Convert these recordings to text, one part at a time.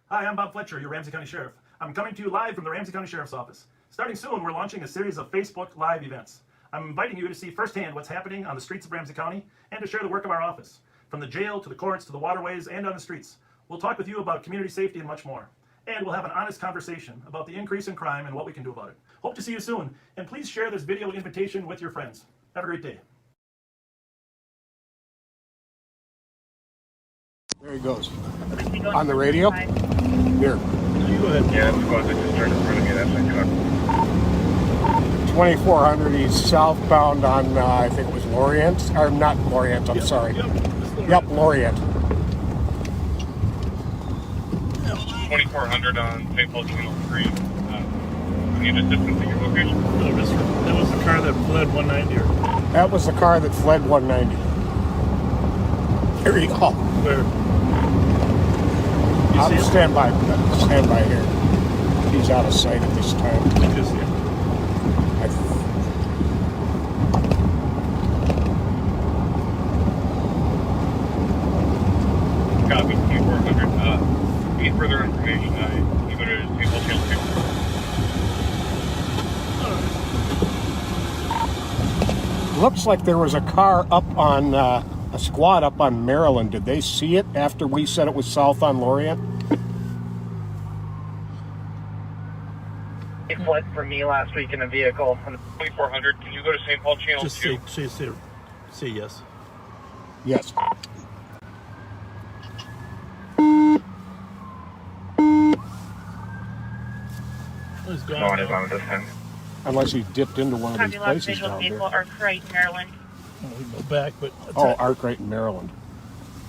Hi, I'm Bob Fletcher, your Ramsey County Sheriff. I'm coming to you live from the Ramsey County Sheriff's Office. Starting soon, we're launching a series of Facebook Live events. I'm inviting you to see firsthand what's happening on the streets of Ramsey County and to share the work of our office. From the jail to the courts to the waterways and on the streets, we'll talk with you about community safety and much more. And we'll have an honest conversation about the increase in crime and what we can do about it. Hope to see you soon, and please share this video invitation with your friends. Have a great day. There he goes. On the radio? Here. You go ahead. Yeah, that's the one that just turned in front of me. That's my truck. 2400, he's southbound on, I think it was Lorient. Or not Lorient, I'm sorry. Yep, Lorient. 2400 on St. Paul Channel 3. You need assistance at your location? That was the car that fled 190. That was the car that fled 190. Here you go. Where? I'll stand by here. He's out of sight at this time. I just see him. Copy, 2400. Need further information. You go to St. Paul Channel 2. Looks like there was a car up on, a squad up on Maryland. Did they see it after we said it was south on Lorient? He fled from me last week in a vehicle. 2400. Can you go to St. Paul Channel 2? Just say yes. Yes. He's No gone one is now. on at this time. Unless he dipped into one of these places down vehicle, here. Arkwright, Maryland. We go back, but Oh, Arkwright in Maryland.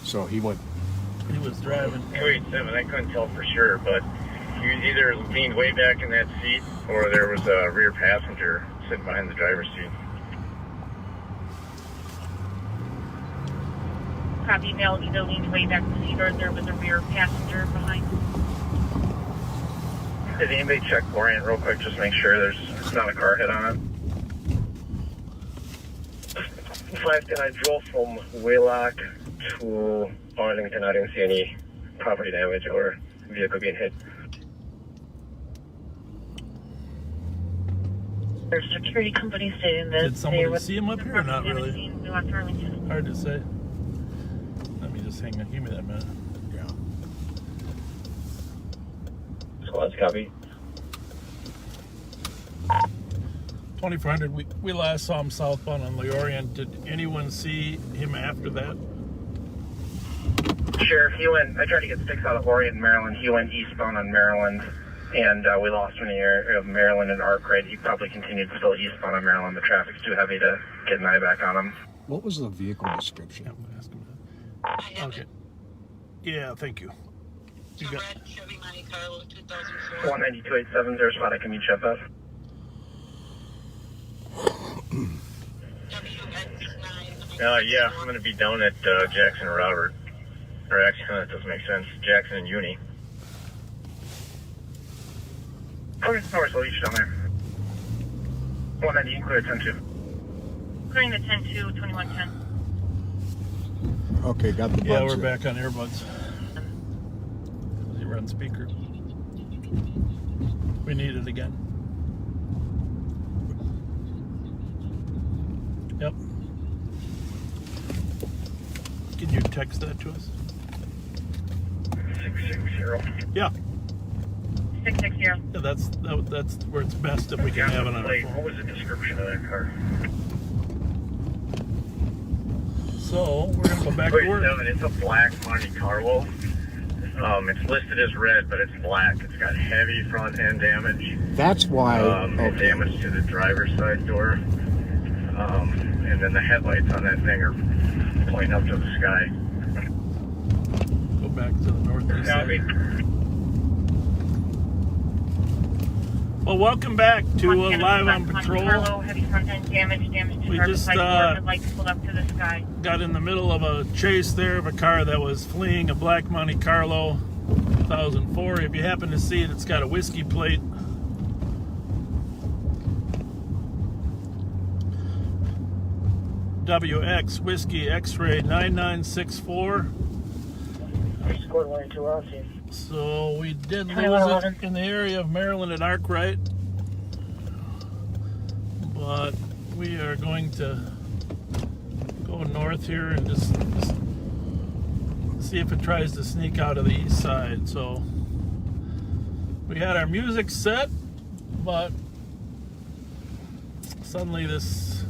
So he went. he was driving. 287. I couldn't tell for sure, but he was either leaned way back in that seat or there was a rear passenger sitting behind the driver's seat. Copy mail either leaned way back to the seat or there was a rear passenger behind. Did anybody check Lorient real quick? Just make sure there's not a car hit on it. Flash, I drove from Wheelock to Arlington. I didn't see any property damage or vehicle being hit. There's a security company stating that Did somebody see him up here or not really? We left Arlington. Hard to say. Let me just hang on. Give me that minute. Yeah. Squad's copy. 2400. We last saw him southbound on Lorient. Did anyone see him after that? Sheriff, he went, I tried to get sticks out of Lorient, Maryland. He went eastbound on Maryland, and we lost him in the area of Maryland and Arkwright. He probably continued still eastbound on Maryland. The traffic's too heavy to get an eye back on him. What was the vehicle description? Yeah, I'm gonna ask him that. Okay. Yeah, thank you. You got. Red Chevy Monte Carlo 2004. 19287, there's a spot I can meet you up at. Yeah, I'm going to be down at Jackson and Robert. Or actually, that doesn't make sense. Jackson and Uni. Okay, no worries, I'll reach down there. 190, clear 10-2. Clearing the 10-2, 2110. Okay, got the buds. Yeah, we're back on earbuds. You were on speaker. We need it again. Yep. Can you text that to us? 660. Yeah. 660. Yeah, that's where it's best if we can have it on our What phone. was the description of that car? So we're gonna go back to work. It's a black Monte Carlo. It's listed as red, but it's black. It's got heavy front end damage. That's why. And damage to the driver's side door. And then the headlights on that thing are pointing up to the sky. Go back to the northeast side. Well, welcome back to Live on Patrol. Carlo, heavy front end damage to We driver's just side door, headlights pulled up to the sky. got in the middle of a chase there of a car that was fleeing, a black Monte Carlo 2004. If you happen to see it, it's got a whiskey plate. WX Whiskey X-Ray 9964. Squad 1 2 Rossi. So we did lose 2111. it in the area of Maryland at Arkwright, but we are going to go north here and just see if it tries to sneak out of the east side. So we had our music set, but suddenly this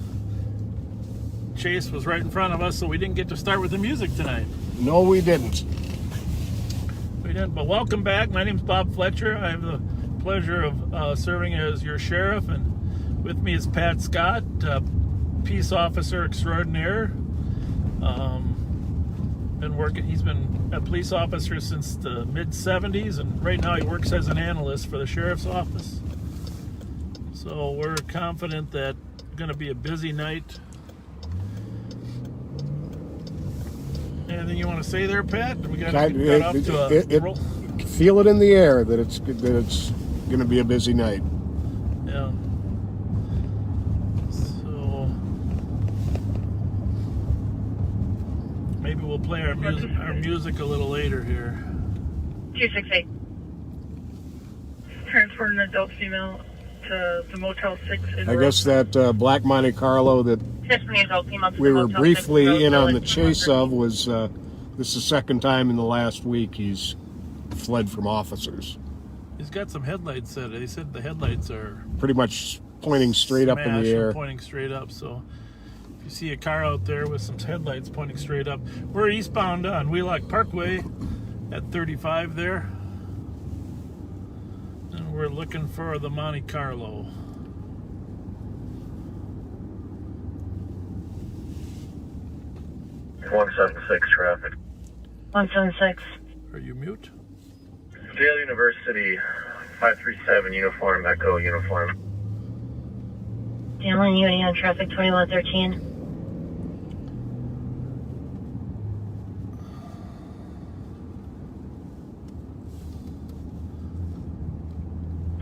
chase was right in front of us, so we didn't get to start with the music tonight. No, we didn't. We didn't, but welcome back. My name's Bob Fletcher. I have the pleasure of serving as your sheriff, and with me is Pat Scott, peace officer extraordinaire. He's been a police officer since the mid-70s, and right now he works as an analyst for the sheriff's office. So we're confident that it's going to be a busy night. Anything you want to say there, Pat? We got off to roll. Feel it in the air that it's going to be a busy night. Yeah. So maybe we'll play our music a little later here. 268. Transport an adult female to the Motel 6 in I guess that black Monte Carlo that Testimony adult female to we the were Motel briefly 6 in on the Village, chase of was this is the second time in the last week he's fled from officers. He's got some headlights set. They said the headlights are Pretty much pointing straight up in smashed the and air. pointing straight up. So if you see a car out there with some headlights pointing straight up, we're eastbound on Wheelock Parkway at 35 there, and we're looking for the Monte Carlo. One 176 traffic. 176. Are you mute? Yale University, 537 uniform, Echo uniform. Family Unity on traffic 2113.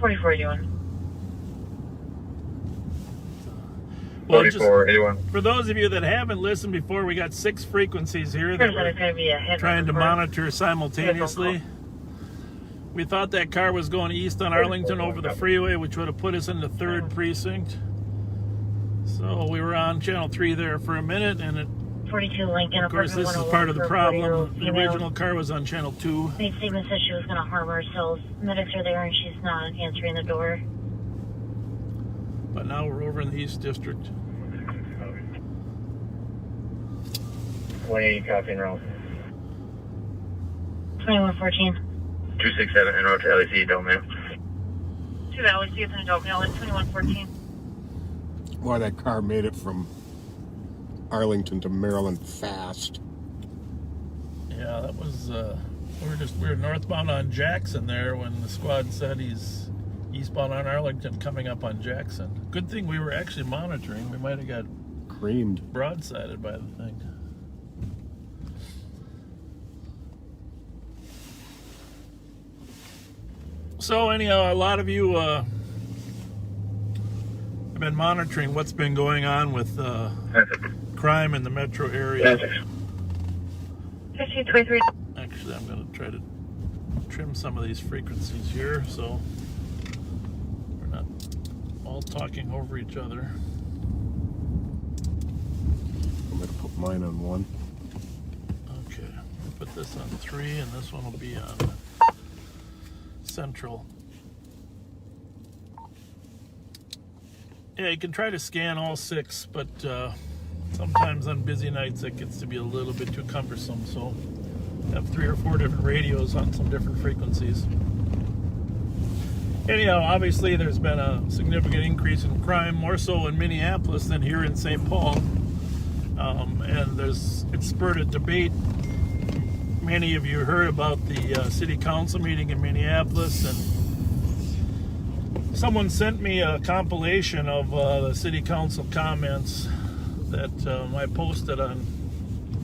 $44.81. Well, just 4481. for those of you that haven't listened before, we got 6 frequencies here that There's we're going to be a head trying to report. monitor simultaneously. We thought that car was going east on Arlington over the freeway, which would have put us in the 3rd precinct. So we were on channel 3 there for a minute, and 42 Lincoln. of course this is part of the problem. The original car was on channel 2. Maid statement said she was going to harm herself. Medics are there and she's not answering the door. But now we're over in the East District. 180 copy en route. 2114. 267 en route to LEC, don't move. 2 Valley, see it's an adult male at 2114. Boy, that car made it from Arlington to Maryland fast. Yeah, that was we were northbound on Jackson there when the squad said he's eastbound on Arlington coming up on Jackson. Good thing we were actually monitoring. We might have got Creamed. broadsided by the thing. So anyhow, a lot of you have been monitoring what's been going on with crime in the metro area. 1523. Actually, I'm going to try to trim some of these frequencies here so we're not all talking over each other. I'm going to put mine on 1. Okay, we'll put this on 3 and this one will be on central. Yeah, you can try to scan all 6, but sometimes on busy nights it gets to be a little bit too cumbersome, so have 3 or 4 different radios on some different frequencies. Anyhow, obviously there's been a significant increase in crime, more so in Minneapolis than here in St. Paul, and it's spurred a debate. Many of you heard about the city council meeting in Minneapolis, and someone sent me a compilation of the city council comments that I posted on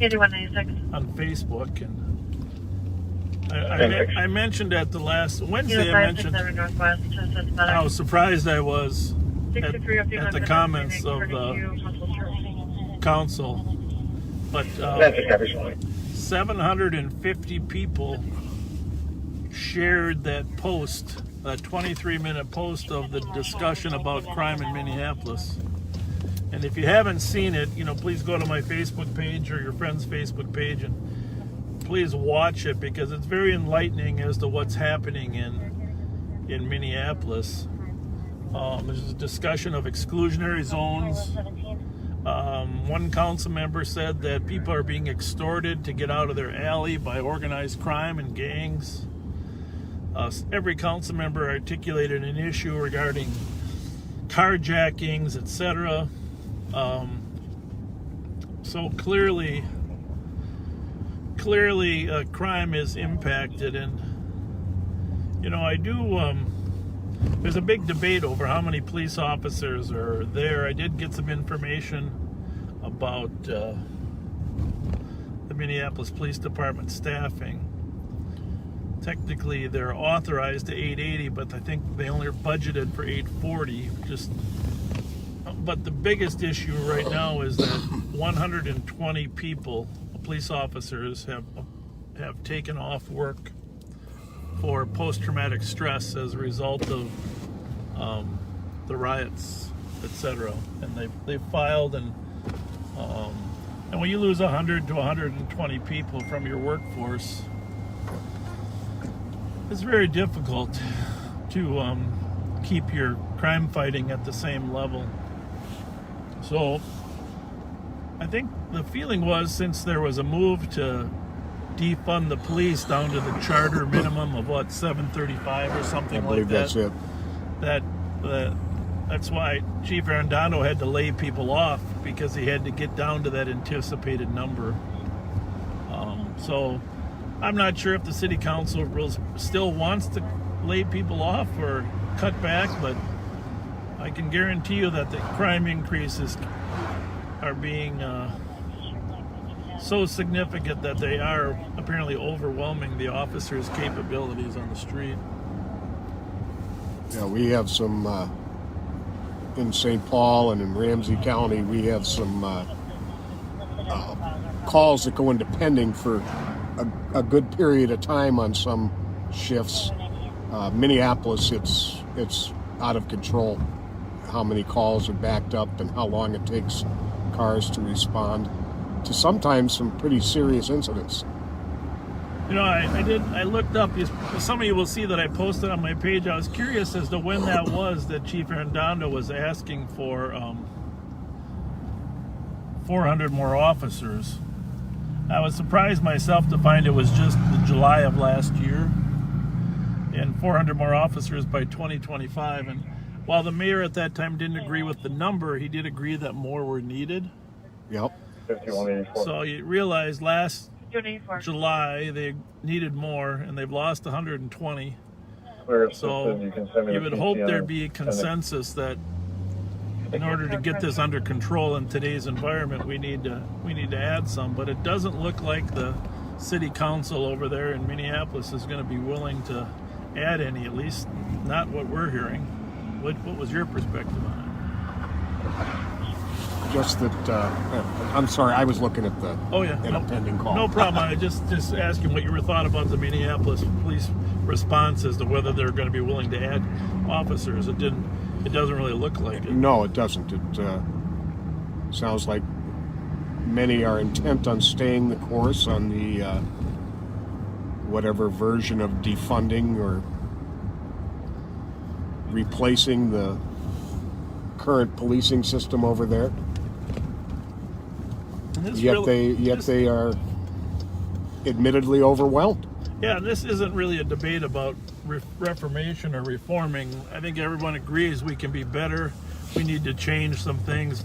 8196. Facebook, and I mentioned at the last Wednesday. I mentioned Northwest, how surprised I was at the comments of the council, but 750 people shared that post, a 23-minute post of the discussion about crime in Minneapolis. And if you haven't seen it, please go to my Facebook page or your friend's Facebook page and please watch it, because it's very enlightening as to what's happening in Minneapolis. There's a discussion of exclusionary zones. One council member said that people are being extorted to get out of their alley by organized crime and gangs. Every council member articulated an issue regarding carjackings, etc. So clearly crime is impacted, and there's a big debate over how many police officers are there. I did get some information about the Minneapolis Police Department staffing. Technically, they're authorized to 880, but I think they only are budgeted for 840. But the biggest issue right now is that 120 people, police officers, have taken off work for post-traumatic stress as a result of the riots, etc. And they've filed, and when you lose 100 to 120 people from your workforce, it's very difficult to keep your crime fighting at the same level. So I think the feeling was, since there was a move to defund the police down to the charter minimum of $735 or something like that. That's it. That's why Chief Arredondo had to lay people off, because he had to get down to that anticipated number. So I'm not sure if the city council still wants to lay people off or cut back, but I can guarantee you that the crime increases are being so significant that they are apparently overwhelming the officers' capabilities on the street. Yeah, we have some in St. Paul and in Ramsey County. We have some calls that go into pending for a good period of time on some shifts. Minneapolis, it's out of control how many calls are backed up and how long it takes cars to respond to sometimes some pretty serious incidents. I looked up, some of you will see that I posted on my page. I was curious as to when that was that Chief Arredondo was asking for 400 more officers. I was surprised myself to find it was just the July of last year, and 400 more officers by 2025. And while the mayor at that time didn't agree with the number, he did agree that more were needed. Yep. So you realize last July they needed more, and they've lost 120. So you would hope there'd be a consensus that in order to get this under control in today's environment, we need to add some. But it doesn't look like the city council over there in Minneapolis is going to be willing to add any, at least not what we're hearing. What was your perspective on it? Just that, I'm sorry, I was looking at the pending call. No problem. I just asking what you thought about the Minneapolis police response as to whether they're going to be willing to add officers. It doesn't really look like it. No, it doesn't. It sounds like many are intent on staying the course on the whatever version of defunding or replacing the current policing system over there. Yet they are admittedly overwhelmed. Yeah, this isn't really a debate about reformation or reforming. I think everyone agrees we can be better. We need to change some things.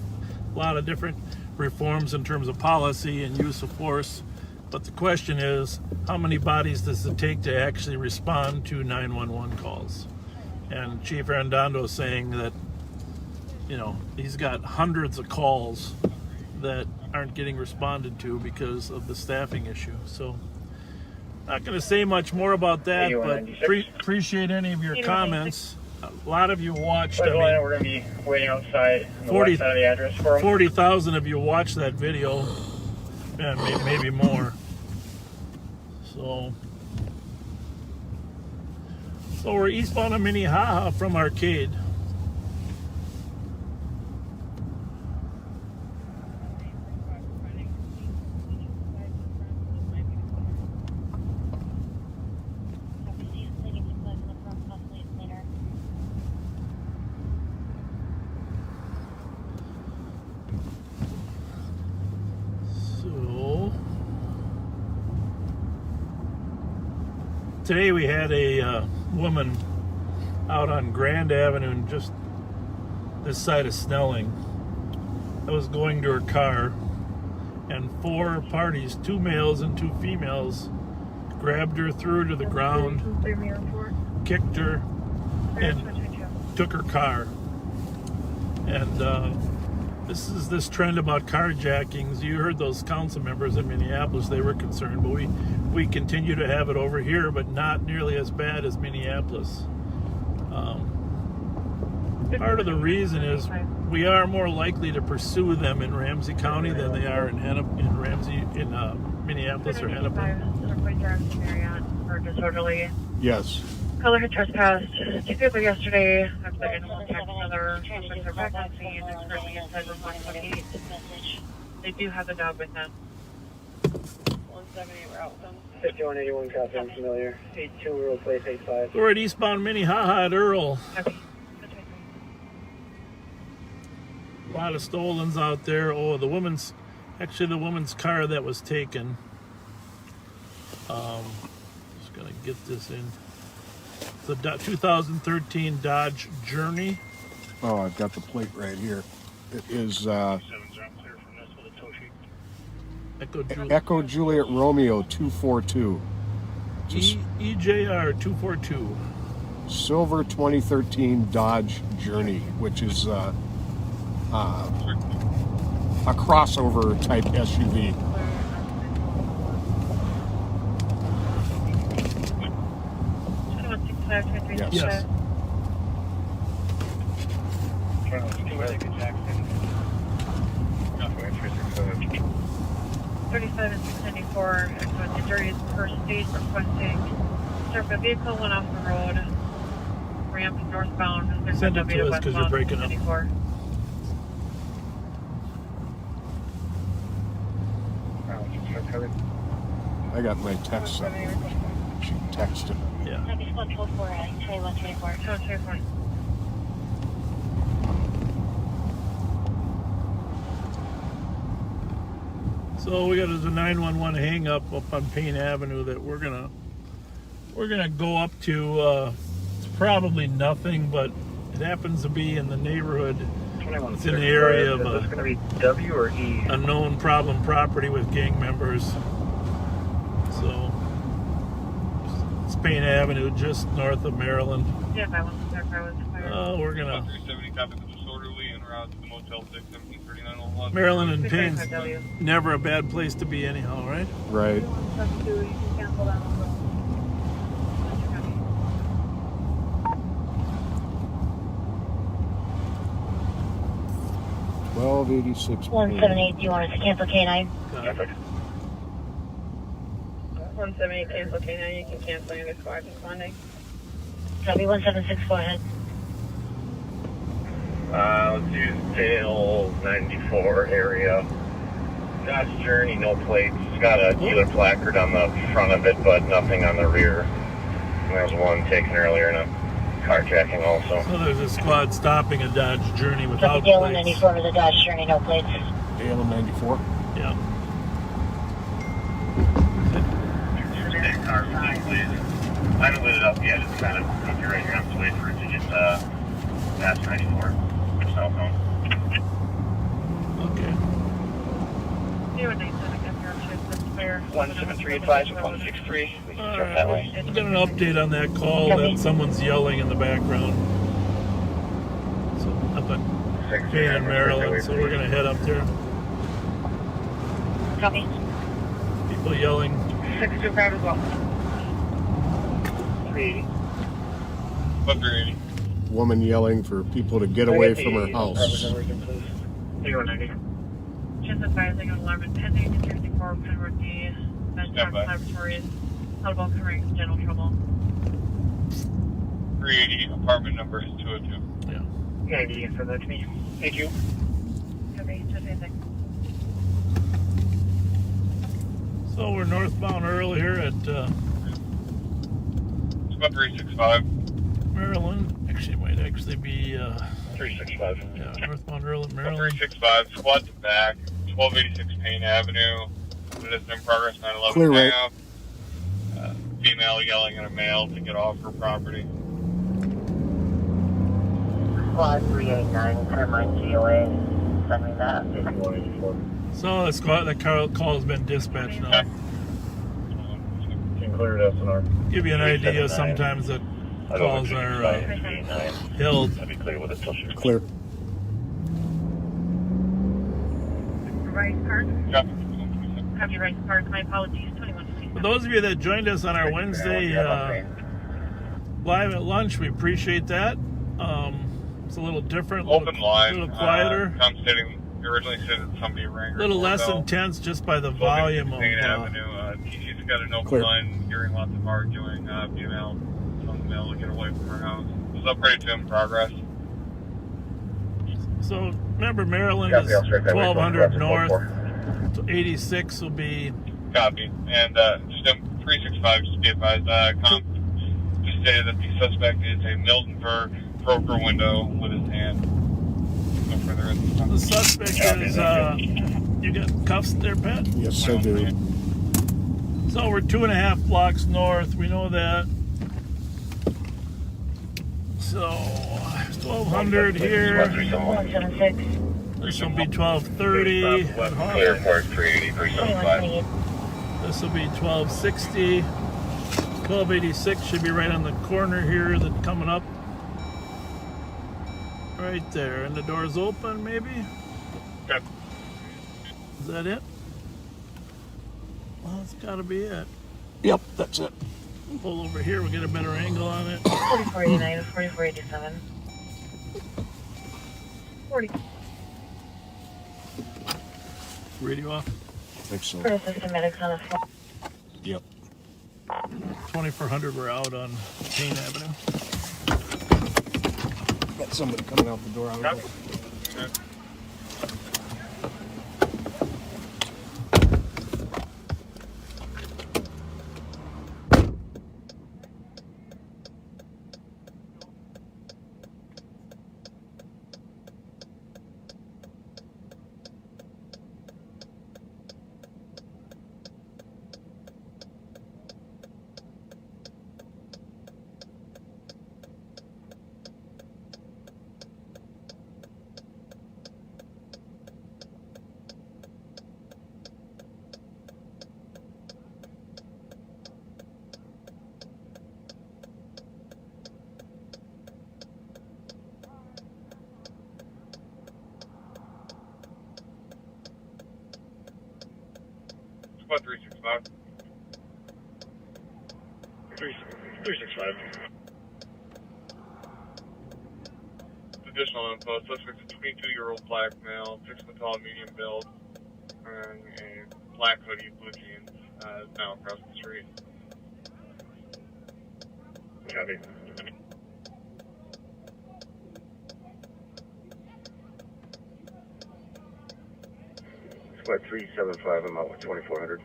A lot of different reforms in terms of policy and use of force. But the question is, how many bodies does it take to actually respond to 911 calls? And Chief Arredondo is saying that, he's got hundreds of calls that aren't getting responded to because of the staffing issue. So, not going to say much more about that, but appreciate any of your comments. A lot of you watched. We're going to be waiting outside on the west side of the address for them. 40,000 of you watched that video, and maybe more. So, So we're eastbound of Minnehaha from Arcade. So today we had a woman out on Grand Avenue and just this side of Snelling that was going to her car, and 4 parties, 2 males and 2 females, grabbed her, threw her to the ground, kicked her, and took her car. And this is this trend about carjackings. You heard those council members in Minneapolis, they were concerned, but we continue to have it over here, but not nearly as bad as Minneapolis. Part of the reason is we are more likely to pursue them in Ramsey County than they are in Minneapolis or Hennepin. Disorderly. Yes. Color had trespassed 2 people yesterday after the animal attacked another officer back on scene and currently inside room 128. They do have the dog with them. 178 route. 5181 copy, I'm familiar. 82 Rural Place 85. We're at eastbound Minnehaha at Earl. Copy. A lot of stolens out there. Oh, the woman's car that was taken. Just gonna get this in. It's a 2013 Dodge Journey. Oh, I've got the plate right here. It is Echo Juliet Romeo 242. EJR 242. Silver 2013 Dodge Journey, which is a crossover type SUV. Yes. Yes. 35 and 694 with injuries per state requesting start a vehicle went off the road. Ramp northbound. Send it to us because you're breaking up. 94. I got my text. She texted. Yeah. So we got a 911 hang up on Payne Avenue that we're gonna go up to. It's probably nothing, but it happens to be in the neighborhood. It's in the area of Is this going to be W or E? a known problem property with gang members. So it's Payne Avenue, just north of Maryland. Yeah, that one's there. I was fired. We're gonna 370 copy the disorderly en route to the Motel 6, 1739 Maryland and Payne's 335W. never a bad place to be anyhow, right? Right. 172, you can cancel that one. 1286. 178, do you want us to cancel K9? 178 cancel K9, you can cancel your squad responding. Copy 176, go ahead. Let's use Dale 94 area. Dodge Journey, no plates. It's got a dealer placard on the front of it, but nothing on the rear. And there was one taken earlier in a carjacking also. So there's a squad stopping a Dodge Journey without Dale plates. 94 to the Dodge Journey, no plates. Dale 94. Yeah. Car, please. I haven't lit it up yet. It's kind of, if you're right, you're going to have to wait for it to get past 94. Southbound. Okay. 173 advised with 163. We can jump that way. We got an update on that call that someone's yelling in the background. So up in Payne, Maryland. So we're gonna head up there. Copy. People yelling. 62 crowd as well. 380. Up 380. Woman yelling for people to get away from her house. 3190. Just advising on alarm impending in 64 Penwood D. Medtronic by. Laboratories. Audible covering general trouble. 380, apartment number is 202. Yeah. Yeah, you can send that to me. Thank you. Okay, just a sec. So we're northbound early here at Squad 365. Maryland. Actually, it might actually be 365. yeah, northbound early at Squad Maryland. 365, squad to back, 1286 Payne Avenue. Citizen in progress, 911 Clear right. now. Female yelling at a male to get off her property. Squad 389, Termine GOA. Send me that. 5184. So that call has been dispatched now. Can clear it SNR. Give you an idea. Sometimes the calls are held. I'll be clear with it till sure. Clear. Right Park. Copy. Copy, Right Park. My apologies. 21. For those of you that joined us on our Wednesday live at lunch, we appreciate that. It's a little different, Open line. a little quieter, Tom stating, originally said that somebody rang. a little less intense just by the volume of. Payne Avenue. TC's got an open Clear. line, hearing lots of arguing. Female telling the male to get away from her house. It was upgraded to in progress. So remember, Maryland Copy, is I'll straight that way, 1200 4, north. 4. So 86 will be. Copy. And just 365, just be advised, just stated that the suspect is a Miltonburg broker window with his hand. No further at this time. The suspect is. You got cuffs there, Pat? Yes, I do. So we're 2.5 blocks north. We know that. So 1200 here. 176. This will be 1230. Clear for 380, 375. 2128. This will be 1260. 1286 should be right on the corner here. That's coming up. Right there. And the door's open, maybe? Okay. Is that it? Well, that's got to be it. Yep, that's it. Pull over here. We'll get a better angle on it. 4489, 4487. 40. Radio off. I think so. Curtis System Medics on the floor. Yep. 2400. We're out on Payne Avenue. Got somebody coming out the door. Out Copy. there. Squad 365. 365. Additional info, suspect's a 22-year-old black male, 6 foot tall, medium build, wearing a black hoodie, blue jeans, now across the street. Copy. Squad 375, I'm out with 2400.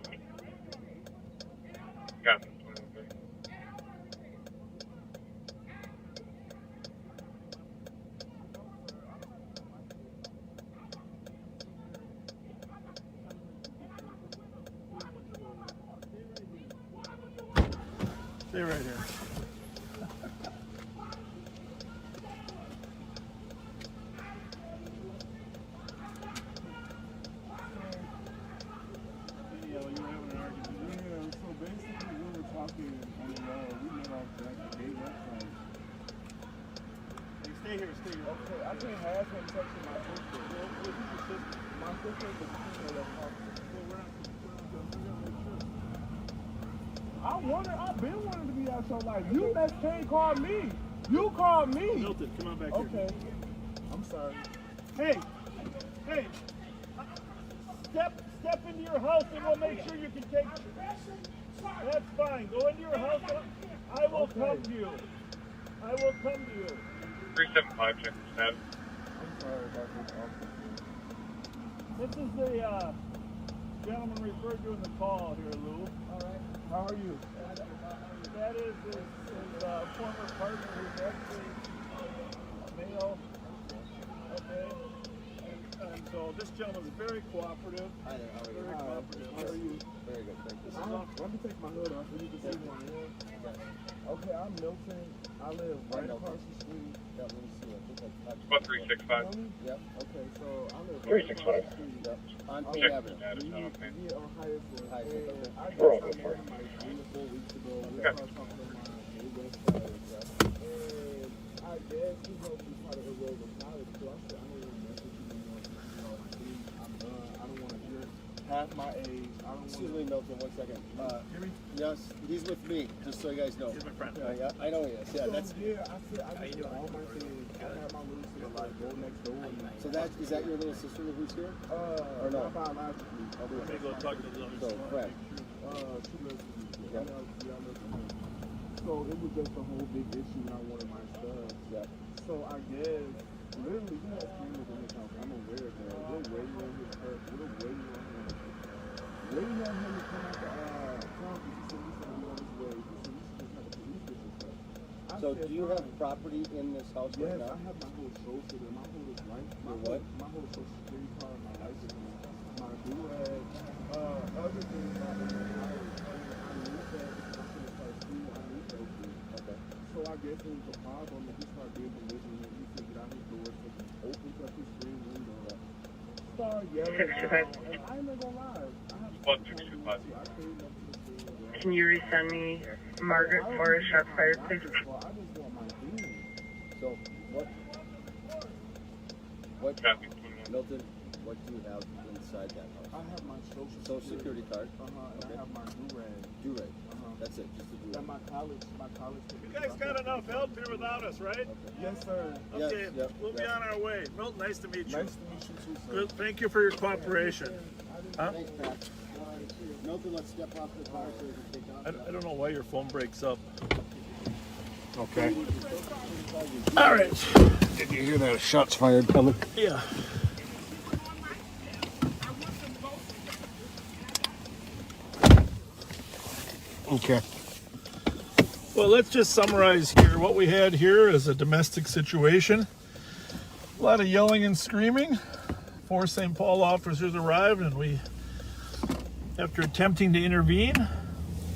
Copy. Stay right here. Stay here. Okay, I can't have him touching my sister. My sister is a female that's talking. I've been wanting to be out your life. You can't call me. You called me. Milton, come on back here. Okay. I'm sorry. Hey. Step into your house and we'll make sure you can take. That's fine. Go into your house. I will come to you. I will come to you. 375, check the status. I'm sorry about this, officer. This is the gentleman referred to in the call here, Lou. All right. How are you? That is his former partner who's actually male. Okay. And so this gentleman's very cooperative. Hi there, how are you? Very cooperative. How are you? Very good, thank you. Let me take my hood off so you can see my hair. Okay, I'm Milton. I live right across the street. Yeah, let me see. I think that's About 365. Yep. Okay, so I live right 365. across the street. Yep. On Check Payne the Avenue. status on okay. Yeah, on Hyacinth. Hyacinth, And I We're just all got good. married like 3 or 4 weeks ago. We Okay. started talking to my Midwest side. And I guess he helped me try to enroll in college. So I said, I don't even mess with you anymore. You know, I'm done. I don't want to hear half my age. I don't Excuse want me, Milton, 1 second. Yes, he's with me, just so you guys know. He's my friend. Yeah, I know he is. Yeah, that's. yeah, I said, I just did all my things. I had my little sister like go next door. So is that your little sister who's here? Or no? not biologically. Let me go talk to the other So, friend. She lives with me. Yeah. I live with her. So it was just a whole big issue when I wanted my stuff. Yeah. So I guess, literally, he has cameras in his house. I'm aware of that. We're waiting on his hurt. We're waiting on him. Waiting on him to come out to town because he said he's going to be on his way. So we should just have a police station stuff. I So said, do you have fine. property in this house Yes, right now? I have my whole social there. My whole life. Your what? My whole social security card, my license, my do-rag, other things. I need that because I'm going to start school. I need those things. Okay. So I guess it was a problem and he started being belligerent and he figured out his door so he opens up his screen window. Start yelling out, and I ain't gonna lie. About 625. Can you resend me Margaret for shots fired, please? Well, I just want my thing. So, what, Copy. Milton, what do you have inside that house? I have my Social security card? And Okay. I have my do-rag. Do-rag. That's it, just a And do-rag. my college. You guys got enough help here without us, right? Yes, sir. Yes, Okay, yep, we'll be yep. on our way. Milton, nice to meet you. Nice to meet you too, sir. Good. Thank you for your cooperation. Huh? Thanks, Pat. Milton, let's step off the car so we can take off. I don't know why your phone breaks up. Okay. All right. Did you hear that? Shots fired coming. Yeah. Okay. Well, let's just summarize here. What we had here is a domestic situation. A lot of yelling and screaming. 4 St. Paul officers arrived, and we, after attempting to intervene,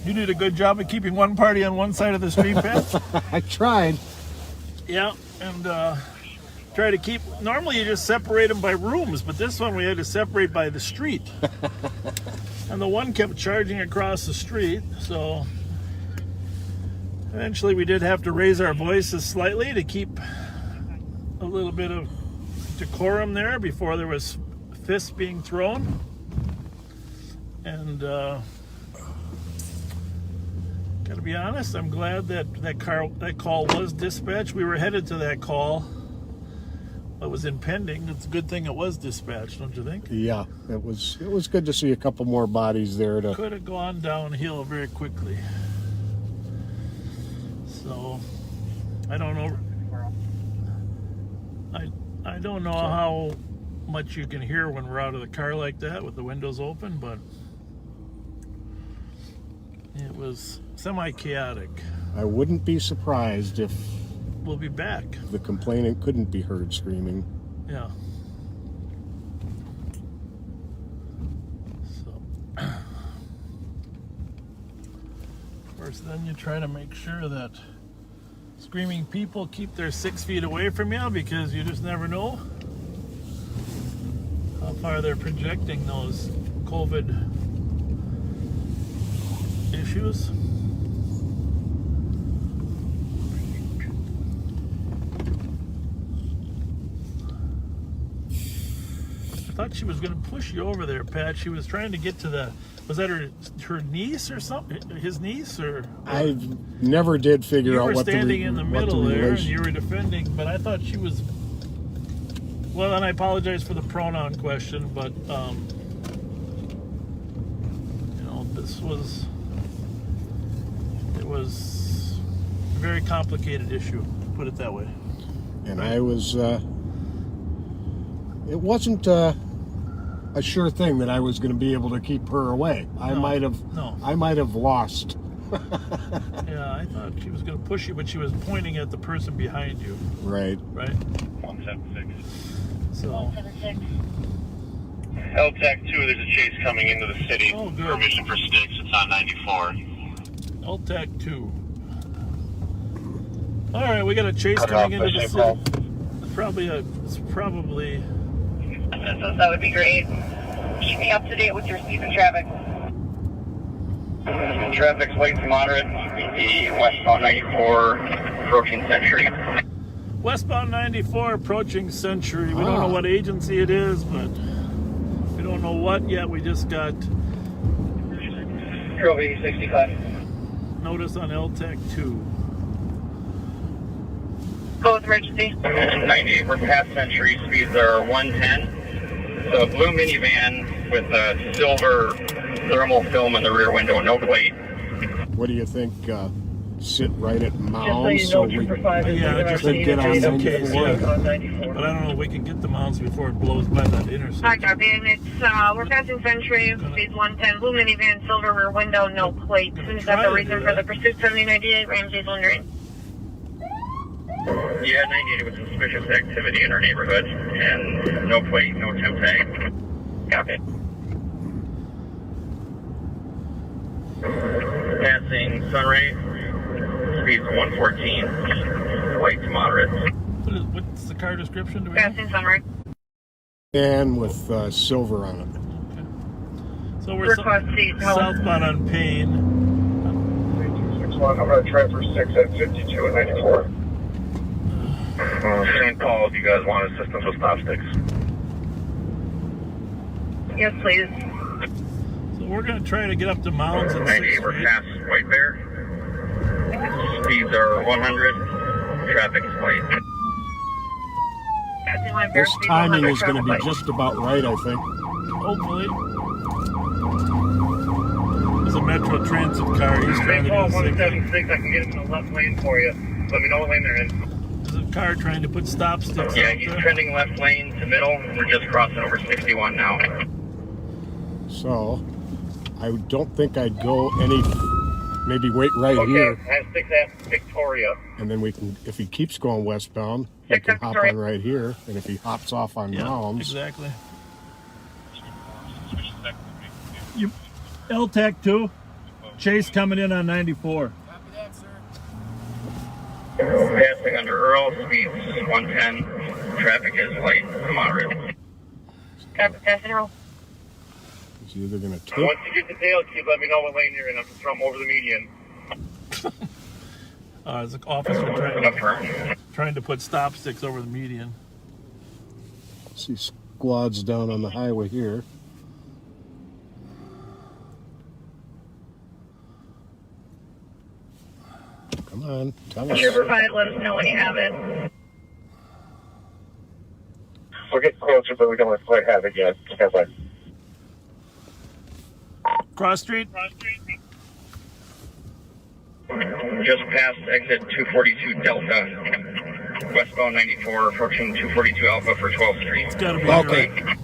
you did a good job of keeping one party on one side of the street, Pat. I tried. Yeah, and try to keep. Normally, you just separate them by rooms, but this one we had to separate by the street. And the one kept charging across the street, so eventually we did have to raise our voices slightly to keep a little bit of decorum there before there was fists being thrown. And gotta be honest, I'm glad that call was dispatched. We were headed to that call. It was impending. It's a good thing it was dispatched, don't you think? Yeah, it was good to see a couple more bodies there to. Could have gone downhill very quickly. So I don't know. I don't know how much you can hear when we're out of the car like that with the windows open, but it was semi-chaotic. I wouldn't be surprised if We'll be back. the complainant couldn't be heard screaming. Yeah. So, of course, then you try to make sure that screaming people keep their 6 feet away from you, because you just never know how far they're projecting those COVID issues. I thought she was going to push you over there, Pat. She was trying to get to the, was that her niece or something? His niece, or? I never did figure You out were what the standing in the middle there, and relation. you were defending, but I thought she was. Well, and I apologize for the pronoun question, but it was very complicated issue, put it that way. And I was, it wasn't a sure thing that I was going to be able to keep her away. I might have lost. Yeah, I thought she was going to push you, but she was pointing at the person behind you. Right. Right? 176. So. 176. LTAC 2, there's a chase coming into the city. Oh, good. Permission for sticks. It's on 94. LTAC 2. All right, we got a chase coming into the city. It's probably. That would be great. Keep me up to date with your speed and traffic. Traffic's light to moderate. The westbound 94 approaching Century. Westbound 94 approaching Century. We don't know what agency it is, but we don't know what yet. We just got Control 65. notice on LTAC 2. Go with emergency. 98, we're past Century. Speeds are 110. The blue minivan with a silver thermal film in the rear window, no plate. What do you think? Sit right at Just Mounds so you know, Trooper 5 is just could get on 94. on 94. But I don't know if we can get the mounts before it blows by that intersection. Hi, copy. And it's, we're passing Century, speed 110, blue minivan, silver rear window, no plates. Is that the reason for the pursuit? 7098, Ramsey's wondering. Yeah, 98 with suspicious activity in our neighborhood, and no plate, no temp tag. Copy. Passing Sunray, speeds 114, light to moderate. What's the car description? Do we know? Passing Sunray. And with silver on it. Okay. So we're Request seat, help. southbound on Payne. 61, I'm going to try for 6 at 52 and 94. St. Paul, if you guys want assistance with stop sticks. Yes, please. So we're going to try to get up to Mounds and 98, we're past White Bear. Speeds are 100. Traffic is light. This timing is going to be just about right, I think. Hopefully. There's a Metro Transit car. He's trying to do a signal. 176, I can get it in the left lane for you. Let me know what lane they're in. There's a car trying to put stop sticks Yeah, out he's there. trending left lane to middle. We're just crossing over 61 now. So, I don't think I'd go any. Maybe wait right here, I have 6 at Victoria. and then we can. If he keeps going westbound, we can hop on right here. And if he hops off on Mounds, Exactly. LTAC 2. Chase coming in on 94. Passing under Earl, speeds 110. Traffic is light to moderate. Copy, passing Earl. he's either going to take. Once you get the tail cube, let me know what lane you're in. I'm just from over the median. There's an officer trying to put stop sticks over the median. See squads down on the highway here. Come on, tell us. Trooper 5, let us know when you have it. We're getting closer, but we don't quite have it yet. Cross Street? Just past exit 242 Delta, westbound 94, approaching 242 Alpha for 12th Street. It's gotta be Okay. right.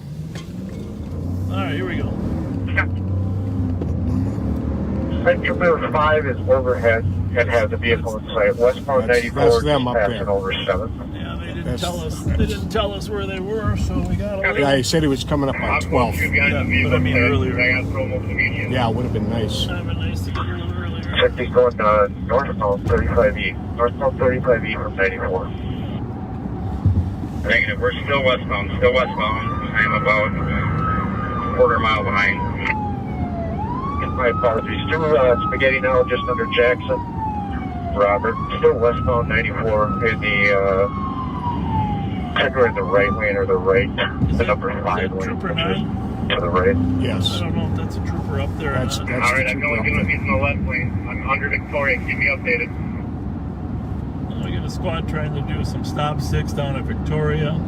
Alright, here we go. Trooper 5 is overhead and has a vehicle in sight. Westbound 94 that's them up passing there. over 7th. Yeah, they didn't tell us where they were, so we gotta wait. Yeah, he said he was coming up on 12th. Yeah, but I mean earlier. Yeah, it would have been nice. That'd been nice to get a little earlier. Should be going northbound 35E. Northbound 35E from 94. Negative. We're still westbound. I am about a quarter mile behind. My apologies. Still spaghetti now just under Jackson. Robert. Still westbound 94 in the either in the right lane or the right. The number 5 lane. Trooper 9? To the right. Yes. I don't know if that's a trooper up there. That's or the not. Alright, I'm trooper going up to there. he's in the left lane. I'm under Victoria. Keep me updated. We got a squad trying to do some stop sticks down at Victoria.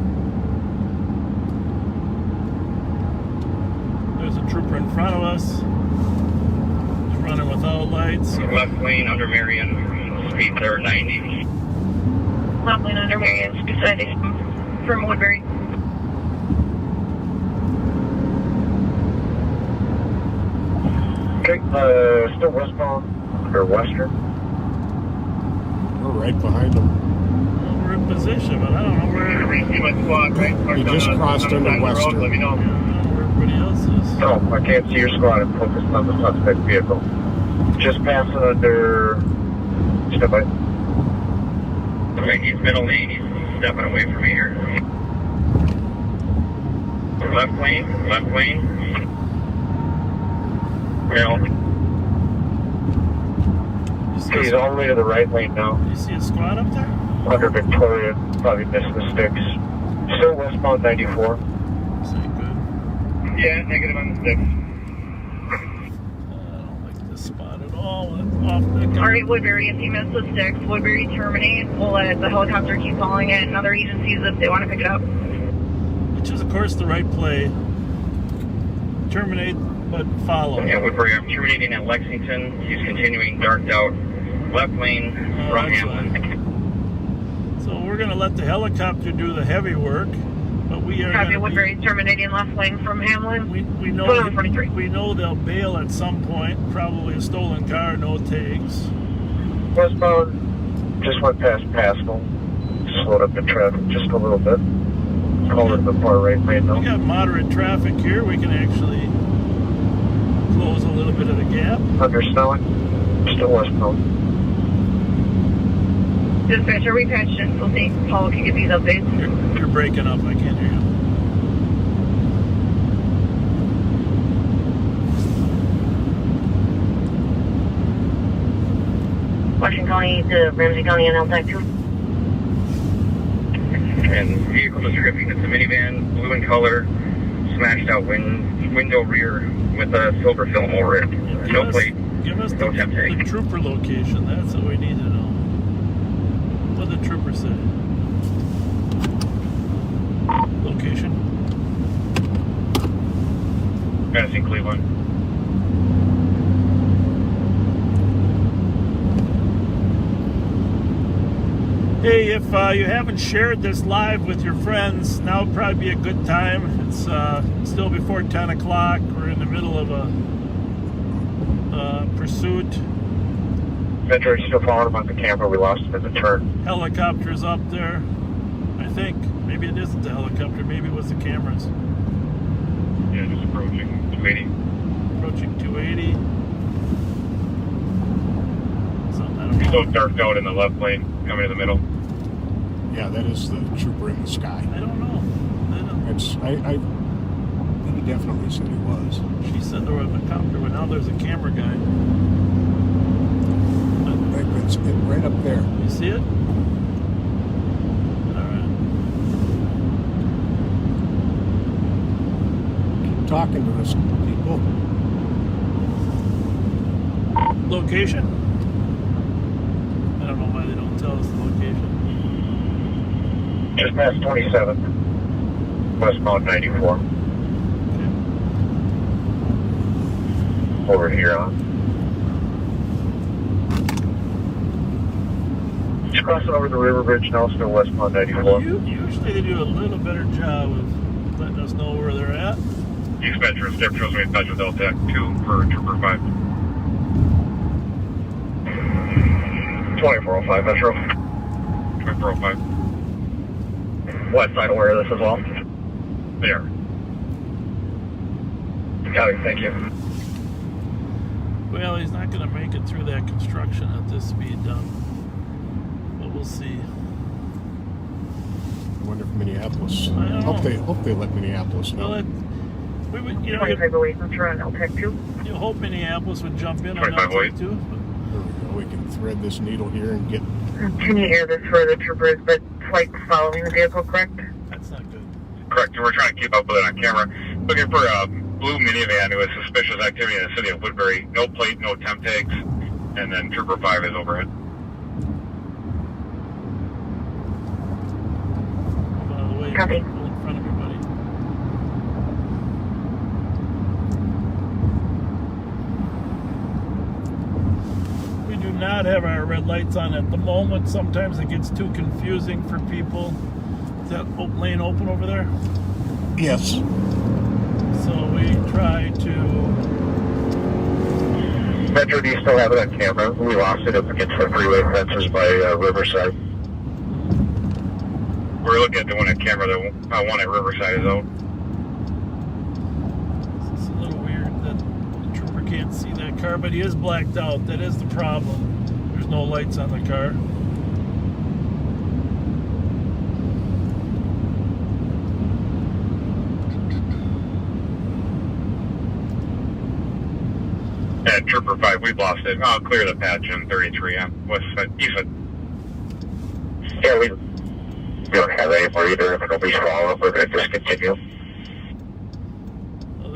There's a trooper in front of us. He's running without lights. Left lane under Marion. speeds are 90. Left lane under maintenance beside us from Woodbury. Okay, still westbound or western. We're right behind them. Well, we're in position, but I don't know where. You just crossed into western. Let me know. I don't know where everybody else is. No, I can't see your squad. I'm focused on the suspect vehicle. Just passing under. Step by. Okay, he's middle lane. He's stepping away from me here. Left lane. Left lane. Well, he's all the way to the right lane now. You see a squad up there? Under Victoria. Probably missing the sticks. Still westbound 94. Is that good? Yeah, negative on the sticks. I don't like this spot at all. Off the Alright, Woodbury, if you miss the sticks, Woodbury terminate. We'll let the helicopter keep following it and other agencies if they want to pick it up. Which is, of course, the right play. Terminate, but follow. Yeah, Woodbury, I'm terminating at Lexington. He's continuing darked out. Left lane from Hamlin. So we're going to let the helicopter do the heavy work, but we are Copy, going Woodbury terminating left lane from Hamlin. we know 23. we know they'll bail at some point. Probably a stolen car, no tags. Westbound just went past Pascal. Slowed up the traffic just a little bit. Called it the far right lane now. We got moderate traffic here. We can actually close a little bit of the gap. Under snowing. Still westbound. Dispatcher, we patched in, so see Paul can get these updates. You're breaking up. I can't hear you. Washington County to Ramsey County and LTAC 2. And vehicle description, it's a minivan, blue in color, smashed out window rear with a silver film over it. No plate, Give us no temp tag. the trooper location. That's what we need to know. What did the trooper say? Location. Madison, Cleveland. Hey, if you haven't shared this live with your friends, now would probably be a good time. It's still before 10 o'clock. We're in the middle of a pursuit. Fletcher, still following him on the camera. We lost him in the turn. Helicopter's up there, I think. Maybe it isn't the helicopter. Maybe it was the cameras. Yeah, just approaching 280. Approaching 280. Something I don't know. Still darked out in the left lane, coming in the middle. Yeah, that is the trooper in the sky. I don't know. He definitely said he was. She said there was a copter, but now there's a camera guy. It's right up there. You see it? Alright. Keep talking to us, people. Location? I don't know why they don't tell us the location. Just past 27. Westbound 94. Over here on. Just crossing over the river bridge now, still westbound 94. Usually they do a little better job of letting us know where they're at. Dispatcher, step shows me in touch with LTAC 2 for Trooper 5. 2405 Metro. 2405. West side aware of this as well? They are. Copy, thank you. Well, he's not going to make it through that construction at this speed, but we'll see. I wonder if Minneapolis. I don't know. Hope they let Minneapolis know. Well, we would, 25 away from Toronto, LTAC 2. you hope Minneapolis would jump in on 25 away. that too. But There we go. We can thread this needle here and get. Can you hear this for the troopers, but flight following the vehicle, correct? that's not good. Correct, we're trying to keep up with it on camera. Looking for a blue minivan who has suspicious activity in the city of Woodbury. No plate, no temp tags. And then Trooper 5 is overhead. Move out of the way. Copy. Go in front of everybody. We do not not have our red lights on at the moment. Sometimes it gets too confusing for people. Is that lane open over there? Yes. So we try to... Metro, do you still have it on camera? We lost it up against the freeway fences by Riverside. We're looking at the one at camera, the one at Riverside is out. It's a little weird that the trooper can't see that car, but he is blacked out. That is the problem. There's no lights on the car. At Trooper 5, we've lost it. I'll clear the patch on 33 on west side, east side. Yeah, we don't have any more either. If nobody's following, we're going to discontinue.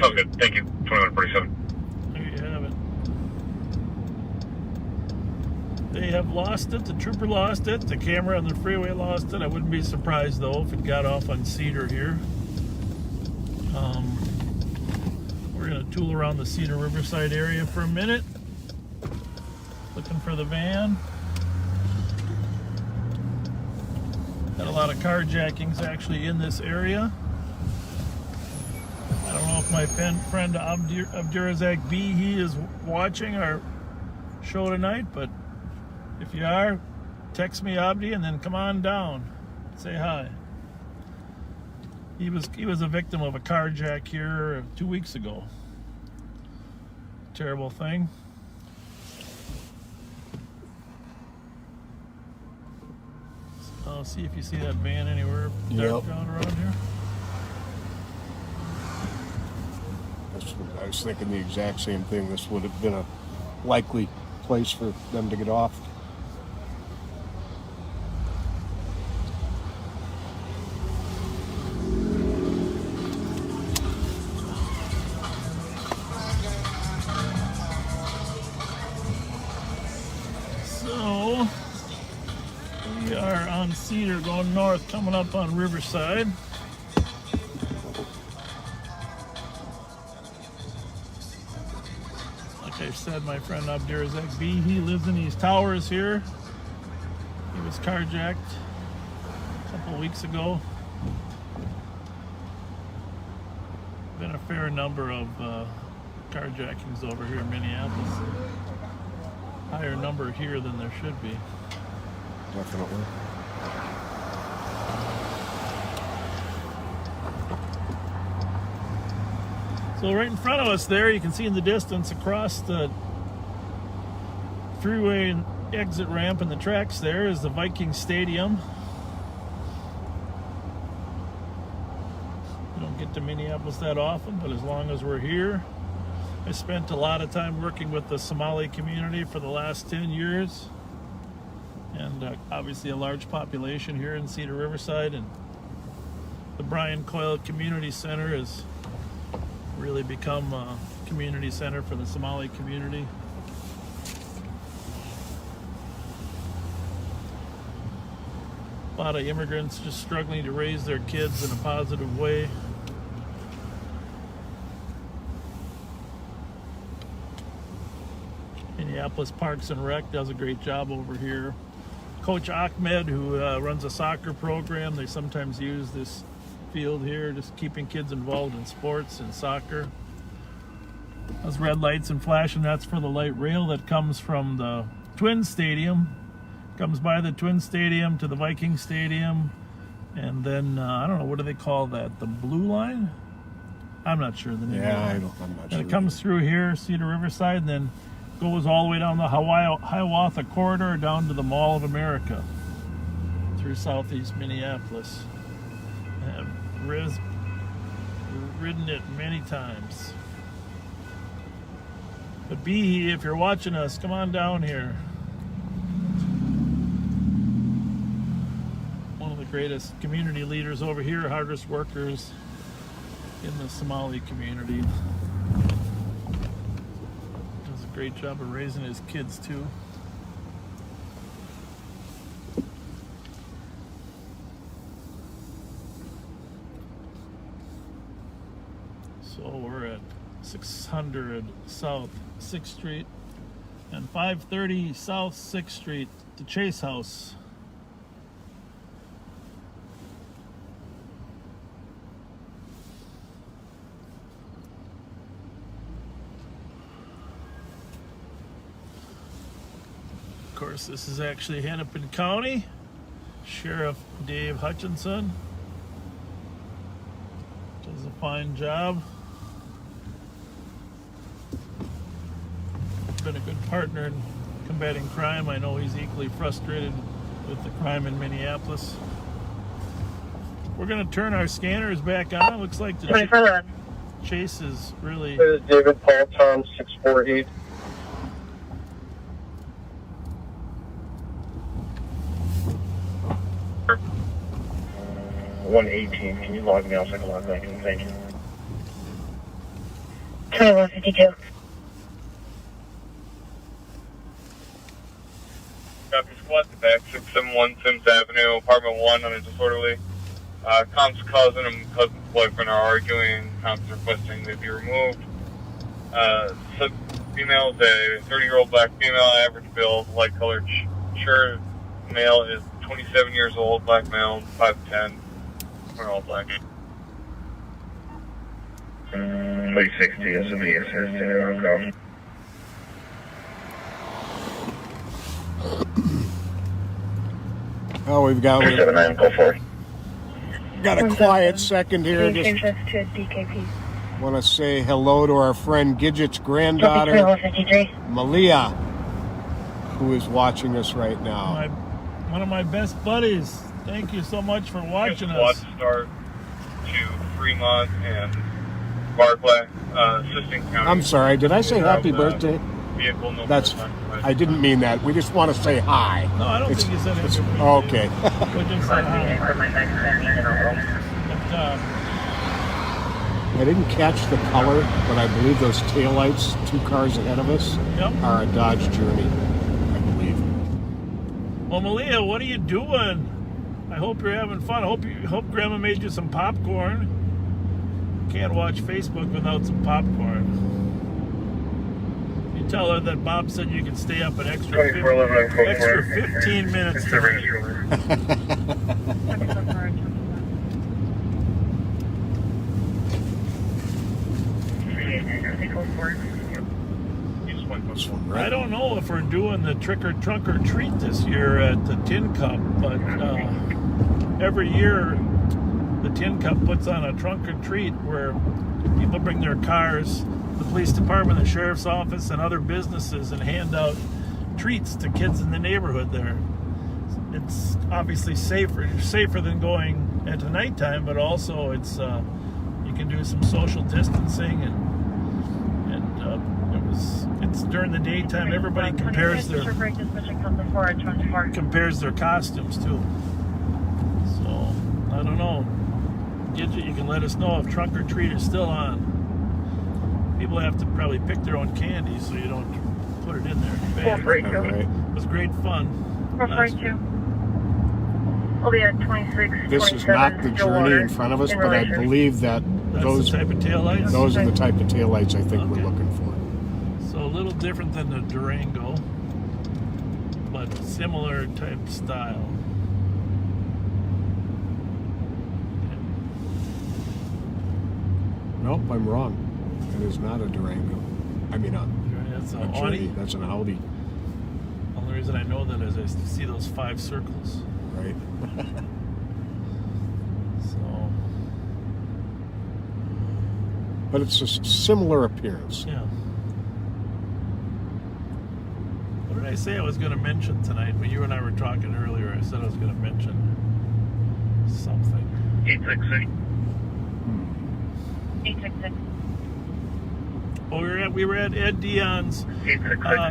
Sounds good. Thank you. 2147. There you have it. They have lost it. The trooper lost it. The camera on the freeway lost it. I wouldn't be surprised, though, if it got off on Cedar here. We're going to tool around the Cedar Riverside area for a minute. Looking for the van. Got a lot of carjackings actually in this area. I don't know if my friend Abdurazak B, he is watching our show tonight, but if you are, text me, Abdi, and then come on down. Say hi. He was a victim of a carjack here 2 weeks ago. Terrible thing. I'll see if you see that van anywhere dark down around here. I was thinking the exact same thing. This would have been a likely place for them to get off. So we are on Cedar going north, coming up on Riverside. Like I said, my friend Abdurazak B, he lives in these towers here. He was carjacked a couple weeks ago. Been a fair number of carjackings over here in Minneapolis. Higher number here than there should be. Definitely. So right in front of us there, you can see in the distance across the freeway and exit ramp and the tracks there is the Viking Stadium. We don't get to Minneapolis that often, but as long as we're here, I spent a lot of time working with the Somali community for the last 10 years. And obviously a large population here in Cedar Riverside, and the Brian Coyle Community Center has really become a community center for the Somali community. A lot of immigrants just struggling to raise their kids in a positive way. Minneapolis Parks and Rec does a great job over here. Coach Ahmed, who runs a soccer program, they sometimes use this field here, just keeping kids involved in sports and soccer. Those red lights and flashing, that's for the light rail that comes from the Twin Stadium. Comes by the Twin Stadium to the Viking Stadium, and then, I don't know, what do they call that? The Blue Line? I'm not sure the name of it. I'm not sure. And it comes through here, Cedar Riverside, and then goes all the way down the Hiawatha Corridor down to the Mall of America through southeast Minneapolis. I've ridden it many times. But B, if you're watching us, come on down here. One of the greatest community leaders over here, hardest workers in the Somali community. Does a great job of raising his kids too. So we're at 600 South 6th Street. and 530 South 6th Street, the Chase House. Of course, this is actually Hennepin County. Sheriff Dave Hutchinson does a fine job. Been a good partner in combating crime. I know he's equally frustrated with the crime in Minneapolis. We're going to turn our scanners back on. It looks like the chase is really... This is David Paul Tom 648. 118. Can you log me out so I can log back in? Thank you. 2152. Copy squad to back 671 Sims Avenue, apartment 1 on a disorderly. Comp's cousin and cousin's boyfriend are arguing. Comp's requesting they be removed. Female is a 30-year-old black female, average build, light colored shirt. Male is 27 years old, black male, 5'10". We're all black. 360 SME assistant on call. Oh, we've got 379, go for it. got a quiet second here. Just to DKP. want to say hello to our friend Gidget's granddaughter, Malia, who is watching us right now. One of my best buddies. Thank you so much for watching Squad us. start to Fremont and Barclay, assisting county. I'm sorry, did I say happy birthday? Vehicle no That's, I didn't mean that. We just want to say hi. No, I don't think you said happy birthday. Okay. We just said hi. But, I didn't catch the color, but I believe those taillights, 2 cars ahead of us, are a Dodge Journey, I believe. well, Malia, what are you doing? I hope you're having fun. I hope Grandma made you some popcorn. Can't watch Facebook without some popcorn. You tell her that Bob said you can stay up an extra 15 minutes tonight. I don't know if we're doing the trick or trunk or treat this year at the Tin Cup, but every year the Tin Cup puts on a trunk or treat where people bring their cars, the police department, the sheriff's office, and other businesses, and hand out treats to kids in the neighborhood there. It's obviously safer than going at the nighttime, but also it's you can do some social distancing, and it's during the daytime. Everybody compares their costumes too. So I don't know. Gidget, you can let us know if trunk or treat is still on. People have to probably pick their own candy so you don't put it in their bag. Right. It was great fun. 442. We'll be at 26. This is not the Journey in front of us, but I believe that those the type of taillights? Those are the type of taillights I think we're looking for. So a little different than the Durango, but similar type style. Nope, I'm wrong. It is not a Durango. I mean, That's a an Journey. Audi. That's an Audi. The only reason I know that is I see those 5 circles. Right. So. But it's a similar appearance. Yeah. What did I say I was going to mention tonight? When you and I were talking earlier, I said I was going to mention something. 866. 866. Well, we were at Ed Dion's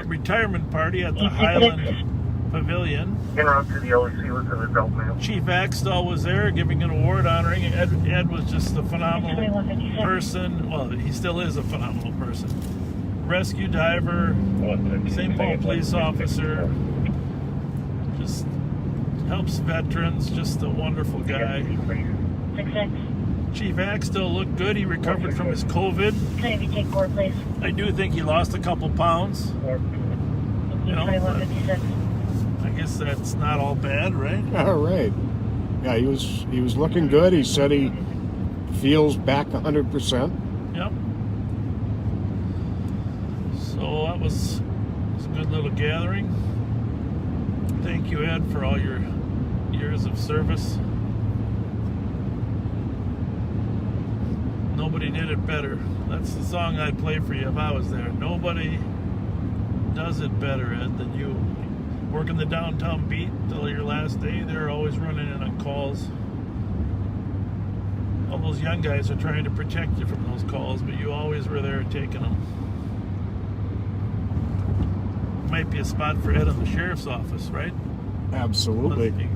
retirement party at the Highland Pavilion. To the OC with an adult male. Chief Axtell was there giving an award honoring Ed was just a phenomenal person. Well, he still is a phenomenal person. Rescue diver, St. Paul police officer, just helps veterans, just a wonderful guy. 66. Chief Axtell looked good. He recovered from his COVID. Can you take 4, please? I do think he lost a couple pounds. You know, but 2156. I guess that's not all bad, right? All right. Yeah, he was looking good. He said he feels back 100%. Yep. So that was a good little gathering. Thank you, Ed, for all your years of service. Nobody did it better. That's the song I'd play for you if I was there. Nobody does it better, Ed, than you. Working the downtown beat till your last day, they're always running in on calls. All those young guys are trying to protect you from those calls, but you always were there taking them. Might be a spot for Ed in the sheriff's office, right? Absolutely.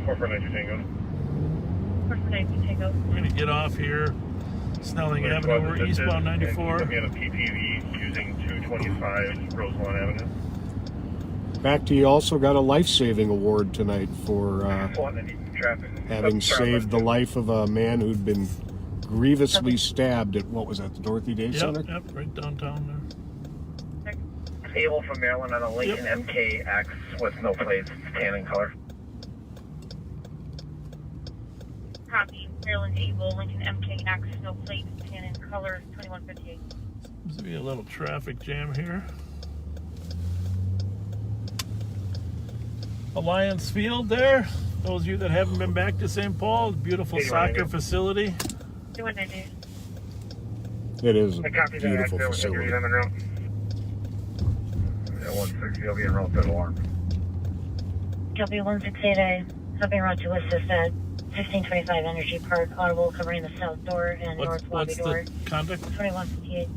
449 Tango. 449 Tango. We're going to get off here. Snelling Avenue, we're eastbound 94. Put me on a PPV using 225 Roselawn Avenue. Fact, he also got a life-saving award tonight for having saved the life of a man who'd been grievously stabbed at, what was that, the Dorothy Day Center? Yep, right downtown there. Able from Maryland on a Lincoln MKX with no plates, tan in color. Copy. Maryland Able, Lincoln MKX, no plate, tan in color, 2158. Seems to be a little traffic jam here. Alliance Field there. Those of you that haven't been back to St. Paul, beautiful soccer facility. 2190. It is a beautiful facility. 160, I'll be en route to the alarm. Copy 168A, hopping route to assist at 1625 Energy Park, audible covering the south door and north lobby door. What's the conduct? 2158.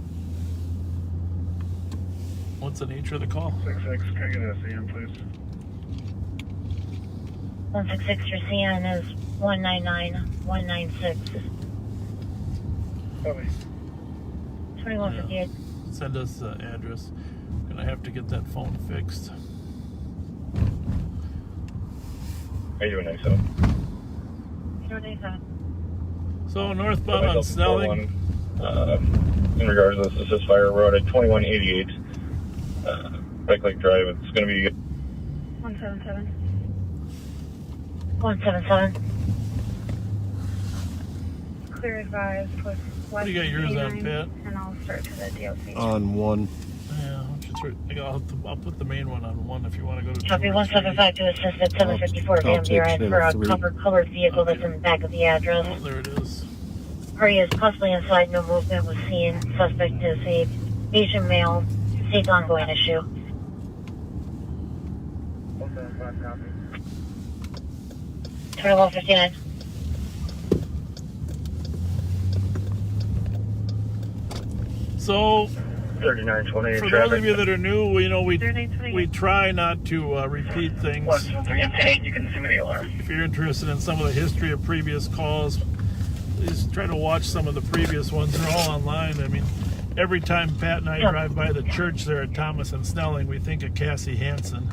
What's the nature of the call? 66, can I get a CM, please? 166, your CN is 199196. Copy. 2158. Send us the address. Gonna have to get that phone fixed. How you doing, ISO? 2187. So northbound on Snelling. In regards to this assist fire road at 2188 Bike Lake Drive, it's going to be 177. 177. Clear advised with What do you got yours on, Pat? And I'll start to the DLC. On 1. Yeah, I'll put the main one on 1 if you want to go to 2 Copy or 175 to assist at 754 Van Buren for a colored vehicle that's in the back of the address. Oh, there it is. Party is possibly inside, no movement was seen. Suspect is a Asian male. State's ongoing issue. 2159. So, 3928 for those of you that are new, we try not to repeat things. You can see the alarm. If you're interested in some of the history of previous calls, please try to watch some of the previous ones. They're all online. I mean, every time Pat and I drive by the church there at Thomas and Snelling, we think of Cassie Hansen.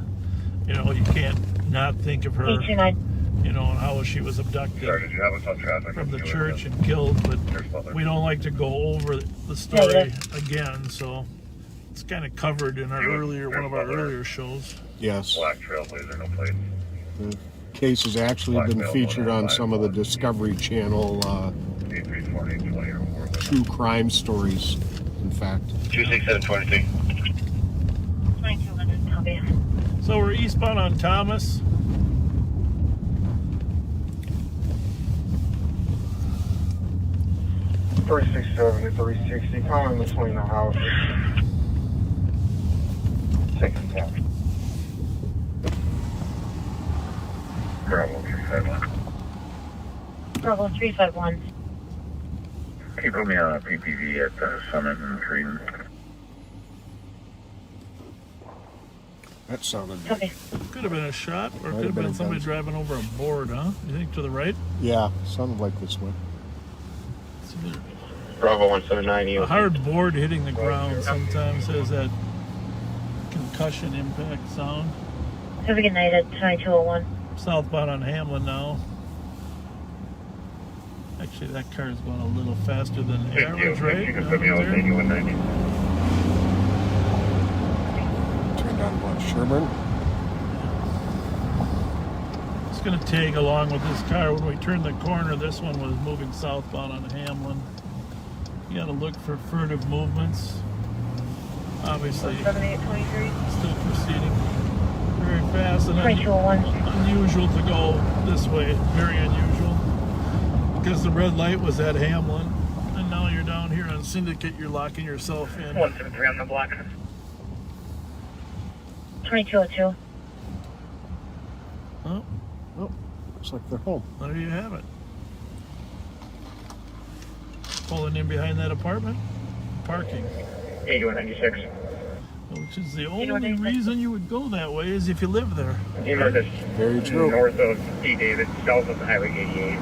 You know, you can't not think of her. 829. You know, and how she was abducted from the church and killed, but we don't like to go over the story again, so it's kind of covered in our one of our earlier shows. Yes. Black Trailblazer, no plates. The case has actually been featured on some of the Discovery Channel true crime stories, in fact. 26723. 2200. Copy. So we're eastbound on Thomas. .367 to 360, coming between the houses. 6 and 10. Bravo 351. Bravo 351. Can you put me on a PPV at Summit and Freedom? That sounded Copy. Could have been a shot, or could have been somebody driving over a board, huh? You think to the right? Yeah, sounded like this one. Bravo 179. A hard board hitting the ground sometimes has that concussion impact sound. Have a good night at 2201. Southbound on Hamlin now. Actually, that car is going a little faster than average, right? You can put me on 8190. Sherburne. It's going to tag along with this car. When we turned the corner, this one was moving southbound on Hamlin. You got to look for furtive movements. Obviously, 7823. still proceeding very fast and 2201. unusual to go this way. Very unusual. Because the red light was at Hamlin. And now you're down here on Syndicate. You're locking yourself in. 173 on the block. 2202. Oh, Oh, looks like they're home. there you have it. Pulling in behind that apartment. Parking. 8196. Which is the only reason you would go that way is if you live there. Emergence. Very true. North of D. David, south of Highway 88.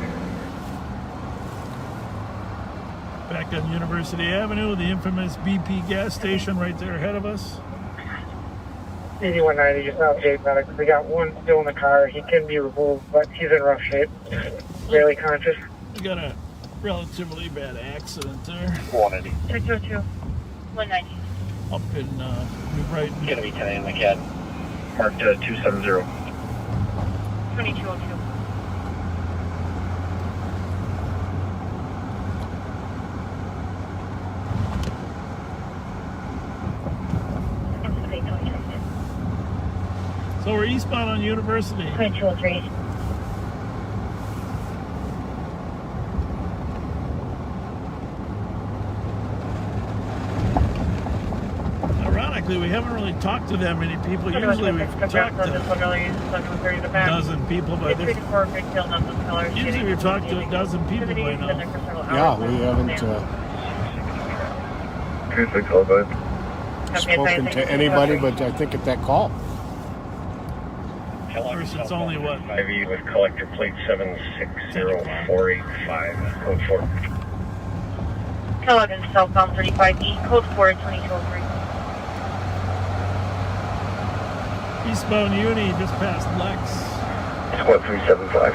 Back on University Avenue, the infamous BP gas station right there ahead of us. 8190, just now Jade Medic. We got one still in the car. He can be removed, but he's in rough shape. Barely conscious. We got a relatively bad accident there. 180. 602. 190. Up in New Brighton. Gonna be 10 in the CAD. Marked 270. 2202. So we're eastbound on University. 2203. Ironically, we haven't really talked to that many people. Usually we've talked to a dozen people by this. Usually we've talked to a dozen people by now. Yeah, we haven't spoken to anybody, but I think at that call. Of course, it's only what? 5E with collector plate 760485, code 4. Kellogg southbound 35E, code 4 2203. Eastbound Uni just past Lex. Squad 375.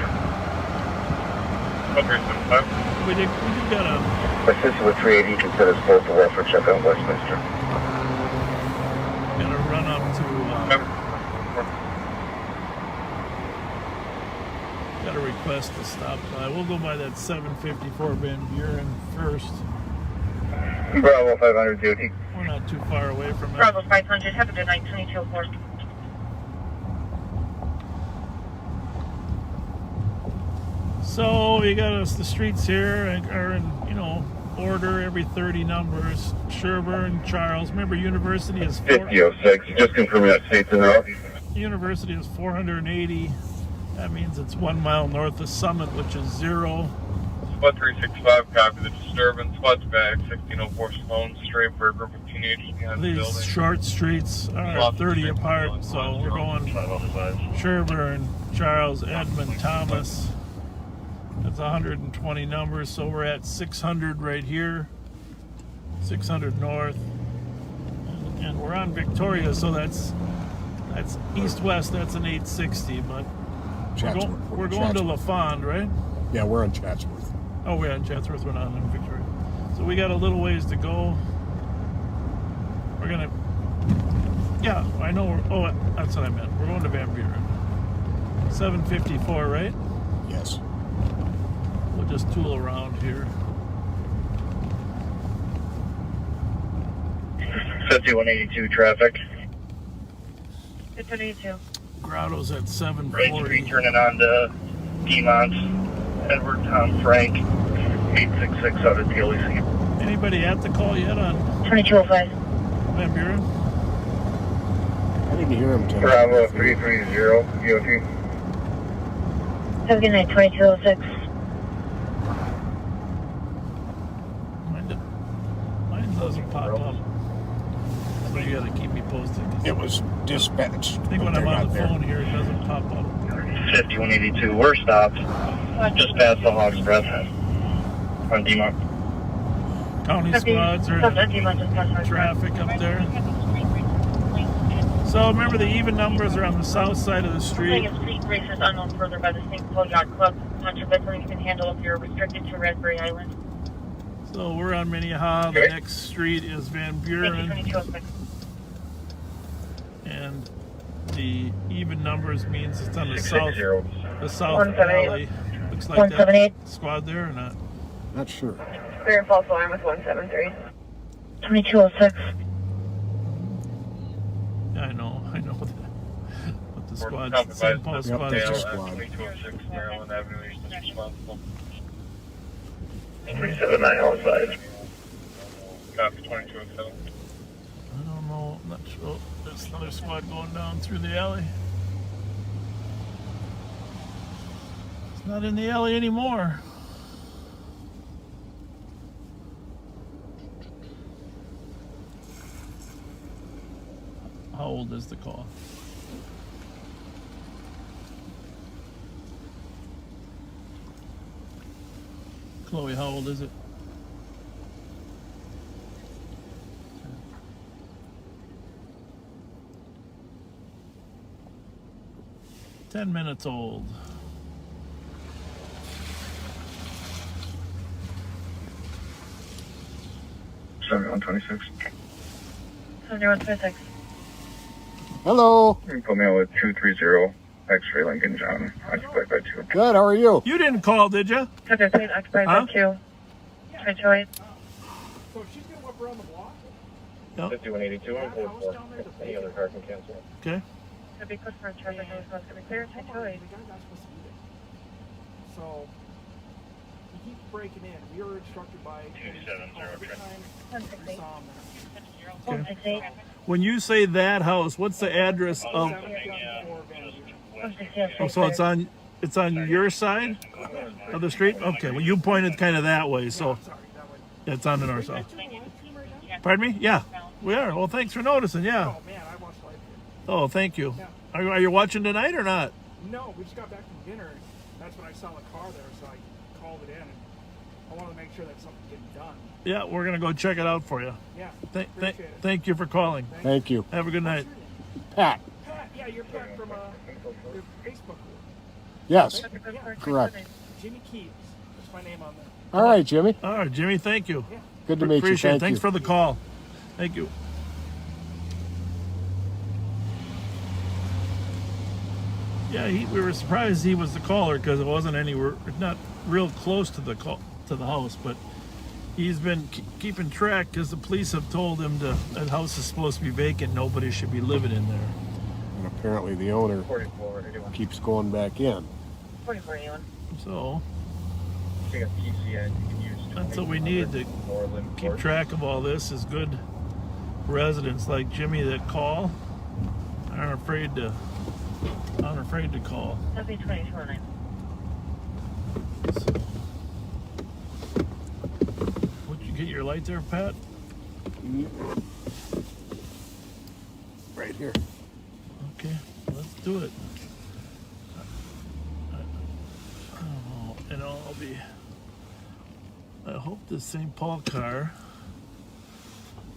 Okay, 75. We did got a Assisted with 380, you can set us both to Welfare check out Westminster. run up to. Got a request to stop by. We'll go by that 754 Van Buren first. Bravo 500 DOT. We're not too far away from it. Bravo 500, have a good night, 2204. So you got us, the streets here are in, order, every 30 numbers. Sherburne, Charles. Remember, University is 5006. Just confirming that state's in there. University is 480. That means it's 1 mile north of Summit, which is 0. Squad 365, copy the disturbance. Squad's back, 1604 Sloan Street for a group of teenagers behind the These building. short streets are 30 apart, so we're going Sherburne, Charles, Edmund, Thomas. That's 120 numbers, so we're at 600 right here, 600 north, and we're on Victoria, so that's east-west, that's an 860, but we're going to LaFond, right? Yeah, we're on Chatsworth. Oh, we're on Chatsworth, we're not in Victoria. So we got a little ways to go. We're gonna, yeah, I know, that's what I meant. We're going to Van Buren. 754, right? Yes. We'll just tool around here. 5182 traffic. 52. Grotto's at Right 740. street turning on to Demont. Edward Tom Frank. 866 out of TLEC. Anybody at the call yet on 2205. Van Buren? I didn't hear him tonight. Bravo 330 DOT. Have a good night, 2206. Mine doesn't pop up. So you gotta keep me posted. It was dispatched. I think when I'm on the phone here, it doesn't pop up. 5182. We're stopped. Just past the Hawk's Breath on Demont. County squads are in traffic up there. So remember, the even numbers are on the south side of the street. Street races unknown further by the St. Paul Yacht Club. Bunch of veterans can handle if you're restricted to Raspberry Island. So we're on Minneapolis. The next street is Van Buren. Thank you, 2206. And The even numbers means it's on the south 660. alley. Looks like that 178. squad there or not? Not sure. Clear and false alarm with 173. 2206. Yeah, I know that. But the squad, Copy by St. Paul squad that's is a there. squad. 2206 Maryland Avenue East is responsible. 379 outside. Copy 2207. I don't know. I'm not sure. There's another squad going down through the alley. It's not in the alley anymore. How old is the call? Chloe, how old is it? Ten minutes old. 7126. 7126. Hello. You can put me on with 230 X-ray Lincoln John. Occupied by 2. Good. How are you? You didn't call, did you? Subject plate occupied by 2. 228. So she's gonna whip around the block? 5182 and 44. Any other car can cancel. Okay. Could be put for a traffic response. Could be clear. 228. The guy's not supposed to be there. So he keeps breaking in. We were instructed by 270 every time we 168. saw him there. 168. When you say that house, what's the address of? 168. Oh, so it's on your side of the street. Okay. Well, you pointed kind of that way, so it's on the north side. Pardon me? Yeah, we are. Well, thanks for noticing. Yeah. Oh man, I watched live. Oh, thank you. Are you watching tonight or not? No, we just got back from dinner. And that's when I saw the car there, so I called it in. And I wanted to make sure that something's getting done. Yeah, we're gonna go check it out for you. Yeah. Appreciate it. Thank you for calling. Thank you. Have a good night. Pat. Pat, yeah, you're Pat from your Facebook group. Yes. Yeah. Correct. Jimmy Keeves. That's my name on there. All right, Jimmy. All right, Jimmy. Thank you. Good to meet you. Appreciate it. Thank Thanks you. for the call. Thank you. Yeah, we were surprised he was the caller because it wasn't anywhere, not real close to the house, but he's been keeping track because the police have told him that house is supposed to be vacant. Nobody should be living in there. And apparently the owner 4481. keeps going back in. 4481. So Take a PCN. You can use that's what we need to keep track of all this. Is good residents like Jimmy that call aren't afraid to call. That'd be 2209. Would you get your light there, Pat? Right here. Okay, let's do it. I don't know, I hope this St. Paul car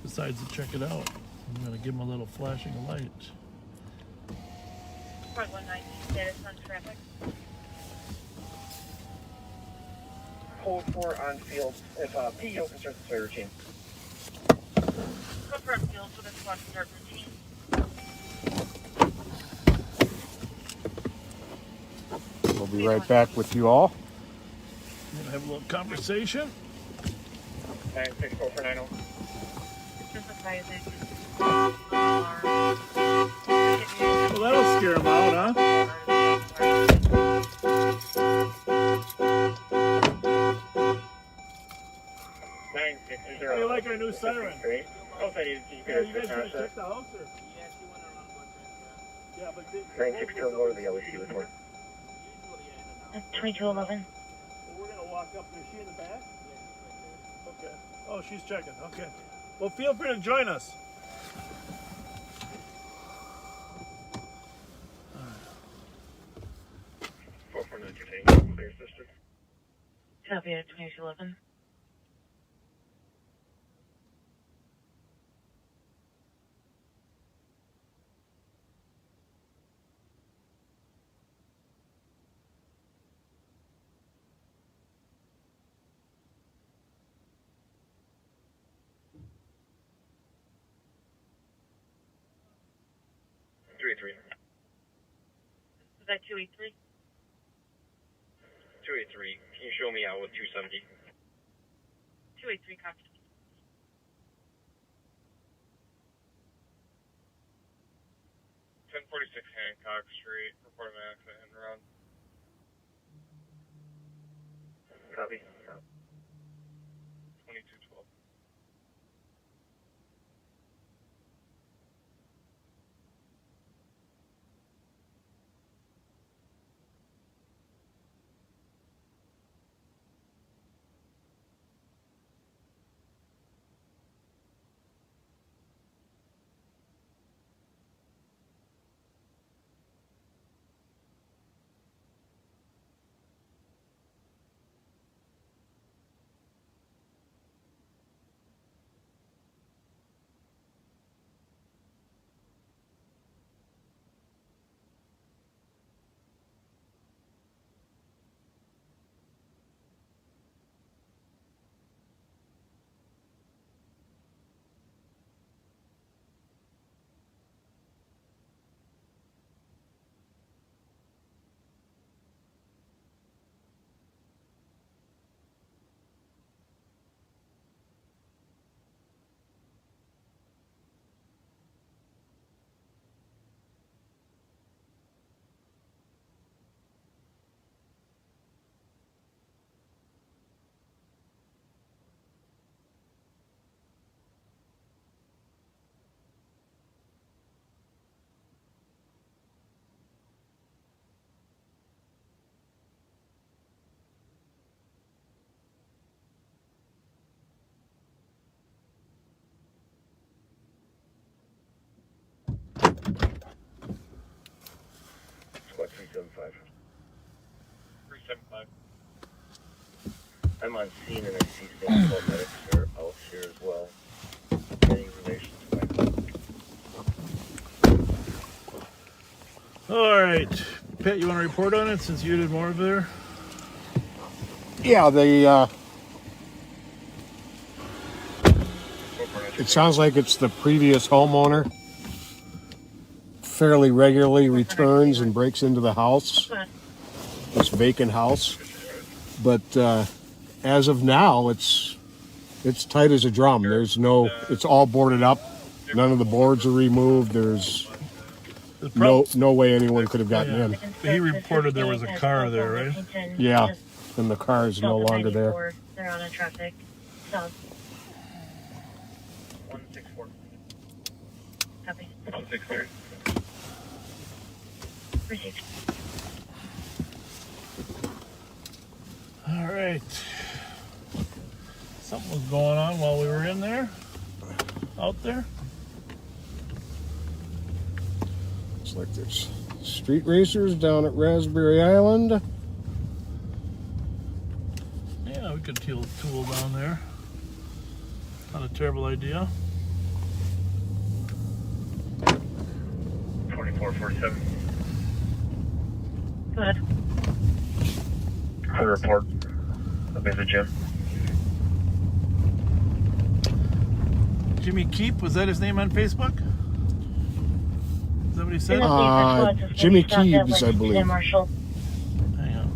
decides to check it out. I'm gonna give him a little flashing light. Part 190 status on traffic. Hold 4 on field. If PO can start the spray routine. Confirm field for the squad start routine. We'll be right back with you all. I'm gonna have a little conversation. 964 Just advising. Well, that'll scare him out, huh? How do you like our new siren? Oh, you Yeah, you guys gonna check the house or? Yeah, but 962 more the LEC report. 2211. We're gonna walk up. Is she in the back? Okay. Oh, she's checking. Okay. Well, feel free to join us. Clear system. Copy at 2211. Three. that 283? 283. Can you show me out with 270? 283, copy. Hancock Street, report an accident and run. Copy. 2212. Squad 375. 375. I'm on scene and I see some medics are out here as well. Any relation to my... All right. Pat, you want to report on it since you did more of there? Yeah, it sounds like it's the previous homeowner fairly regularly returns and breaks into the house, this vacant house. But as of now, it's tight as a drum. It's all boarded up. None of the boards are removed. There's no way anyone could have gotten in. He reported there was a car there, right? Yeah, and the car is no longer there. They're on a traffic stop. 164. Copy. 163. Received. All right. Something was going on while we were in there, out there. Looks like there's street racers down at Raspberry Island. Yeah, we could tool down there. Not a terrible idea. 2447. Go ahead. I report. Up in the gym. Jimmy Keep, was that his name on Facebook? Is that what he said? Jimmy Keebs, I believe. Marshall. Hang on.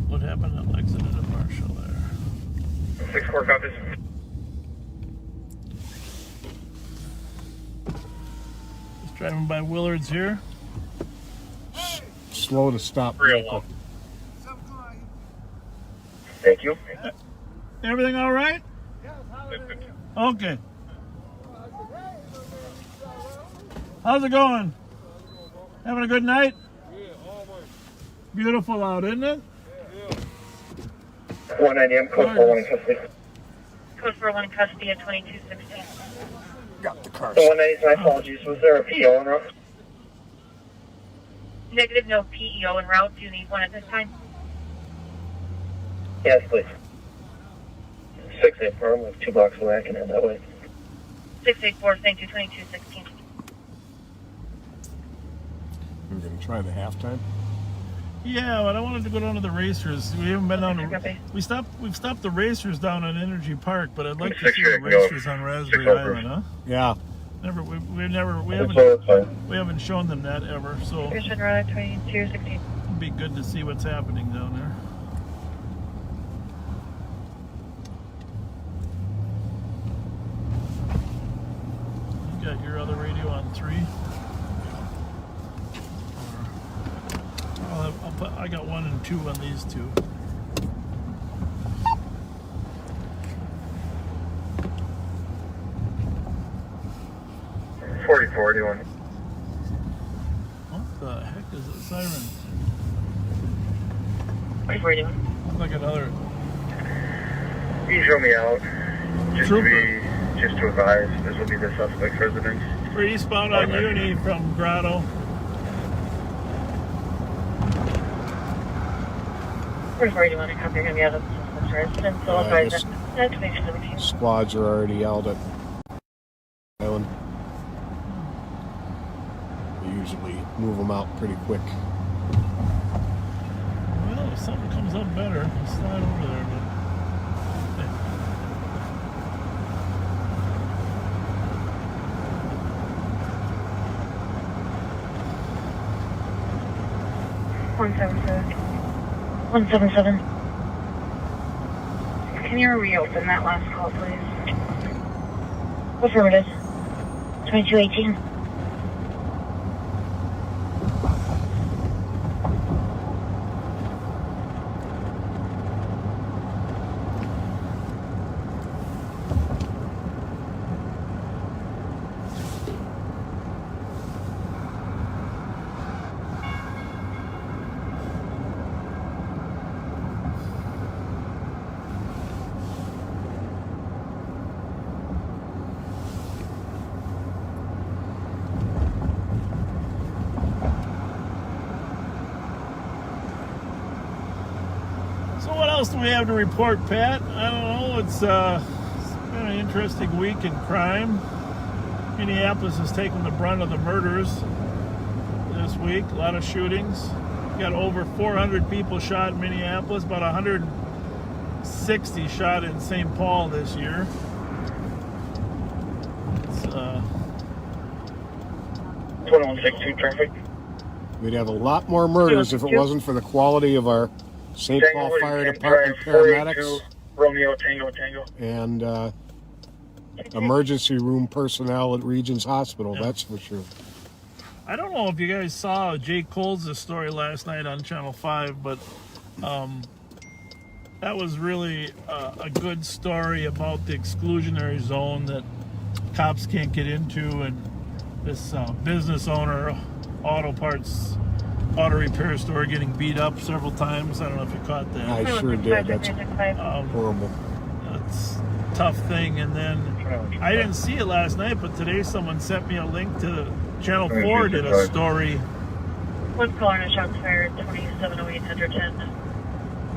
What happened at Lexington and Marshall there? 64 copies. Just driving by Willard's here. Slow to stop. 301. Thank you. Everything all right? Okay. How's it going? Having a good night? Beautiful out, isn't it? 190, I'm code 41 in custody. Code 41 in custody at 2216. Got the car. The 190's my apologies. Was there a PO en route? Negative, no PEO en route. Do you need one at this time? Yes, please. 684, I'm like 2 blocks away. I can head that way. 684, thank you, 2216. We're going to try the halftime. Yeah, but I wanted to go down to the racers. We haven't been down to... We've stopped the racers down in Energy Park, but I'd like to see the racers on Raspberry Island, huh? Yeah. We haven't shown them that ever, so Station Road 2216. it'd be good to see what's happening down there. You got your other radio on 3. I got 1 and 2 on these two. What the heck is it? Siren. 4041. Looks like another Can you show me out? trooper. Just to advise, this will be the suspect's residence. We're eastbound on Uni from Grotto. 4041. I copy. You're going to be out of the residence. So I'll advise that. That's 2217. Squads are already out at Island. They usually move them out pretty quick. Well, if something comes up better, I'll slide over there. But hey. 177. Can you reopen that last call, please? Affirmative. 2218. What else do we have to report, Pat? I don't know. It's been an interesting week in crime. Minneapolis has taken the brunt of the murders this week. A lot of shootings. Got over 400 people shot in Minneapolis, about 160 shot in St. Paul this year. It's 2162 traffic. We'd have a lot more murders if it wasn't for the quality of our St. Paul Fire Department paramedics Romeo Tango Tango. and emergency room personnel at Regions Hospital, that's for sure. I don't know if you guys saw Jake Coles' story last night on Channel 5, but that was really a good story about the exclusionary zone that cops can't get into, and this business owner, auto repair store getting beat up several times. I don't know if you caught that. I sure did. That's horrible. That's a tough thing. And then I didn't see it last night, but today someone sent me a link to Channel 4 did a story. One caller and a shots fired, 2708 Edgerton.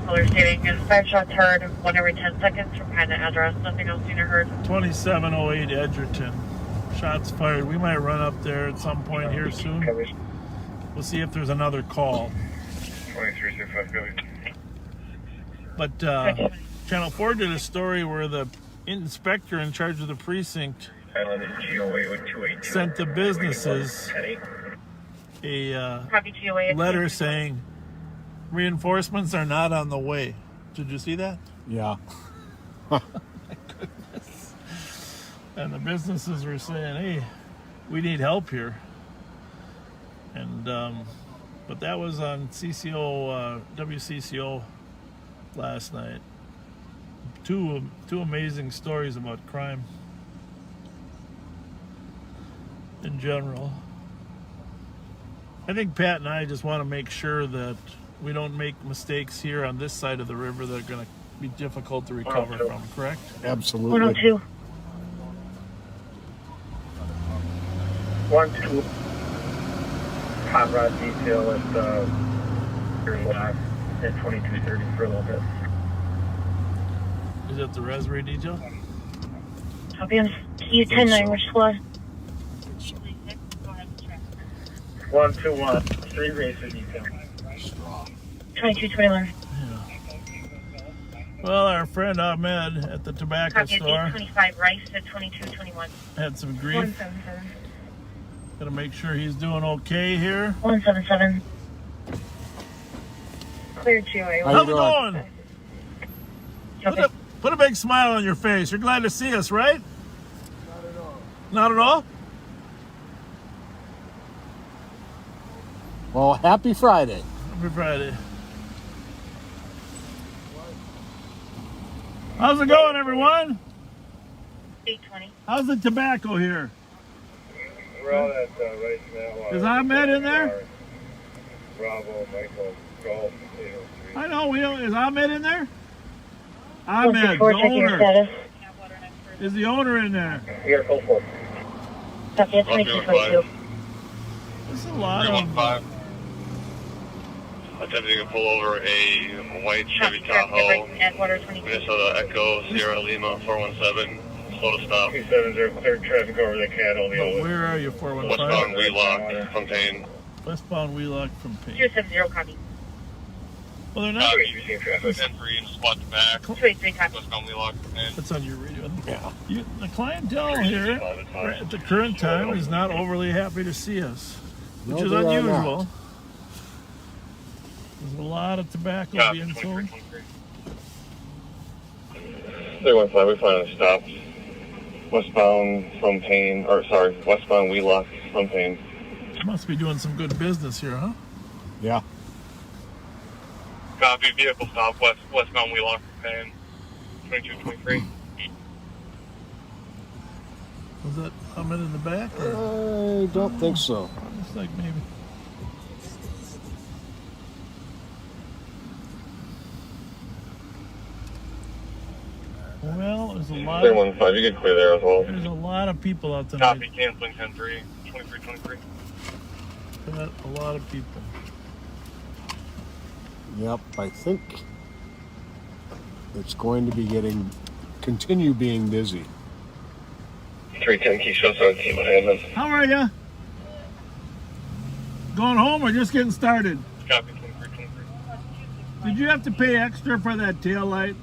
Caller stating, 5 shots heard, 1 every 10 seconds from behind the address. Nothing else seen or heard. 2708 Edgerton. Shots fired. We might run up there at some point here soon. We'll see if there's another call. 2365. But Channel 4 did a story where the inspector in charge of the precinct sent the businesses a letter saying reinforcements are not on the way. Did you see that? Yeah. My goodness. And the businesses were saying, hey, we need help here. And but that was on CCO, WCCO last night. Two amazing stories about crime in general. I think Pat and I just want to make sure that we don't make mistakes here on this side of the river that are going to be difficult to recover from, correct? Absolutely. 102. 1-2. Hot rod detail at at 2230 for a little bit. Is that the Raspberry detail? Copy on U10 which squad? 121. 3 racer detail. 2221. Well, our friend Ahmed at the tobacco Copy, store 825 Rice at 2221. had some grief. 177. Gotta make sure he's doing okay here. 177. Clear GOA. How you How's it doing? going? Okay. Put a big smile on your face. You're glad to see us, right? Not at all. Not at all? Well, happy Friday. Happy Friday. How's it going, everyone? 820. How's the tobacco here? We're all at Rice Matlock. Is Ahmed in there? Bravo, Michael, Golf, 803. I know, we don't. Is Ahmed in there? Ahmed, the 164, checking your owner. status. Is the owner in there? Here, go for it. Copy, at 2222. There's a lot of 315. Attempting to pull over a white Chevy Tahoe, At water 22. Minnesota Echo, Sierra Lima 417, slow to stop. 270, clear traffic over the cattle. But where are you, Westbound 415? Wheelock, Fontaine. Westbound Wheelock from Payne. 270, copy. Well, they're not. Copy, 10-3 and squat to back. 283, copy. Westbound Wheelock, Fontaine. That's on your radio. Yeah. The clientele here at the current time is not overly happy to see us, which No, is they are unusual. not. There's a lot of tobacco Copy, being sold. 315, we finally stopped. Westbound from Payne, or sorry, westbound Wheelock from Payne. Must be doing some good business here, huh? Yeah. Copy, vehicle stop, westbound Wheelock, Fontaine. 2223. Was that Ahmed in the back? Or? I don't think so. Looks like maybe. Well, there's a lot. 315, you get clear there as well. There's a lot of people out tonight. Copy, canceling 10-3, 2323. Got a lot of people. Yep, I think it's going to be continue being busy. 310, Keyshaw 17, Hammond. How are you? Going home or just getting started? Copy, 2323. Did you have to pay extra for that tail light?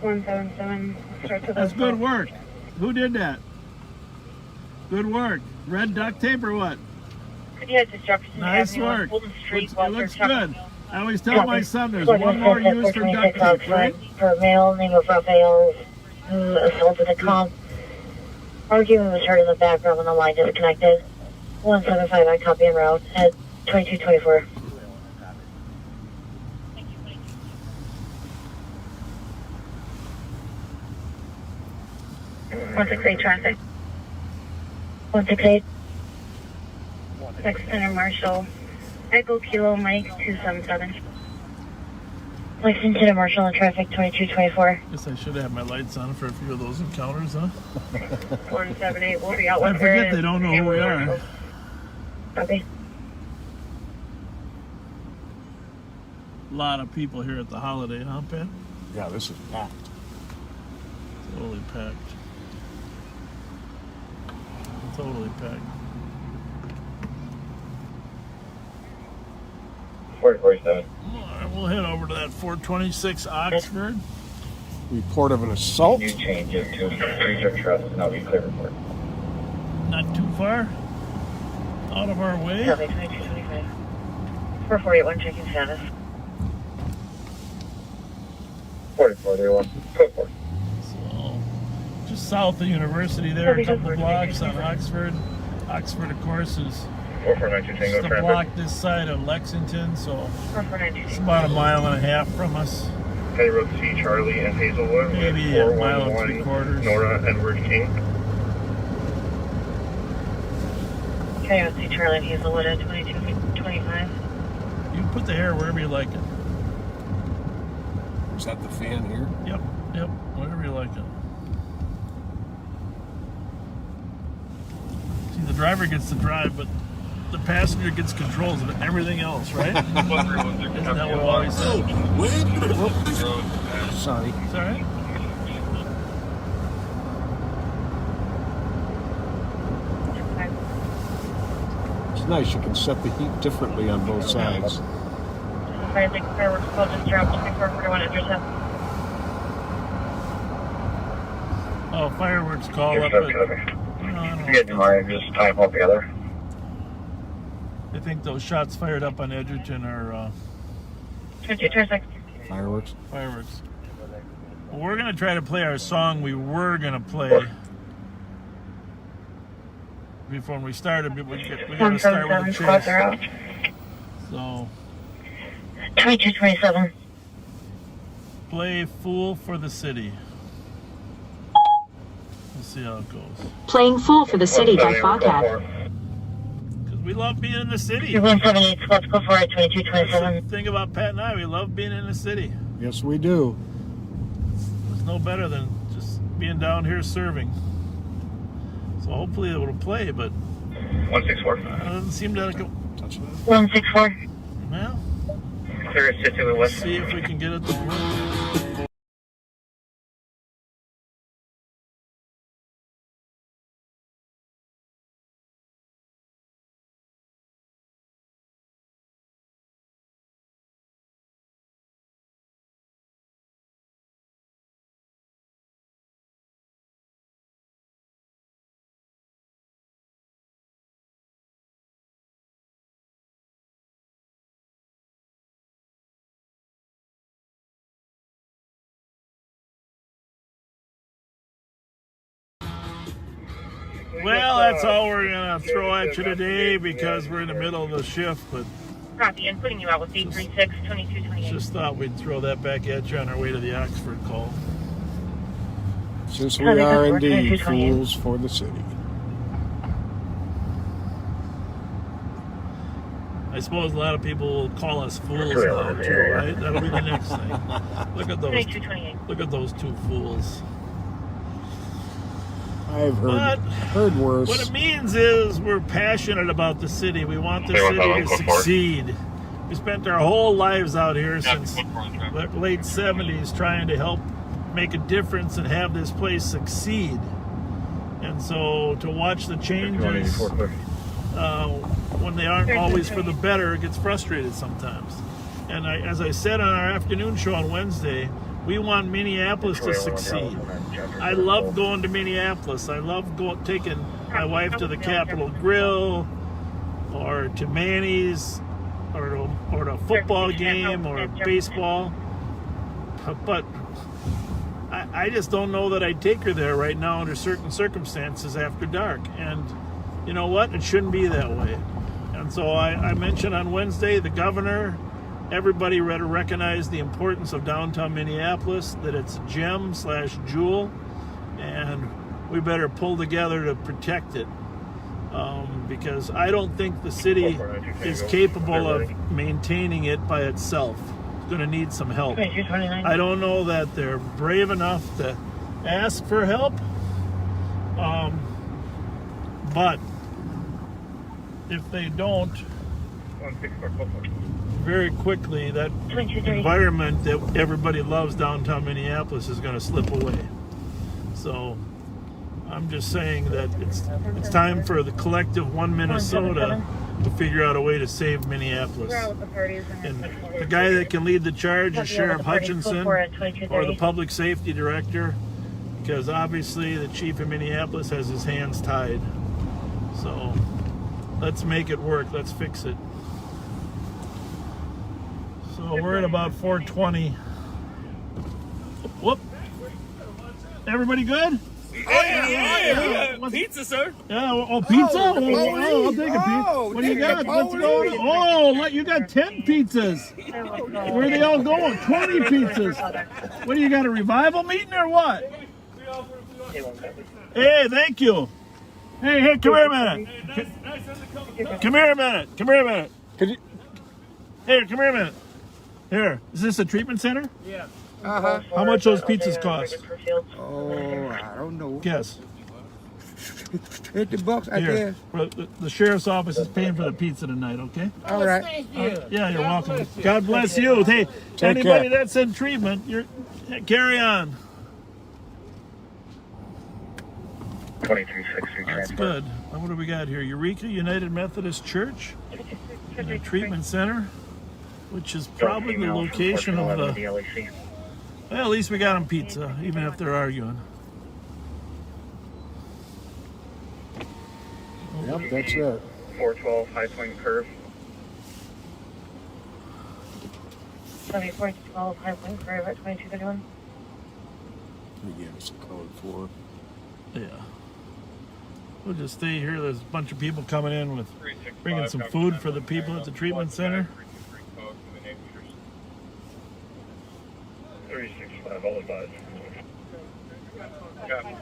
177. Start to That's the good work. Who did that? Good work. Red duct tape or what? Yeah, it's Jefferson Nice Avenue, work. Fulton Street, It Walter looks Chuck. good. I always tell my son there's Fulton one more Street, use for duct 426 tape, right? outside for male, name of Raphael, who assaulted a cop. Argument was heard in the background when the line disconnected. 175, I copy en route at 2224. One 168 traffic. 168. Next Center Marshall. Echo Kilo Mike 277. Lexington and Marshall in traffic 2224. Guess I should have my lights on for a few of those encounters, huh? 178. We'll be out I with forget her they don't know who we are. Copy. A lot of people here at the holiday, huh, Pat? Yeah, this is packed. Totally packed. Totally packed. 447. All right, we'll head over to that 426 Oxford. Report of an assault. You change it to Freezer Trust and I'll be clear report. Not too far out of our way. Copy 2225. 4481 checking status. 4431. Go for it. So, just south of University there, a couple blocks on Oxford. Oxford, of course, is 4492 just Tango a traffic. block this side of Lexington, so 4492. it's about a mile and a half from us. County Road C, Charlie and Hazelwood. Maybe a mile and 411 3/4. Nora Edward King. Okay, let's see Charlie and Hazelwood at 2225. You can put the hair wherever you like it. Is that the fan here? Yep, wherever you like it. See, the driver gets to drive, but the passenger gets controls of everything else, right? Isn't that what we always say? Sorry. It's all right. It's nice. You can set the heat differently on both sides. Fire Lake Fireworks Club just dropped 2441 intercept. Oh, fireworks call You're up so at... good. No, I don't You get more, just tie them all together. I think those shots fired up on Edgerton are 2226. Fireworks. fireworks. Well, we're gonna try to play our song we were gonna play before we started, but we gotta start with a 177 squads are out. chase. So 2227. play "Fool for the City." We'll see how it goes. Playing Fool for the City by Foghat. Because we love being in the city. 178 squads go for it. That's 2227. the thing about Pat and I, we love being in the city. Yes, we do. There's no better than just being down here serving. So hopefully it will play, but 164. it doesn't seem to go. 164. Well, Clear to the let's west. see if we can get it to work. Well, that's all we're gonna throw at you today because we're in the middle of the shift, but Copy, and putting you out with 836, 2228. just thought we'd throw that back at you on our way to the Oxford call. Since we are indeed fools for the city. I suppose a lot of people will call us fools now too, right? That'll be the next thing. Look at those. 2228. Look at those two fools. I've heard worse. What it means is we're passionate about the city. We want the city to succeed. We spent our whole lives out here since the late 70s trying to help make a difference and have this place succeed. And so to watch the changes when they aren't always for the better, it gets frustrated sometimes. And as I said on our afternoon show on Wednesday, we want Minneapolis to succeed. I love going to Minneapolis. I love taking my wife to the Capitol Grill or to Manny's or to a football game or baseball. But I just don't know that I'd take her there right now under certain circumstances after dark. And you know what? It shouldn't be that way. And so I mentioned on Wednesday, the governor, everybody recognized the importance of downtown Minneapolis, that it's a gem/jewel, and we better pull together to protect it. Because I don't think the city is capable of maintaining it by itself. It's going to need some help. I don't know that they're brave enough to ask for help, but if they don't, very quickly that environment that everybody loves downtown Minneapolis is going to slip away. So I'm just saying that it's time for the collective One Minnesota to figure out a way to save Minneapolis. And the guy that can lead the charge is Sheriff Hutchinson or the public safety director, because obviously the chief of Minneapolis has his hands tied. So let's make it work. Let's fix it. So we're at about 420. Whoop. Everybody good? Oh, yeah. Pizza, sir. Yeah, oh, pizza? Oh, I'll take a pizza. What do you got? What's going on? Oh, you got 10 pizzas. Where are they all going? 20 pizzas. What do you got, a revival meeting or what? Hey, thank you. Hey, come here a minute. Come here a minute. Here, come here a minute. Here, is this a treatment center? Yeah. How much those pizzas cost? Oh, I don't know. Guess. $50, I Here, guess. well, the sheriff's office is paying for the pizza tonight, okay? All right. Yeah, you're welcome. God bless you. Hey, Take anybody care. that's in treatment, carry on. 2360 That's good. What do we got here? Eureka United Methodist Church, and a treatment center, which is probably the location of the. Well, at least we got them pizza, even if they're arguing. Yep, that's it. 412 High Point Curve. Copy 412 High Point Curve at 2231. He gave us a code for. Yeah. We'll just stay here. There's a bunch of people coming in with bringing some food for the people at the treatment center. 365, all advised. Got it.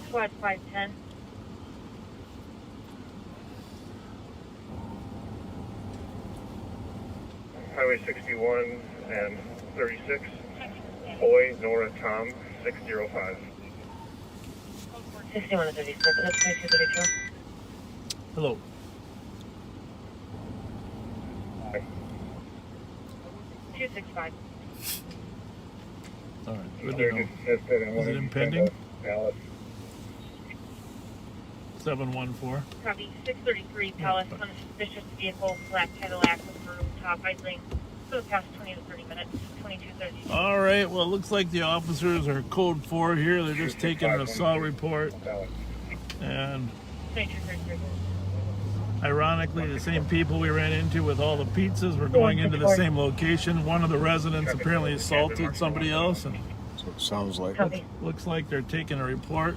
Squad 510. Highway 61 and 36. Boy, Nora, Tom, 605. 61 and 36, that's 2232. Hello. Hi. 265. All right. Good to know. Is it impending? 714. Copy 633 Palace on a suspicious vehicle, black Cadillac with maroon top idling for the past 20 to 30 minutes, 2230. All right. Well, it looks like the officers are code 4 here. They're just taking an assault report. And 2233. ironically, the same people we ran into with all the pizzas were going into the same location. One of the residents apparently assaulted somebody else, and So it sounds like. Copy. looks like they're taking a report.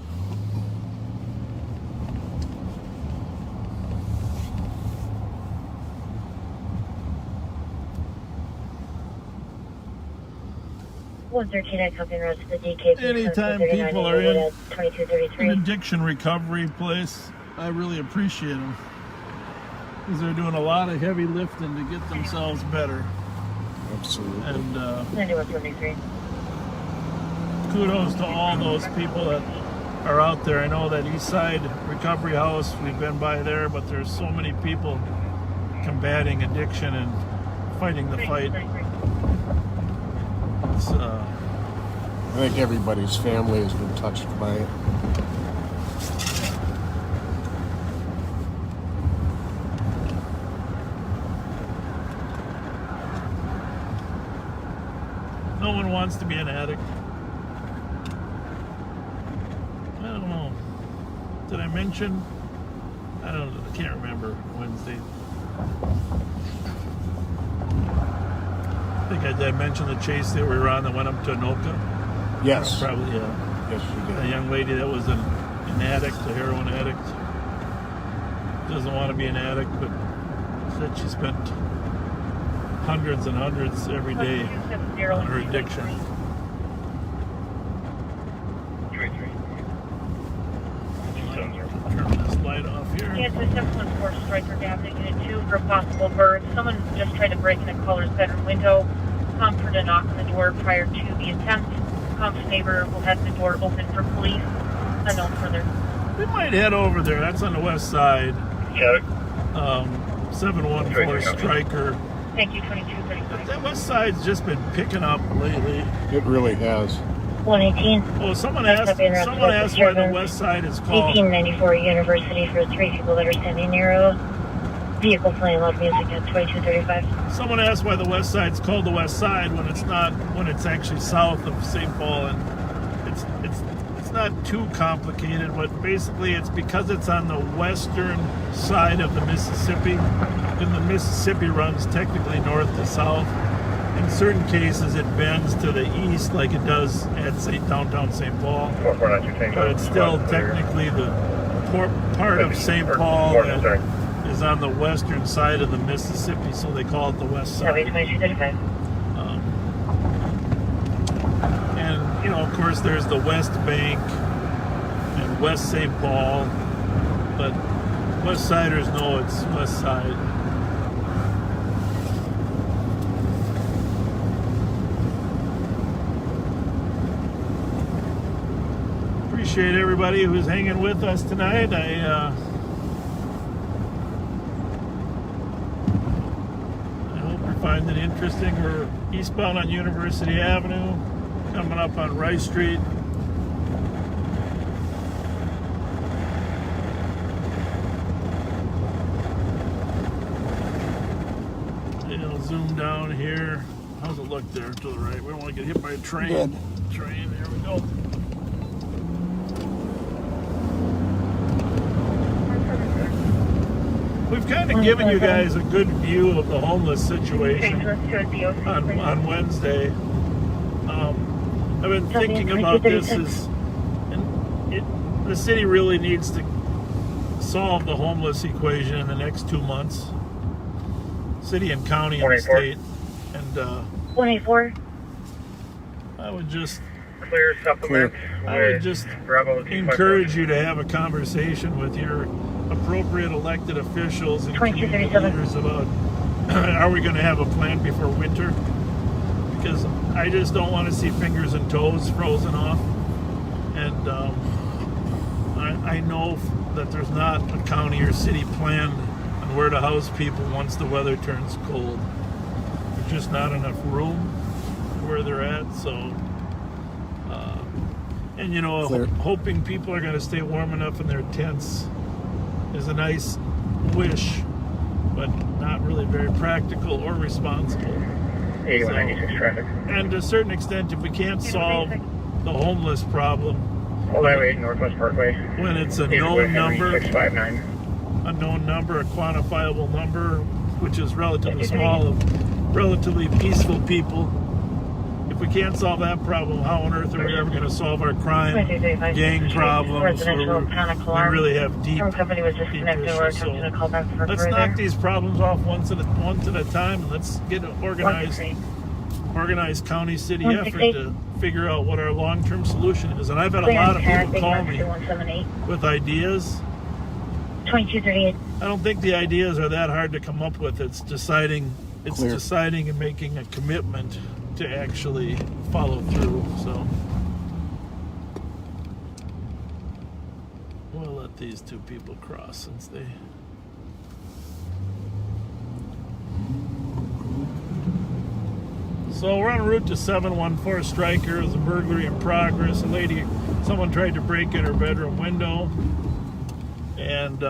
One 13, copy route to the DK. Anytime people are in an 2233. addiction recovery place, I really appreciate them, because they're doing a lot of heavy lifting to get themselves better. Absolutely. And 9173. kudos to all those people that are out there. I know that East Side Recovery House, we've been by there, but there's so many people combating addiction and fighting the fight. It's, I think everybody's family has been touched by it. no one wants to be an addict. I don't know. Did I mention? I don't know. I can't remember Wednesday. I think I did mention the chase that we were on that went up to Anoka. Yes. Probably, yeah. Yes, you A did. young lady that was an addict, a heroin addict. Doesn't want to be an addict, but said she spent hundreds and hundreds every day on her addiction. 3-3. Turn this light off here. Anti-714 Striker Gap, Unit 2 for possible bird. Someone just tried to break in a caller's bedroom window. Comp heard a knock on the door prior to the attempt. Comp's neighbor will have the door open for police. Unknown further. We might head over there. That's on the west side. Check. 714 Striker. Thank you, 2235. That west side's just been picking up lately. It really has. 118. Oh, someone asked why the west side is called. 1894 University for 3 people that are standing near a vehicle playing loud music at 2235. Someone asked why the west side's called the west side when it's not, when it's actually south of St. Paul, and it's not too complicated, but basically it's because it's on the western side of the Mississippi, and the Mississippi runs technically north to south. In certain cases it bends to the east like it does at downtown St. Paul, but it's still technically the part of St. Paul that is on the western side of the Mississippi, so they call it the west side. 2235. And, you know, of course, there's the West Bank and West St. Paul, but West Siders know it's West Side. Appreciate everybody who's hanging with us tonight. I hope you find it interesting. We're eastbound on University Avenue, coming up on Rice Street. I'll zoom down here. How's it look there to the right? We don't want to get hit by a train. Good. Train, there we go. We've kind of given you guys a good view of the homeless situation on Wednesday. I've been thinking about this the city really needs to solve the homeless equation in the next 2 months. City and county and the state. And 184. I would just Clear supplement. I would just encourage you to have a conversation with your appropriate elected officials and community leaders about are we going to have a plan before winter? Because I just don't want to see fingers and toes frozen off. And I know that there's not a county or city plan on where to house people once the weather turns cold. There's just not enough room where they're at, so and you know, hoping people are going to stay warm enough in their tents is a nice wish, but not really very practical or responsible. 8196 traffic. And to a certain extent, if we can't solve the homeless problem, Highway Northwest Parkway. when it's a known number, 659. a known number, a quantifiable number, which is relatively small, of relatively peaceful people. If we can't solve that problem, how on earth are we ever going to solve our crime, gang problems, or we really have deep issues? So let's knock these problems off one at a time, and let's get an organized county city effort to figure out what our long-term solution is. And I've had a lot of people call me with ideas. 2238. I don't think the ideas are that hard to come up with. It's deciding and making a commitment to actually follow through. So we'll let these two people cross since they So we're en route to 714 Stryker. There's a burglary in progress. Someone tried to break in her bedroom window. And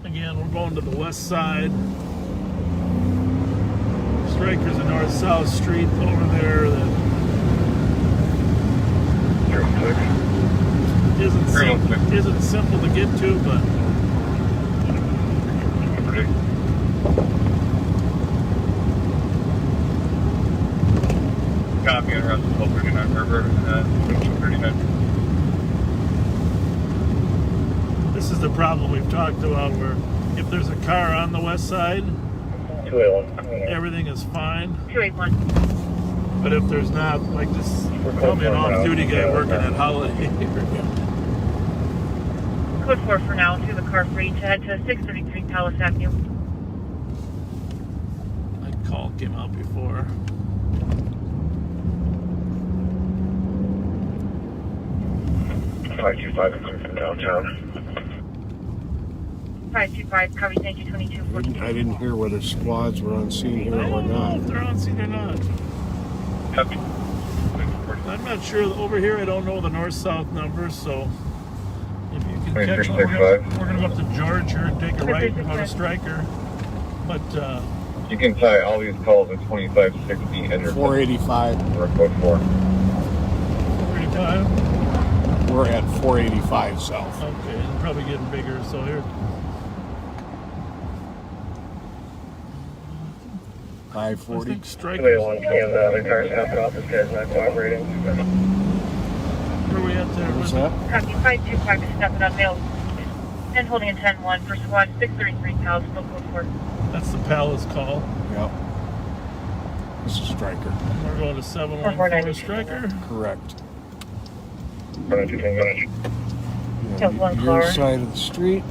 again, we're going to the west side. Stryker's a north-south street over there that isn't simple to get to, but Copy on Russell 1239 River, 239. this is the problem we've talked about, where if there's a car on the west side, 281. everything is fine. 281. But if there's not, like this, probably an off-duty guy working at Holiday. Code 4 for now, to the car free to head to 633 Palace Avenue. That call came out before. Five 525 from downtown. 525, copy, thank you, 2242. I didn't hear whether squads were on scene here I or don't know not. if they're on scene or not. I'm not sure. Over here, I don't know the north-south numbers, so if you can catch one, we're going to go up to George here and take a right and go to Stryker. But You can tie all these calls at 2560 and 485. or code 4. 35. We're at 485 south. Okay, it's probably getting bigger. So here, 540. I think Stryker. Anybody want to scan the other cars half off? This guy's not cooperating. Where are we at there? What's that? Copy, 525 is stepping up mail. And holding a 10-1 for squad 633 Palace, no code 4. That's the Palace call. Yep. This is Stryker. We're going to 714 Stryker. Correct. Just one Your car. side of the street.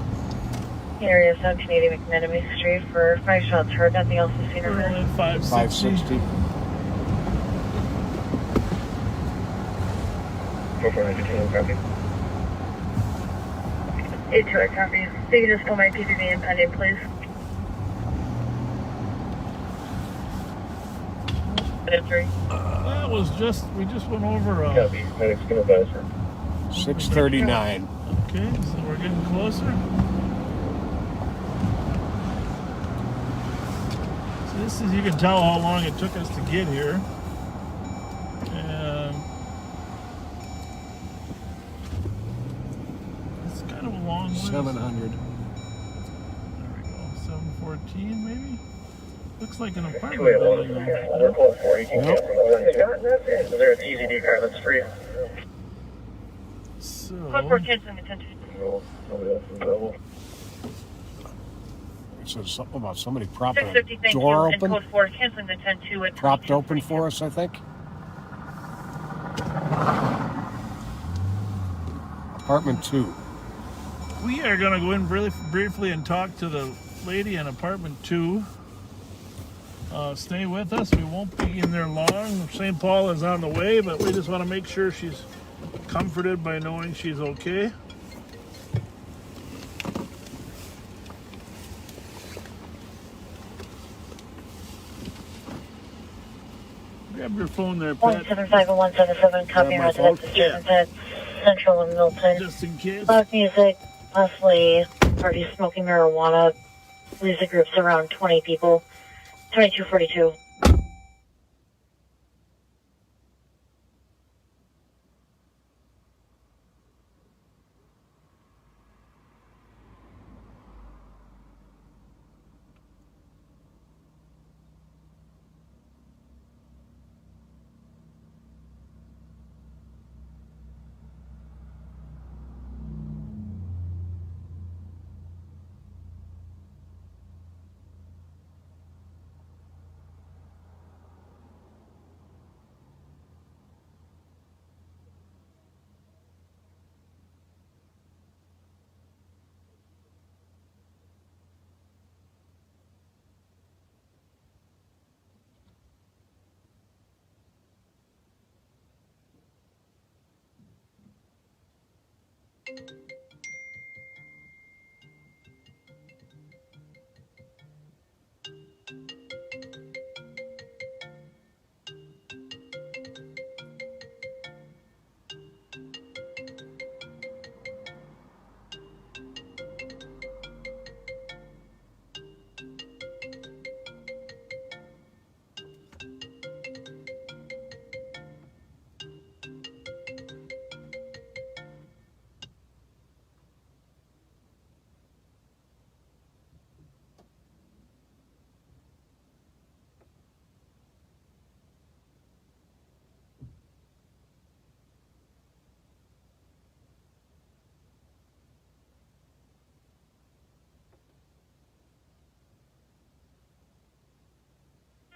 Area 1780 McMenemy Street for 5 shots heard. Nothing else is seen or We're heard. only at 560. 560. Go for 92, copy. 82, copy. You can just pull my PPV and pending, please. That was we just went over. Copy. Medics can advise her. 639. Okay, so we're getting closer. So This is, you can tell how long it took us to get here. And it's kind of a long way. 700. There we go. 714 maybe? Looks like an apartment building. They're close for you. Is there an EZD car that's free? So, Code 4 canceling attention. It says something about somebody propping 650, a thank you. door And open. code 4 canceling the 10-2 at Propped open for us, I think. Apartment 2. we are going to go in really briefly and talk to the lady in apartment 2. Stay with us. We won't be in there long. St. Paul is on the way, but we just want to make sure she's comforted by knowing she's okay. Grab your phone there, Pat. 175 and 177, copy my resident phone? disturbance at Central and Milton. Just in case. Loud music, possibly parties smoking marijuana. Music groups around 20 people. 2242.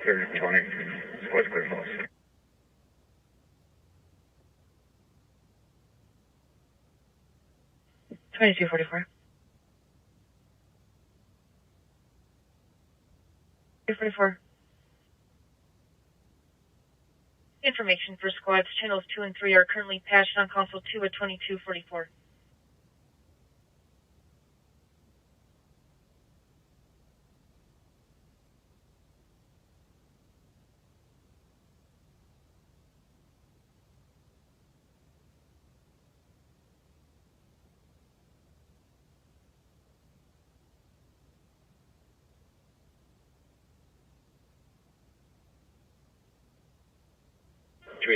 Clear 20. Squad's clear close. Twenty-two 44. 44. Information for squads. Channels 2 and 3 are currently patched on console 2 at 2244.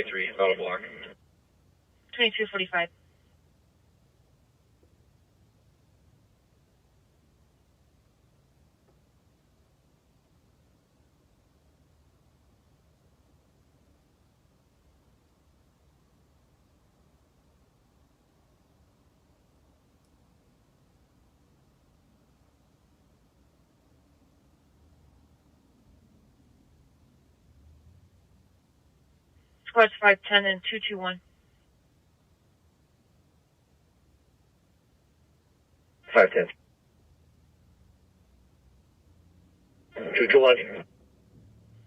Three, out of block. 2245. Squads 510 and 221. 510. 221.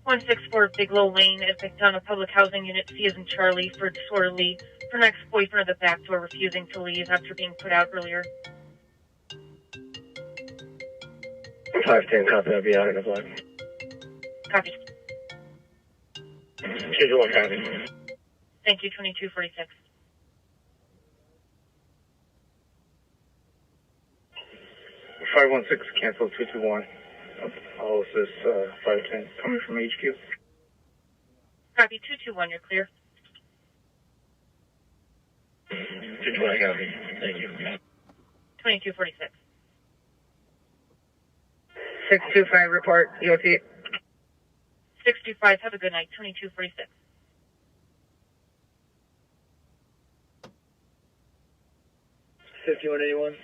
164 Bigelow Lane is picked on a public housing unit. C as in Charlie for disorderly. For an ex-boyfriend of the back door refusing to leave after being put out earlier. 510, copy, I'll be out in the block. Copy. 221, copy. Thank you, 2246. Five 516, cancel 221. Oh, is this 510 coming from HQ? Copy 221, you're clear. 220, copy. Thank you. 2246. 625 report, EOT. 625, have a good night. 2246. $51.81.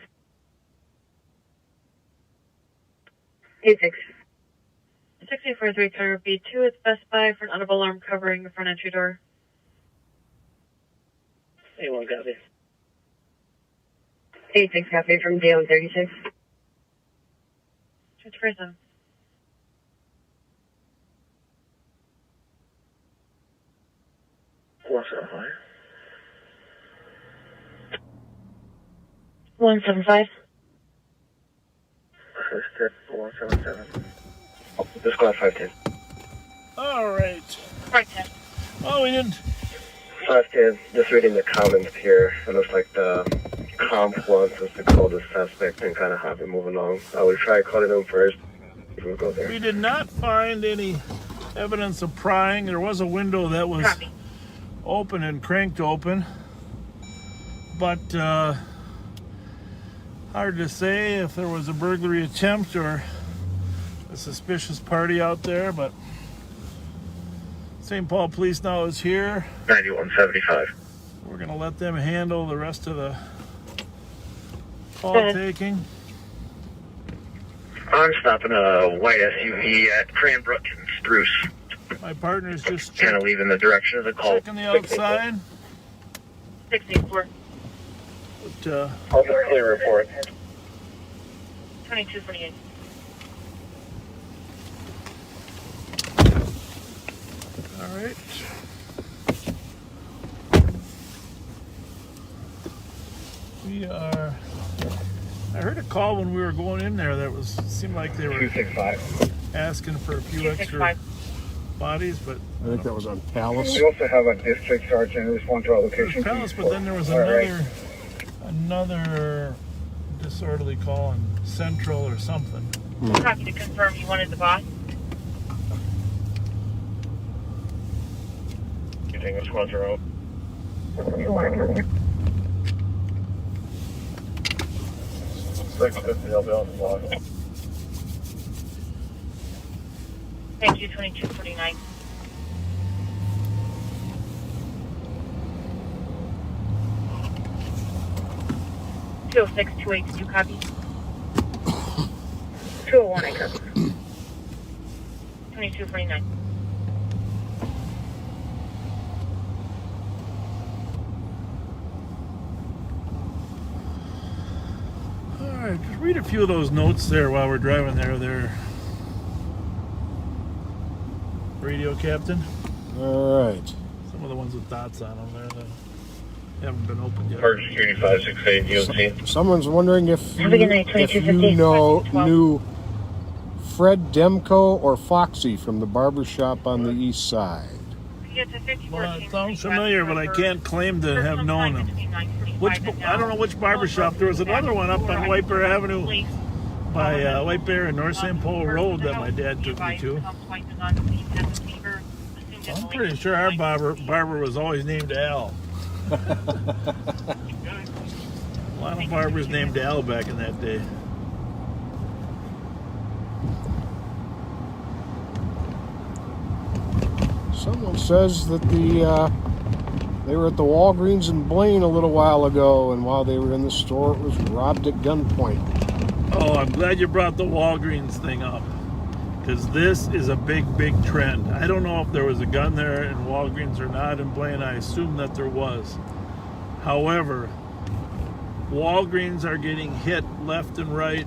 86. 6043 Tower B2, it's Best Buy for an audible alarm covering the front entry door. 81, copy. 86 copy from J136. Transfer zone. What's up, fire? 175. Assisted 177. This squad 510. All right. Right, 10. Oh, we didn't. 510, just reading the comments here. It looks like the comp wants us to call the suspect and kind of have him move along. I would try calling him first. We'll go there. We did not find any evidence of prying. There was a window that was Copy. open and cranked open, but hard to say if there was a burglary attempt or a suspicious party out there. But St. Paul Police now is here. 9175. We're gonna let them handle the rest of the call taking. I'm stopping a white SUV at Cranbrook and Spruce. My partner's just Kind of leaving the direction of the call. checking the outside. 684. But, I'll get a clear report. 2248. all right. We are. I heard a call when we were going in there that seemed like they were 265. asking for a few extra bodies, but I think that was on Palace. We also have a district sergeant who's going to our location. Palace, but then there was another disorderly call on Central or something. Happy to confirm you wanted the boss. You think it's squad 0? They'll be on the block. Thank you, 2249. Two 282 copy. 201, I copy. 2249. All right, just read a few of those notes there while we're driving there. Radio captain. All right. Some of the ones with dots on them there that haven't been opened yet. Park Security 568 DOT. Someone's wondering if Have a good night, if you 2250. knew Fred Demko or Foxy from the barber shop on the east side. Yeah, it's a 54 Well, it sounds familiar, but I can't claim to have known them. I don't know which barbershop. There was another one up on White Bear Avenue by White Bear and North St. Paul Road that my dad took me to. I'm pretty sure our barber was always named Al. A lot of barbers named Al back in that day. Someone says that they were at the Walgreens in Blaine a little while ago, and while they were in the store, it was robbed at gunpoint. Oh, I'm glad you brought the Walgreens thing up, because this is a big trend. I don't know if there was a gun there in Walgreens or not in Blaine. I assume that there was. However, Walgreens are getting hit left and right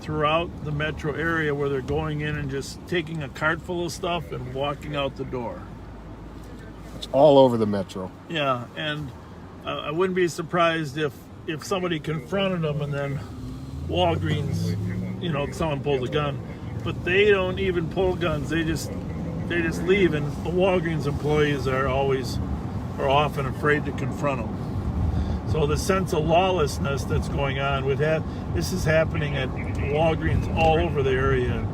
throughout the metro area where they're going in and just taking a cart full of stuff and walking out the door. It's all over the metro. Yeah, and I wouldn't be surprised if somebody confronted them and then Walgreens, someone pulled a gun. But they don't even pull guns. They just leave, and the Walgreens employees are often afraid to confront them. So the sense of lawlessness that's going on this is happening at Walgreens all over the area.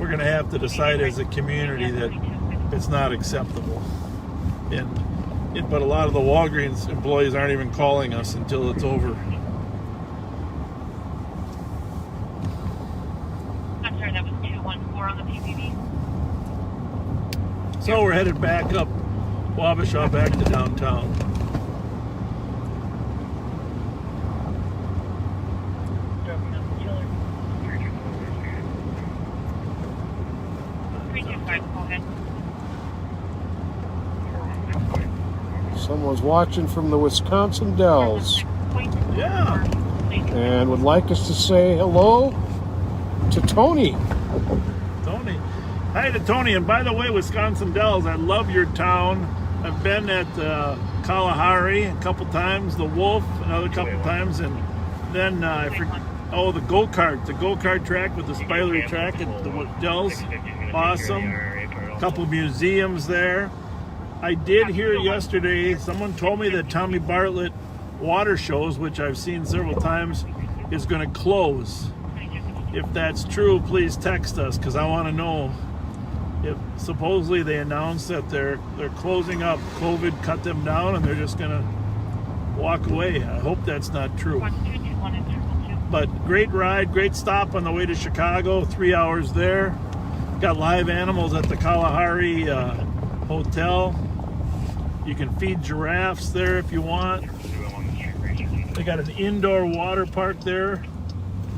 we're going to have to decide as a community that it's not acceptable. But a lot of the Walgreens employees aren't even calling us until it's over. I'm sorry, that was 214 on the PPV. So we're headed back up Wabasha, back to downtown. Someone's watching from the Wisconsin Dells. Yeah. And would like us to say hello to Tony. Tony. Hi to Tony. And by the way, Wisconsin Dells, I love your town. I've been at Kalahari a couple times, the Wolf another couple times, and then the go-kart track with the spilery track at the Dells. Awesome. A couple museums there. I did hear yesterday, someone told me that Tommy Bartlett water shows, which I've seen several times, is going to close. If that's true, please text us, because I want to know. If supposedly they announced that they're closing up, COVID cut them down, and they're just going to walk away. I hope that's not true. But great ride, great stop on the way to Chicago, 3 hours there. Got live animals at the Kalahari Hotel. You can feed giraffes there if you want. They got an indoor water park there.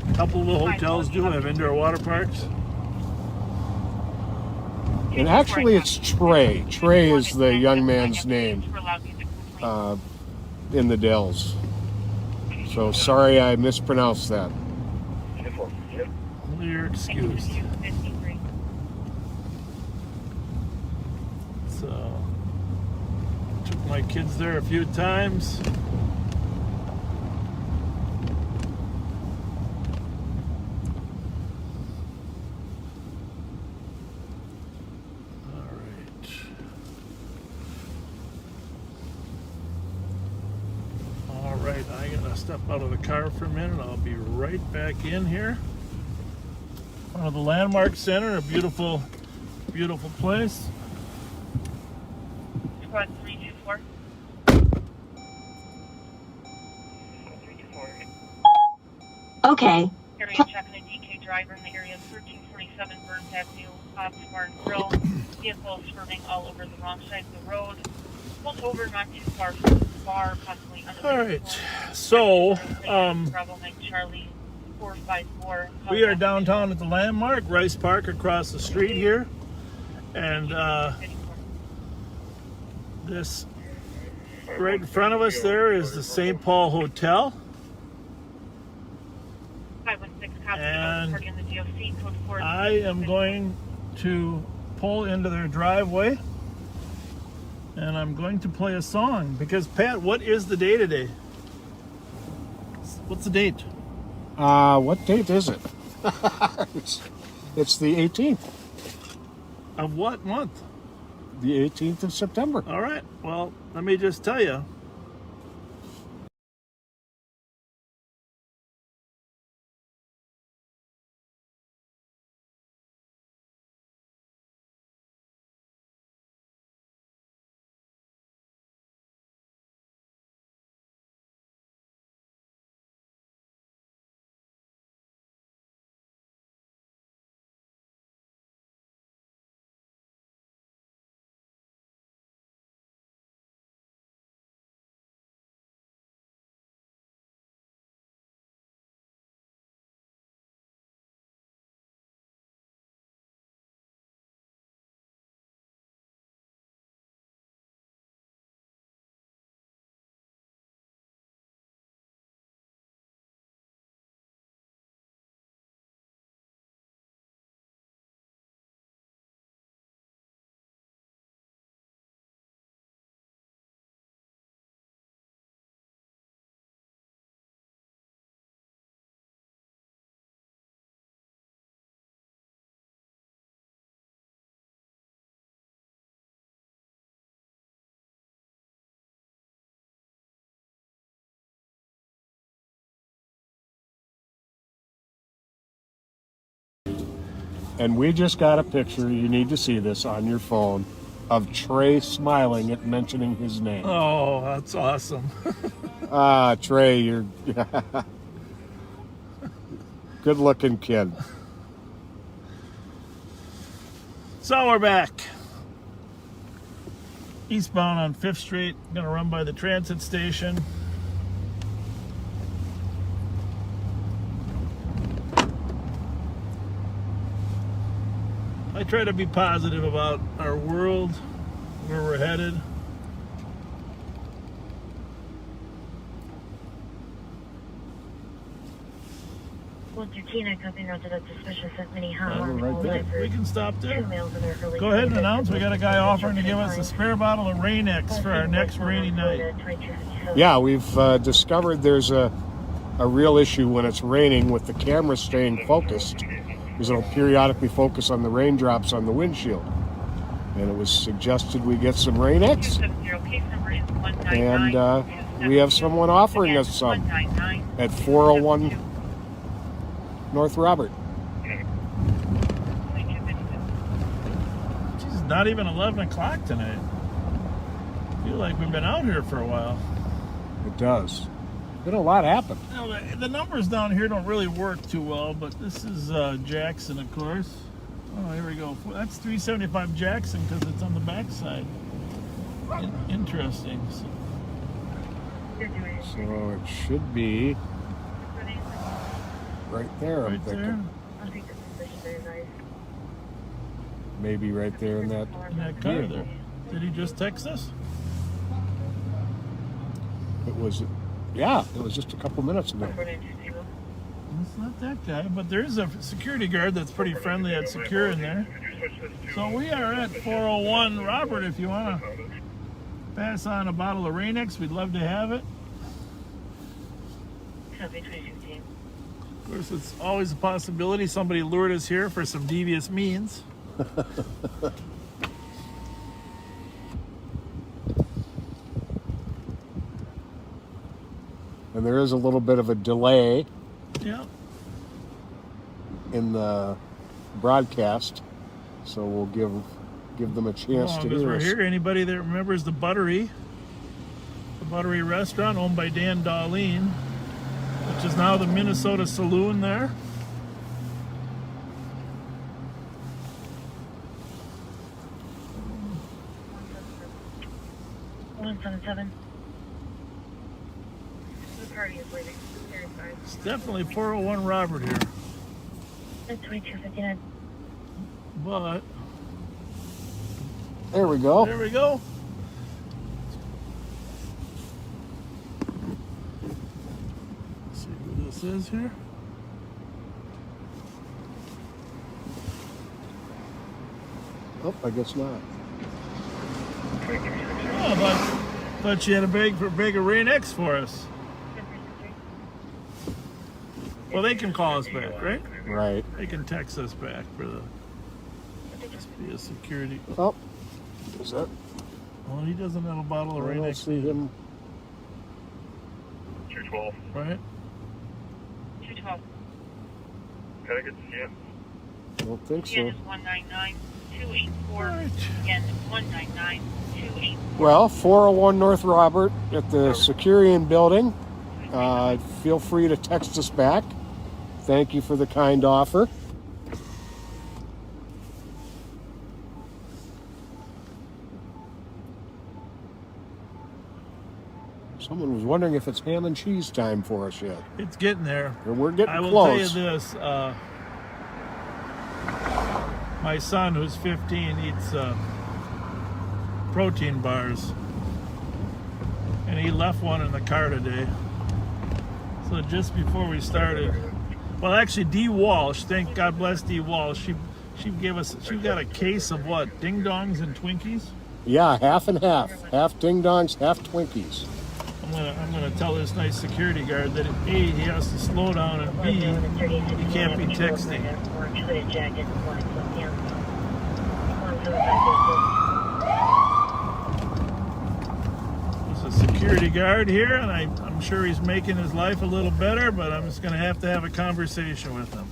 A couple of the hotels do have indoor water parks. And actually it's Trey. Trey is the young man's name in the Dells. So sorry I mispronounced that. You're excused. So, took my kids there a few times. All right, I'm gonna step out of the car for a minute. I'll be right back in here. Front of the Landmark Center, a beautiful, beautiful place. Squad 324. 324. Okay. Area checking a DK driver in the area of 1347 Burns Avenue, Bar and Grill. Vehicle swerving all over the wrong side of the road. Pulled over not too far from the bar, possibly under. All right, so Bravo Mike Charlie 454. we are downtown at the Landmark, Rice Park across the street here, and this right in front of us there is the St. Paul Hotel. 516 And in the DOC, code 4. I am going to pull into their driveway, and I'm going to play a song because, Pat, what is the day today? What's the date? What date is it? It's the 18th. Of what month? The 18th of September. All right. Well, let me just tell you. And we just got a picture, you need to see this on your phone, of Trey smiling at mentioning his name. Oh, that's awesome. Trey, you're good looking kid. So we're back. Eastbound on 5th Street, gonna run by the transit station. I try to be positive about our world, where we're headed. Well, 13, I copy note that that's suspicious at Minneapolis. We're right there. We can stop there. 2 males in their early Go ahead and 20s. announce. We got a guy offering to give us a spare bottle of Rain-X for our next rainy night. Yeah, we've discovered there's a real issue when it's raining with the camera staying focused, because it'll periodically focus on the raindrops on the windshield. And it was suggested we get some Rain-X, and we have someone offering us some at 401 North Robert. It's not even 11 o'clock tonight. I feel like we've been out here for a while. It does. Been a lot happen. You know, the numbers down here don't really work too well, but this is Jackson, of course. Oh, here we go. That's 375 Jackson because it's on the backside. Interesting. So it should be right there, I'm Right there. thinking. Maybe right there in that In that car vehicle. there. Did he just text us? It was, yeah, it was just a couple minutes ago. It's not that guy, but there's a security guard that's pretty friendly at secure in there. So we are at 401 Robert. If you want to pass on a bottle of Rain-X, we'd love to have it. Of course, it's always a possibility somebody lured us here for some devious means. And there is a little bit of a delay Yeah. in the broadcast, so we'll give them a chance As to long as hear we're us. here, anybody that remembers the Buttery restaurant owned by Dan Darlene, which is now the Minnesota Saloon there. 177. The party is leaving. It's definitely 401 Robert here, That's 2259. but There we go. there we go. Let's see who this is here. Oh, I guess not. Oh, but you had a bag of Rain-X for us. Well, they can call us back, right? Right. They can text us back for the must be a security. Oh, is that? Well, he doesn't have a bottle of I don't Rain-X, see him. 212. right? 212. Can I get the CM? I don't think Again, so. is 199-284. Right. Again, 199-284. Well, 401 North Robert at the Securian building. Feel free to text us back. Thank you for the kind offer. Someone was wondering if it's ham and cheese time for us yet. It's getting there. We're getting I will close. tell you this. My son, who's 15, eats protein bars. And he left one in the car today. So just before we started, well, actually, Dee Walsh, thank God bless Dee Walsh, she got a case of what, Ding Dongs and Twinkies? Yeah, half and half. Half ding dongs, half Twinkies. I'm gonna tell this nice security guard that A, he has to slow down, and B, he can't be texting. There's a security guard here, and I'm sure he's making his life a little better, but I'm just gonna have to have a conversation with him.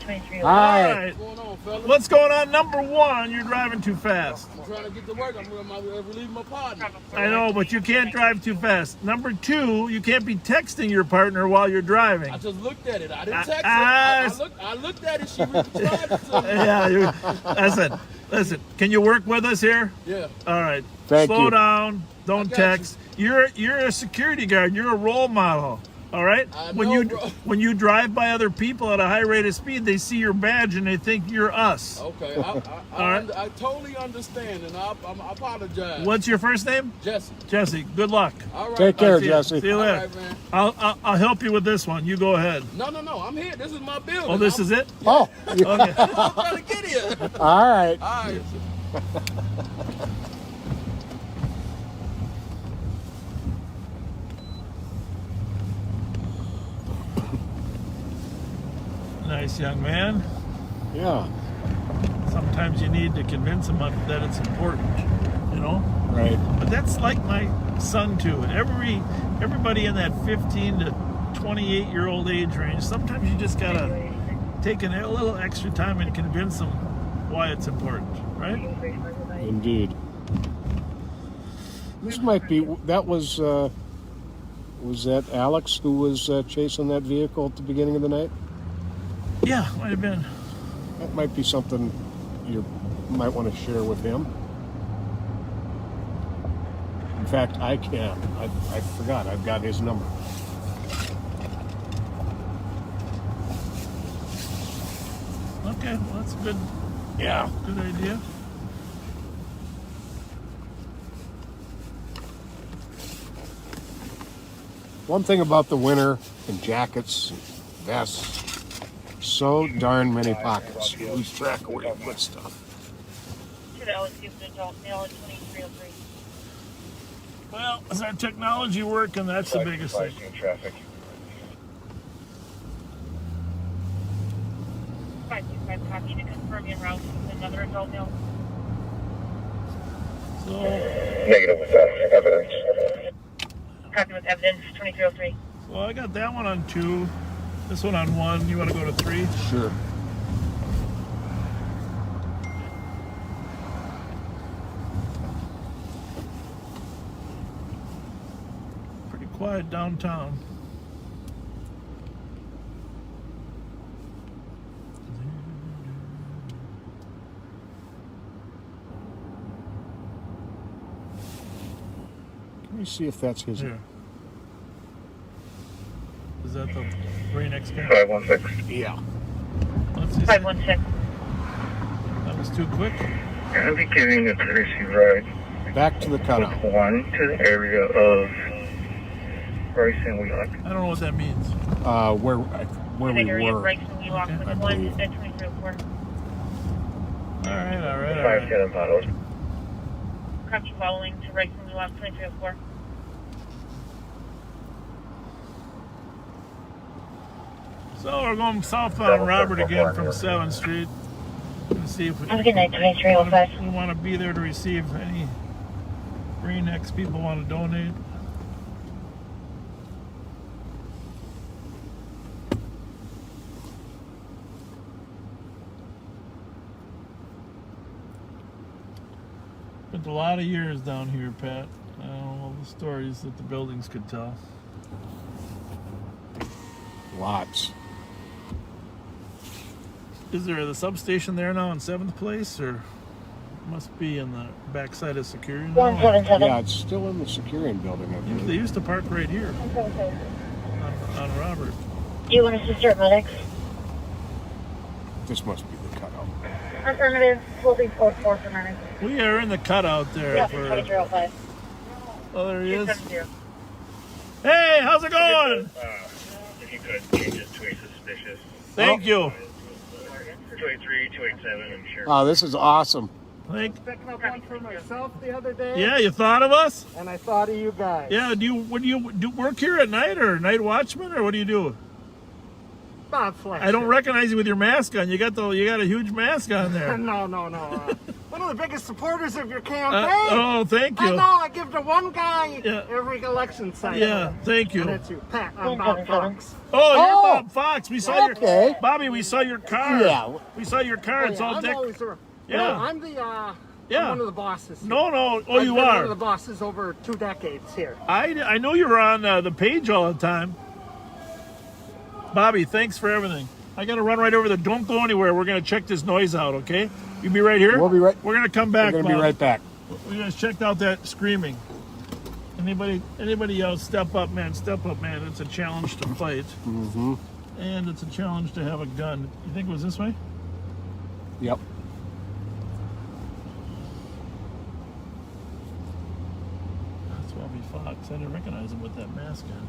23. Hi. All right. What's going on, fellas? What's going on? Number one, you're driving too fast. I'm trying to get to work. I'm relieving my partner. I know, but you can't drive too fast. Number two, you can't be texting your partner while you're driving. I just looked at it. I didn't text her. I looked at it. She responded to me. Yeah, listen. Can you work with us here? Yeah. All right. Thank Slow you. down. Don't got text. You're a security guard. You're a role model. All right. I when know, you bro. when you drive by other people at a high rate of speed, they see your badge and they think you're us. Okay. I totally understand, and I apologize. What's your first name? Jesse? Jesse. Good luck. All right. Take care, See you. Jesse. See you All later. right, man. I'll help you with this one. You go ahead. No. I'm here. This is my building. Oh, this is it? Oh, you- Okay. I'm trying to get here. all right. All right. Nice young man. Yeah. Sometimes you need to convince them that it's important, you know? Right. But that's like my son too. Everybody in that 15 to 28-year-old age range, sometimes you just gotta take a little extra time and convince them why it's important, right? Indeed. This might be. That was that Alex who was chasing that vehicle at the beginning of the night? Yeah, might have been. That might be something you might want to share with him. In fact, I can. I forgot. I've got his number. Okay, well, that's a good Yeah. idea. One thing about the winter and jackets, and vests, so darn many pockets. You lose track of where you put stuff. To the LSU for adult male at 2303. Well, is our technology working? That's the biggest thing. Traffic. 525 copy to confirm your route with another adult male. So, Negative with evidence. Copy with evidence 2303. well, I got that one on 2. This one on 1. You want to go to 3? Sure. Pretty quiet downtown. Let me see if that's his. Here. Is that the Brain X guy? 516. Yeah. Let's see. 516. That was too quick. I'll be giving a courtesy ride. Back to the cutout. 1 to the area of Bryce and Wheelock. I don't know what that means. Where To we the area of were. Bryce and Wheelock Okay. with I 1 believe. at 2304. All right. 510 bottles. Copy following to Bryce and Wheelock 2304. So we're going southbound Robert again from 7th Street. Let's see if we, Have a good night, 2305. we want to be there to receive any Brain X people want to donate. Spent a lot of years down here, Pat. I don't know all the stories that the buildings could tell. Lots. Is there the substation there now in 7th Place, or must be in the backside of Securian? now? 177. Yeah, it's still in the Securian building, I They believe. used to park right here on Robert. Do you want us to start medics? This must be the cutout. Affirmative. We'll be 4-4 for medics. We are in the cutout there. Yeah, For, 2305. oh, there he is. 270. Hey, how's it going? If you could change it to a suspicious. Thank you. 283, 287, and sure. Oh, this is awesome. Picking up one for myself the other day. Yeah, you thought of us? And I thought of you guys. Yeah. What do you do? Work here at night, or night watchman, or what do you do? Bob Fletcher. I don't recognize you with your mask on. You got a huge mask on there. No. One of the biggest supporters of your campaign. Oh, thank I you. know. I give the one guy Yeah. every election cycle. Yeah, thank you. And it's you, Pat. I'm Bob Fox. Oh, you're Oh, Bob Fox. We saw okay. your Bobby. We saw your car. Yeah. we saw your car. It's all I'm decked. always around. Yeah. No, I'm the Yeah. I'm one of the bosses. Here. No. Oh, I've you been are. one of the bosses over 2 decades here. I know you're on the page all the time. Bobby, thanks for everything. I got to run right over there. Don't go anywhere. We're going to check this noise out, okay? You be right here? We'll be right. We're going to come back, We're going to be Bob. right back. We just checked out that screaming. Anybody else, step up, man. Step up, man. It's a challenge to fight. Mm-hmm. And it's a challenge to have a gun. You think it was this way? Yep. That's Bobby Fox. I didn't recognize him with that mask on.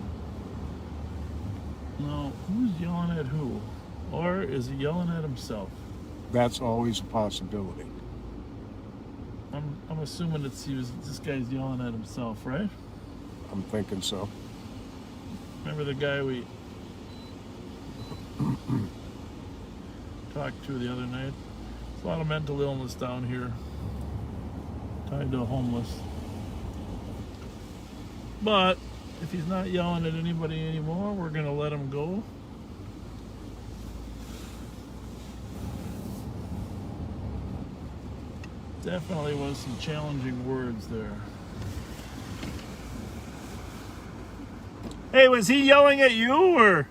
No, who's yelling at who? Or is he yelling at himself? That's always a possibility. I'm assuming this guy's yelling at himself, right? I'm thinking so. Remember the guy we talked to the other night? There's a lot of mental illness down here tied to homeless. But if he's not yelling at anybody anymore, we're going to let him go. Definitely was some challenging words there. Hey, was he yelling at you or?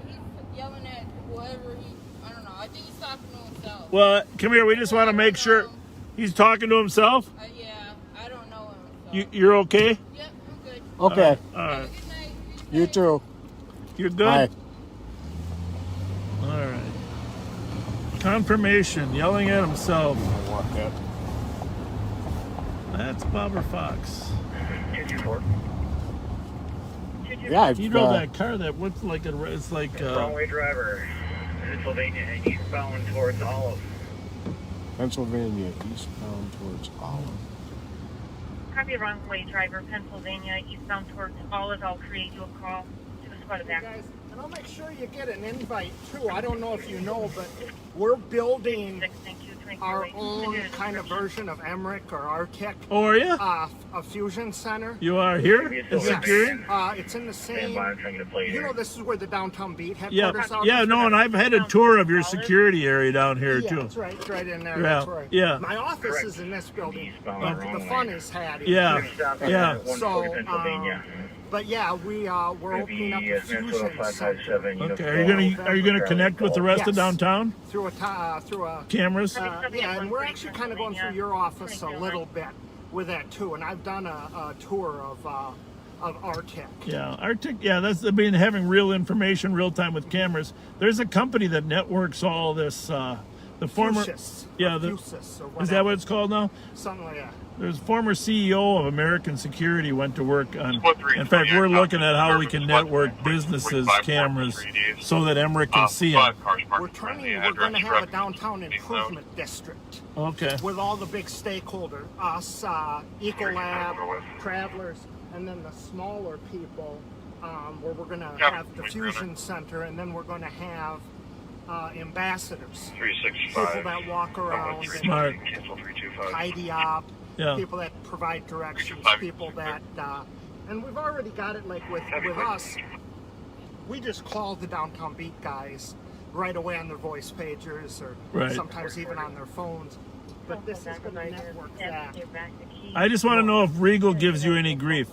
He's yelling at whoever I don't know. I think he's talking to himself. Well, come here. We just want to make sure he's talking to himself. Yeah, I don't know him. So. You're okay? Yep, I'm good. Okay. All right. Have a good night. You too. You're good? Bye. All right. Confirmation, yelling at himself. I want that. That's Bobber Fox. 224. Yeah, He drove that car that looks like it's like Wrong-way driver. Pennsylvania and eastbound towards Olive. Pennsylvania eastbound towards Olive. Copy, wrong-way driver, Pennsylvania, eastbound towards Olive. I'll create you a call to the squad Hey back. guys, and I'll make sure you get an invite too. I don't know if you know, but we're building our own kind of version of Emmerich or Arctic. Oh, are you? A fusion center. You are here in security? It's in the same. You know, this is where the downtown beat Yeah, headquarters are. yeah, no, and I've had a tour of your security area down here Yeah, too. that's right. It's right in there. Yeah, That's right. yeah. My office is in this building. The fun is had. Yeah, yeah. So, but yeah, we're opening up a fusion center. Okay, are you gonna connect with the rest of downtown Through a cameras? yeah, and we're actually kind of going through your office a little bit with that too. And I've done a tour of Arctic. Yeah, Arctic. Yeah, that's having real information, real time with cameras. There's a company that networks all this. The former, Fuchs, yeah, or Fuchs, or is that what it's called now? Something like that. There's former CEO of American Security went to work on. In fact, we're looking at how we can network businesses' cameras so that Emmerich can see them. We're going to have a downtown improvement district. Okay. With all the big stakeholders, us, Ecolab, Travelers, and then the smaller people, where we're going to have the fusion center, and then we're going to have ambassadors, 365. people that walk around, Smart. tidy up, Yeah. people that provide directions, people that, and we've already got it like with us. We just call the downtown beat guys right away on their voice pagers or Right. sometimes even on their phones. But this is going to network that. I just want to know if Regal gives you any grief.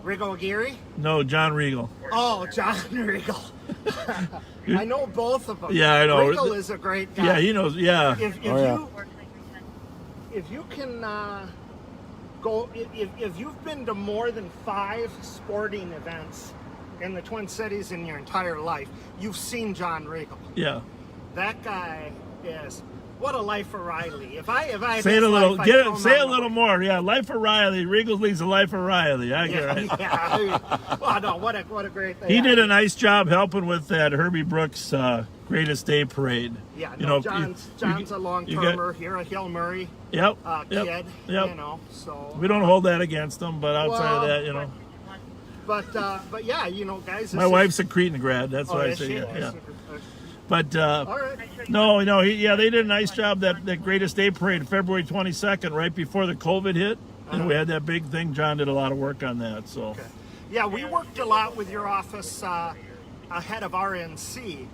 Regal Aguirre? No, John Regal. Oh, John Regal. I know both of them. Yeah, I know. Regal is a great guy. Yeah, he knows. Yeah. If you can go, if you've been to more than 5 sporting events in the Twin Cities in your entire life, you've seen John Regal. Yeah. That guy is. What a life for Riley. If I Say it a little. Say it a little more. Yeah, life of Riley. Regal leads a life of Riley. I get it. Yeah. Well, no, what a great thing. He did a nice job helping with that Herbie Brooks Greatest Day Parade. Yeah, you no, know, John's a long-termer here at Hill Murray. Yep. Kid. Yep. You know, so we don't hold that against him, but outside of that, you know. But yeah, you know, guys. My wife's a Cretan grad. That's why I say yeah. But no, they did a nice job that Greatest Day Parade, February 22nd, right before the COVID hit. And we had that big thing. John did a lot of work on that. So. Okay. Yeah, we worked a lot with your office ahead of RNC.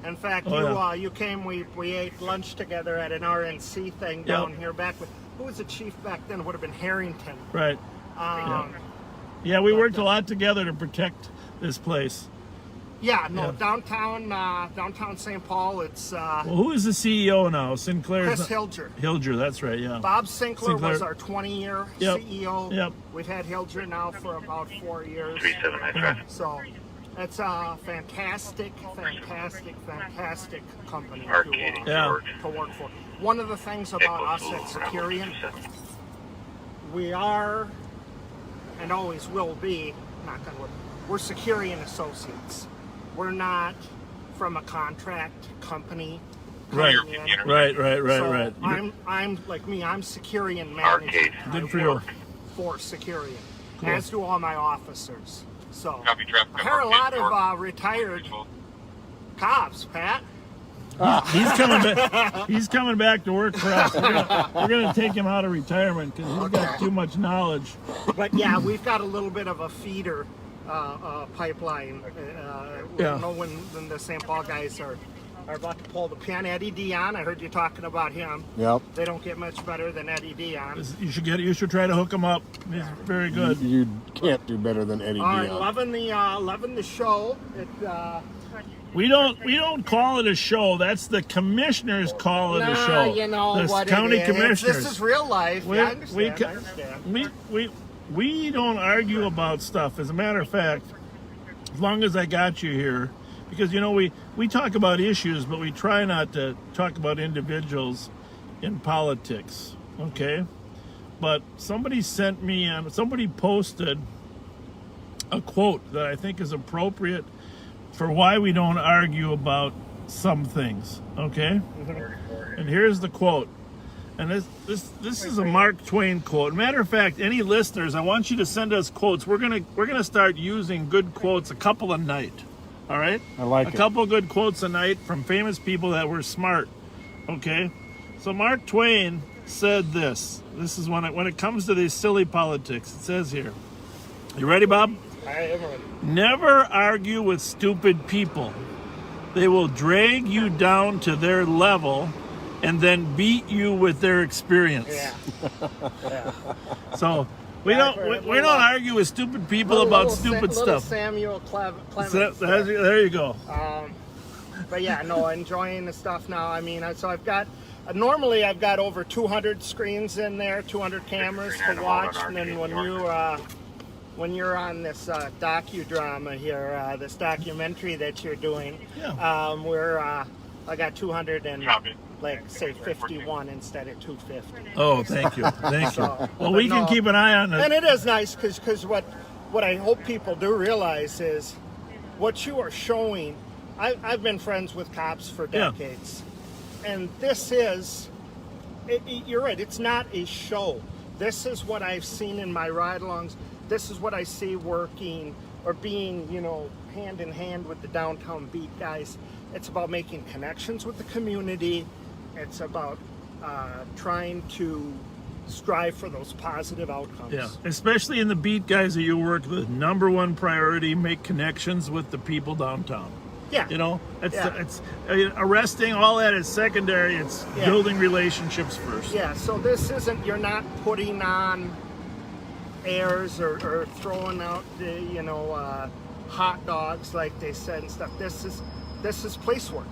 In fact, you came. We ate lunch together at an RNC thing down here back with. Who was the chief back then? It would have been Harrington. Right. Yeah, we worked a lot together to protect this place. Yeah, no, downtown St. Paul. It's well, who is the CEO now? Sinclair's Chris Hilger. Hilger, that's right. Yeah. Bob Sinclair was our 20-year CEO. Yep. We've had Hilger now for about 4 years. 379 traffic. So it's a fantastic company to work for. One of the things about us at Securian, we are and always will be, knock on wood, we're Securian associates. We're not from a contract company. Right. So I'm like me. I'm Securian manager. Good for you. For Securian, as do all my officers. So Copy traffic. I heard a lot of retired cops, Pat. He's coming back. He's coming back to work for us. We're gonna take him out of retirement because he's got too much knowledge. But yeah, we've got a little bit of a feeder pipeline. We don't know when the St. Paul guys are about to pull the pin. Eddie Dion, I heard you talking about him. Yep. They don't get much better than Eddie Dion. You should try to hook him up. He's very good. You can't do better than Eddie Dion. Loving the show. We don't call it a show. That's the commissioners call it a show. You know the what county it is. commissioners. This is real life. I understand. We don't argue about stuff. As a matter of fact, as long as I got you here, because we talk about issues, but we try not to talk about individuals in politics. Okay, but somebody posted a quote that I think is appropriate for why we don't argue about some things. Okay, and here's the quote. And this is a Mark Twain quote. Matter of fact, any listeners, I want you to send us quotes. We're gonna start using good quotes, a couple a night. All right? I like it. A couple good quotes a night from famous people that were smart. Okay? So Mark Twain said this. This is when it comes to these silly politics. It says here. You ready, Bob? I am ready. Never argue with stupid people. They will drag you down to their level and then beat you with their experience. Yeah. So we don't argue with stupid people about stupid stuff. Samuel Clemens. There you go. But yeah, no, enjoying the stuff now. I mean, so I've got normally I've got over 200 screens in there, 200 cameras to watch, and then when you're on this docudrama here, this documentary that you're doing, I got 200 and say 51 instead of 250. Oh, thank you. Well, we can keep an eye on it. And it is nice because what I hope people do realize is what you are showing. I've been friends with cops for decades, and this is, you're right, it's not a show. This is what I've seen in my ride-alongs. This is what I see working or being, hand in hand with the downtown beat guys. It's about making connections with the community. It's about trying to strive for those positive outcomes. Yeah, especially in the beat guys that you work with. Number one priority, make connections with the people downtown. Yeah. It's arresting, all that is secondary. It's building relationships first. Yeah, so this isn't, you're not putting on airs or throwing out the, hot dogs like they said and stuff. This is place work.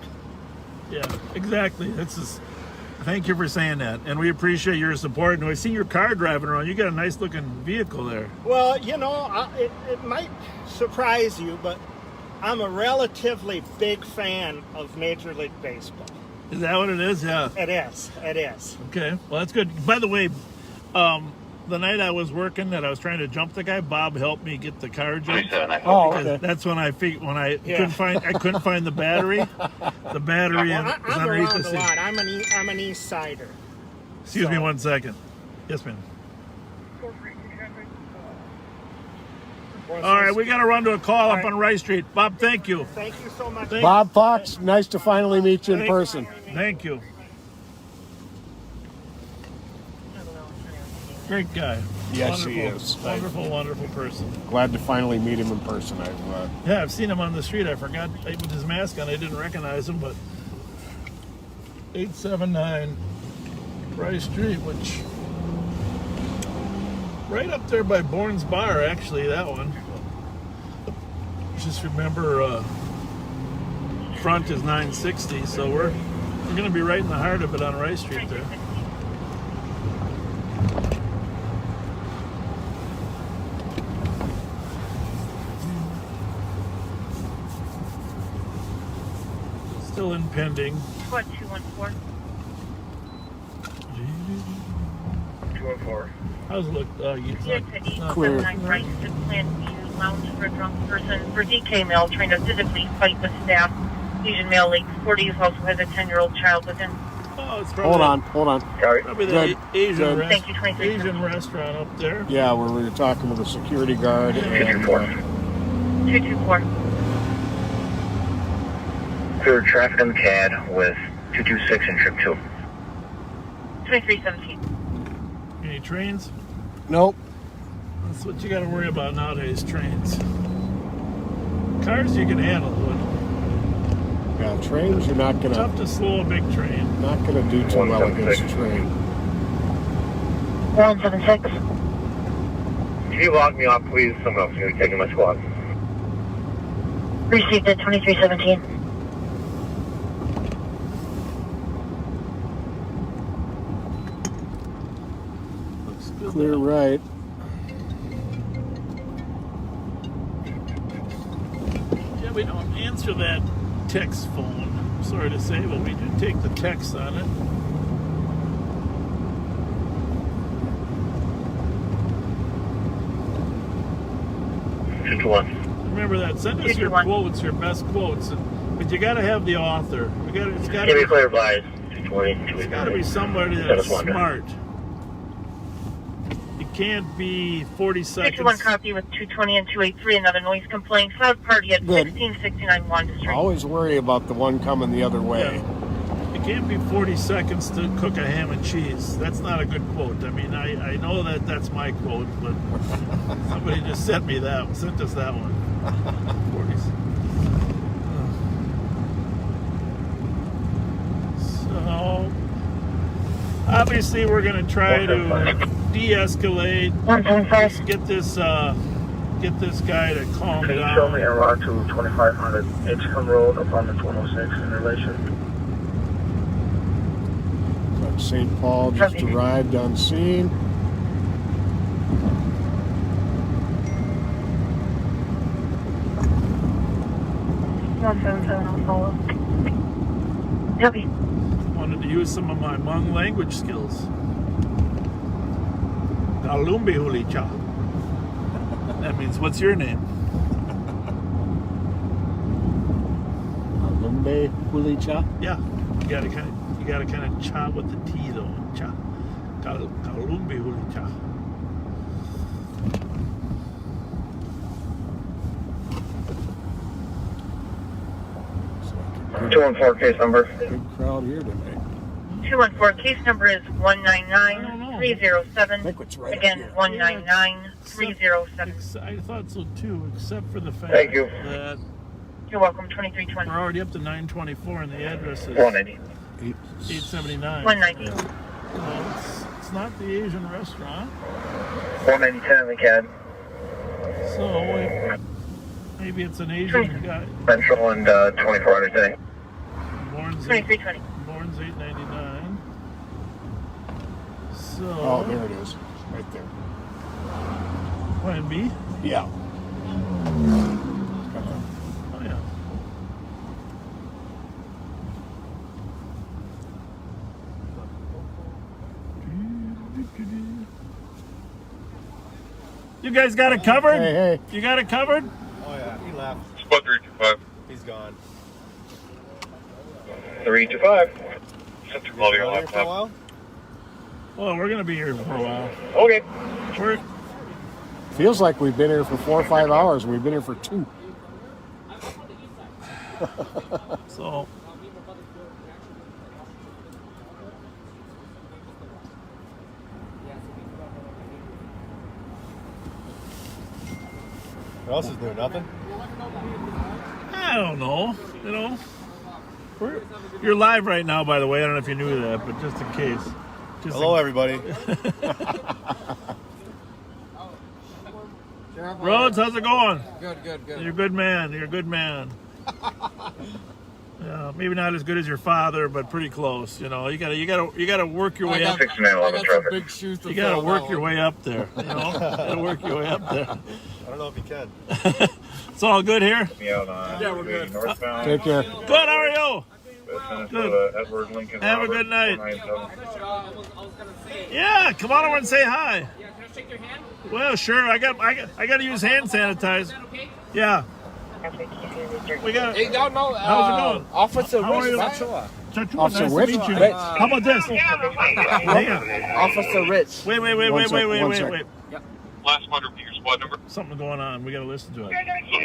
Yeah, exactly. Thank you for saying that, and we appreciate your support. And I see your car driving around. You got a nice looking vehicle there. Well, it might surprise you, but I'm a relatively big fan of Major League Baseball. Is that what it is? Yeah. It is. Okay, well that's good. By the way, the night I was working that I was trying to jump the guy, Bob helped me get the car jumped. Oh, okay. That's when I couldn't find the battery. The battery is underneath the seat. I'm an East Sider. Excuse me 1 second. Yes, ma'am. All right, we got to run to a call up on Rice Street. Bob, thank you. Thank you so much. Bob Fox, nice to finally meet you in person. Thank you. Great guy. Yes, he Wonderful, is. Wonderful, wonderful person. Glad to finally meet him in person. Yeah, I've seen him on the street. I forgot with his mask on. I didn't recognize him, but 879 Rice Street, which right up there by Bourne's Bar, actually, that one. Just remember, front is 960, so we're going to be right in the heart of it on Rice Street there. Still impending. What, 214? 214. How's it look? Clear. 879 Rice to Plan View Lounge for a drunk person. For DK male trying to physically fight with staff. Asian male, late 40s, also has a 10-year-old child with him. Oh, it's probably Hold on. Probably the Good. Thank you, 23. Asian restaurant up there. Yeah, where we were talking with the security guard. 224. Clear traffic on the CAD with 226 and trip 2. 2317. Any trains? Nope. That's what you got to worry about nowadays, trains. Cars you can handle, but Yeah, trains you're not gonna. tough to slow a big train. Not gonna do too well against a train. 176. Can you log me off, please? Someone else is going to be taking my squad. Received at 2317. Looks good. Clear right. Yeah, we don't answer that text phone. Sorry to say, but we do take the text on it. Remember that. Send us your quotes, your best quotes, but you got to have the author. It's got to be clear by 220. It's got to be somebody that's smart. It can't be 40 seconds. 61 copy with 220 and 283. Another noise complaint. Cloud party at Good. 1669 Wanda Street. Always worry about the one coming the other way. Yeah. It can't be 40 seconds to cook a ham and cheese. That's not a good quote. I mean, I know that that's my quote, but somebody just sent us that one. 40s. So, obviously, we're going to try to de-escalate. 175. Get this guy to calm Can you down. show me en route to 2500 Edgecombe Road, apartment 106 in relation? St. Paul just arrived on scene. Copy. Wanted to use some of my Hmong language skills. Kalumbi Hulicha. That means, what's your name? Lumbe Hulicha. Yeah, you gotta kind of cha with the T though. Cha. Kalumbi Hulicha. Two one four case number. Big crowd here today. 214. Case number is 199307. Right Again, 199307. I thought so too, except for the fact Thank you. that You're welcome. 2320. we're already up to 924 and the address is 180. 879. 190. Well, it's not the Asian restaurant, 190 in the CAD. so maybe it's an Asian guy. Central and 2400 today. Born's 2320. 899. So Oh, there it is. Right there. Plan B? Yeah. Oh yeah. You guys got it covered? Hey. You got it covered? Oh yeah, he left. Spot 325. He's gone. 325. Center quality on Here for a laptop. while? Well, we're gonna be here for a while. Okay. Feels like we've been here for 4 or 5 hours, and we've been here for 2. So What else is there? Nothing? I don't know. You know, you're live right now, by the way. I don't know if you knew that, but just in case. Hello, everybody. Rhodes, how's it going? Good. You're a good man. You're a good man. Yeah, maybe not as good as your father, but pretty close. You know, you gotta work your way up. I got some big shoes to You gotta fill work now. your way up there. You know, gotta work your way up there. I don't know if you can. It's all good here. Yeah, we're good. Northbound. Take care. Good. How are you? Good. Edward Lincoln. Have a Robert, good night. 497. Yeah, come on over and say hi. Yeah, can I shake your hand? Well, sure. I got to use hand sanitizer. Okay. Yeah. We got. Hey, y'all know How's it going? Officer How are Rich, you? right? Officer Nice Rich? to meet you. Rich. How about this? Hang on. Officer Rich. Wait. One sec. Last one, repeat your squad number. Something going on. We got to listen to it.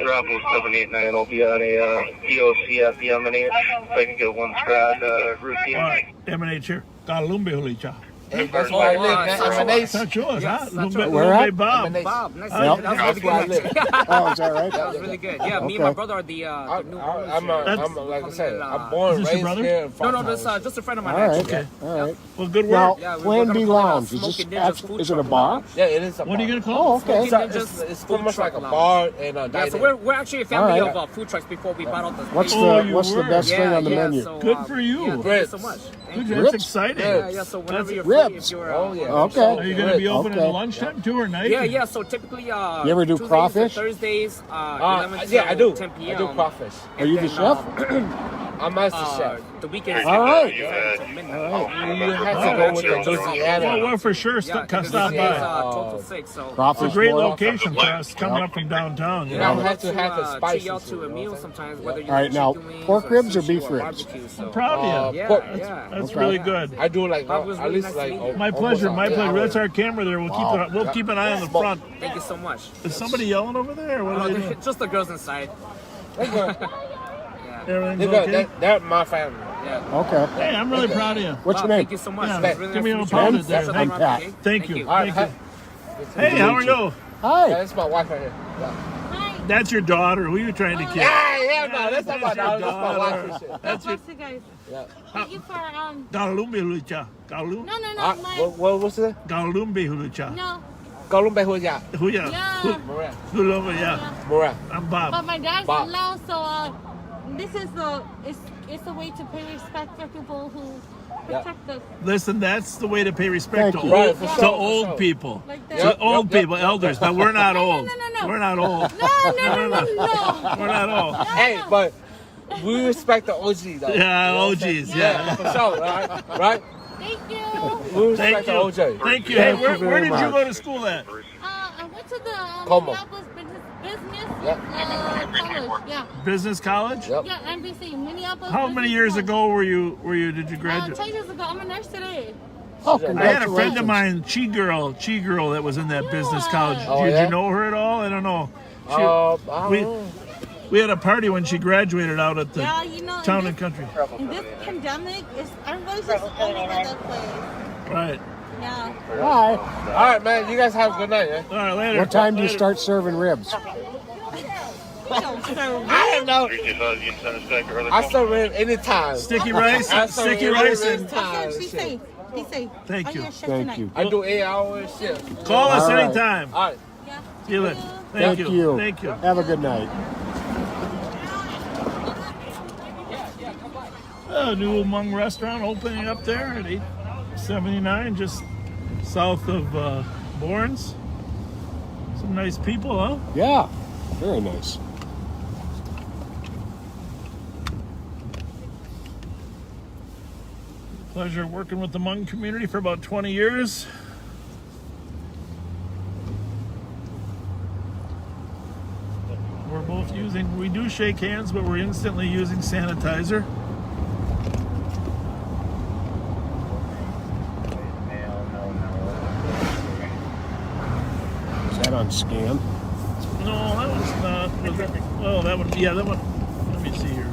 Bravo 789 will be on a POC at the M&H. If I can get one squad routine. All right. M&H here. Galumbe Hulicha. Hey, that's where I live, man. M&H. That's yours, huh? Where at? Lumbe Bob. Bob, nice Yep. That's where I live. Oh, is that right? That was really good. Yeah, me and my brother are the new owners I'm here. like I said, I'm born Is and this your raised brother? here in No, Fox that's House. just a friend of mine. All right. actually. Okay. All right. Well, good Now, work. Yeah, we're Plan gonna B call it Lounge, Smoking is Ninjas food it a truck bar? Yeah, it is a What are you bar. going to call Oh, it? okay. It's pretty much like a bar and a Yeah, diner. so we're actually a family All right. of food trucks before we bought out the What's space. Oh, the you What's the were? best thing on the menu? So, Good for you. Yeah, thank you so much. Thank you. That's Ribs? exciting. Yeah, so whenever you're Ribs. free, if you're... Oh, yeah. Okay. Are you going to be open Okay. at lunchtime too or night? Yeah, so typically... You ever do Tuesdays crawfish? and Thursdays, 11 Yeah, I do. to 10 p.m. I do crawfish. Are you the chef? I'm master chef. The weekends... All right. You had to go with the Louisiana. Well, we're for sure stop by. 12 to 6, so... It's a Crawfish great boil? location for us coming up from downtown. You You know? don't have to have the treat y'all spices. to a meal sometimes, whether you All right, like now, chicken wings pork ribs or sushi beef ribs? barbecue, so... I'm proud of you. Yeah, Pork. yeah. That's Okay. really good. I do like That was at really least nice like to meet you. My pleasure. My almost pleasure. an That's hour. our camera there. We'll keep an eye on the front. Thank you so much. Is somebody yelling over there? Or what are they doing? Just the girls inside. Everything's They're okay? good. They're my family. Yeah. Okay. Hey, I'm really proud of you. What's your Wow, name? Thank you so much. Yeah, It was really give me nice a to meet you. applause there. I'm Pat. Thank you. All right. Hey, how are you? Yeah, Hi. that's my wife right here. Yeah. That's your daughter. Who are you trying to kill? Yeah, no, that's not my your daughter. That's my wife and shit. That's your guys. Yeah. Thank you for Galumbe Hulucha. No, my What's it? Galumbe Hulucha. no. Columbe Huya. Huya. Yeah. Moran. Galumbe, yeah. Moran. I'm Bob. But my dad's Bob. in law, so this is it's a way to pay respect for people who protect us. Listen, that's the way to pay respect Thank to you. old, Right, for to sure, old for sure. people. Like that. To old people, elders, but we're not old. No. We're not old. No. We're not old. Hey, but we respect the OG though. Yeah, You know what I'm OGs, saying? yeah. For sure, right? Right? Thank you. We Thank respect the you. OJ. Thank you. Hey, Thank you where very did you much. go to school at? I went to the Como. Minneapolis business Yeah. college. Yeah. Business college? Yep. Yeah, NBC, Minneapolis. How Business many years College. ago did you graduate? 10 years ago. I'm a nurse today. Oh, I had a friend of congratulations. mine, Chi Girl, that was in that business college. Oh, Did yeah? you know her at all? I don't know. I don't we know. we had a party when she graduated out at the Yeah, you know, Town and Country. in this pandemic, everybody's just all over the place. Right. Yeah. Hi. All right, man. You guys have a good night, man. All right, later. What time do you Later. start serving ribs? We don't serve. I don't know. I serve it anytime. Sticky rice, I serve sticky it rice, anytime. and That's it. Be safe. Be safe. Thank Are you. a chef Thank tonight? you. I do 8-hour shift. call us All right. anytime. All right. Yeah. See you later. Thank you. Thank you. Have a good night. A new Hmong restaurant opening up there at 879, just south of Bournes. Some nice people, huh? Yeah. Very nice. Pleasure working with the Hmong community for about 20 years. We're both we do shake hands, but we're instantly using sanitizer. Is that on scan? No, that one's not. Was that, well, that one, yeah, that one. Let me see here.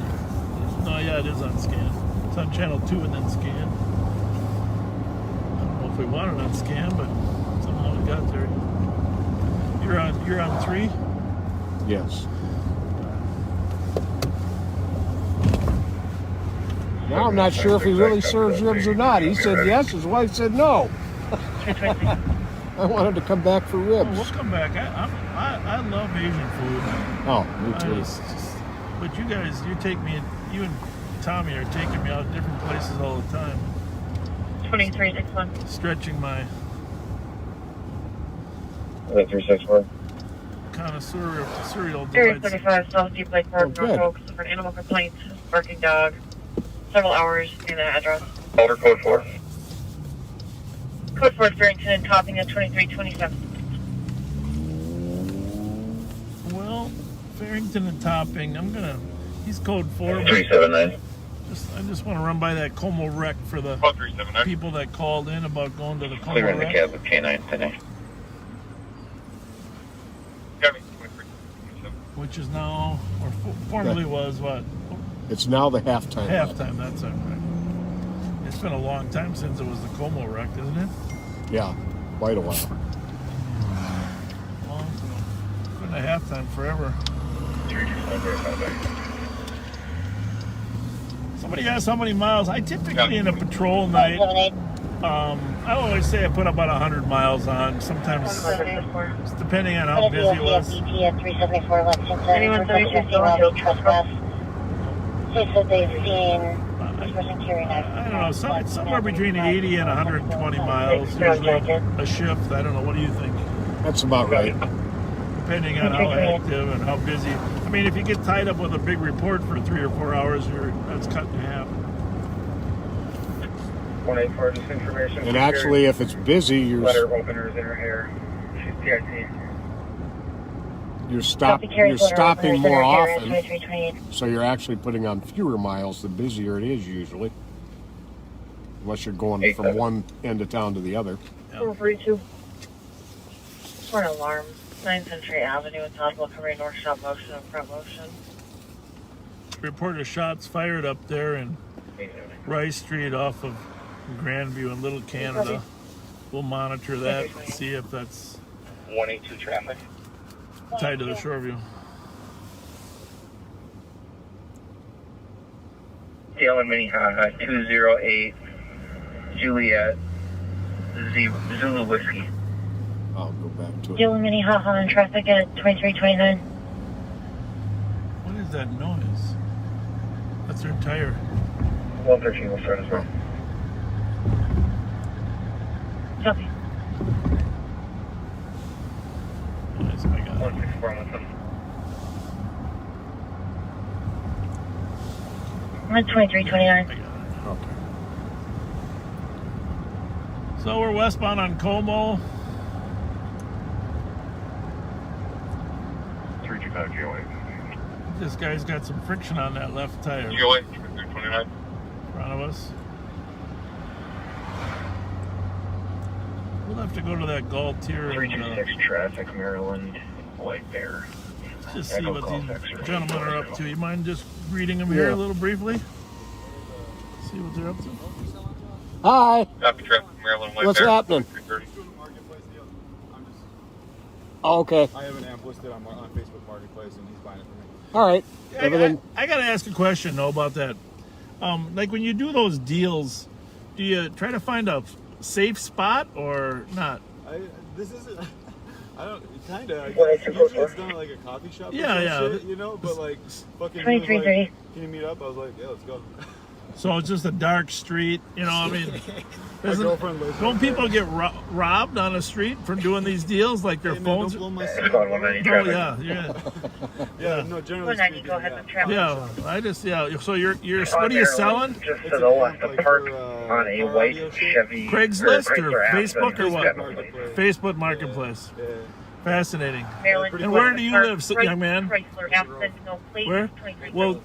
No, yeah, it is on scan. It's on channel 2 and then scan. I don't know if we want it on scan, but somehow it got there. You're on 3. Yes. Now I'm not sure if he really serves ribs or not. He said yes. His wife said no. I wanted to come back for ribs. Oh, we'll come back. I love Asian food. Oh, me too. But you guys, you and Tommy are taking me out different places all the time. 2361. Stretching my 364. connoisseur of cereal Area delights. 35 South Deep Lake Road, Oh, good. Norfolk, for an animal complaint, barking dog, several hours in that address. Boulder code 4. Code 4 Farrington and topping at 2327. Well, Farrington and Topping, he's code 4. but 379. I just want to run by that Como wreck for the 379. people that called in about going to the Como Clearing the wreck. cab with K9 today. Got me. 2327. Which is now, or formerly was what? It's now the halftime. Halftime, that's it, right. It's been a long time since it was the Como wreck, isn't it? Yeah, quite a while. Long time. It's been a halftime forever. Somebody asked how many miles. I typically in a patrol night, I always say I put about 100 miles on. Sometimes, it's depending on how busy it was. at 374 Lexington. Anyone 32 trespass. They said they've seen this person carrying I don't know, it's somewhere between 80 and 120 miles, usually a shift. I don't know, what do you think? That's about right. Depending on how active and how busy. I mean, if you get tied up with a big report for 3 or 4 hours, that's cut in half. 184, just information. And actually, if it's busy, you're openers in her hair. She's PIC. you're stopping more often, so you're actually putting on fewer miles the busier it is usually. Unless you're going from one end of town to the other. 442. For an alarm. 9th Century Avenue in Toddville, covering north shop motion and front motion. Report of shots fired up there in Rice Street off of Grandview in Little Canada. We'll monitor that, see if that's 182 traffic. tied to the Shoreview. Dale and Minnehaha, 208 Juliet Zulu Whiskey. I'll go back to it. Dealing Minnehaha in traffic at 2329. What is that noise? That's their tire. 113 will start as well. Copy. Nice, I got it. 164 with them. I'm at 2329. Okay. So we're westbound on Como. 325 GOA. This guy's got some friction on that left tire in GOA 329. front of us. We'll have to go to that Galtier and 326 traffic, Maryland, White Bear. just see what these gentlemen are up to. You mind just reading them here a little briefly? See what they're up to? Hi. Copy traffic, Maryland, White What's Bear. happening? 330. Oh, okay. I have an amp listed on Facebook Marketplace, and he's buying it for me. All right. Everything. I got to ask a question though about that. Like when you do those deals, do you try to find a safe spot or not? This isn't. I don't. Kinda. What is Usually it's done at like a coffee shop. Yeah, or yeah. some shit, you know, but like fucking. 2330. Can you meet up? I was like, yeah, let's go. So it's just a dark street, you know. I mean, My girlfriend lives don't right people get robbed on the street for doing these deals? Like their Hey, man, phones? don't blow my It's called 190 Oh traffic. yeah. Yeah, no, generally 190, speaking, go ahead yeah. and travel. Yeah. So you're what are you selling? Just to the left of park on a white Chevy. Craigslist or Chrysler Facebook or what? Marketplace. Facebook Marketplace. Yeah. Fascinating. Maryland, And where do you live, young man? Chrysler, absent, no plate, Where? 2330. Well,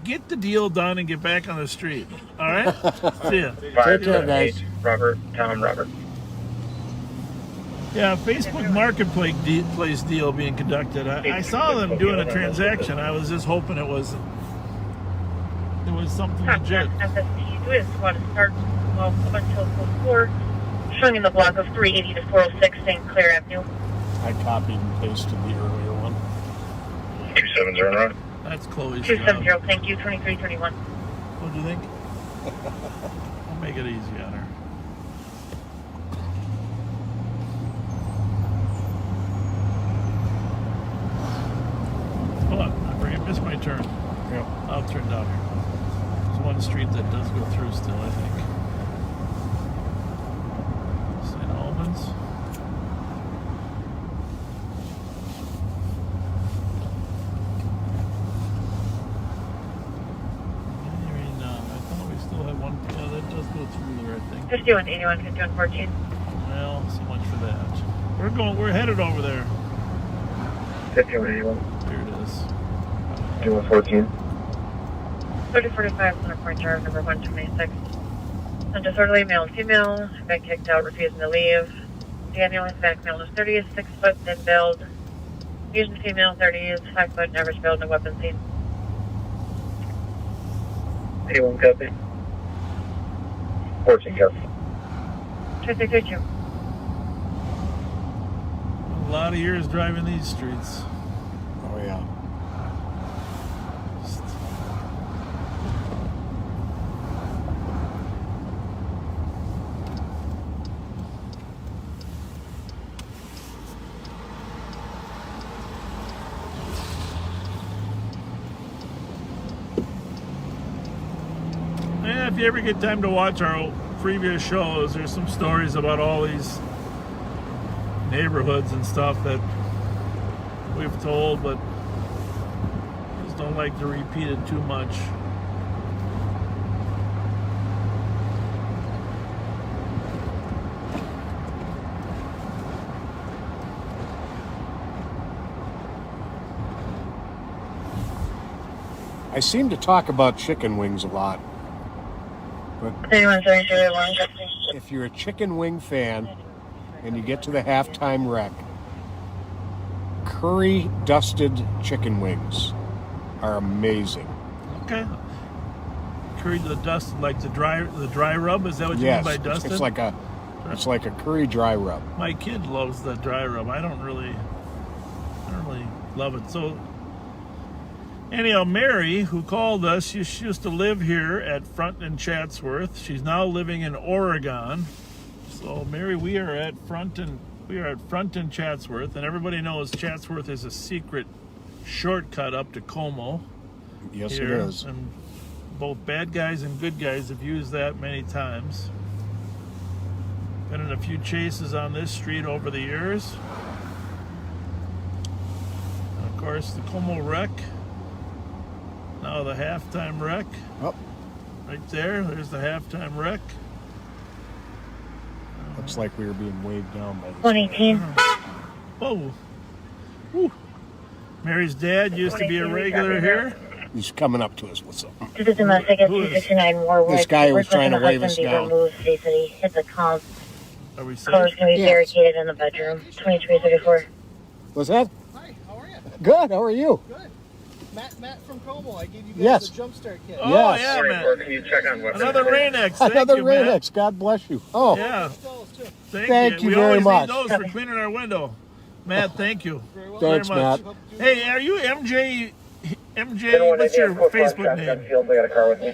get the deal done and get back on the street. All right. See ya. Take care, guys. Robert, Tom, Robert. Yeah, Facebook Marketplace deal being conducted. I saw them doing a transaction. I was just hoping it was something legit. FST, do is want to start up until 4, showing in the block of 380 to 406 St. Clair Avenue. I copied and pasted the earlier one. 270 route. That's Chloe's 270, job. thank you, 2331. What do you think? I'll make it easy on her. Hold on, I missed my turn. Yeah. I'll turn down here. There's one street that does go through still, I think. St. Albans. I thought we still had one. Yeah, that does go through there, I think. 5181, 5114. Well, so much for that. We're headed over there. 5181. Here it is. 2114. 3045, Center Point Drive, number 126. Disorderly male and female, been kicked out, refusing to leave. The ambulance back male is 30, 6 foot, thin build. Using female 30s, 5 foot, average build, no weapon seen. 81 copy. 14 copy. 2332. A lot of years driving these streets. Oh yeah. Yeah, if you ever get time to watch our previous shows, there's some stories about all these neighborhoods and stuff that we've told, but just don't like to repeat it too much. I seem to talk about chicken wings a lot. But if you're a chicken wing fan and you get to the halftime wreck, curry dusted chicken wings are amazing. Okay. Curry the dust, like the dry rub. Is that what you mean by dusted? It's like a curry dry rub. My kid loves the dry rub. I don't really love it. So anyhow, Mary, who called us, she used to live here at Front and Chatsworth. She's now living in Oregon. So Mary, we are at Front and Chatsworth, and everybody knows Chatsworth is a secret shortcut up to Como. Yes, here. it is. And both bad guys and good guys have used that many times. Been in a few chases on this street over the years. And of course, the Como wreck. Now the halftime wreck. Oh. Right there. There's the halftime wreck. Looks like we were being waved down by this. 118. Whoa. Woo. Mary's dad used to be a regular here. He's coming up to us. What's up? This is domestic at 269 Warwick. This guy was trying to wave us down. Removed safely. Hit the comp. Are we safe? Car's going to be barricaded in the bedroom. 2334. What's that? Hi, how are you? Good. How are you? Good. Matt from Como. I gave you guys Yes. a jumpstart kit. Oh, Yes. yeah, Or man. can you check on what? Another Rain-X. Thank Another you, man. Rain-X. God bless you. Oh, Yeah. Thank you we very always much. need those for cleaning our window. Matt, thank you. Thanks, very much. Matt. Hey, are you MJ? What's your Facebook name? I got a car with me.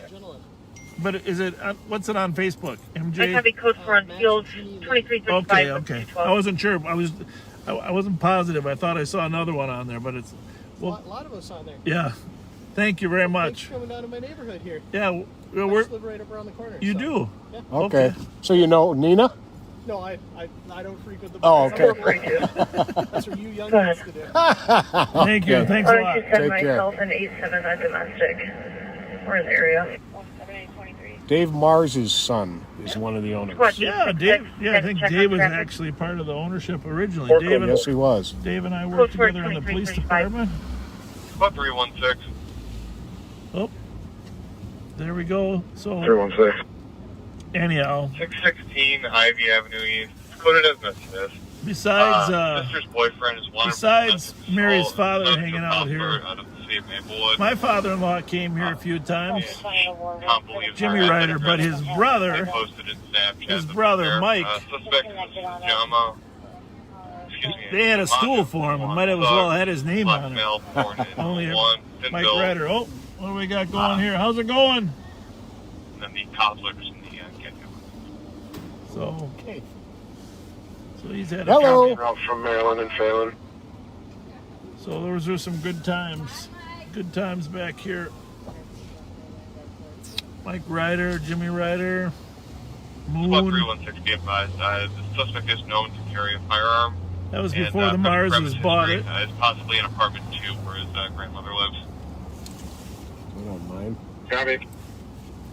But is it? What's it on Facebook? I MJ. copy code 4 on field 2335. Okay. I wasn't sure. I wasn't positive. I thought I saw another one on there, but it's. A lot of us on there. Yeah. Thank you very Thanks much. for coming down to my neighborhood here. Yeah, I we're. just live right up around the corner. You so. do. Yeah. okay. So you know Nina? No, I don't frequent the Oh, bar. okay. That's what you young guys to do. Thank you. Thanks a lot. Or to send Take care. myself an 87 on domestic. We're in the area. Dave Mars's son is one of the owners. Yeah, Dave. Yeah, I think Dave was actually part of the ownership originally. Dave and, Yes, he was. Dave and I worked together in the police department. About 316. Oh, there we go. So 316. anyhow, 616 Ivy Avenue East. Coded as Mrs. besides sister's boyfriend is one. besides Mary's father hanging out here, Out of the city of Maplewood. my father-in-law came here a few times. Can't believe Jimmy that. Ryder, but his brother, I posted in Snapchat. His brother, Mike. Suspect was JAMA. They had a stool for him. It might have as well had his name on it. Only Mike Ryder. Oh, what do we got going here? How's it going? And then the conflicts in the get-go. So, Okay. so he's had Hello. a Route from Maryland and Phelan. So those are some good times. Good times back here. Mike Ryder, Jimmy Ryder, Squad Moon. 316, be advised. The suspect is known to carry a firearm. That was and, before the from Marses premise bought history, it. It's possibly an apartment 2 where his grandmother lives. I don't mind. Copy.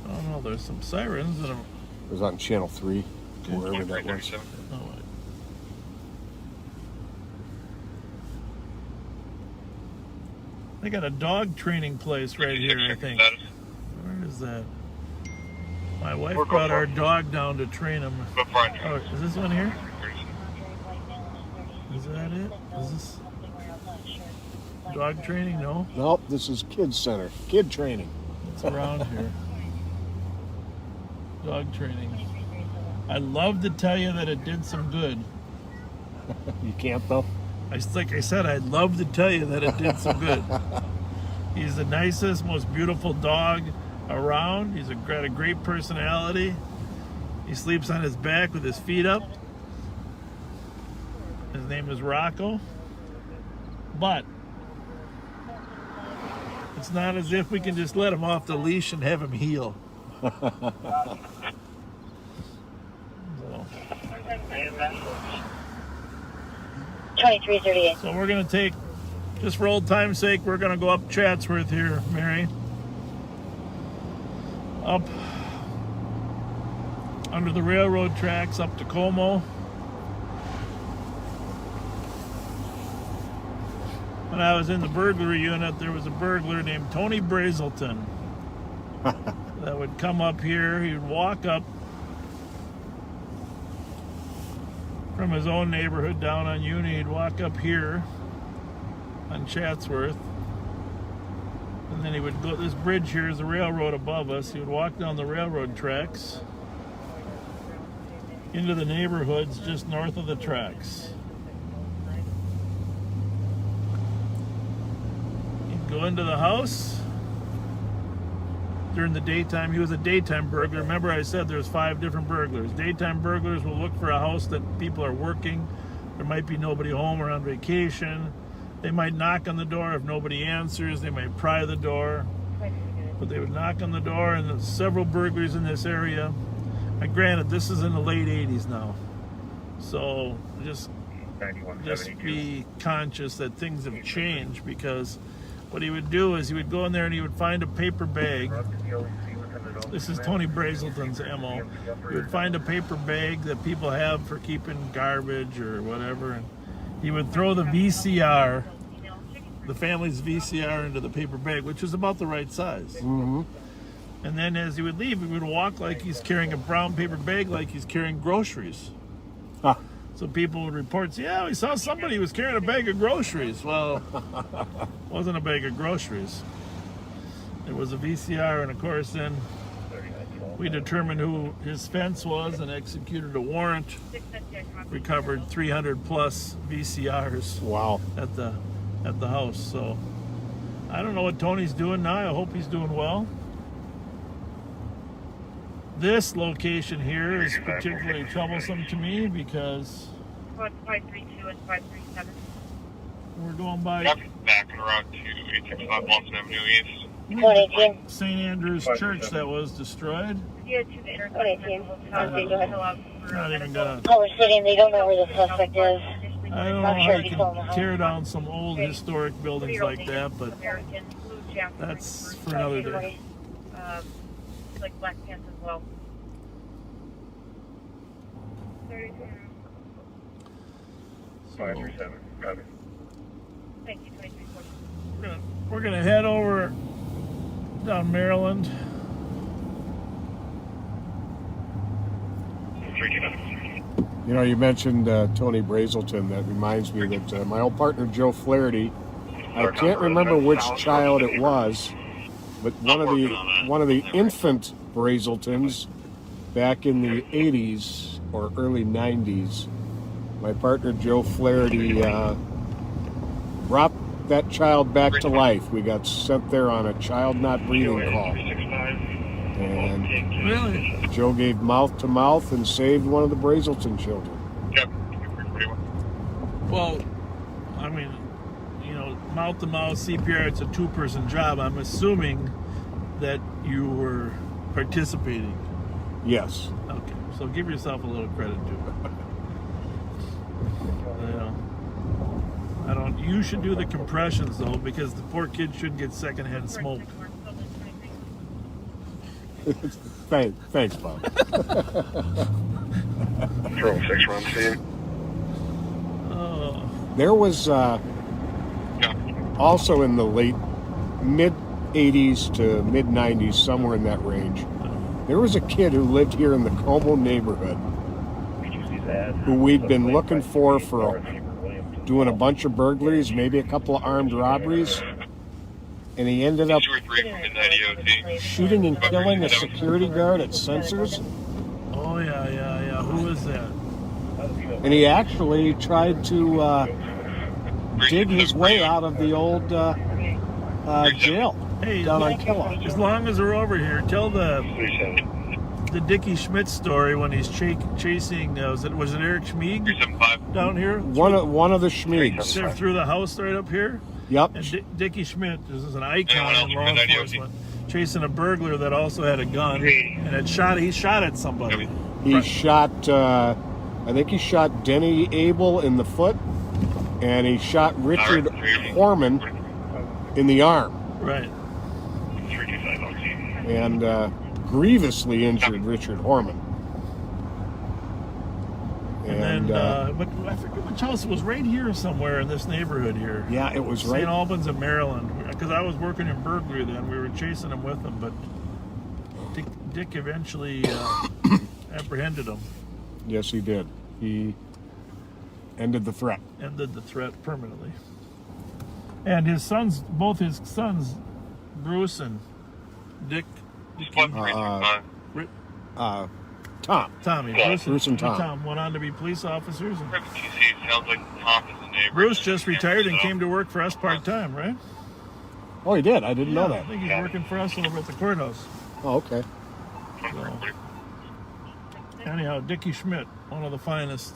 Oh no, there's some sirens that are. It was on channel 3, wherever that was. 337. Oh, wait. They got a dog training place right here, I think. Where is that? My wife brought our dog down to train him. Oh, is this one here? Is that it? Is this dog training? No? Nope, this is kids center. Kid training. It's around here. Dog training. I'd love to tell you that it did some good. You can't though? Like I said, I'd love to tell you that it did some good. He's the nicest, most beautiful dog around. He's got a great personality. He sleeps on his back with his feet up. His name is Rocco. But it's not as if we can just let him off the leash and have him heal. So. 2338. So we're going to take, just for old time's sake, we're going to go up Chatsworth here, Mary. Up under the railroad tracks up to Como. When I was in the burglary unit, there was a burglar named Tony Brazelton that would come up here. He would walk up from his own neighborhood down on Uni. He'd walk up here on Chatsworth, and then he would go, this bridge here is the railroad above us. He would walk down the railroad tracks into the neighborhoods just north of the tracks. He'd go into the house during the daytime. He was a daytime burglar. Remember I said there's 5 different burglars. Daytime burglars will look for a house that people are working. There might be nobody home or on vacation. They might knock on the door. If nobody answers, they might pry the door. But they would knock on the door, and there's several burglaries in this area. And granted, this is in the late 80s now. So just be conscious that things have changed, because what he would do is he would go in there and he would find a paper bag. This is Tony Brazelton's MO. He would find a paper bag that people have for keeping garbage or whatever, and he would throw the VCR, the family's VCR, into the paper bag, which is about the right size. Mm-hmm. And then as he would leave, he would walk like he's carrying a brown paper bag, like he's carrying groceries. Huh. So people would report, yeah, we saw somebody who was carrying a bag of groceries. Well, it wasn't a bag of groceries. It was a VCR, and of course then we determined who his fence was and executed a warrant, recovered 300 plus VCRs. Wow. At the house. So I don't know what Tony's doing now. I hope he's doing well. This location here is particularly troublesome to me because 532 and 537. we're going by Back and around to 865 Walton Avenue East. St. Andrew's Church that was destroyed. Yeah, to the intersection. Not even gonna. Oh, we're sitting. They don't know where the suspect is. I don't know how you can tear down some old historic buildings like that, but that's for another day. Like Black Pants as well. So, 537. Copy. Thank you, 2340. we're gonna head over down Maryland. 329. You know, you mentioned Tony Brazelton. That reminds me that my old partner Joe Flaherty, I can't remember which child it was, but one of the infant Brazeltons back in the 80s or early 90s My partner Joe Flaherty brought that child back to life. We got sent there on a child not breathing call. And Really? Joe gave mouth to mouth and saved one of the Brazelton children. Yep. Well, I mean, you know, mouth-to-mouth CPR, it's a two-person job. I'm assuming that you were participating. Yes. Okay, so give yourself a little credit, too. You know, I don't. You should do the compressions, though, because the poor kid shouldn't get secondhand smoke. Thanks, Bob. Control 6 Ramsey. There was also in the late mid-'80s to mid-'90s, somewhere in that range, there was a kid who lived here in the Como neighborhood who we'd been looking for doing a bunch of burglaries, maybe a couple of armed robberies, and he ended up shooting and killing a security guard at Sensors. Oh, yeah. Who is that? And he actually tried to dig his way out of the old jail down on Kellogg. As long as we're over here, tell the Dickie Schmidt story when he's chasing. Was it Eric Schmieg down here? One of the Schmiegs. They're through the house right up here. Yep. And Dickie Schmidt is an icon in law enforcement, chasing a burglar that also had a gun, and he shot at somebody. He shot. I think he shot Denny Abel in the foot, and he shot Richard Horman in the arm. Right. And grievously injured Richard Horman. And then, but I forget which house. It was right here somewhere in this neighborhood here. Yeah, it was right. St. Albans in Maryland. Because I was working in burglary then. We were chasing him with him, but Dick eventually apprehended him. Yes, he did. He ended the threat. Ended the threat permanently. And both his sons, Bruce and Dick. Tommy. Bruce and Tom. Went on to be police officers. Sounds like Tom is a neighbor. Bruce just retired and came to work for us part-time, right? Oh, he did? I didn't know that. I think he's working for us over at the courthouse. Oh, okay. So, anyhow, Dickie Schmidt, one of the finest.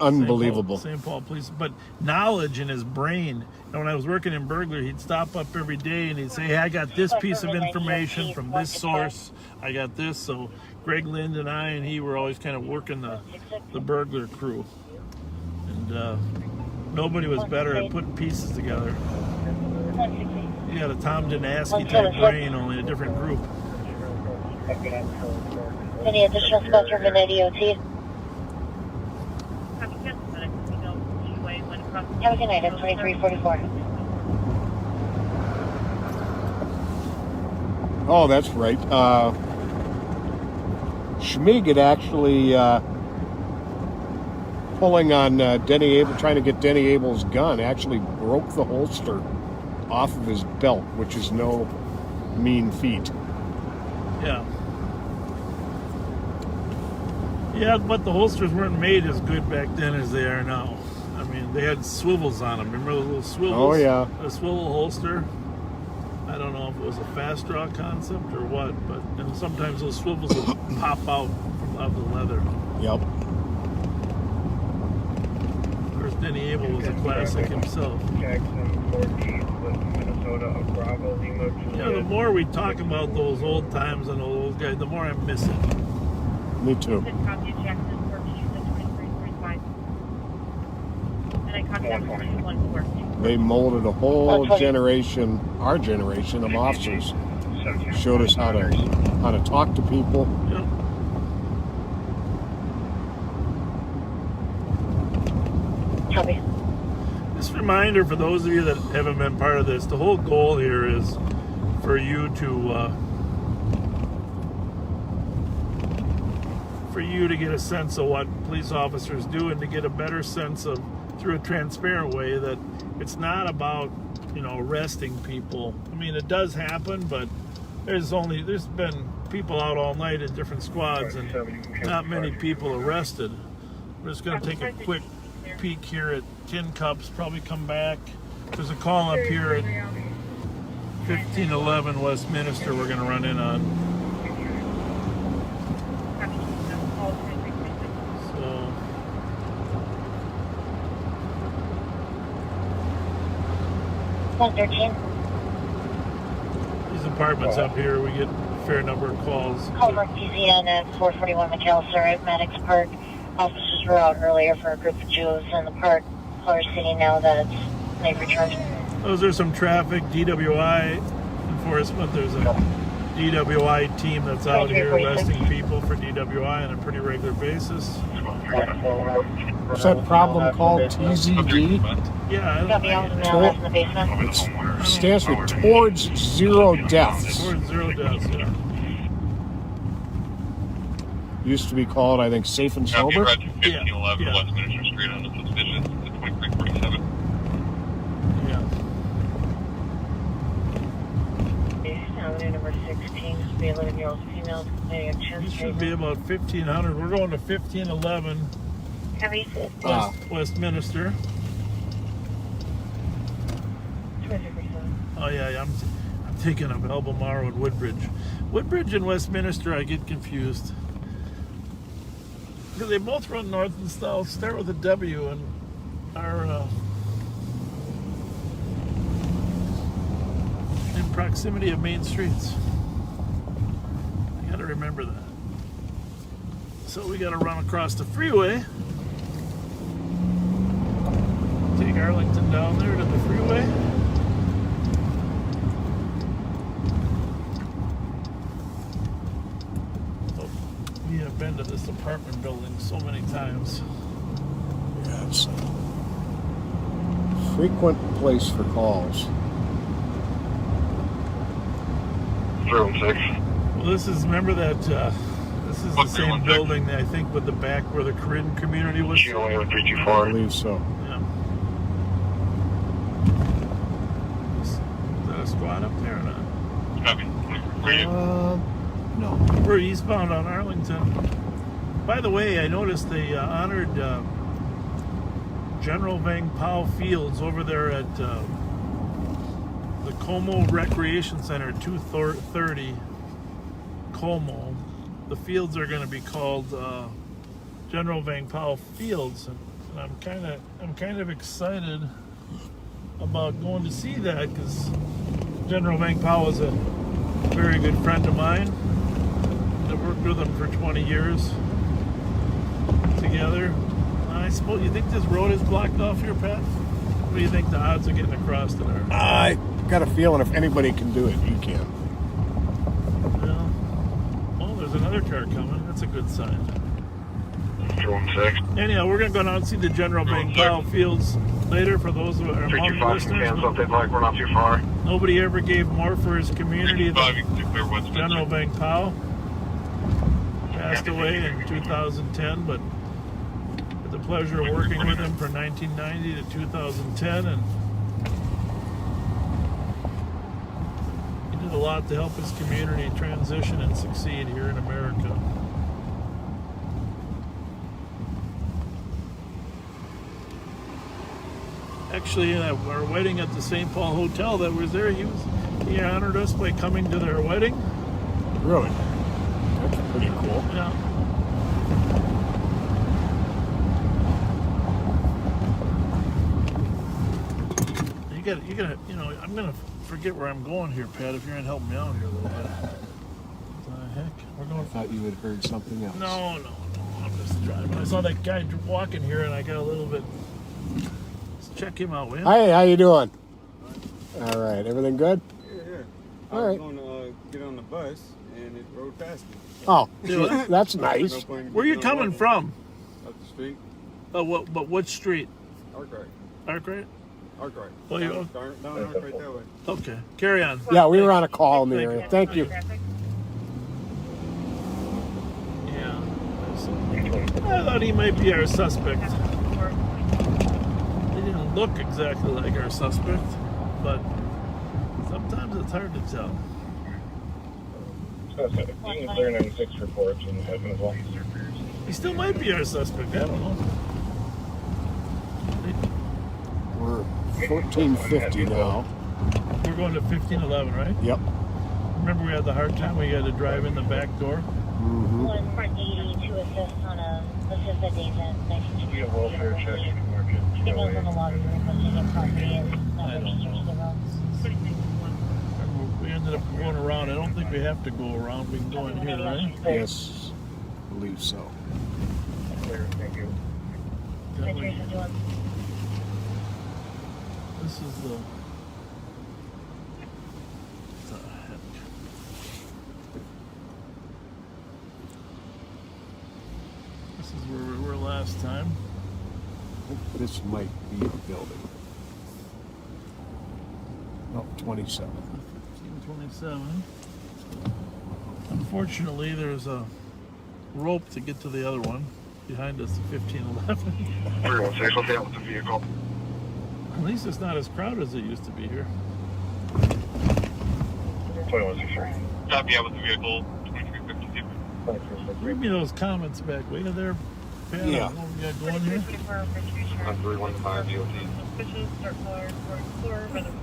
Unbelievable. St. Paul police. But knowledge in his brain. And when I was working in burglary, he'd stop up every day and he'd say, hey, I got this piece of information from this source. I got this. So Greg Lind and I and he were always kind of working the burglar crew. And nobody was better at putting pieces together. He had a Tom Danaski type brain, only a different group. Any additional spots for midnight EOT? Have a good night. It's 2344. Oh, that's right. Schmieg had actually pulling on Denny Abel, trying to get Denny Abel's gun, actually broke the holster off of his belt, which is no mean feat. Yeah. Yeah, but the holsters weren't made as good back then as they are now. I mean, they had swivels on them. Remember those little swivels? Oh, yeah. A swivel holster. I don't know if it was a fast draw concept or what, but and sometimes those swivels would pop out of the leather. Yep. Of course, Denny Abel was a classic himself. Jackson 14 with Minnesota, Bravo, Lima. Yeah, the more we talk about those old times and all those guys, the more I miss it. Me too. They molded a whole generation, our generation of officers. Showed us how to talk to people. Yep. Copy. Just a reminder for those of you that haven't been part of this, the whole goal here is for you to get a sense of what police officers do and to get a better sense of, through a transparent way, that it's not about, arresting people. I mean, it does happen, but there's been people out all night in different squads and not many people arrested. We're just going to take a quick peek here at Tin Cups, probably come back. There's a call up here at 1511 Westminster we're going to run in on. So, these apartments up here, we get a fair number of calls. Culver TZN at 441 McAllister at Maddox Park. Officers were out earlier for a group of Jews in the park. Callers stating now that they've returned. Those are some traffic, DWI enforcement. There's a DWI team that's out here arresting people for DWI on a pretty regular basis. Is that problem called TZD? Yeah. It stands for Towards Zero Deaths. Towards Zero Deaths, yeah. Used to be called, I think, Safe and Sober. Roger, 1511 Westminster Street on the suspicion. The 2347. Avenue number 16, this will be 11-year-old female complaining of chest You should be about 1500. We're going to 1511 Westminster. Oh yeah, I'm thinking of Albemarle and Woodbridge. Woodbridge and Westminster, I get confused. Because they both run north and south, start with a W, and are in proximity of main streets. I gotta remember that. So we gotta run across the freeway. Take Arlington down there to the freeway. Oh, we have been to this apartment building so many times. Yeah, it's a frequent place for calls. 06. Well, this is, remember that, this is the same building, I think, with the back where the Korean community was. I believe so. Yeah. Is that a squad up there or not? Copy. No. We're eastbound on Arlington. By the way, I noticed they honored General Vang Pao Fields over there at the Como Recreation Center, 230 Como. The fields are going to be called General Vang Pao Fields, and I'm kind of excited about going to see that because General Vang Pao is a very good friend of mine. I've worked with him for 20 years together. I suppose you think this road is blocked off here, Pat? What do you think the odds of getting across it are? I got a feeling if anybody can do it, you can. Well, oh, there's another car coming. That's a good sign. 216. Anyhow, we're going to go down and see the General Vang Pao Fields later for those of our home listeners. Something like we're not too far. Nobody ever gave more for his community than General Vang Pao. Passed away in 2010, but had the pleasure of working with him from 1990 to 2010, and he did a lot to help his community transition and succeed here in America. Actually, our wedding at the St. Paul Hotel that was there, he honored us by coming to their wedding. Really? That's pretty cool. Yeah. You gotta, I'm gonna forget where I'm going here, Pat, if you're gonna help me out here a little bit. What the heck? We're going. I thought you had heard something else. No. I'm just driving. I saw that guy walking here, and I got a little bit. Let's check him out, will you? Hey, how you doing? All right, everything good? Yeah. All right. I was going to get on the bus, and it rode past me. Oh, that's nice. Where are you coming from? Up the street. But what street? Arkwright. Arkwright? Arkwright. Well, you down Arkwright that way. Okay, carry on. Yeah, we were on a call in the area. Thank you. Yeah. I thought he might be our suspect. He didn't look exactly like our suspect, but sometimes it's hard to tell. You can clear 96 reports and have as well. He still might be our suspect. I don't know. We're 1450 now. We're going to 1511, right? Yep. Remember we had the hard time we had to drive in the back door? Mm-hmm. 180 to assist on a assist at days at 19. We have welfare check in market. It goes on the log requesting a property and I don't search the road. We ended up going around. I don't think we have to go around. We can go in here, right? Yes, I believe so. Clear, thank you. That way- This is the heck? This is where we were last time. I think this might be a building. No, 27. 1527. Unfortunately, there's a rope to get to the other one. Behind us, 1511. Everyone, say something with the vehicle. At least it's not as crowded as it used to be here. 2163. Copy out with the vehicle, 2352. Read me those comments back. Way there, Pat. Yeah. What we got going here? On 315 DOT.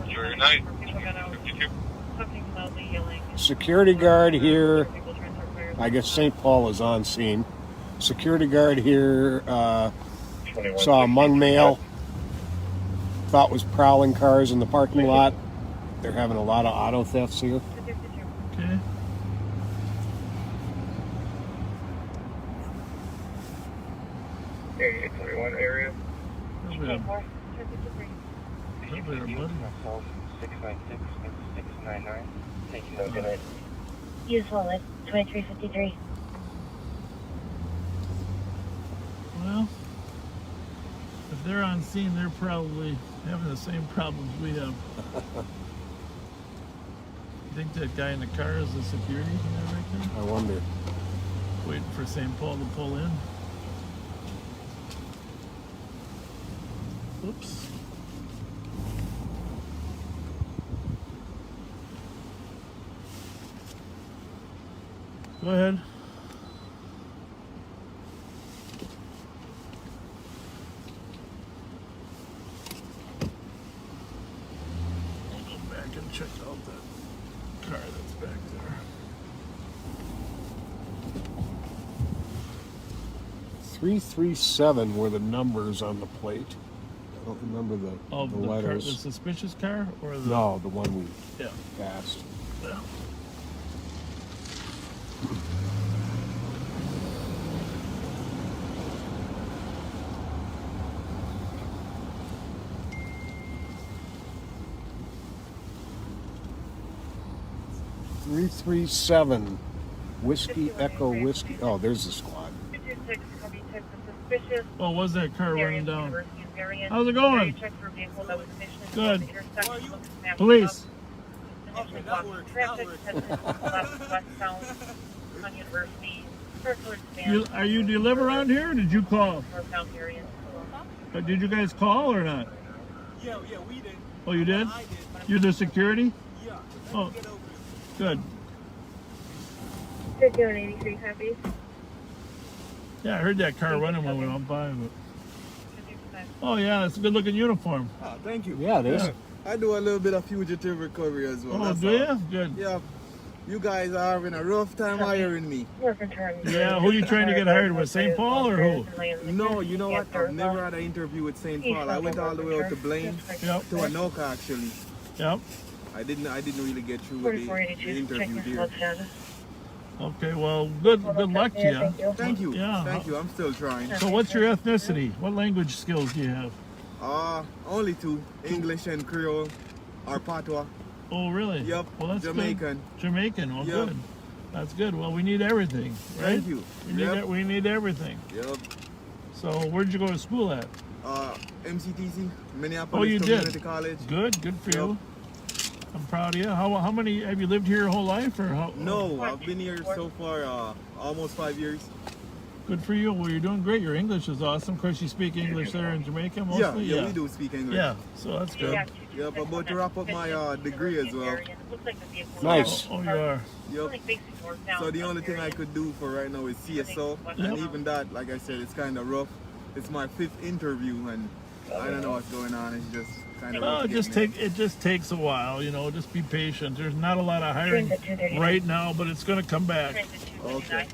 Enjoy your night. 52. Security guard here. I guess St. Paul is on scene. Security guard here saw a Hmong male. Thought was prowling cars in the parking lot. They're having a lot of auto thefts here. Okay. Area 21 area. Over there, buddy. 696 and 699. Thank you. Have a good night. Useful at 2353. Well, if they're on scene, they're probably having the same problems we have. You think that guy in the car is the security guy right there? I wonder. Waiting for St. Paul to pull in. Oops. Go ahead. I'll go back and check out that car that's back there. 337 were the numbers on the plate. I don't remember the Of the car, the letters. suspicious car, or the No, the one we yeah. passed. Yeah. Three 337 Whiskey Echo Whiskey. Oh, there's the squad. 226, copy check the suspicious. Oh, was that car running down? University variant. How's it going? Check for vehicle that was initially Good. at the intersection of Snap Police. Initially blocked traffic, headed westbound on University. Circular span. Are you deliver around here, or did you call? Northbound area. Did you guys call or not? Yeah, we did. Oh, you did? I did. You're the security? Yeah. Oh, good. 5183 copy. Yeah, I heard that car running when we went by. But... Oh, yeah, it's a good looking uniform. Ah, thank you. Yeah, it is. Yeah. I do a little bit of fugitive recovery as well. Oh, that's do all. you? Good. Yeah. You guys are having a rough time hiring me. Yeah, who are you trying to get hired with? St. Paul or who? No, you know what? I've never had an interview with St. Paul. I went all the way out to Blaine, Yep. to Anoka actually. Yep. I didn't really get through with the interview there. Okay, well, good luck to you. Thank you. Yeah. Thank you. I'm still trying. So what's your ethnicity? What language skills do you have? Only two, English and Creole, or Patois. Oh, really? Yep. Well, that's Jamaican. Good. Jamaican. Well, Yep. good. That's good. Well, we need everything, right? Thank you. We need everything. Yep. So, where'd you go to school at? MCTC, Minneapolis Oh, you Community did. College. Good for you. I'm proud of you. How many have you lived here your whole life, or how? No, I've been here so far almost 5 years. Good for you. Well, you're doing great. Your English is awesome. Of course, you speak English there in Jamaica mostly? Yeah, we do speak English. Yeah, so that's good. Yeah, I'm about to wrap up my degree as well. Nice. Oh, you are. Yep. So the only thing I could do for right now is CSO, and even that, like I said, it's kind of rough. It's my 5th interview, and I don't know what's going on. It's just kind of rough. It just takes a while, you know. Just be patient. There's not a lot of hiring right now, but it's going to come back. Okay.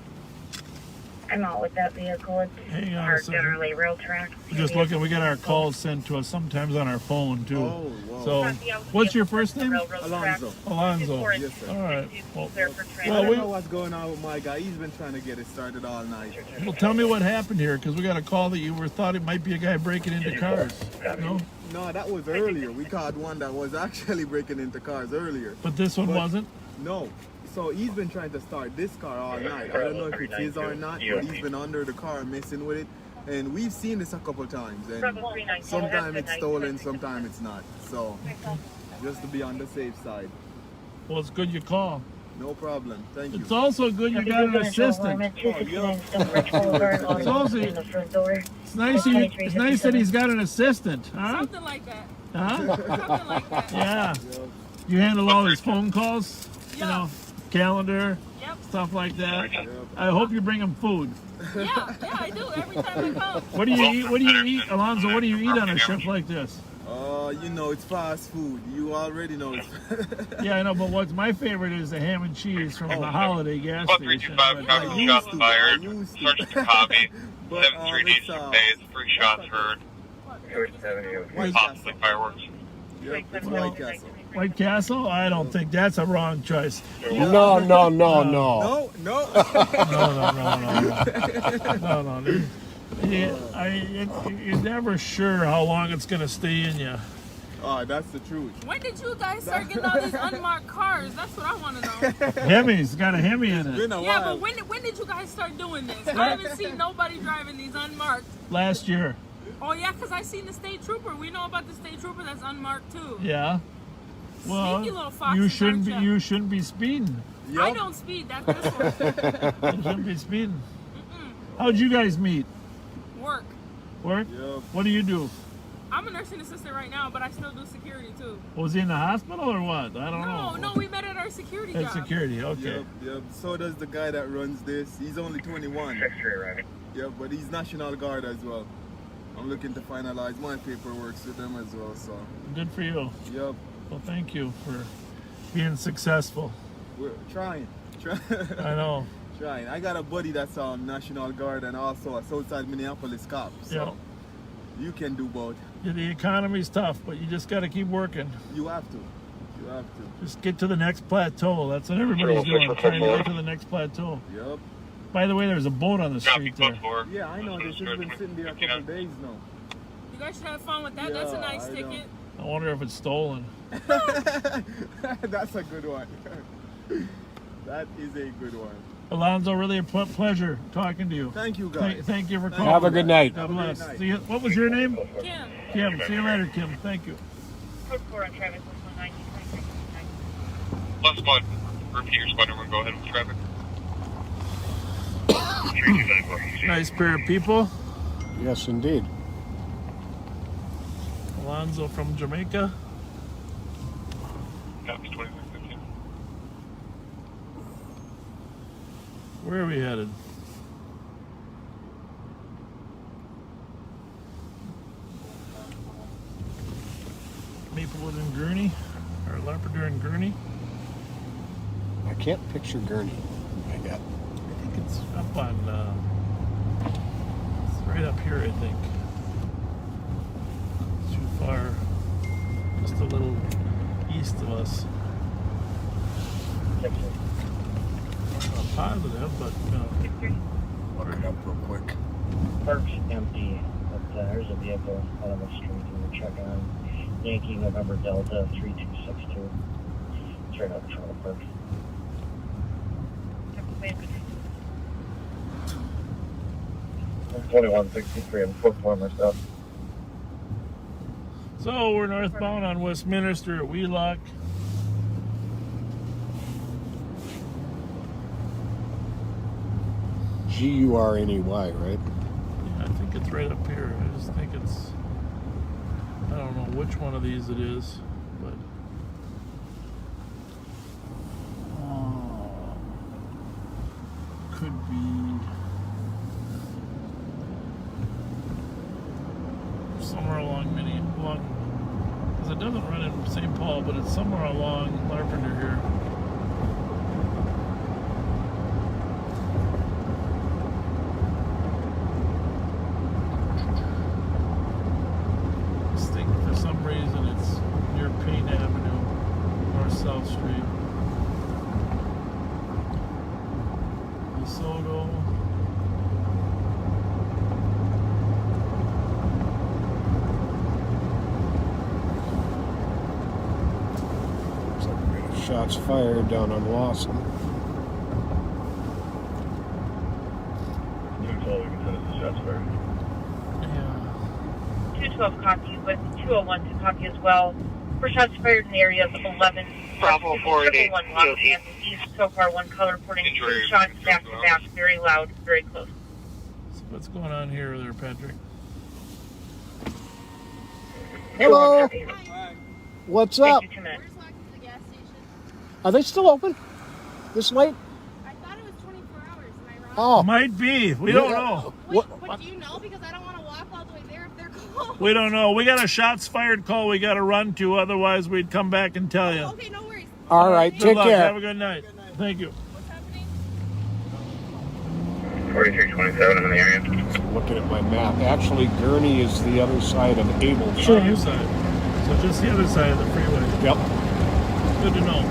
I'm out with that vehicle. Hang on a Our second. generally rail track. We're just looking. We get our calls sent to us sometimes on our phone too. Oh, wow. So, what's your first name? Alonzo. Alonzo. Yes, sir. All right. Well, I don't know what's going on with my guy. He's been trying to get it started all night. well, tell me what happened here, because we got a call that you thought it might be a guy breaking into cars. No, No, that was earlier. We caught one that was actually breaking into cars earlier. but this one wasn't. No. So he's been trying to start this car all night. I don't know if it's his or not, but he's been under the car messing with it. And we've seen this a couple times. And sometimes it's stolen, sometimes it's not. So just to be on the safe side. Well, it's good you call. No problem. Thank you. It's also good you got an assistant. It's also it's nice that he's got an assistant, huh? Something like that. Huh? Something like that. Yeah. You handle all his phone calls, you Yeah. know, calendar, Yep. stuff like that. I hope you bring him food. Yeah, I do every time I come. What do you eat? What do you eat, Alonzo? What do you eat on a shift like this? You know, it's fast food. You already know it's Yeah, I know, but what's my favorite is the ham and cheese from the Holiday gas station. 325 traffic shots fired. Sergeant Kabi, 7-3 needs some days, 3 shots heard. Possibly fireworks. Yep, it's White Castle. White Castle? I don't think that's a wrong choice. No. No, no. No. You're never sure how long it's going to stay in you. Oh, that's the truth. When did you guys start getting all these unmarked cars? That's what I want to know. Hemi's got a Hemi in it. Yeah, but when did you guys start doing this? I haven't seen nobody driving these unmarked. Last year. Oh yeah, because I seen the state trooper. We know about the state trooper that's unmarked too. Yeah. Well, Sneaky little foxes, you shouldn't be speeding. Yep. I don't speed. That's this one. You shouldn't be speeding. How'd you guys meet? Work. Work? Yep. What do you do? I'm a nursing assistant right now, but I still do security too. Was he in the hospital or what? I don't know. No, we met at our security At job. security, okay. Yep. So does the guy that runs this. He's only 21. Yep, but he's National Guard as well. I'm looking to finalize my paperwork with them as well, so. Good for you. Yep. Well, thank you for being successful. We're trying. I know. Trying. I got a buddy that's on National Guard and also a Southside Minneapolis cop, so you can do both. Yeah, the economy's tough, but you just got to keep working. You have to. Just get to the next plateau. That's what everybody's doing, trying to get to the next plateau. Yep. By the way, there's a boat on the street there. Yeah, I know. This has been sitting there a couple of days now. You guys should have fun with that. That's a nice ticket. I wonder if it's stolen. That's a good one. That is a good one. Alonzo, really a pleasure talking to you. Thank you, guys. Thank you for calling. Have a good night. God bless. See you. What was your name? Kim. Kim. See you later, Kim. Thank you. Plus one. Repeat your squad number and go ahead with traffic. Nice pair of people. Yes, indeed. Alonzo from Jamaica. Copy 2615. Where are we headed? Maplewood and Gurney, or Larpenteur and Gurney. I can't picture Gurney. I got. I think it's up on. It's right up here, I think. Too far. Just a little east of us. Not positive, but Look it up real quick. Park's empty, but there's a vehicle out on the street and we're checking on Yankee November Delta 3262. It's right out in front of the park. 2163 and 4 myself. So we're northbound on Westminster at Wheelock. Gurney, right? Yeah, I think it's right up here. I just think it's, I don't know which one of these it is, but could be somewhere along because it doesn't run in St. Paul, but it's somewhere along Larpenteur here. I just think for some reason it's near Payne Avenue, North South Street. DeSoto. Shots fired down on Lawson. Shots fired. Yeah. 212 copy with 201 to copy as well. For shots fired in the area of 11. Bravo 488. 1 Los Angeles East. So far, one color reporting 2 shots back to back. Very loud, very close. So what's going on here there, Patrick? Hello. What's up? Thank you, 2 minutes. Are they still open this late? I thought it was 24 hours. Am I wrong? Oh, Might be. We don't know. But do you know? Because I don't want to walk all the way there if they're closed. We don't know. We got a shots fired call we got to run to. Otherwise, we'd come back and tell you. Okay, no worries. all right. Good Take luck. care. Have a good night. Thank you. What's happening? 4327 in the area. Looking at my map. Actually, Gurney is the other side of Abel. Other side. So just the other side of the freeway. Yep. Good to know.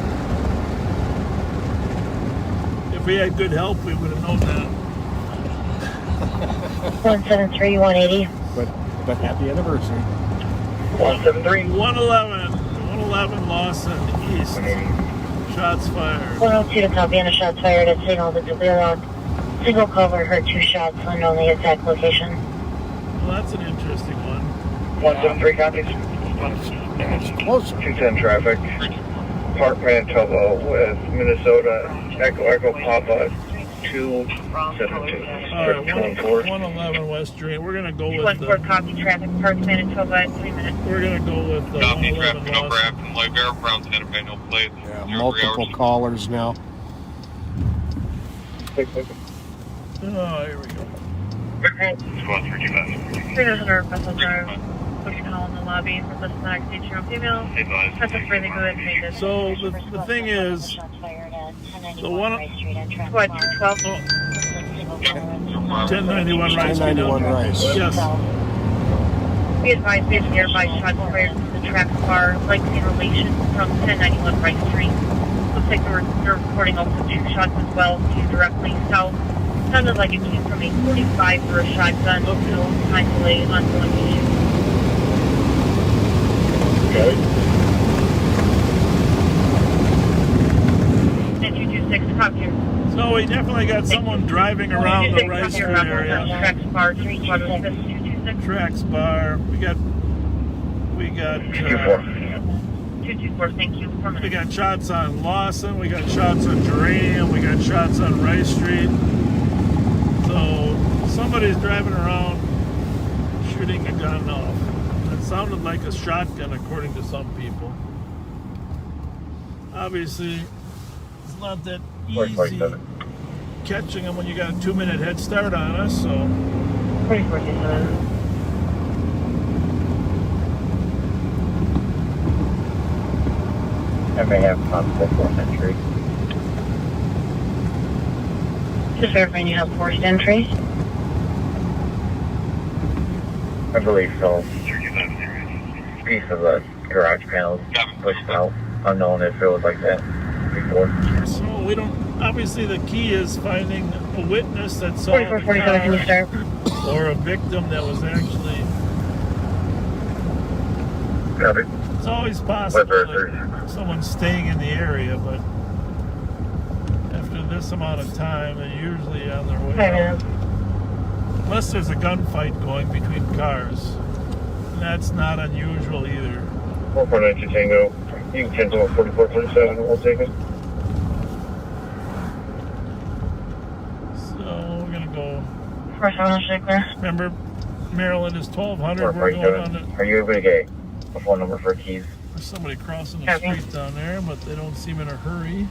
If we had good help, we would have known that. 173, 180. But happy anniversary. 173. 111 Lawson East. Shots fired. 102 to copy and a shot fired at signal to Clearlock. Single cover heard 2 shots, unknown the exact location. Well, that's an interesting one. 173 copies. It's closer. 210 traffic. Park Manitoba with Minnesota Echo Papa 272. All right, 111 West Dream. We're gonna go with 214 copy traffic. Park Manitoba at 3 minutes. We're gonna go with Copy 111 traffic number Lawson. after Libera Brown Santa Fe, no plate. Yeah, 03 multiple hours. callers now. Oh, here we go. Squad 35. 300 Russell Drive. Push call in the lobby for the snack feature of female. That's a really good maintenance. So the thing is, the one Squad 212. 1091 Rice. 1091 Rice. Yes. Be advised, we have nearby shots fired from the track bar, likely in relation from 1091 Rice Street. Looks like they're reporting also 2 shots as well, to directly south. Sounded like it came from a 45 for a shotgun. No time delay, ongoing issue. Okay. And 226, copy. So we definitely got someone driving around the Rice Street area. Tracks bar, 226. Tracks bar. We got 224, thank you. we got shots on Lawson. We got shots on Geranium. We got shots on Rice Street. So somebody's driving around shooting a gun off. It sounded like a shotgun, according to some people. Obviously, it's not that easy catching them when you got a 2-minute head start on us. So 4427. I may have possible 4th entry. Just verifying you have 4th entry. I believe so. Piece of the garage panels pushed out. Unknown if it was like that before. So we don't. Obviously, the key is finding a witness that saw the 4447, can you start? or a victim that was actually. Copy. It's always possible that someone's staying in the area, but after this amount of time, they're usually on their way out. Unless there's a gunfight going between cars. And that's not unusual either. 4492 Tango. You can cancel 4447. We'll take it. So we're gonna go Remember, Maryland is 1200. We're going on it. Are you able to get a phone number for keys? There's somebody crossing the street down there, but they don't seem in a hurry.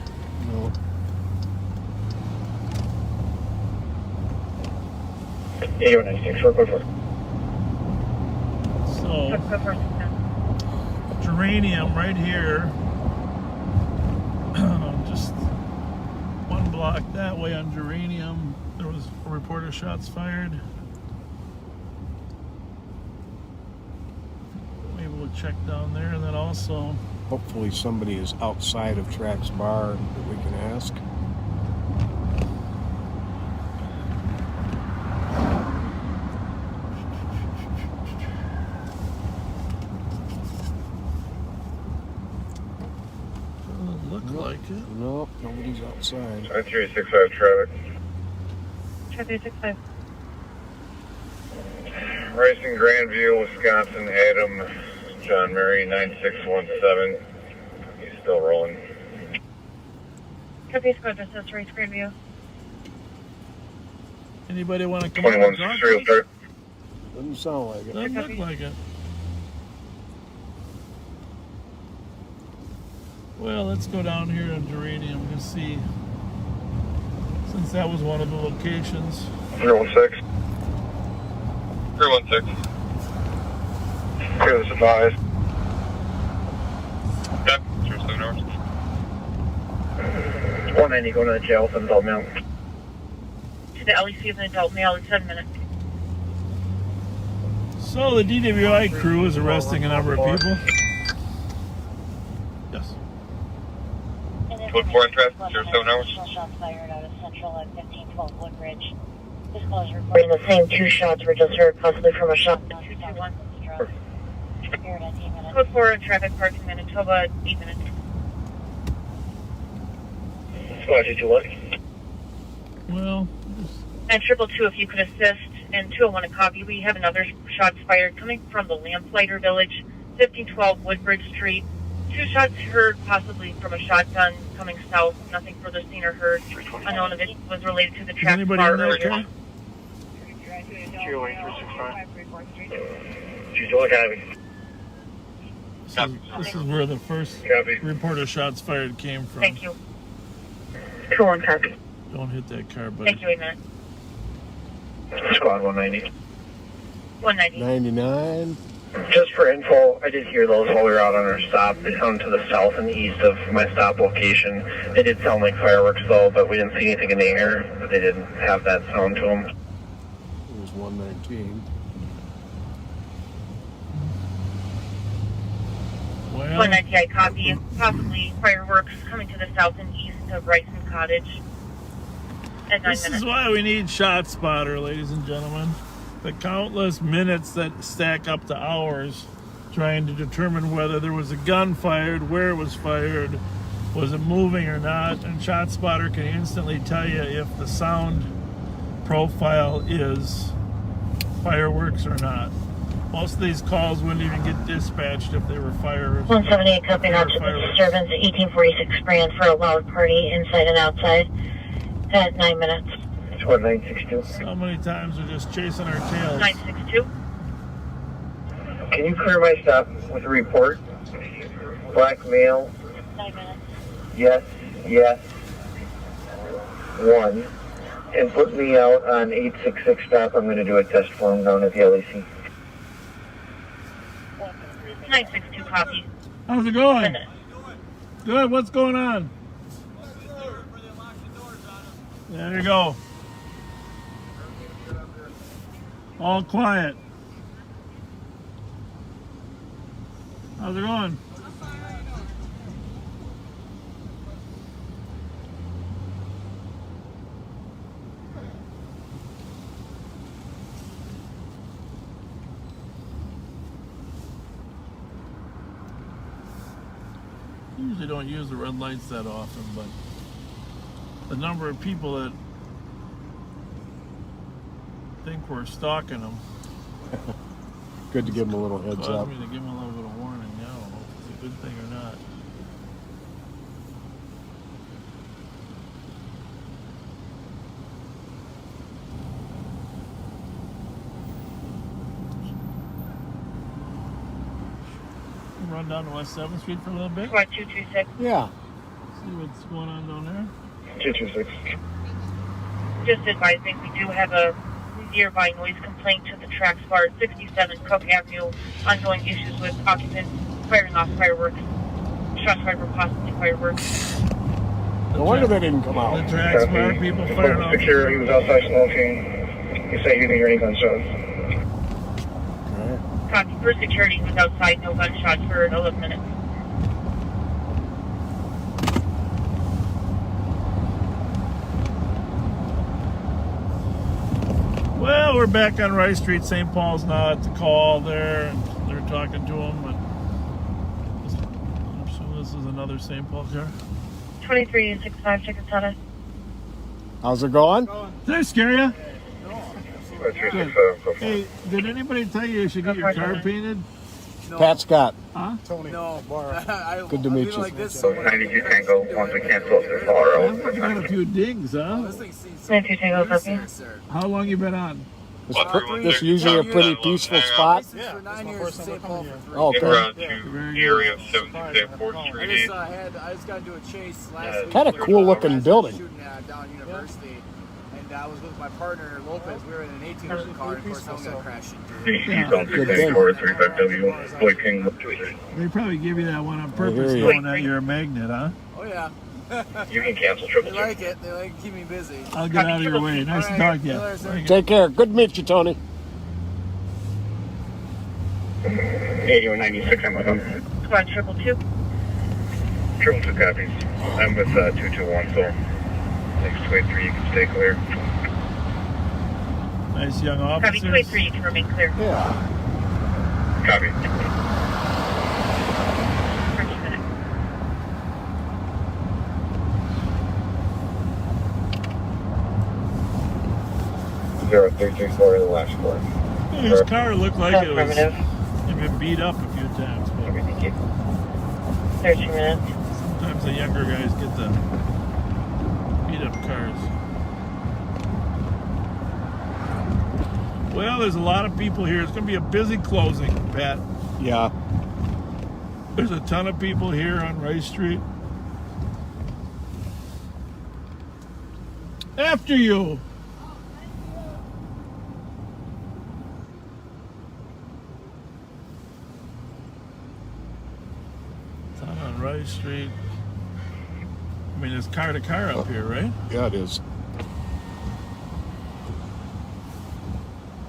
No. So, Geranium right here. Just one block that way on Geranium. There was a report of shots fired. Maybe we'll check down there, and then also Hopefully somebody is outside of Track's bar that we can ask. doesn't look like it. Nope, nobody's outside. 9365 traffic. Traffic 65. Racing Grandview, Wisconsin, Adam, John Murray, 9617. He's still rolling. Traffic squad, this is Race Grandview. Anybody want to come up and talk? Doesn't sound like it. Doesn't look like it. Well, let's go down here to Geranium to see, since that was one of the locations. 316. 316. Clear the supplies. Yep, sure, 7 hours. 190 going to the jail with an adult male. To the LEC of an adult male in 7 minutes. So the DWI crew is arresting a number of people. Yes. Code 4 in traffic, 07 hours. Shots fired out of Central at 1512 Woodbridge. This call is reporting the same two shots were just heard, possibly from a shot. 221. Code 4 in traffic parking Manitoba, 8 minutes. Squad 221. Well, And 222 if you could assist. And 201 a copy. We have another shots fired coming from the Lamplighter Village, 1512 Woodbridge Street. 2 shots heard, possibly from a shotgun coming south. Nothing further seen or heard. Unknown if it was related to the trap anybody bar in that earlier. car? 221 copy. This is where the first report of shots fired came from. Thank you. 201 copy. Don't hit that car, buddy. Thank you, 8 minutes. Squad 190. 190. 99. Just for info, I did hear those while we were out on our stop. They sound to the south and east of my stop location. They did sound like fireworks though, but we didn't see anything in the air. But they didn't have that sound to them. It was 119. Well, 190 I copy. Possibly fireworks coming to the south and east of Bryson Cottage. At 9 this minutes. is why we need Shot Spotter, ladies and gentlemen. The countless minutes that stack up to hours trying to determine whether there was a gun fired, where it was fired, was it moving or not, and Shot Spotter can instantly tell you if the sound profile is fireworks or not. Most of these calls wouldn't even get dispatched if they were fireworks. 178 copy out to the disturbance at 1846 Grand for a loud party inside and outside at 9 minutes. 962. So many times we're just chasing our tails. 962. Can you clear my stop with a report? Black male. 9 minutes. Yes. 1. And put me out on 866 stop. I'm going to do a test form down at the LEC. 962 copy. How's it going? Good, what's going on? There you go. All quiet. How's it going? Usually don't use the red lights that often, but the number of people that think we're stalking them. Good to give them a little heads up. Caused me to give them a little bit of warning. I don't know if it's a good thing or not. run down to West 7th Street for a little bit? Squad 226. Yeah. See what's going on down there. 226. Just advising, we do have a nearby noise complaint to the tracks bar at 67 Cook Avenue. Ongoing issues with occupants firing off fireworks. Shots fired were possibly fireworks. No wonder they didn't come out. The tracks bar, people firing off. Security was outside smoking. He said he didn't hear any gunshots. Copy. For security, was outside, no gunshots for 11 minutes. Well, we're back on Rice Street. St. Paul's now at the call there, and they're talking to him. But I'm sure this is another St. Paul car. 2365, check us out. How's it going? Did I scare you? Good. Hey, did anybody tell you should get your car painted? No. Pat Scott. Huh? Tony. No, Good to meet you. like this. 92 Tango, once we cancel the far out. I've got a few dings, huh? 92 Tango, copy. How long you been on? This is usually a pretty peaceful spot. Yeah, for 9 years in St. Paul for 3. Oh, In okay. route to the area of 76 4th I Street. just I just got to do a chase last week. Kinda cool looking building. Shooting down University, and I was with my partner Lopez. We were in an 18-wheeler car. Of course, I was gonna crash into it. Good thing. 435W, Boy King. They probably give you that one on I purpose, hear you. knowing that you're a magnet, huh? Oh yeah. You can cancel They triple two. like it. They like to keep me busy. I'll get out of your way. Nice to talk to you. Take care. Good to meet you, Tony. 8196, I'm with him. Squad 222. Triple two copies. I'm with 221, so next 23 you can stay clear. Nice young Copy, officers. 23, you can remain clear. Yeah. Copy. For 2 minutes. Zero 334 the last floor. His car looked like it was Affirmative. had been beat up a few times, but 13 minutes. sometimes the younger guys get the beat up cars. Well, there's a lot of people here. It's going to be a busy closing, Pat. Yeah. There's a ton of people here on Rice Street. After you. Ton on Rice Street. I mean, it's car to car up here, right? Yeah, it is.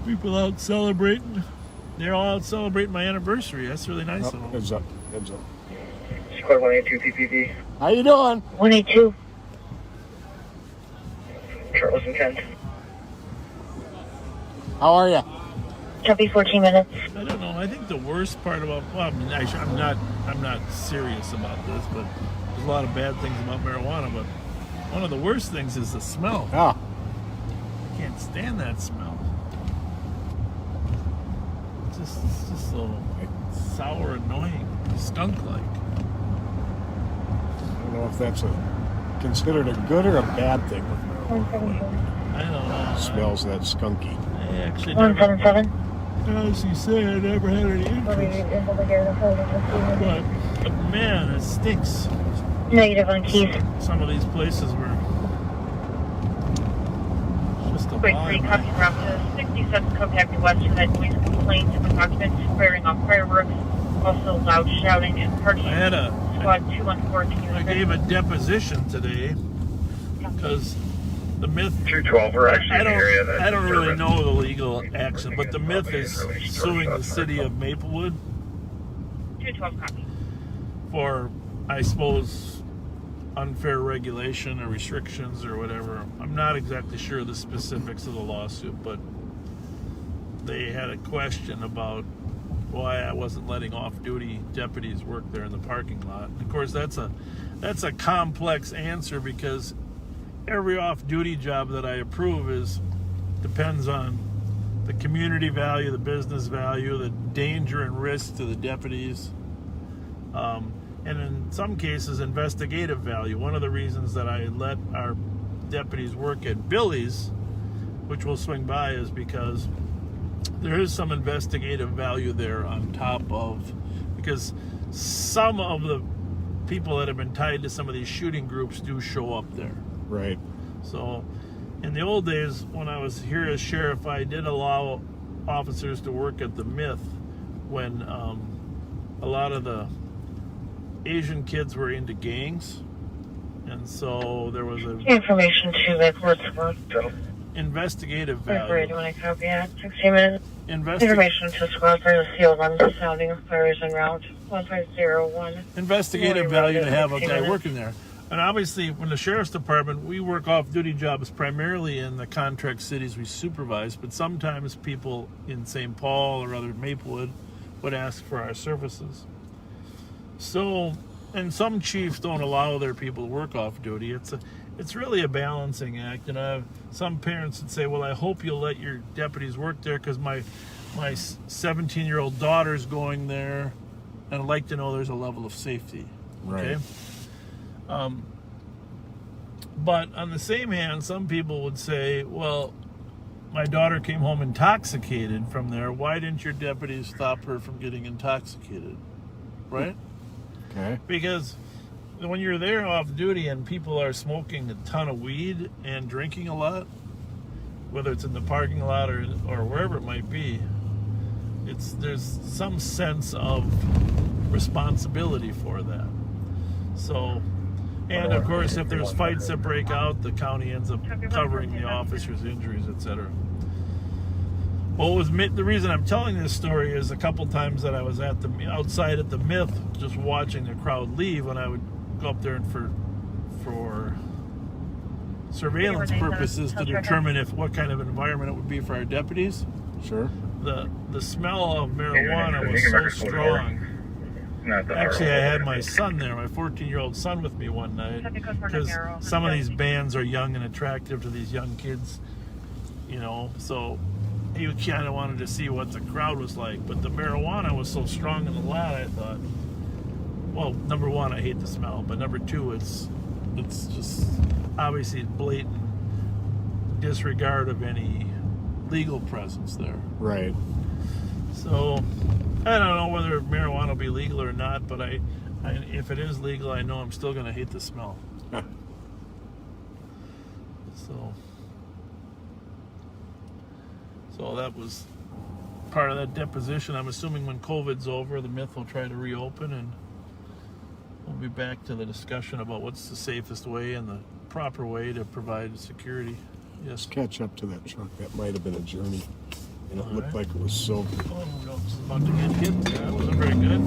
People out celebrating. They're all out celebrating my anniversary. That's really nice of them. Heads up. Heads up. Squad 182 PPD. How you doing? 182. Charles and Kent. How are you? Copy, 14 minutes. I don't know. I think the worst part about, well, I mean, I'm not serious about this, but there's a lot of bad things about marijuana. But one of the worst things is the smell. Ah. I can't stand that smell. It's just a little sour, annoying, skunk-like. I don't know if that's considered a good or a bad thing with marijuana. I don't know. Smells that skunky. I actually never, 177. as you say, I never had any interest. But man, it stinks. Negative on keys. Some of these places were just a Quick 3, copy route to 67 Cook Avenue West for that noise complaint with occupants firing off fireworks, also loud shouting and partying. I had Squad 214. I gave a deposition today because the myth. 212, we're actually in the area that I don't really know the legal action, but the myth is suing the city of Maplewood 212 copy. for, I suppose, unfair regulation or restrictions or whatever. I'm not exactly sure the specifics of the lawsuit, but they had a question about why I wasn't letting off-duty deputies work there in the parking lot. Of course, that's a complex answer because every off-duty job that I approve depends on the community value, the business value, the danger and risk to the deputies, and in some cases, investigative value. One of the reasons that I let our deputies work at Billy's, which we'll swing by, is because there is some investigative value there on top of, because some of the people that have been tied to some of these shooting groups do show up there. Right. So in the old days, when I was here as sheriff, I did allow officers to work at the Myth when a lot of the Asian kids were into gangs, and so there was a Information to the court support. investigative Wait, value. do you want to copy that? 60 minutes. Investi- Information to squad for the field on the sounding fires en route 1501. investigative value to have a 60 guy minutes. working there. And obviously, when the sheriff's department, we work off-duty jobs primarily in the contract cities we supervise, but sometimes people in St. Paul or other Maplewood would ask for our services. So, and some chiefs don't allow their people to work off-duty. It's really a balancing act. And some parents would say, well, I hope you'll let your deputies work there because my 17-year-old daughter's going there, and I'd like to know there's a level of safety. Right. Okay? But on the same hand, some people would say, well, my daughter came home intoxicated from there. Why didn't your deputies stop her from getting intoxicated? Right? Okay. Because when you're there off duty and people are smoking a ton of weed and drinking a lot, whether it's in the parking lot or wherever it might be, there's some sense of responsibility for that. So, and of course, if there's fights that break out, the county ends up covering the officer's injuries, etc. Well, the reason I'm telling this story is a couple times that I was outside at the Myth, just watching the crowd leave, and I would go up there and for surveillance purposes to determine what kind of environment it would be for our deputies. Sure. The smell of marijuana was so strong. Actually, I had my son there, my 14-year-old son, with me one night, because some of these bands are young and attractive to these young kids, so he kind of wanted to see what the crowd was like. But the marijuana was so strong in the lot, I thought, well, number one, I hate the smell, but number two, it's just obviously blatant disregard of any legal presence there. Right. So I don't know whether marijuana will be legal or not, but if it is legal, I know I'm still going to hate the smell. So that was part of that deposition. I'm assuming when COVID's over, the Myth will try to reopen, and we'll be back to the discussion about what's the safest way and the proper way to provide security. Yes. Catch up to that truck. That might have been a journey. And it looked like it was so. Oh, no, I was about to get hit. That wasn't very good.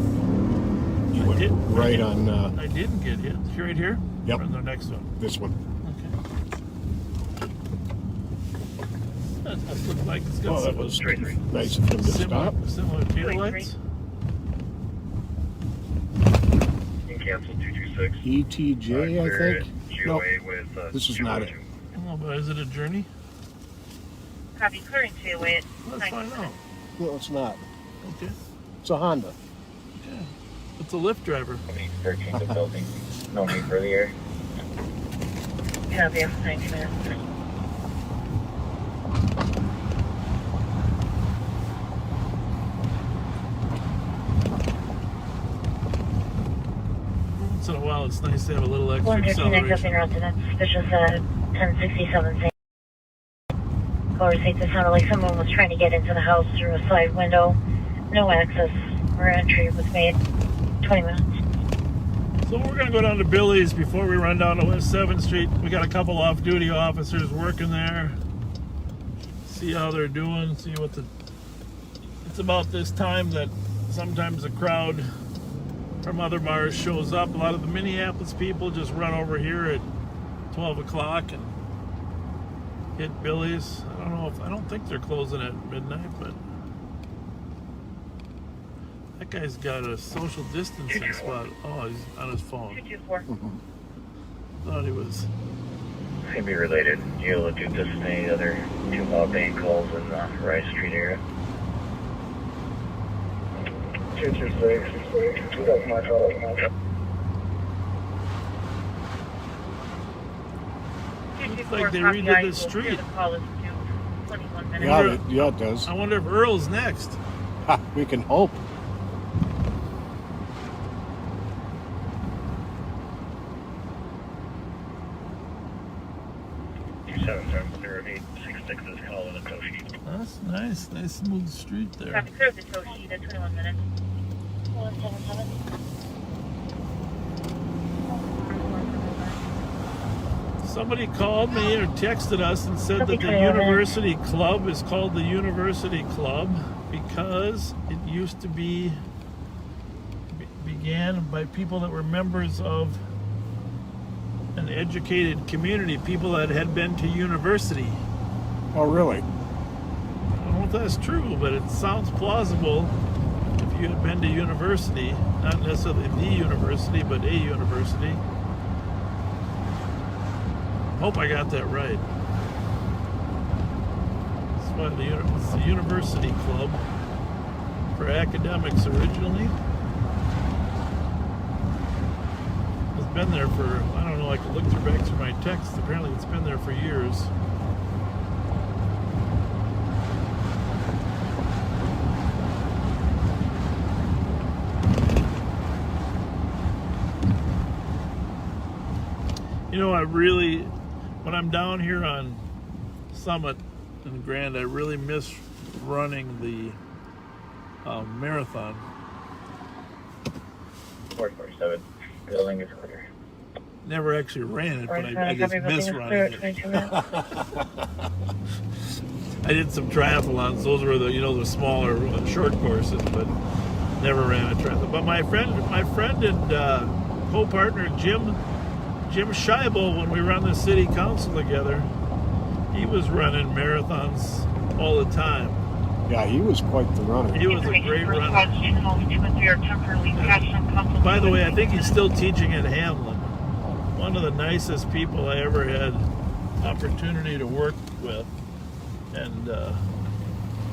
You went right on. I didn't get hit. You right here? Yep. Or the next one? This one. That does look like it's got That was nice of him to stop. Similar tail lights. You cancel 226. ETJ, I think. No, with, this is not it. Oh, but is it a journey? Copy, clearing two-way. Let's find out. No, it's not. Okay. It's a Honda. Okay. It's a Lyft driver. 13 to building. No need for the air. Copy, 90 minutes. Once in a while, it's nice to have a little extra 159 acceleration. route to that suspicious 1067 Caller states it sounded like someone was trying to get into the house through a side window. No access or entry was made. 20 minutes. So we're going to go down to Billy's before we run down to West 7th Street. We got a couple off-duty officers working there. See how they're doing. See what It's about this time that sometimes a crowd from other bars shows up. A lot of the Minneapolis people just run over here at 12 o'clock and hit Billy's. I don't think they're closing at midnight, but that guy's got a social distancing spot. Oh, he's on his phone. 224. Thought he was. Can be related. You'll do this in any other 2 bank calls in the Rice Street area. 226. That's my fault. Looks like they redid this street. Yeah, it does. I wonder if Earl's next. We can hope. 866 is calling a tow sheet. That's nice. Nice smooth street there. Traffic clear the tow sheet at 21 minutes. 177. Somebody called me or texted us and said that the University Club is called the University Club because it used to be began by people that were members of an educated community, people that had been to university. Oh, really? I don't know if that's true, but it sounds plausible if you had been to university, not necessarily the university, but a university. Hope I got that right. It's why it's the University Club for academics originally. It's been there for, I don't know, I could look back through my texts. Apparently it's been there for years. You know, when I'm down here on Summit and Grand, I really miss running the marathon. 447. Building is clear. Never actually ran it, but I just miss running it. I did some triathlons. Those were the smaller short courses, but never ran a triathlon. But my friend and co-partner Jim Scheibel, when we were on the city council together, he was running marathons all the time. Yeah, he was quite the runner. He was a great runner. By the way, I think he's still teaching at Hamlin. One of the nicest people I ever had opportunity to work with, and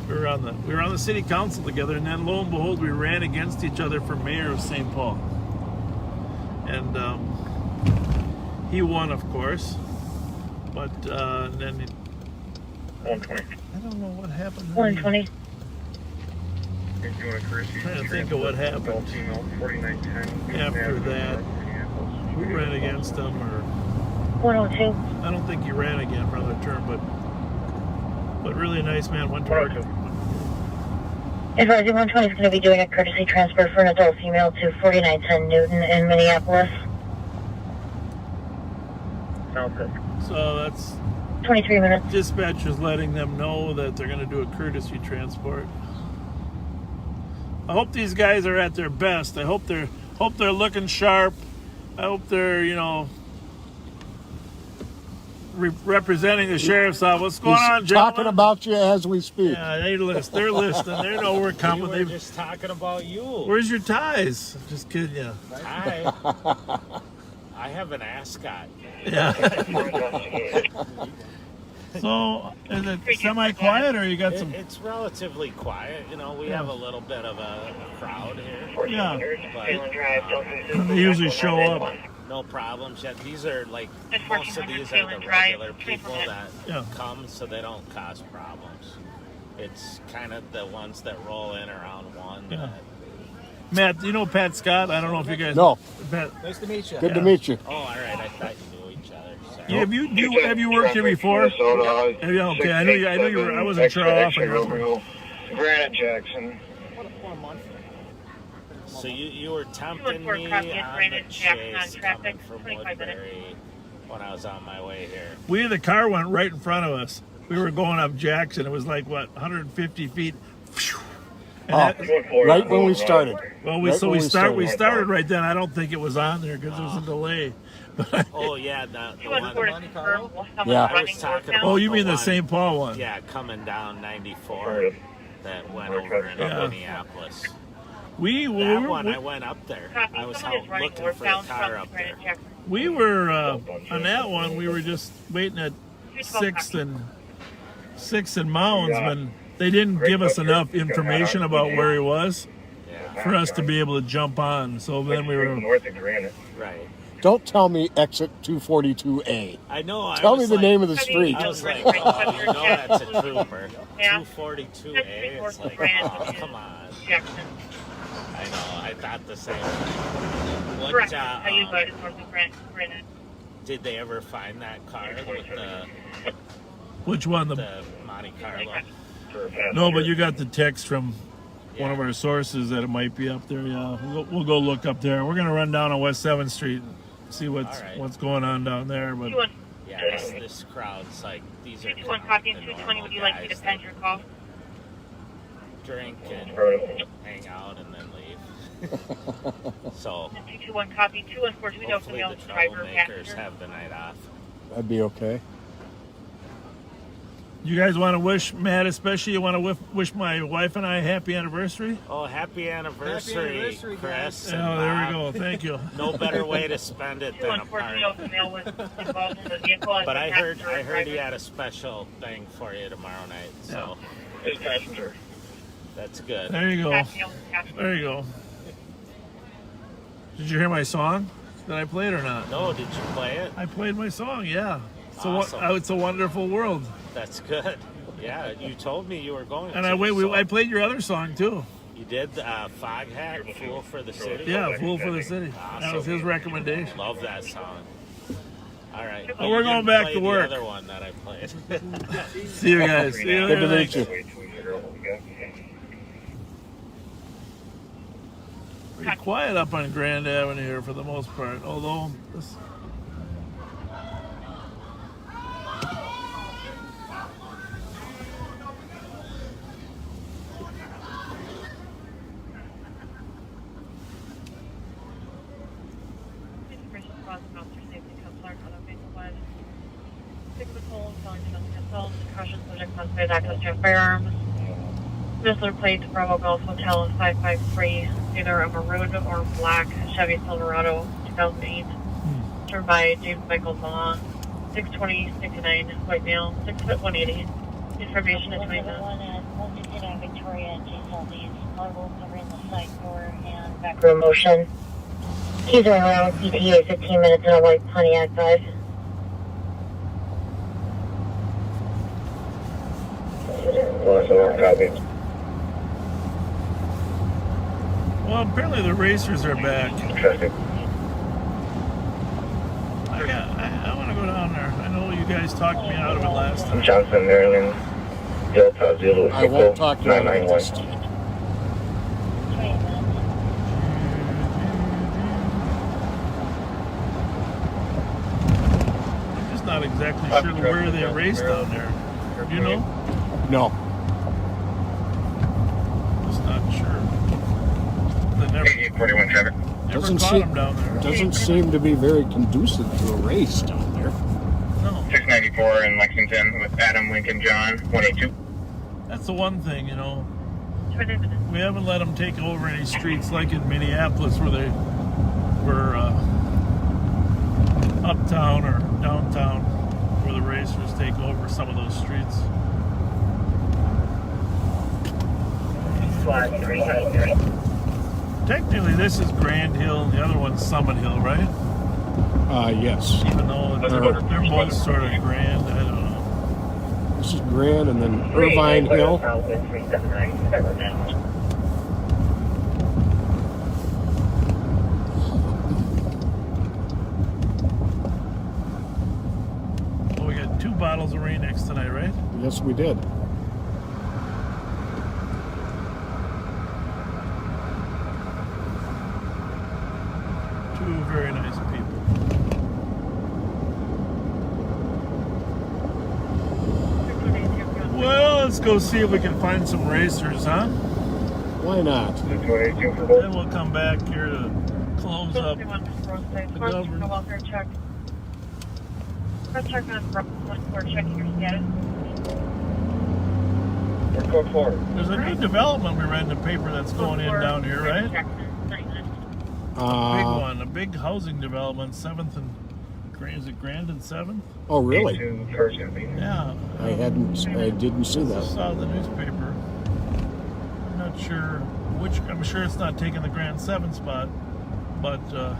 we were on the city council together. And then lo and behold, we ran against each other for mayor of St. Paul, and he won, of course. But then 120. I don't know what happened. 120. Trying to think of what happened after that. We ran against him, or 102. I don't think he ran again for another term, but really nice man. 120. Advising 120 is going to be doing a courtesy transfer for an adult female to 4910 Newton in Minneapolis. Sounds good. So that's 23 minutes. Dispatcher's letting them know that they're going to do a courtesy transport. I hope these guys are at their best. I hope they're looking sharp. I hope they're representing the sheriff's office. What's going on, gentlemen? Talking about you as we speak. Yeah, they're listening. They know we're coming. We were just talking about you. Where's your ties? Just kidding you. I have an ascot. Yeah. So, is it semi-quiet, or you got some? It's relatively quiet. We have a little bit of a crowd here. Yeah. But, they usually show up. No problems yet. These are most of these are the regular people that come, so they don't cause problems. It's kind of the ones that roll in around 1. Yeah. Matt, do you know Pat Scott? I don't know if you guys. No. Pat. Nice to meet you. Good to meet you. Oh, all right. I thought you knew each other. So. Have you worked here before? Okay, I know you were. I wasn't sure how often. Granite Jackson. What a poor month. So you were tempting me on the chase coming from Woodbury when I was on my way here. The car went right in front of us. We were going up Jackson. It was 150 feet. Right when we started. Well, we started right then. I don't think it was on there because there was a delay. Oh yeah, the one. Yeah. I was talking about. Oh, you mean the St. Paul one? Yeah, coming down 94 that went over into Minneapolis. I went up there. I was out looking for a car up there. We were on that one. We were just waiting at 6th and Mounds when they didn't give us enough information about where he was for us to be able to jump on. So then we were north of Granite. Right. Don't tell me exit 242A. I know. Tell me the name of the street. I was like, that's a trooper. 242A. It's like, oh, come on. I know. I thought the same thing. Did they ever find that car with the Which one? the Monte Carlo? No, but you got the text from one of our sources that it might be up there. Yeah, we'll go look up there. We're gonna run down on West 7th Street and see what's going on down there. But yeah, this crowd's like, these are 221 copy and 220. Would you like me to pen your call? Drink and hang out and then leave. So 221 copy. 214. We know hopefully somebody the else driver or troublemakers passenger. have the night off. That'd be okay. you guys want to wish Matt, especially, you want to wish my wife and I a happy anniversary? Oh, happy anniversary, Chris. Oh, and there we Bob. go. Thank you. No better way to spend it than apart. But I heard he had a special thing for you tomorrow night. So His passenger. that's good. There you go. There you go. Did you hear my song that I played or not? No, did you play it? I played my song, yeah. So Awesome. It's a Wonderful World. That's good. Yeah, you told me you were going And to. I played your other song too. You did Foghat, Fool for the City? Yeah, Fool for the City. Awesome. That was his recommendation. Love that song. All right. Well, we're going back to work. The other one that I played. See you guys. See you Good to later. meet you. Pretty quiet up on Grand Avenue here for the most part, although this. Access to firearms. Whistler plate Bravo Golf Hotel 553, either a maroon or black Chevy Silverado 2008, driven by James Michael Vaughn, 62069, white male, 6 foot 180. Information at 20 minutes. One at 159 Victoria and J Southeast. Auto covering the side door and back row motion. Keys are around ETA 15 minutes in a white Pontiac 5. Well, apparently the racers are back. Traffic. I want to go down there. I know you guys talked me out of it last time. Johnson, Maryland. Delta Zulu. I won't talk to you about 991. this. I'm just not exactly sure where they raced down there. Do you know? No. Just not sure. They never 41 traffic. Doesn't caught seem, them down there. doesn't seem to be very conducive to a race down there. No. 694 in Lexington with Adam, Lincoln, John, 182. That's the one thing, you know. We haven't let them take over any streets like in Minneapolis where they were uptown or downtown where the racers take over some of those streets. Technically, this is Grand Hill, the other one's Summit Hill, right? Yes. Even though they're both sort of grand, I don't know. This is Grand and then Irvine Hill. Well, we got 2 bottles of Rain-X tonight, right? Yes, we did. Two very nice people. Well, let's go see if we can find some racers, huh? Why not? Then we'll come back here to close up the government. Welfare check. Let's check on we're checking your status. We're code 4. There's a new development we read in the paper that's going in down here, right? Big one, a big housing development, 7th and is it Grand and 7th? Oh, really? Yeah. I didn't see I that. saw the newspaper. I'm not sure which. I'm sure it's not taking the Grand 7 spot, but I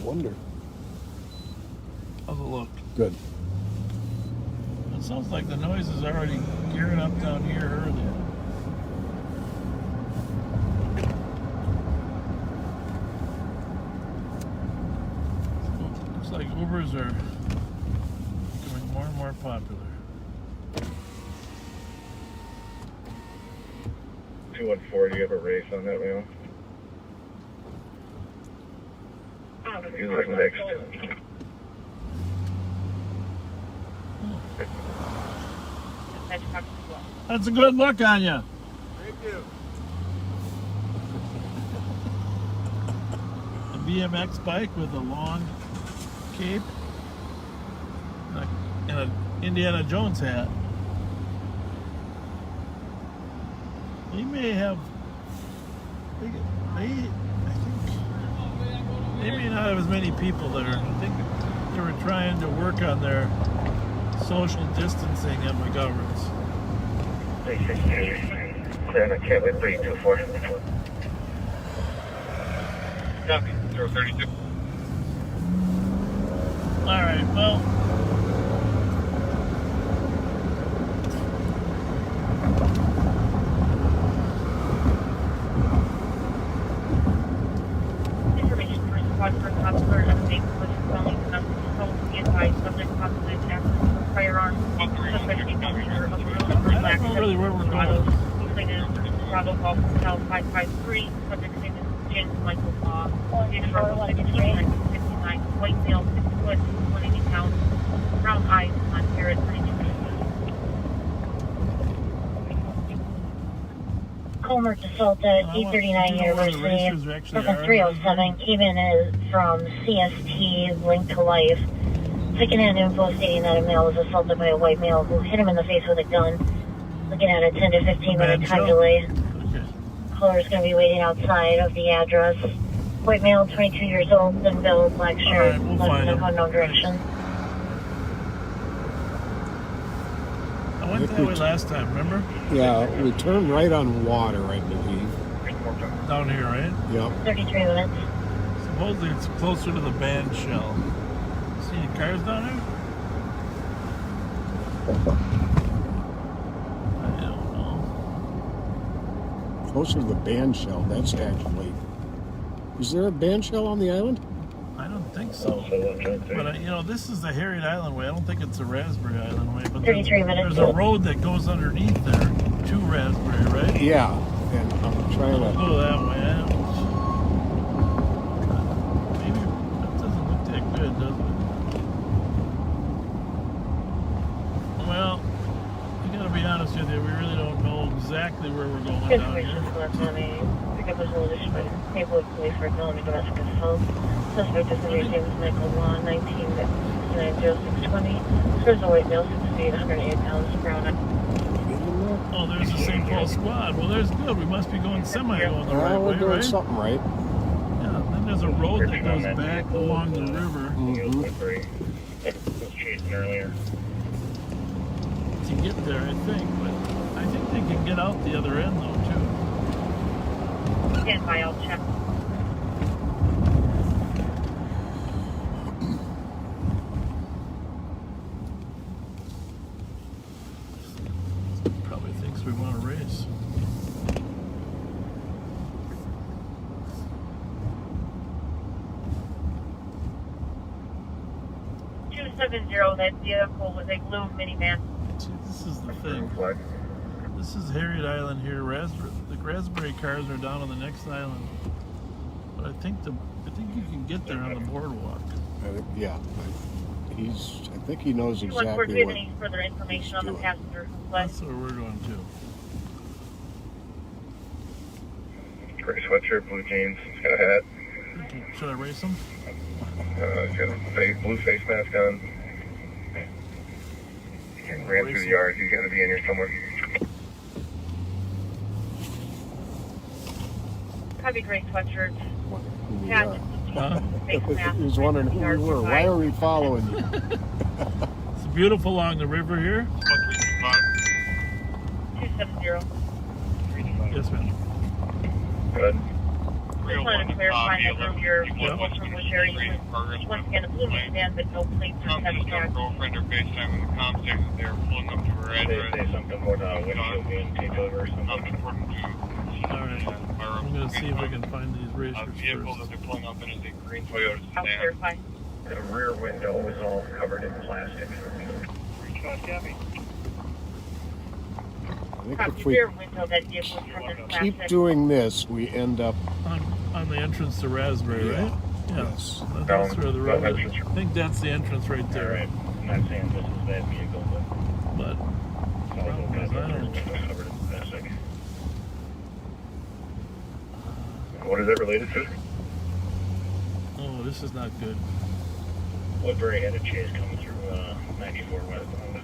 wonder. I'll look. Good. It sounds like the noise is already gearing up down here early. Ubers are becoming more and more popular. 214, do you have a race on that wheel? You look mixed. That's a good look on you. Thank you. A BMX bike with a long cape and an Indiana Jones hat. He may have. I think they may not have as many people there. I think they were trying to work on their social distancing at McGovern's. Clear on the Cantley 324. Copy, 032. Alright, well. Information for squad for Cotsburg and St. Louis felony domestic assault. Be advised, subject possibly access to a firearm. Suspect being a leader of the room. I don't know really where we're going. Completed Bravo Golf Hotel 553. Subject name is James Michael Law. Date of birth 1969. White male, 6 foot, 180 pounds. Brown eyes, blonde hair at 32. Comer assault at 839 University. Person 307 came in from CST linked to life. Second-hand info stating that a male was assaulted by a white male who hit him in the face with a gun. Looking at a 10 to 15 minute time delay. Caller is going to be waiting outside of the address. White male, 22 years old, thin build, black shirt, left in unknown direction. I went that way last time, remember? Yeah, we turned right on water, I believe. Down here, right? Yep. 33 minutes. Supposedly it's closer to the band shell. See any cars down there? I don't know. Closer to the band shell, that's actually... Is there a band shell on the island? I don't think so. But, you know, this is the Harriet Island way. I don't think it's the Raspberry Island way. But 33 minutes. There's a road that goes underneath there to Raspberry, right? Yeah, and I'm trying to... Go that way. Maybe that doesn't look that good, does it? Well, I gotta be honest with you, we really don't know exactly where we're going down here. Pick up his religious by Maywood Police for felony domestic assault. Suspect is name is Michael Law, 19690620. Serves a white male, 6 feet, 108 pounds, brown. Oh, there's the St. Paul squad. Well, there's good. We must be going going the right we're way, doing right? something right. Yeah, then there's a road that goes back along the river. Was chasing earlier. To get there, I think. But I think they can get out the other end, though, too. Stand by, I'll check. Probably thinks we want to race. That vehicle was a blue minivan. See, this is the thing. This is Harriet Island here. The Raspberry cars are down on the next island. But I think you can get there on the boardwalk. Yeah, I think he knows exactly what. Do you have any further information on the passenger? That's where we're going to. Gray sweatshirt, blue jeans, he's got a hat. Should I race him? He's got a blue face mask on. He ran through the yard. He's got to be in here somewhere. Heavy gray sweatshirt. He was wondering who we were. Why are we following you? It's beautiful along the river here. 270. Yes, ma'am. Good. Just wanted to clarify that earlier vehicle from which area you was once again a blue minivan, but no plates or test tags. Girlfriend or FaceTime in the comm station. They were pulling up to her address. Say something more about windshield being taped over or something. Alright. I'm going to see if I can find these racers vehicle first. that they're pulling up in is a green Toyota I'll sedan. clarify. The rear window is all covered in plastic. I think if we keep doing this, we end up on the entrance to Raspberry, right? Yes. That's where the road is. I think that's the entrance right there. Alright, I'm not saying this is that vehicle, But covered in plastic. What is it related to? oh, this is not good. Woodbury had a chase coming through 94 westbound.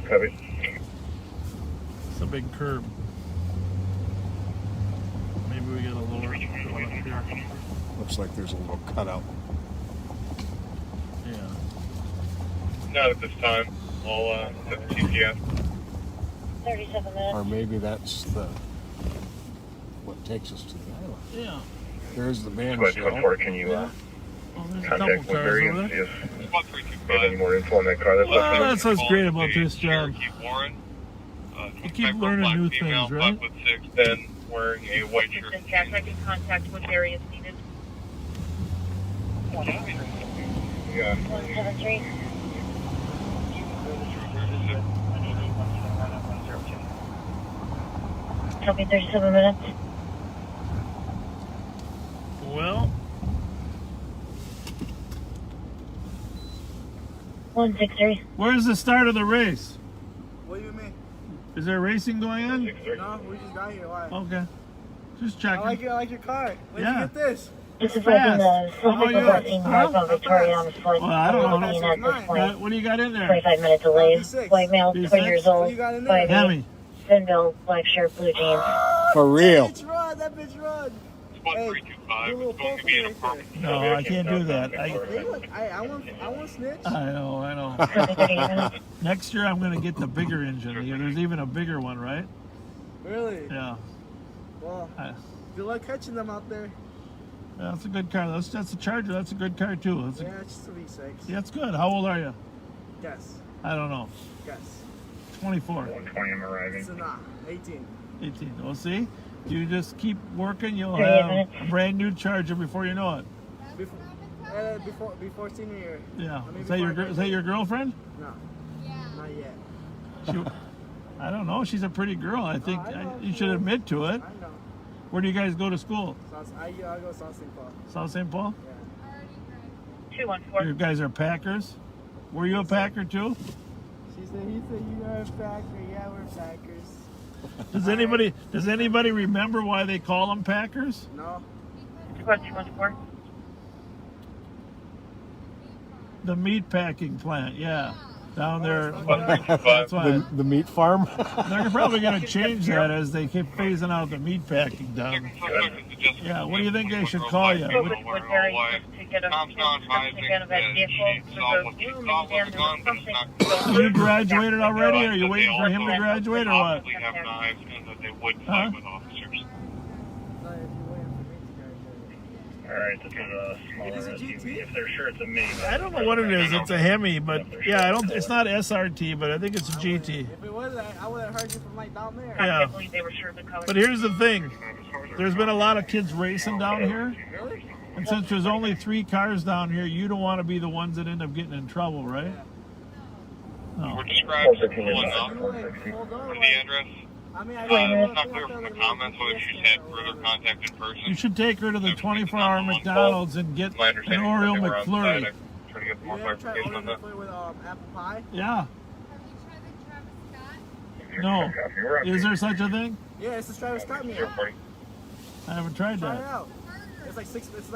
Copy. It's a big curb. Maybe we get a lower one up here. looks like there's a little cutout. Yeah. Not at this time. I'll set the GPS. 37 minutes. Or maybe that's what takes us to the island. Yeah. There's the band Squad shell. 24, can you contact Woodbury and see if they have any more info on that car? That's what's great about this job. You keep learning new things, right? 5'6", wearing a white shirt. Dispatch, I can contact Woodbury if needed. Yeah. 173. Copy, 37 minutes. Well, 163. where's the start of the race? What do you mean? Is there racing going on? No, we just got here. Why? Okay. Just checking. I like your car. Where'd Yeah. you get this? This is like in the Southwest north of Victoria on the flight. Well, I don't know. At this point. What do you got in there? 25 minute delay. White male, 20 years old. What you got in there? 5'8", Hemi. thin build, black shirt, blue jeans. For real. That bitch run. That bitch run. Hey, do a little poke right there. No, I can't do that. Hey, look, I want snitch. I know. Next year I'm going to get the bigger engine. Yeah, there's even a bigger one, right? Really? Yeah. Well, good luck catching them out there. Yeah, that's a good car. That's a Charger. That's a good car too. That's Yeah, it's just a V6. yeah, it's good. How old are you? Guess. I don't know. Guess. 24. 120 I'm arriving. So nah, 18. 18. Well, see? You just keep working, you'll have a brand new Charger before you know it. Before senior year. Yeah. I mean, Is that your girlfriend? No. Not yet. I don't know. She's a pretty girl. I think you should admit to it. I know. Where do you guys go to school? I go South St. Paul. South St. Paul? Yeah. 214. You guys are Packers? Were you a Packer too? He said you are a Packer. Yeah, we're Packers. Does anybody remember why they call them Packers? No. Squad 214. The meat packing plant, yeah. Down there. That's why. The meat farm? They're probably going to change that as they keep phasing out the meat packing down. Yeah, what do you think they should call you? Spoke with Woodbury to get a again of that vehicle. There's a room in there, there's something. You graduated already? Are you waiting for him to graduate or what? Have knives and that they would Huh? fight with officers. Alright, this is a smaller SUV. If they're sure it's a mini. I don't know what it is. It's a Hemi, but yeah, it's not SRT, but I think it's a GT. If it was, I would have heard you from like down there. Yeah. I believe they were sure the color. But here's the thing. There's been a lot of kids racing down here. Really? And since there's only 3 cars down here, you don't want to be the ones that end up getting in trouble, right? No. We're described pulling up from the address. I mean, It's not clear from the comments whether she's had further contact in person. You should take her to the 24-hour McDonald's and get an My understanding is that Oreo they were outside. McFlurry. I'm trying to get more you ever tried clarification on that. ordering with apple pie? Yeah. No. Is there such a thing? Yeah, it's the Travis Scott meal. I haven't tried Try it that. out. It's like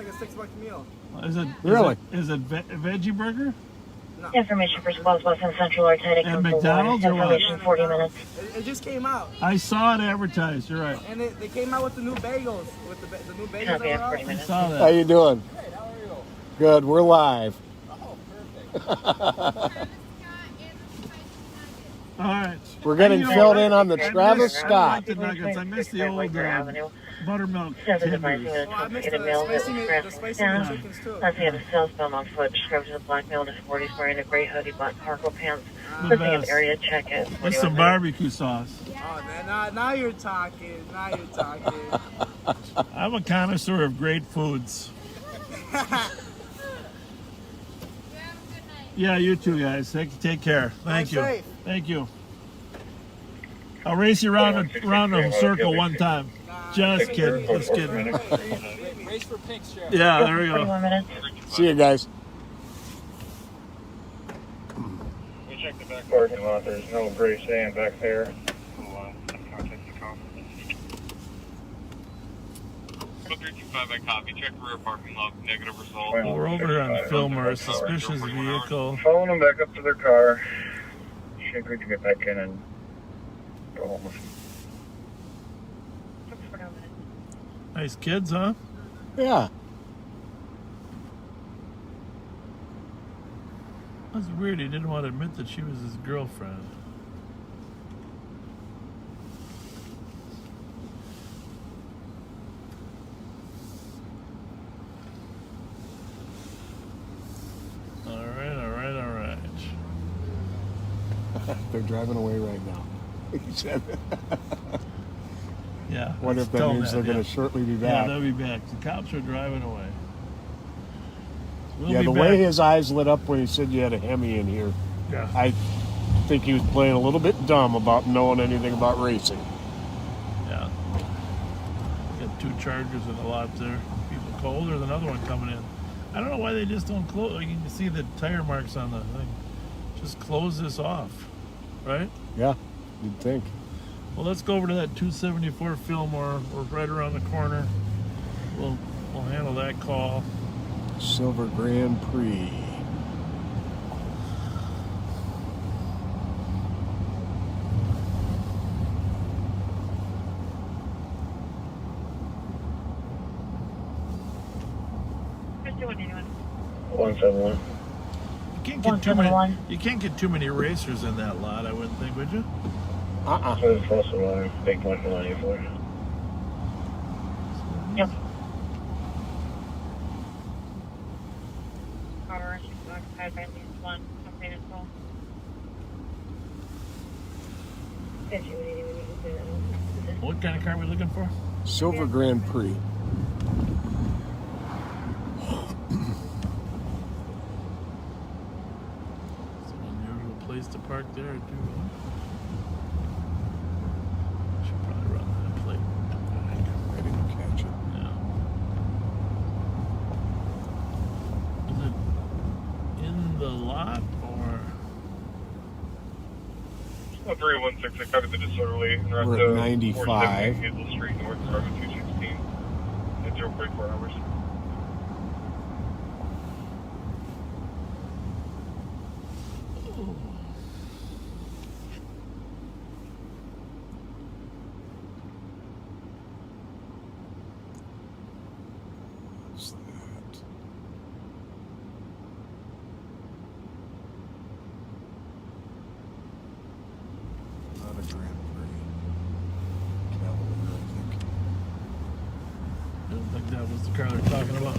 a $6 meal. Is it Really? Is it veggie burger? No. Information for Southwest and Central are tied At McDonald's or what? Information 40 minutes. It just came out. I saw it advertised. You're right. And they came out with the new bagels. With the new bagels Copy, that were out. 40 I minutes. saw How that. you doing? Hey, how are you? Good, we're live. Oh, perfect. All right. We're getting filled in on the Travis I Scott. like the nuggets. I miss the old buttermilk Says tenders. advising that Oh, I it's missed get a the mail that spicy was meat, the pressing spicy down. meat chickens too. Let's have a southbound on foot. Describes the black male to 40s wearing a gray hoodie, black cargo pants. The Let's have best. area check it. With some barbecue sauce. Oh, man, now you're talking. Now you're talking. I'm a connoisseur of great foods. Yeah, you too, guys. Take care. Thank Drive you. safe. Thank you. I'll race you around a circle one time. Just kidding. Just kidding. Race for pigs, Sheriff. Yeah, there we go. 41 minutes. See you guys. We checked the back parking lot. There's no gray sand back there. Contact the cop. 325 by copy. Check rear parking lot. Negative result. Well, we're over on Fillmore. Suspicious vehicle. Following them back up to their car. She agreed to get back in and go home with them. Nice kids, huh? Yeah. That's weird. He didn't want to admit that she was his girlfriend. All right. They're driving away right now. He said. Yeah. Wonder if that tell means they're going to shortly be back. Yeah, they'll be back. The cops are driving away. We'll Yeah, be the back. way his eyes lit up when he said you had a Hemi in here, Yeah. I think he was playing a little bit dumb about knowing anything about racing. Yeah. Got 2 Chargers in the lot there. People cold. There's another one coming in. I don't know why they just don't close. You can see the tire marks on the thing. Just close this off, right? Yeah, you'd think. Well, let's go over to that 274 Fillmore. We're right around the corner. We'll handle that call. Silver Grand Prix. Who's doing anyone? 171. You can't get too many racers in that lot, I wouldn't think, would you? So it's also a big point for money for you. Yep. Car, occupied by at least one company as well. What kind of car are we looking for? Silver Grand Prix. It's an unusual place to park there, too. Should probably run that plate. Ready to catch it. Yeah. Is it in the lot or? 316, I covered the disorderly. We're at 95. Hazel Street, North Department 216. At 0.4 hours. What's that? Not a Grand Prix. Cavalier, I think. I don't think that was the car they're talking about.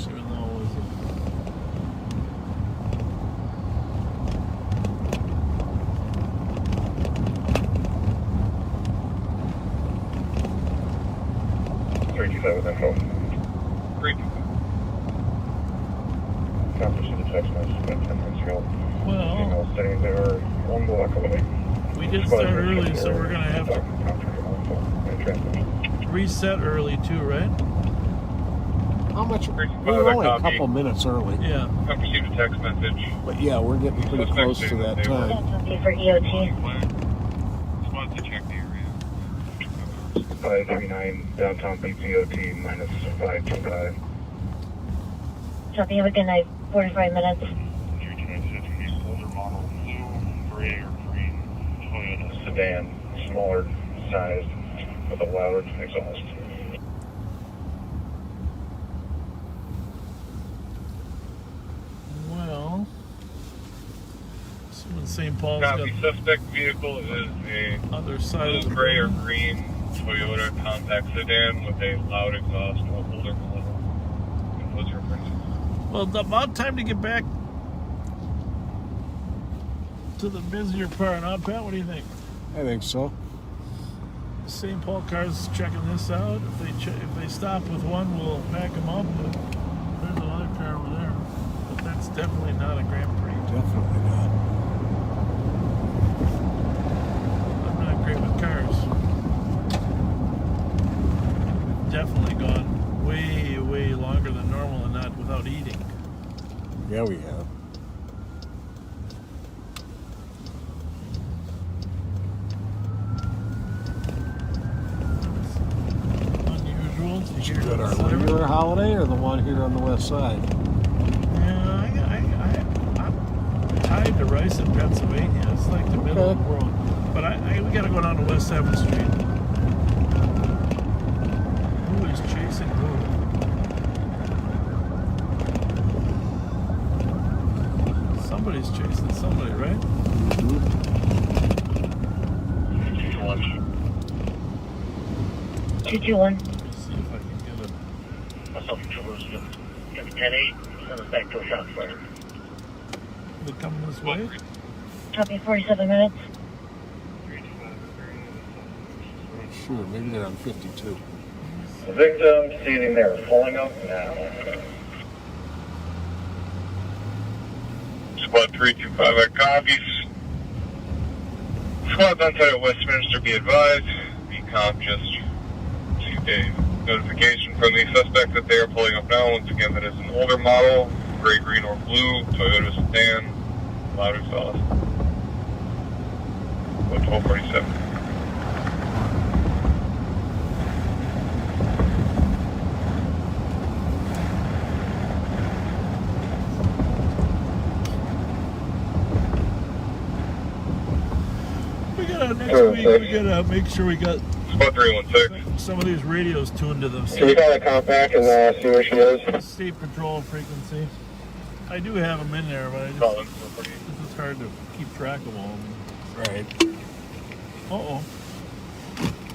Even though it was with info. 325. Accomplish the text message about 10 minutes ago. Well, Email saying they were 1 block away. we did start early, so we're gonna have to reset early too, right? How much? We're only a couple minutes early. Yeah. I received a text message. But yeah, we're getting pretty close to that time. For EOT. Just wanted to check the area. 539 downtown BPOT minus 525. Something have a good night. 45 minutes. Older model, blue, gray, or green Toyota sedan, smaller size with a loud exhaust. Well, so And St. Paul's Copy. got Suspect vehicle is a other side of the gray or building. green Toyota compact sedan with a loud exhaust, no older model. And what's your price? Well, about time to get back to the busier part, huh, Pat? What do you think? I think so. St. Paul cars checking this out. If they stop with one, we'll back them up. But there's another car over there. But that's definitely not a Grand Prix. Definitely not. I'm not great with cars. Definitely gone way, way longer than normal and not without eating. Yeah, we have. Unusual. Did you go to our regular holiday or the one here on the west side? I'm tied to Rice in Pennsylvania. It's like the middle of the world. But we got to go down to West 7th Street. Who is chasing who? Somebody's chasing somebody, right? 221. See if I can get it. Myself, 10-8, send us back to a shop fire. They're coming this way? Copy, 47 minutes. Sure, maybe they're on 52. The victim standing there, pulling up now. Squad 325 at copies. Squad on site at Westminster, be advised. Becom just received a notification from the suspect that they are pulling up now. Once again, that is an older model, gray, green, or blue, Toyota sedan, loud exhaust. 1247. Next week we gotta make sure we got Squad 316. some of these radios tuned to them. Can we call the compact and see where she is? State patrol frequency. I do have them in there, but it's just hard to keep track of all of them. Right. Uh-oh.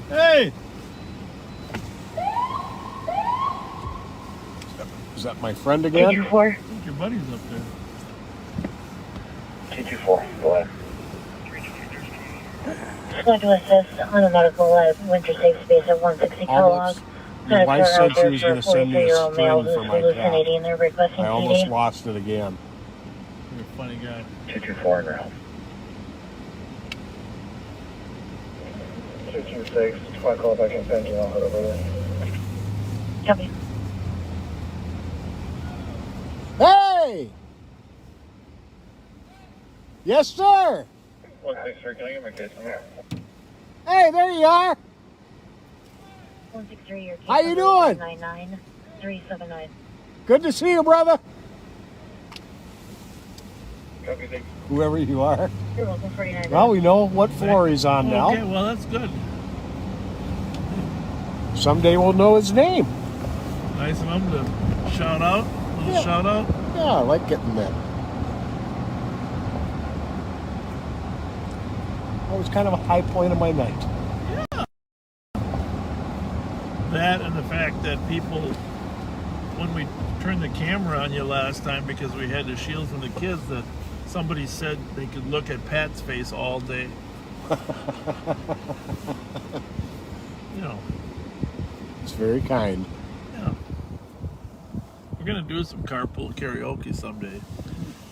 Hey! Is that my friend again? 224. I think your buddy's up there. 224, go ahead. Going to assist on a medical winter safe space at 160 Kellogg. Your wife said she was going to send me a string for my cat. hallucinating. They're requesting I almost PD. lost it again. You're a funny guy. 224 and round. 226, squad call back in Benji, I'll head over there. Copy. Hey! Yes, sir! 163, can I get my case number? Hey, there you are! 163, your case How you number doing? 99379. Good to see you, brother. Copy, thanks. Whoever you are. You're welcome, 49. Well, we know what floor he's on now. Okay, well, that's good. Someday we'll know his name. Nice of him to shout out. A little shout out. Yeah, I like getting that. That was kind of a high point of my night. Yeah. That and the fact that people, when we turned the camera on you last time because we had to shield from the kids, that somebody said they could look at Pat's face all day. You know. It's very kind. Yeah. We're going to do some carpool karaoke someday,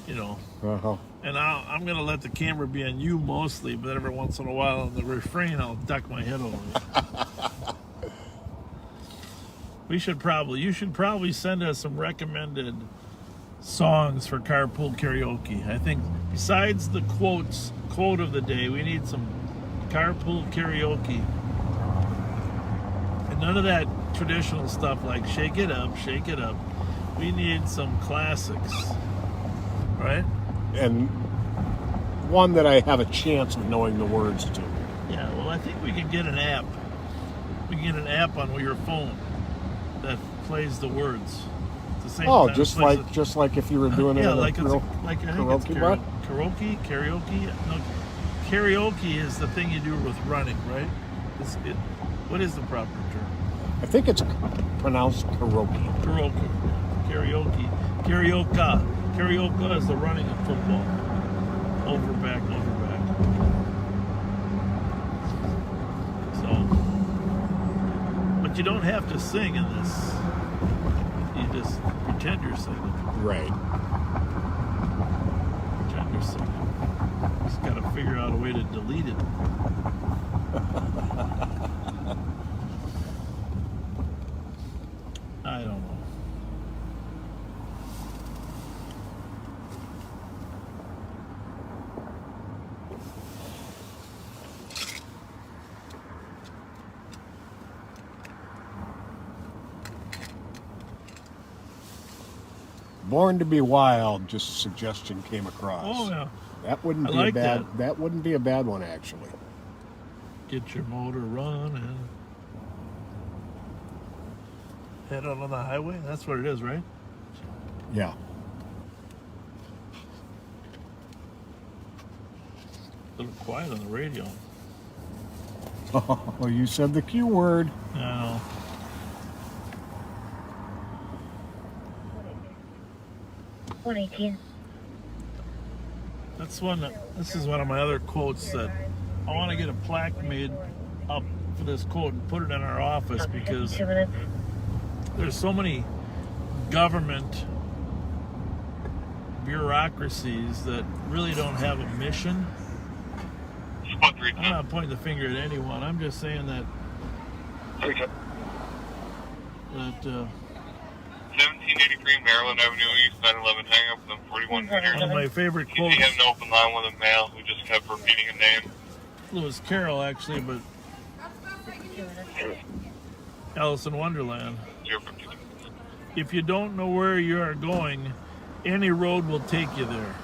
you know. Uh-huh. And I'm going to let the camera be on you mostly, but every once in a while on the refrain, I'll duck my head over it. You should probably send us some recommended songs for carpool karaoke. I think besides the quote of the day, we need some carpool karaoke. And none of that traditional stuff like shake it up, shake it up. We need some classics, right? And one that I have a chance of knowing the words to. Yeah, well, I think we can get an app. We can get an app on your phone that plays the words. At the same time, just like if you were doing it yeah, in like a it's like I think it's karaoke bar? Karaoke? No, karaoke is the thing you do with running, right? What is the proper term? I think it's pronounced karaoke. Karaoke. Karaoke is the running of football. Over back. So, but you don't have to sing in this. You just pretend you're singing. Right. Pretend you're singing. Just got to figure out a way to delete it. I don't know. Born to be Wild, just a suggestion came across. Oh yeah. That wouldn't be a bad. That wouldn't be a bad one actually. Get your motor running. Head out on the highway. That's what it is, right? Yeah. A little quiet on the radio. Oh, you said the Q word. No. This is one of my other quotes that I want to get a plaque made up for this quote and put it in our office because there's so many government bureaucracies that really don't have a mission. I'm not pointing the finger at anyone. I'm just saying that 1783 Maryland Avenue East, 911, hang up with 41 meters. One of my favorite quotes. He had an open line with a male who just kept repeating a name. It was Carol, actually, but Alice in Wonderland. 052. If you don't know where you are going, any road will take you there.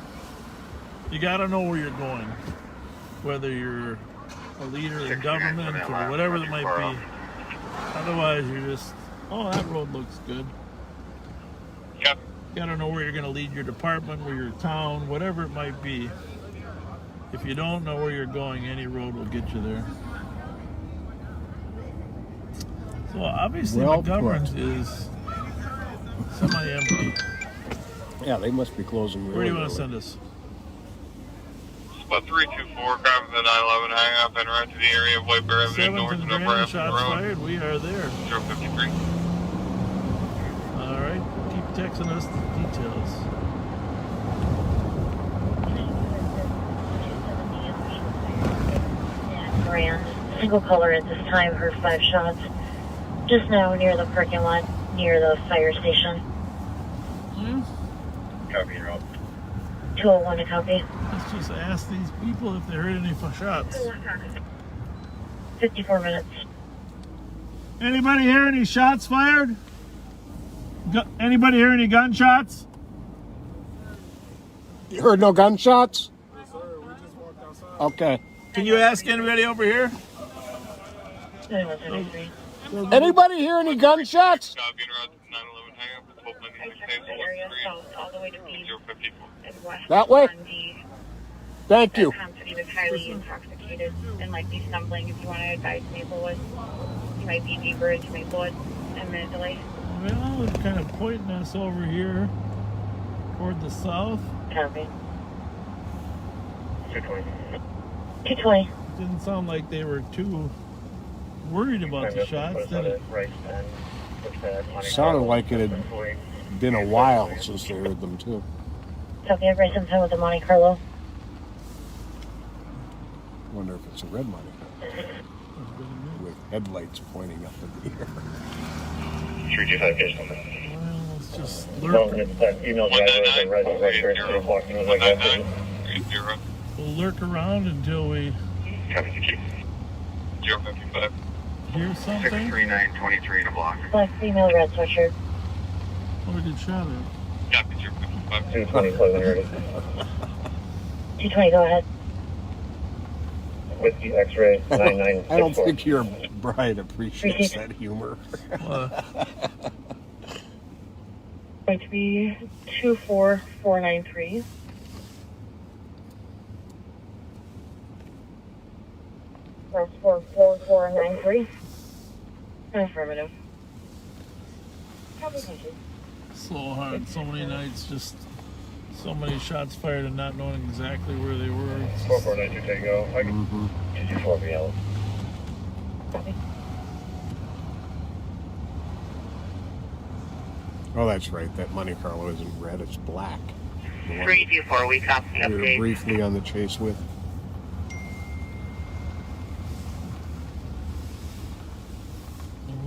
You got to know where you're going, whether you're a leader in government or whatever it might be. Otherwise, you're just, oh, that road looks good. Yep. You got to know where you're going to lead your department or your town, whatever it might be. If you don't know where you're going, any road will get you there. So obviously Well McGovern's put. is semi-empty. Yeah, they must be closing. Where do you want to send us? Spot 324, copy the 911, hang up and right to the area of White Bear Avenue, 7th north and and upper Grand, Avenue shots Road. fired. We are there. 053. All right, keep texting us the details. Grand. Single color at this time, heard 5 shots. Just now near the parking lot, near the fire station. Copy, Rob. 201 to copy. Let's just ask these people if they heard any shots. 54 minutes. Anybody hear any shots fired? Anybody hear any gunshots? You heard no gunshots? Yes, sir. We just walked outside. Okay. Can you ask anybody over here? Anybody hear any gunshots? Copy, Rob. 911, hang up with 1296 all the way to B. 054. That way? Thank you. He was highly intoxicated and might be stumbling. If you want to advise Maplewood, he might be deeper into Maplewood and Mandalay. Well, it's kind of pointing us over here toward the south. Copy. 220. Didn't sound like they were too worried about the shots, did it? Sounded like it had been a while since they heard them too. Copy. I've raised some time with the Monte Carlo. Wonder if it's a red Monte with headlights pointing up in the air. 325 gauge number. Well, let's just No, lurk. email drivers and residents walking with like that. We'll lurk around until we Copy the key. 055. hear something. 63923 to block. Black female red sweatshirt. What a good shot at. Copy 055. 220, closing ready. 220, go ahead. Whiskey X-ray 9964. I don't think your bride appreciates that humor. 24493. Last 44493. Affirmative. Copy, thank you. So hard. So many nights, just so many shots fired and not knowing exactly where they were. 4492 Tango. I can 224 yellow. Copy. Oh, that's right. That Monte Carlo isn't red; it's black. 324, we copy We were update. briefly on the chase with.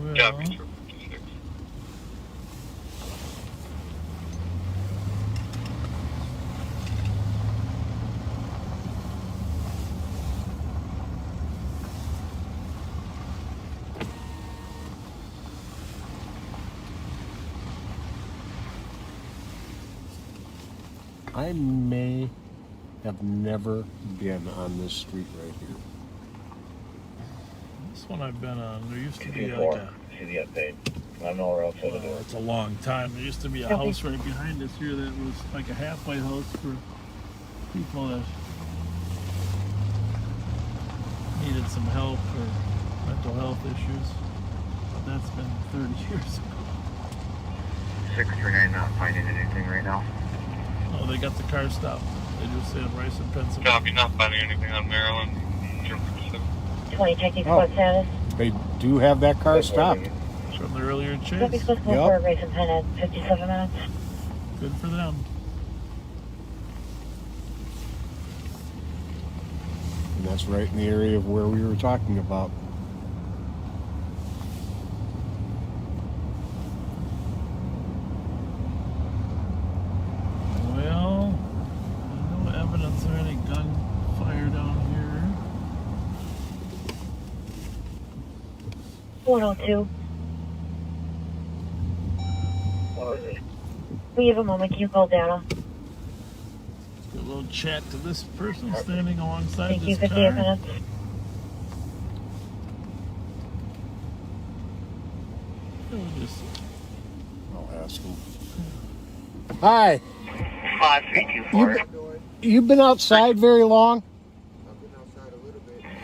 Well, Copy, sir. 56. I may have never been on this street right here. this one I've been on. There used to be 224. like a. See the update. I don't know where else to do it. It's a long time. There used to be a house right behind us here that was like a halfway house for people that needed some help or mental health issues. But that's been 30 years ago. 639 not finding anything right now. Oh, they got the car stopped. They just said Rice and Pennsylvania. Copy, not finding anything on Maryland. 057. 20 checking squad status. They do have that car stopped. From the earlier chase. Copy, squad for Rice and Penn at 57 minutes. Good for them. And that's right in the area of where we were talking about. Well, no evidence of any gunfire down here. 102. We have a moment. Can you call data? Get a little chat to this person standing alongside Thank you. this 58 car. minutes. I'll ask him. Hi. 5324. You've been outside very long?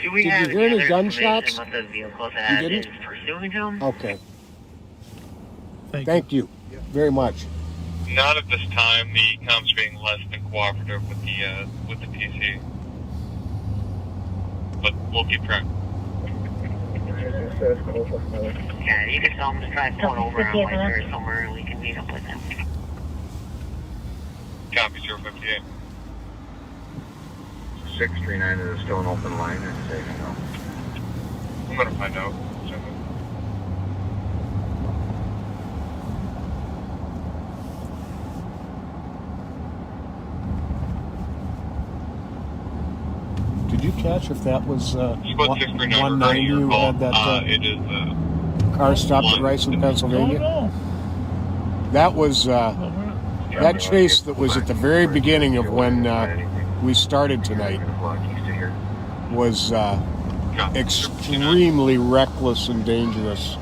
Do we Did have you hear any other gunshots? information about the vehicle that You is didn't? pursuing him? Okay. Thank you very much. Not at this time. The comms being less than cooperative with the PC. But we'll keep track. Yeah, you can tell him to try pulling over on Whiteberry somewhere and we can meet up with him. Copy, 058. 639 is still an open line. I'd say no. I'm gonna find out. Did you catch if that was Split 639 190 your who call. had that It is car stopped at Rice in Pennsylvania? No. That was that chase that was at the very beginning of when we started tonight was extremely reckless and dangerous.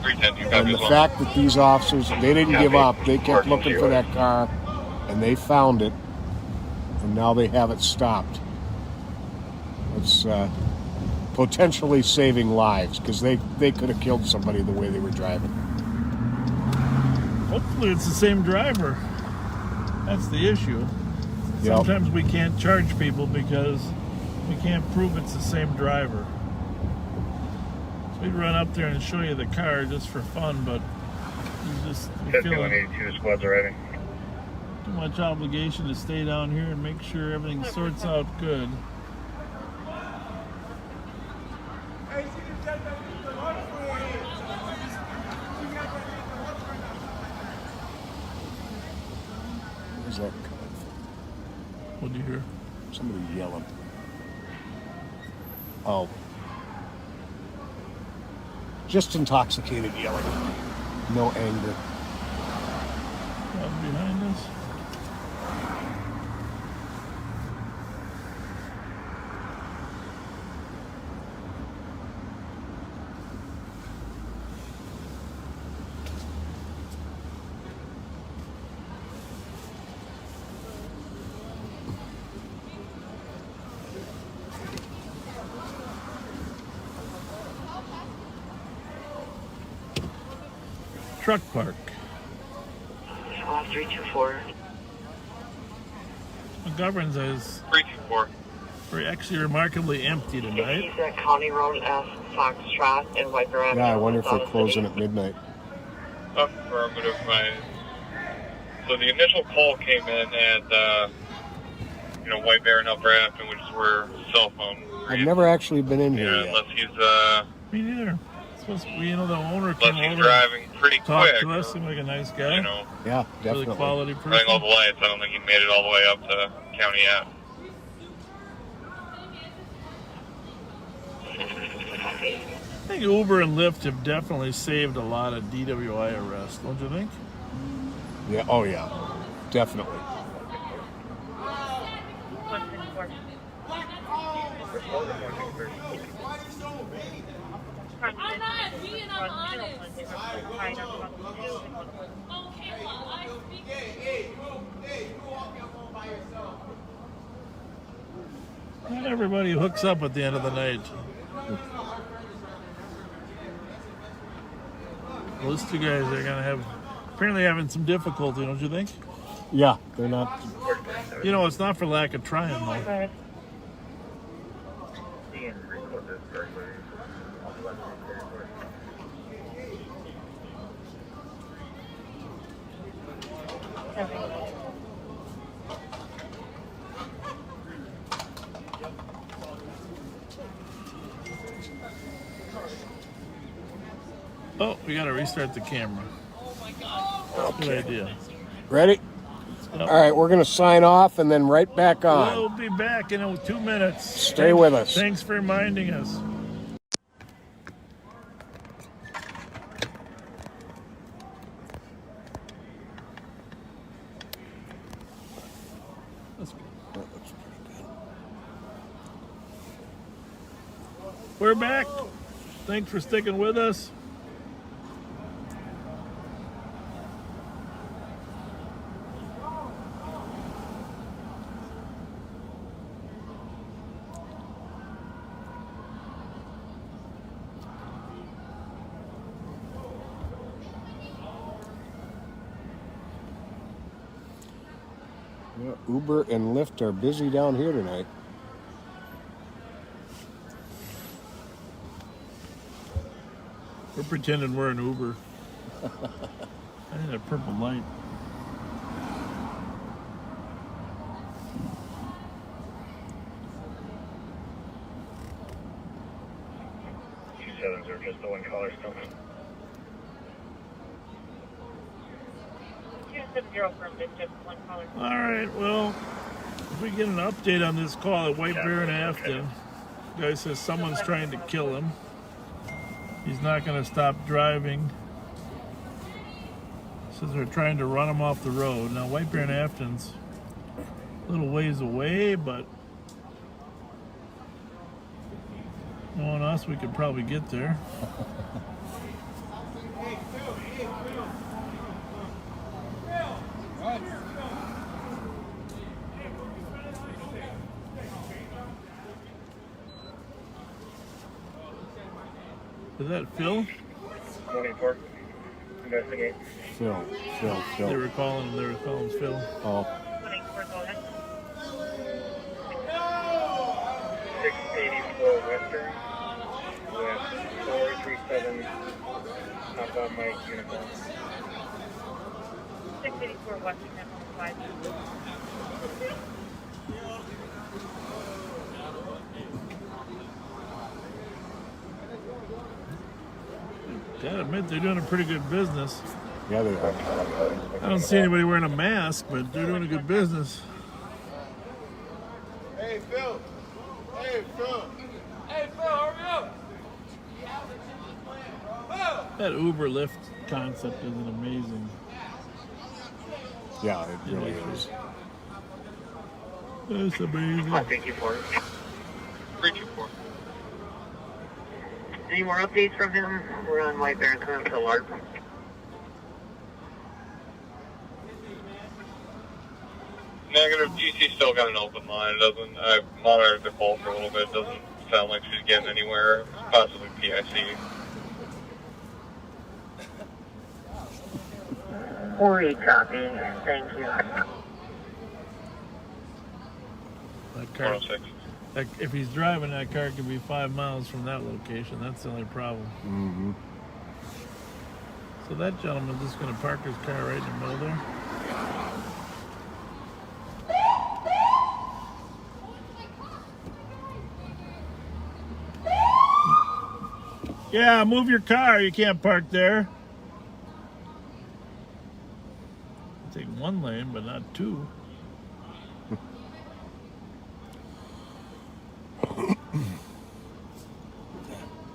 And the fact that these officers, they didn't give up. They kept looking for that car, and they found it, and now they have it stopped. It's potentially saving lives, because they could have killed somebody the way they were driving. Hopefully it's the same driver. That's the issue. Yep. Sometimes we can't charge people because we can't prove it's the same driver. So we'd run up there and show you the car just for fun, but we feel like 5182 squads arriving. too much obligation to stay down here and make sure everything sorts out good. Where's that coming from? What do you hear? Somebody yelling. Oh. Just intoxicated yelling. No anger. Right behind us. truck park. 324. McGovern's is 324. We're actually remarkably empty tonight. He's at County Road F, Foxtrot, and Wiper Avenue. Yeah, I wonder if they're closing at midnight. Affirmative, so the initial call came in at, White Bear and Upper Afton, which is where cell phone. I've never actually been in here yet. Unless he's, Me neither. It's supposed to be, the owner unless came he's over driving pretty talked quick. to us, seemed like a nice guy. Yeah, definitely. Really quality person. Running all the lights, I don't think he made it all the way up to County Ave. I think Uber and Lyft have definitely saved a lot of DWI arrests, don't you think? Yeah, oh yeah, definitely. I'm not being honest. Okay, well, I speak. Not everybody hooks up at the end of the night. Those two guys are gonna apparently having some difficulty, don't you think? Yeah, they're not. It's not for lack of trying though. Oh, we gotta restart the camera. Good idea. Ready? All right, we're going to sign off and then right back on. We'll be back in 2 minutes. Stay with us. Thanks for reminding us. That's good. That looks pretty good. We're back. Thanks for sticking with us. Yeah, Uber and Lyft are busy down here tonight. We're pretending we're an Uber. I need a purple light. Sevens are just the one caller still. 270 from this, just one caller. All right, well, if we get an update on this call at White Bear and Afton, the guy says someone's trying to kill him. He's not going to stop driving. Says they're trying to run him off the road. Now, White Bear and Afton's a little ways away, but knowing us, we could probably get there. Is that Phil? 24. Investigate. Phil. They were calling Phil. Oh. 24, go ahead. 684 Western. With 437 up on my uniform. 684 Western, 5. Gotta admit, they're doing a pretty good business. Yeah, they are. I don't see anybody wearing a mask, but they're doing a good business. Hey, Phil. Hey, Phil. Hey, Phil, hurry up. That Uber Lyft concept is amazing. Yeah, it really is. It's amazing. Thank you for it. 324. Any more updates from him? We're on White Bear and Clemson to LARP. Negative. GC still got an open line. It doesn't. I monitored the call for a little bit. It doesn't sound like she's getting anywhere. Possibly PIC. 4-8 copy. Thank you. That car, if he's driving, that car could be 5 miles from that location. That's the only problem. Mm-hmm. So that gentleman's just going to park his car right in the middle there. Yeah, move your car. You can't park there. Take one lane, but not two.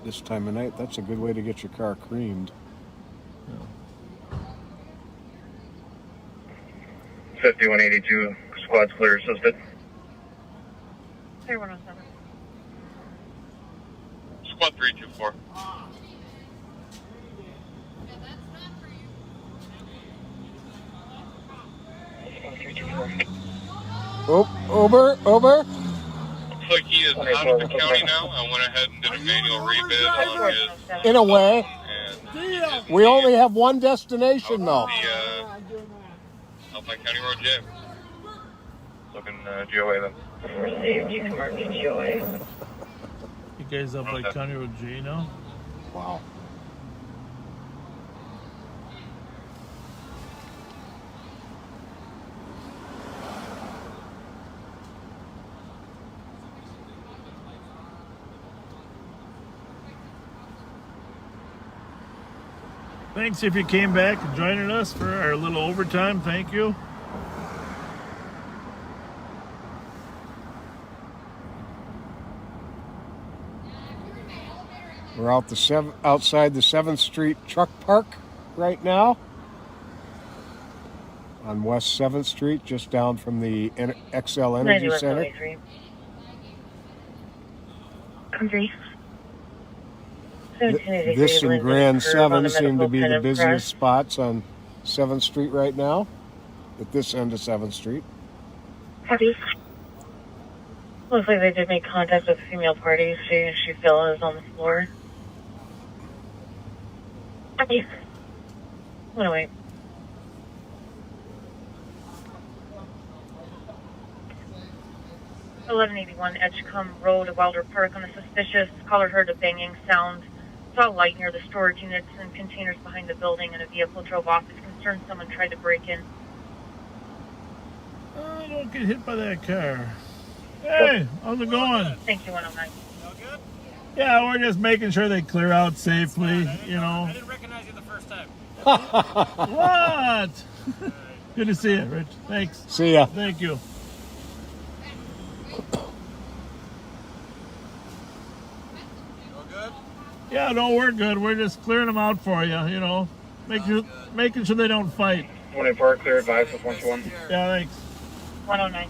This time of night, that's a good way to get your car creamed. 5182, squad's clear, assisted. Clear 107. Squad 324. Oh, Uber. Looks like he is out of the county now. I went ahead and did a manual rebid on his. In a way. We only have one destination, though. Out by County Road J. Looking GOA then. Received. You can mark it GOA. You guys up like County Road J now? Wow. Thanks if you came back and joining us for our little overtime. Thank you. We're outside the 7th Street Truck Park right now. On West 7th Street, just down from the XL Energy Center. Country. This and Grand 7 seem to be the busiest spots on 7th Street right now, at this end of 7th Street. Happy. Looks like they did make contact with a female party. She fell is on the floor. Happy. Oh, no, wait. (1181) Edgecombe Road, Wilder Park. On a suspicious caller heard a banging sound. Saw light near the storage units and containers behind the building, and a vehicle drove off. Is concerned someone tried to break in. Oh, don't get hit by that car. Hey, how's it going? Thank you, 109. All good? Yeah, we're just making sure they clear out safely, you know. I didn't recognize you the first time. What? Good to see you, Rich. Thanks. See ya. Thank you. Yeah, no, we're good. We're just clearing them out for you, you know. Making sure they don't fight. 24, clear advice with 121. Yeah, thanks. 109.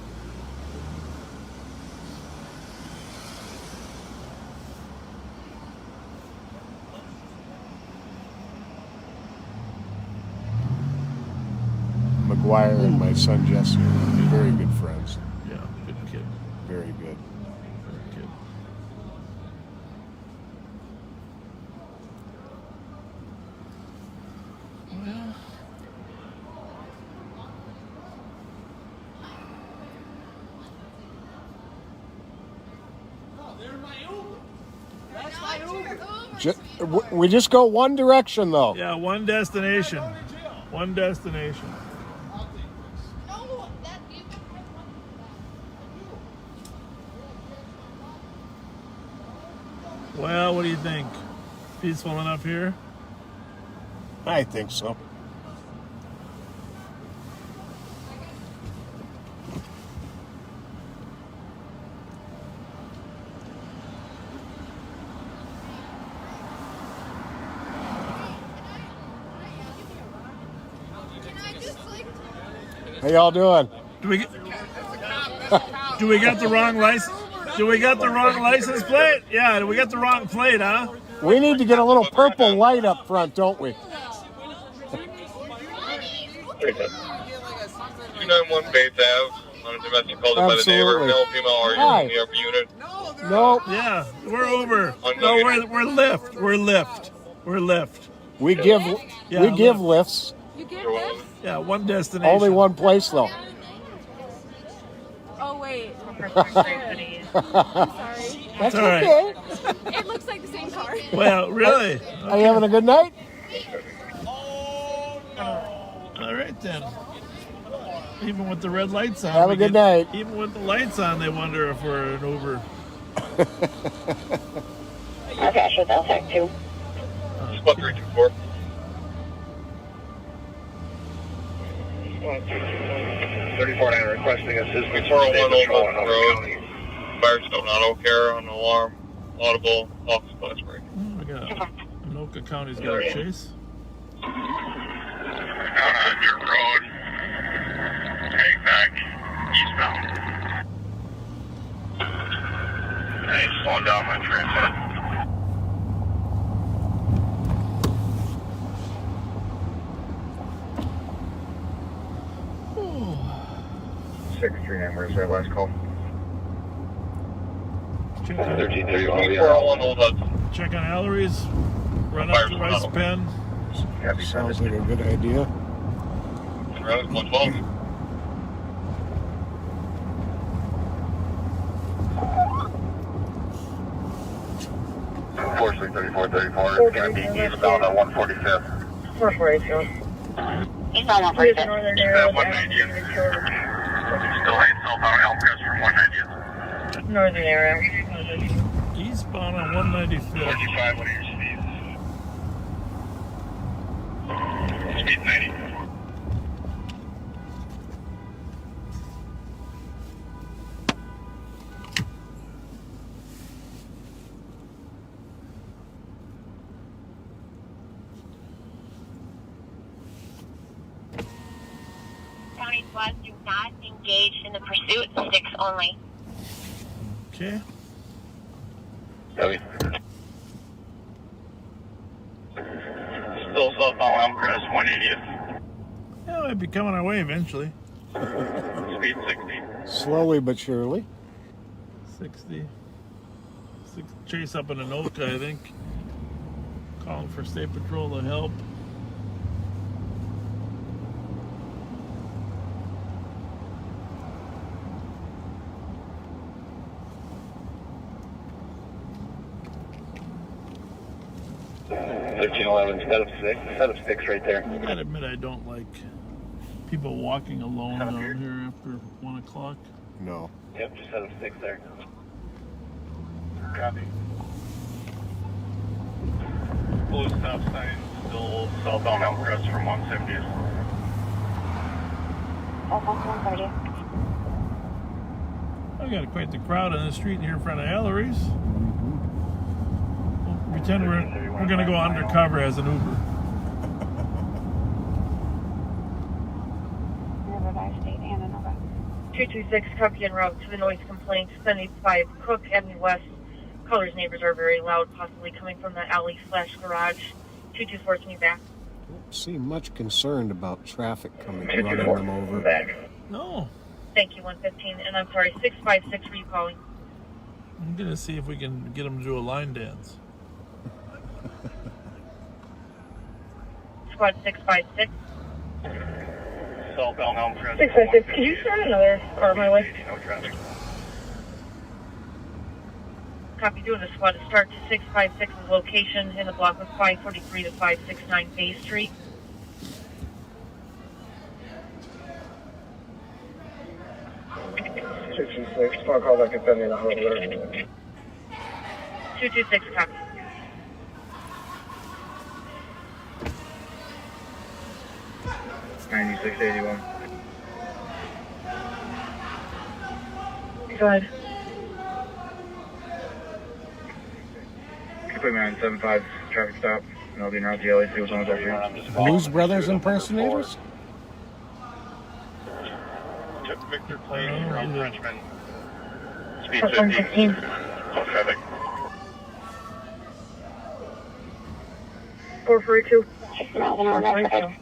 McGuire and my son Jesse are very good friends. Yeah, good kid. Very good. Good kid. Well, We just go one direction, though. yeah, one destination. One destination. Well, what do you think? Peaceful enough here? I think so. How y'all doing? Do we got the wrong license? Do we got the wrong license plate? Yeah, do we got the wrong plate, huh? We need to get a little purple light up front, don't we? 291 Bates Ave. On a domestic call by the neighbor. Male, female, are you in the upper unit? No. Yeah, we're over. No, we're lift. We're lift. We're lift. We give lifts. You get this? Yeah, one destination. Only one place though. Oh wait. That's That's all right. okay. It looks like the same car. Well, really? Are you having a good night? All right then. Even with the red lights on. Have a good night. Even with the lights on, they wonder if we're an Uber. Okay, sure, that'll take two. Spot 324. 34-9 requesting assistance. 401 Old Milton Road. Firestone Auto Care on alarm. Audible. Office class break. We got Anoka County's got a chase. Down on your road. Heading back eastbound. Hey, slowing down my transit. Ooh. 639, where's that last call? Check 1331. 401 Old Hudson. on Ellery's. Run up to Rice Pen. Sounds like a good idea. Road 112. Unfortunately, 3434 is going to be eastbound on 145th. 442. Eastbound on Here's the northern area. Still heading southbound Elmcrest from 190th. Northern area. Eastbound on 195th. 45, what are your speeds? Speed 90. County SWAT do not engage in the pursuit. 6 only. Okay. Copy. Still southbound Elmcrest, 180th. Yeah, might be coming our way eventually. Speed 60. Slowly but surely. 60. Chase up in Anoka, I think. Calling for State Patrol to help. Set up 6 right there. I gotta admit, I don't like people walking alone down here after 1 o'clock. No. Yep, just set up 6 there. Copy. Blue stop sign, still southbound Elmcrest from 170th. Southbound 130. I got quite the crowd on the street here in front of Ellery's. We'll pretend we're gonna go undercover as an Uber. Riverside State and Anova. 226 copy en route to the noise complaint. 75 Cook Avenue West. Colors neighbors are very loud, possibly coming from the alley/garage. 224 to me back. Don't seem much concerned about traffic coming running them over. No. Thank you, 115. And I'm sorry, 656 were you calling? I'm gonna see if we can get them to do a line dance. Squad 656. Southbound Elmcrest. 656. Can you send another car my way? No traffic. Copy, doing a squad to start to 656's location in the block of 543 to 569 Bay Street. Phone call back at 226 copy. $96.81. Go ahead. Can you put me on 75 traffic stop? And I'll be around the LAC with someone's up here. Blues Brothers impersonators? Took Victor Place from Frenchman. Speed 50. 115. Close traffic. 442. 442.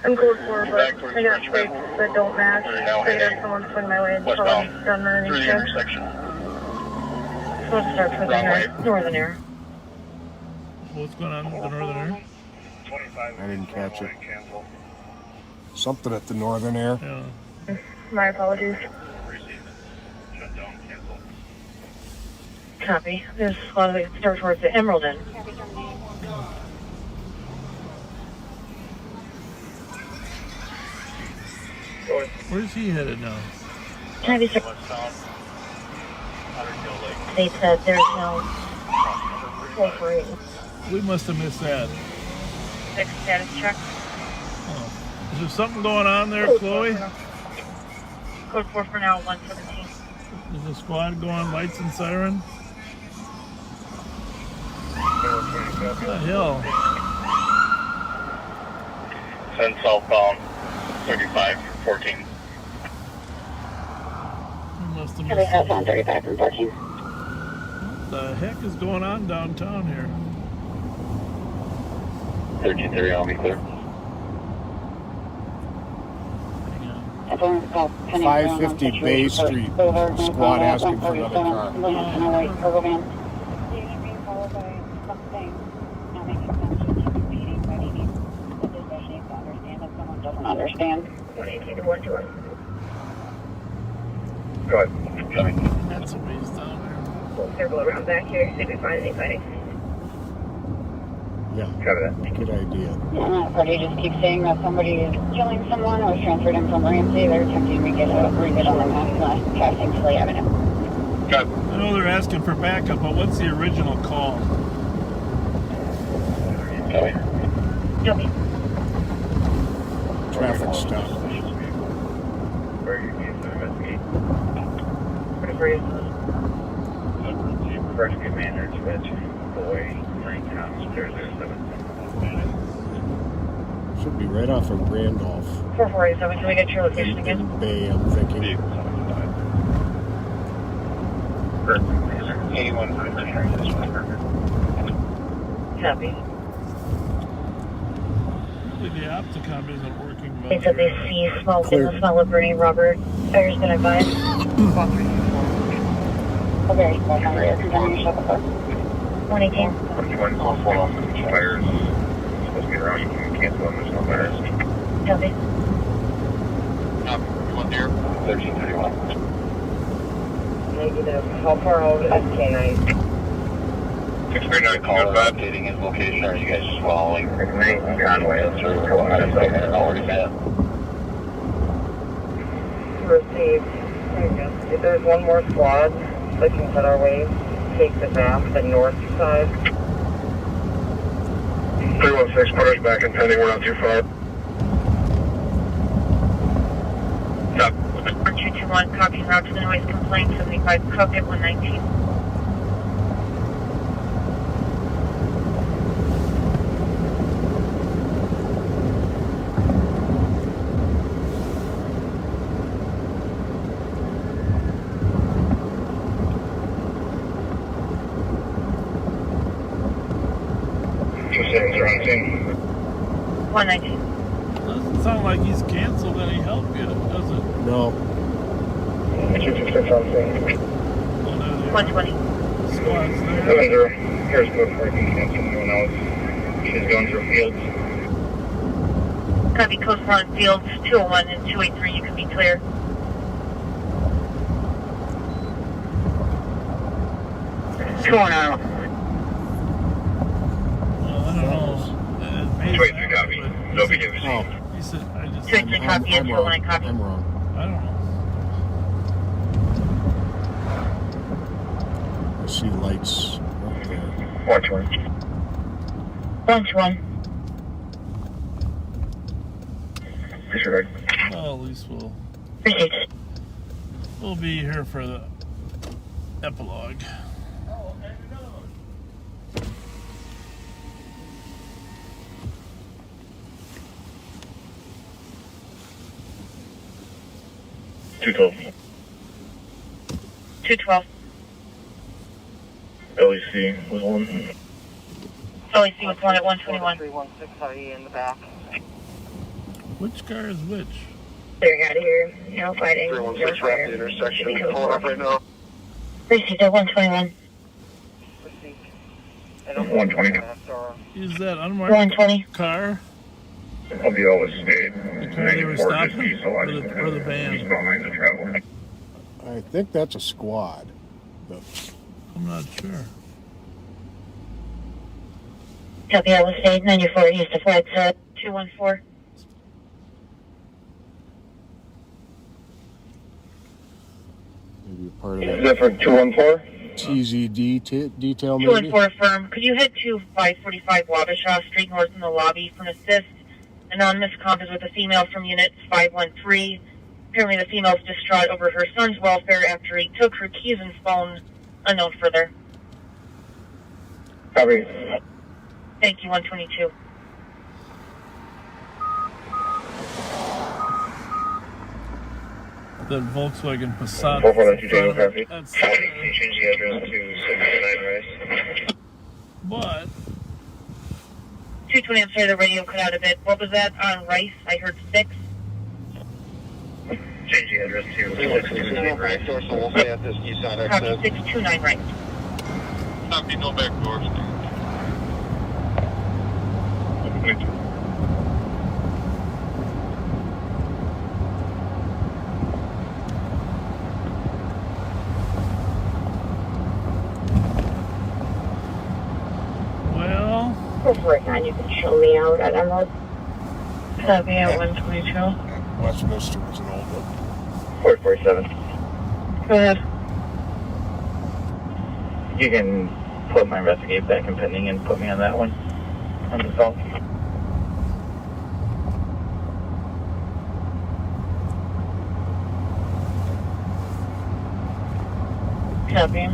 I'm code 4, but I got plates that don't match. So there's someone swing my way and tell them done underneath Through the there. intersection. Supposed to start for the northern area. What's going on with the northern area? I didn't catch it. Something at the northern air. Yeah. My apologies. Copy. There's a lot of it start towards the Emerald Inn. Where's he headed now? Can I be sure? They said there's no full parade. We must have missed that. Fixed status check. Oh. Is there something going on there, Chloe? Code 4 for now, 117. Is the squad going lights and siren? What the hell? 10 southbound, 3514. We must have missed Southbound 35 and 14. What the heck is going on downtown here? 1330, I'll be clear. 550 Bay Street. Squad asking for another car. Understand. 118 to 121. Go ahead. Coming. That's a ways down there. We'll circle around back here, see if we find any fighting. Yeah, good idea. Yeah, party just keeps saying that somebody is killing someone. I was transferred in from Ramsey. They're attempting to get a rebid on the map passing Slay Avenue. Good. I know they're asking for backup, but what's the original call? Copy. Traffic stop. Where you need to investigate. Pretty brief. Rescue manners, Fletcher, boy, Frank House, there's 7. Should be right off of Randolph. 4487, can we get your location again? In Bay, I'm thinking. 81. Copy. The Opticom isn't working well. They said they see smoke and the smell of burning rubber. Fire's been advised. Okay, 118. 21 call for off the fires. Supposed to be around, you can cancel them, there's no fires. Copy. One deer. 1331. Negative. How far out is K9? 639 call updating his location, or are you guys just following? Conway, that's already met. Received. There you go. If there's one more squad that can head our way, take the map, the north side. 316, put us back in pending, we're not too far. Stop. 1221, copy route to the noise complaint, 75 Cook at 119. Are on scene. 119. Doesn't sound like he's canceled any help yet, does it? No. 226 on scene. 120. Squad's there. 70. Here's good for cancel. No one else. She's going through fields. Copy Coast Run Fields 201 and 283. You can be clear. Wait, you copy. No big deal. He said, I just. I'm wrong. I'm wrong. I don't know. I see lights up there. 120. 121. Disregard. Well, at least we'll Received. be here for the epilogue. 212. 212. LEC was one. LEC was one at 121. 316 in the back. Which car is which? Clearing out of here. No fighting. 316 right at the intersection. Pulling up right now. Received at 121. 120. Is that unmarked 120. car? I'll be always stayed. The car they were stopping? Or the van? Behind the travel. I think that's a squad. I'm not sure. Copy, I was stayed 94 east of flight 214. Maybe part of Is that for 214? TZD detail, maybe? 214 firm. Could you head to 545 Wabasha Street north in the lobby for an assist? Anonymous comp is with a female from unit 513. Apparently the female's distraught over her son's welfare after he took her keys and phone. Unknown further. Copy. Thank you, 122. That Volkswagen Passat. That's, Change the address to 69 Rice. but 220, I'm sorry, the radio cut out a bit. What was that on Rice? I heard 6. Change the address to 629 Rice. So we'll stay at this east side Copy, access. 629 Rice. Copy, no back doors. well, Right now, you can show me out at Emerald. Copy at 122. Westminster was an old one. 447. Go ahead. You can put my investigate back in pending and put me on that one on the phone. Copy.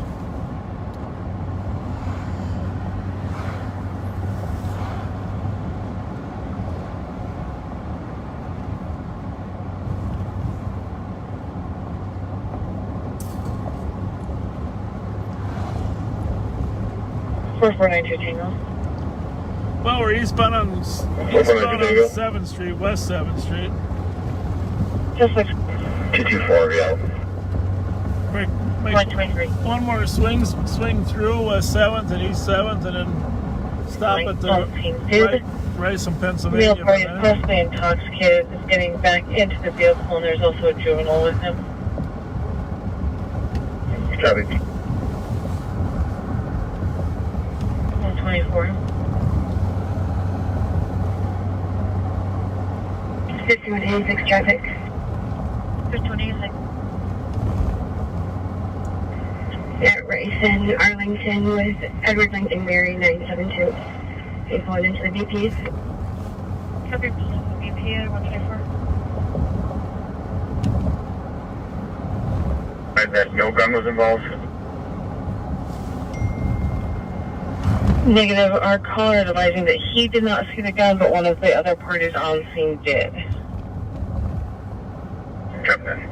Four 492 Tango. well, we're eastbound on 7th Street, West 7th Street. Just like 224, yeah. Make 123. one more swing through West 7th and East 7th, and then stop at the Rice and Pennsylvania. Real party is possibly intoxicated, is getting back into the vehicle, and there's also a juvenile with him. Copy. 124. 5186 traffic. 5186. At Rice and Arlington with Edward Lincoln Mary 972. Okay, going into the VPs. Copy, VP at 124. That no gun was involved. Negative. Our caller advising that he did not see the gun, but one of the other parties on scene did. Copy that.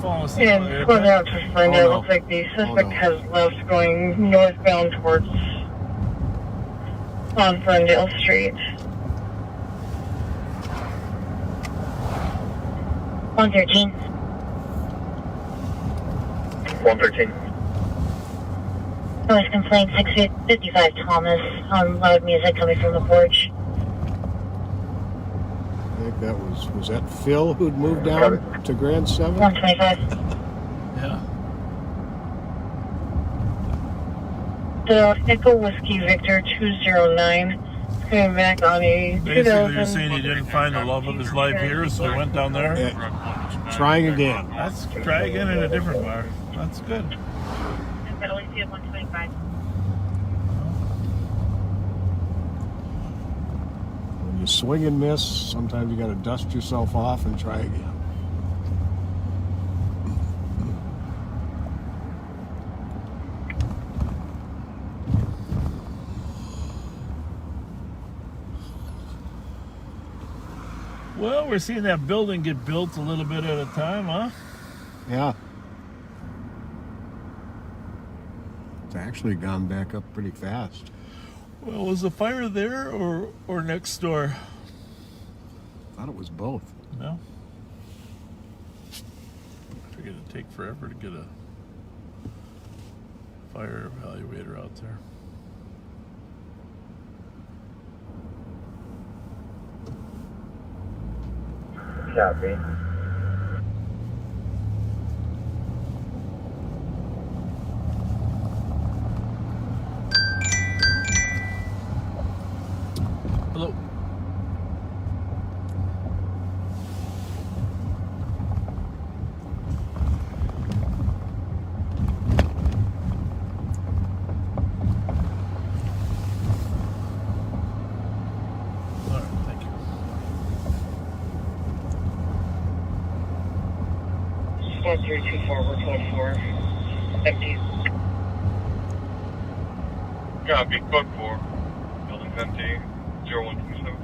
Falling asleep. And pulling out to find out, looks like the suspect has left going northbound towards on Ferndale Street. 113. 113. Noise complaint 655 Thomas on loud music coming from the porch. I think that was that Phil who'd moved down to Grand 7? 125. Yeah. So Echo Whiskey Victor 209 coming back on a Basically, you're saying he didn't find the love of his life here, so he went down there. Yeah. Trying again. Let's try again in a different bar. That's good. I've got only see at 125. When you swing and miss, sometimes you got to dust yourself off and try again. Well, we're seeing that building get built a little bit at a time, huh? Yeah. It's actually gone back up pretty fast. Well, was the fire there or next door? thought it was both. No. I figured it'd take forever to get a fire evaluator out there. Copy. Hello. All right, thank you. Squad 324, we're code 4. Empty. Copy, code 4. Building's empty. 0127.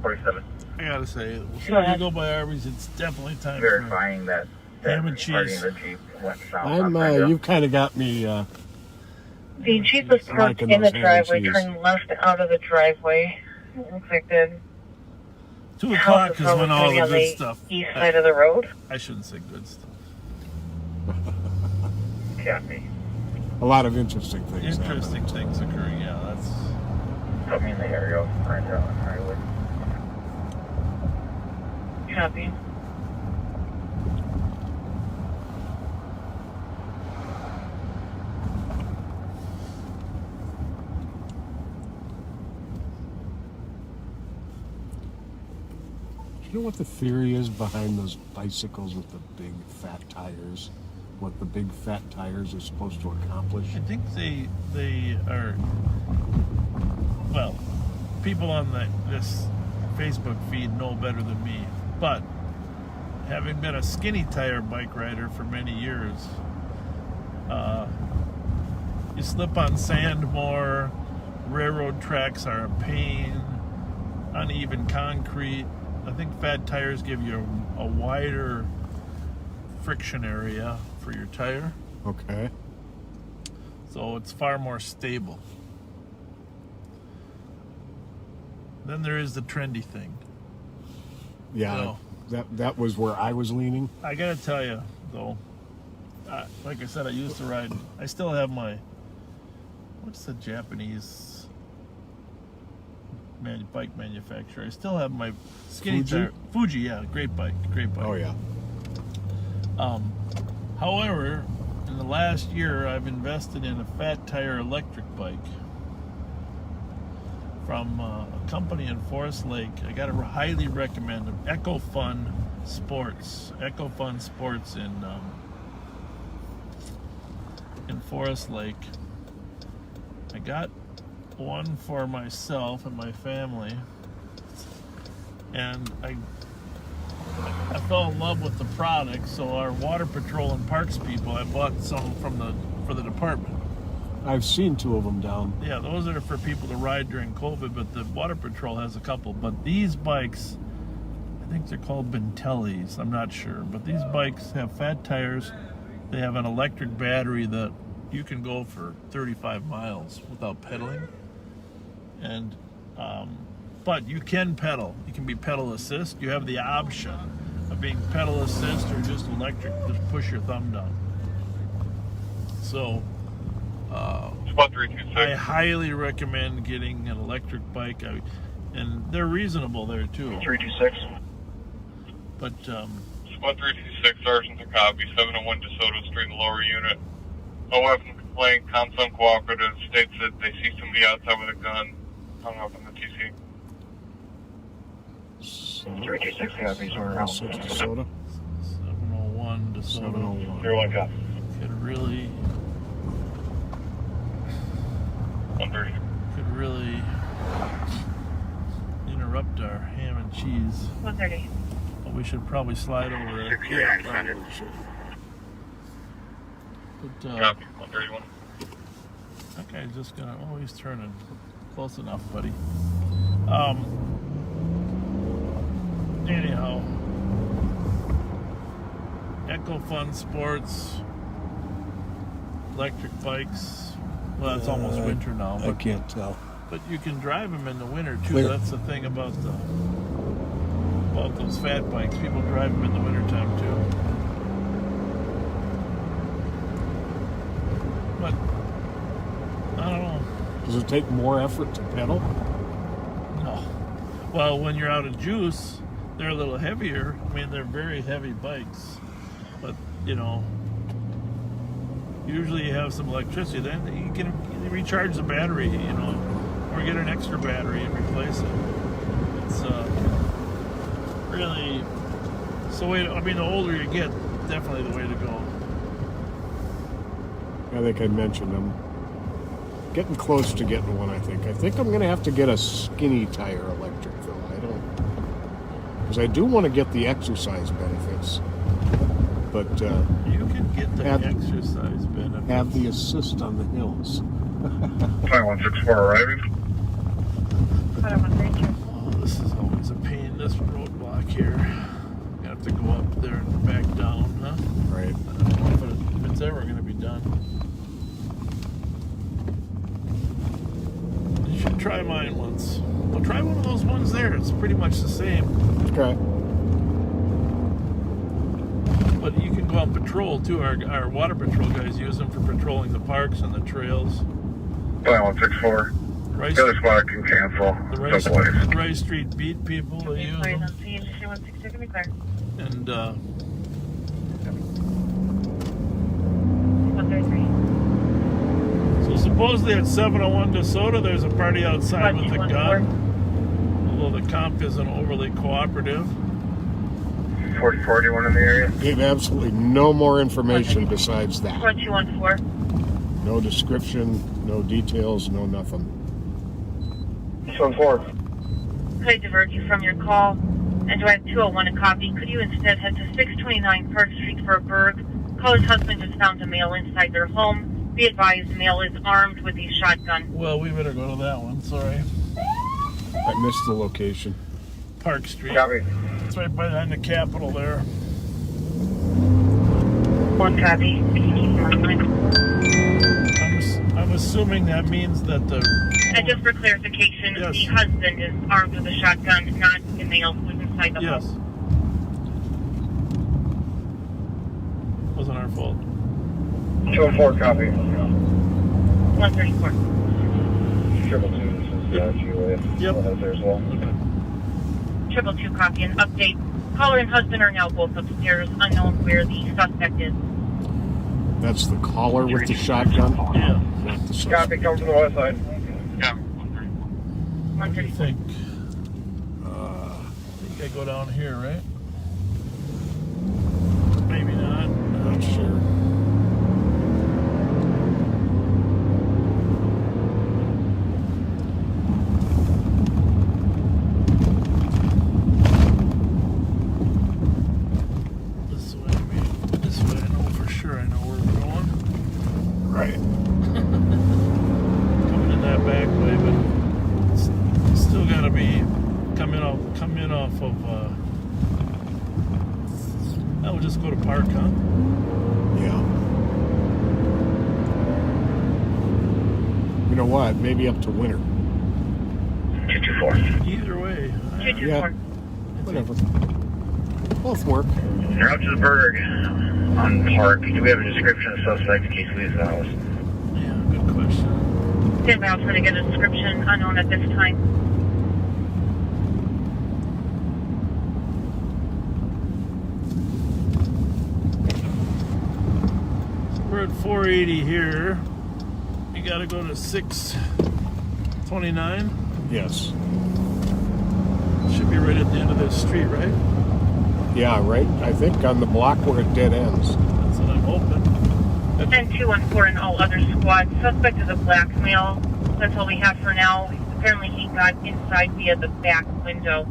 47. I gotta say, when you go by Arby's, it's definitely time Verifying for that ham and party cheese. in the Jeep went south. You've kind of got me. The Jeep was parked liking in the those ham and driveway, cheese. turned left out of the driveway. It looks like the 2 house o'clock is probably when all the on good stuff. east side of the road. I shouldn't say good stuff. Copy. A lot of interesting things. Interesting things occurring. Yeah, that's. Put me in the area of highway. Copy. You know what the theory is behind those bicycles with the big fat tires? What the big fat tires are supposed to accomplish? I think they are. Well, people on this Facebook feed know better than me, but having been a skinny tire bike rider for many years, you slip on sand more. Railroad tracks are a pain. Uneven concrete. I think fat tires give you a wider friction area for your tire. Okay. So it's far more stable. Then there is the trendy thing. Yeah, that was where I was leaning. I gotta tell you, though, like I said, I used to ride. I still have my, what's the Japanese bike manufacturer? I still have my skinny tire. Fuji, yeah, great bike. Oh yeah. However, in the last year, I've invested in a fat tire electric bike from a company in Forest Lake. I got to highly recommend them. EcoFun Sports in Forest Lake. I got one for myself and my family, and I fell in love with the product. So our water patrol and parks people, I bought some for the department. I've seen 2 of them down. Yeah, those are for people to ride during COVID, but the water patrol has a couple. But these bikes, I think they're called Bentellis, I'm not sure, but these bikes have fat tires. They have an electric battery that you can go for 35 miles without pedaling. And but you can pedal. You can be pedal assist. You have the option of being pedal assist or just electric. Just push your thumb down. So I highly recommend getting an electric bike, and they're reasonable there too. 326. But Squad 326, Sergeant to copy, 701 DeSoto Street in the lower unit. No weapon complaint, comms uncooperative, states that they see somebody outside with a gun, hung up on the TC. 326 copies, we're out. 6 DeSoto. 701 DeSoto. 701. 01 copy. Could really interrupt our ham and cheese. 130. But we should probably slide over it. Yeah, probably should. But, Copy, 131. that guy's just gonna, oh, he's turning. Close enough, buddy. Anyhow, EcoFun Sports, electric bikes. Well, it's almost winter now. I can't tell. But you can drive them in the winter too. Clear. That's the thing about those fat bikes. People drive them in the wintertime too. But I don't know. Does it take more effort to pedal? No. Well, when you're out of juice, they're a little heavier. I mean, they're very heavy bikes. But, usually you have some electricity. Then you can recharge the battery, or get an extra battery and replace it. It's really... So, the older you get, definitely the way to go. I think I mentioned I'm getting close to getting one, I think. I think I'm going to have to get a skinny tire electric, though. Because I do want to get the exercise benefits. But you can get the exercise benefits. Have the assist on the hills. 5164 arriving. Oh, this is always a pain, this roadblock here. You have to go up there and back down, huh? Right. I don't know if it's ever going to be done. You should try mine once. Well, try one of those ones there. It's pretty much the same. Okay. But you can go on patrol too. Our water patrol guys use them for patrolling the parks and the trails. 5164. The other squad can cancel. The Rice Street beat people, they use them. And so supposedly at 701 DeSoto, there's a party outside with a gun. Although the comp isn't overly cooperative. 4041 in the area. Gave absolutely no more information besides that. 4214. No description, no details, no nothing. 614. Could I divert you from your call? And do I have 201 a copy? Could you instead head to 629 Park Street for a Berg? Caller's husband just found a male inside their home. Be advised, the male is armed with a shotgun. Well, we better go to that one, sorry. I missed the location. Park Street. Copy. It's right behind the Capitol there. One copy. I'm assuming that means that the... And just for clarification, yes. The husband is armed with a shotgun, not the male who is inside the yes. home. Wasn't our fault. 204, copy. 134. 222, this is GUA. Yep. There as well. Okay. 222 copy and update. Caller and husband are now both upstairs, unknown where the suspect is. That's the caller with the shotgun? Yeah. Not the suspect. Copy, come from the west side. Yeah. What do you think? I think I go down here, right? Maybe not. Not sure. This way, I know for sure. I know where we're going. Right. Coming in that back way, but it's still got to be come in off of. We'll just go to Park, huh? Yeah. You know what? Maybe up to winter. 224. Either way. 224. Yeah. Whatever. Both work. You're out to the Berg on Park. Do we have a description of the suspect in case he leaves the house? Yeah, good question. Stand by, I'll try to get a description, unknown at this time. We're at 480 here. You got to go to 629. Yes. Should be right at the end of this street, right? Yeah, right. I think on the block where it dead ends. That's what I'm hoping. 10-214 and all other squads. Suspect is a black male. That's all we have for now. Apparently he got inside via the back window.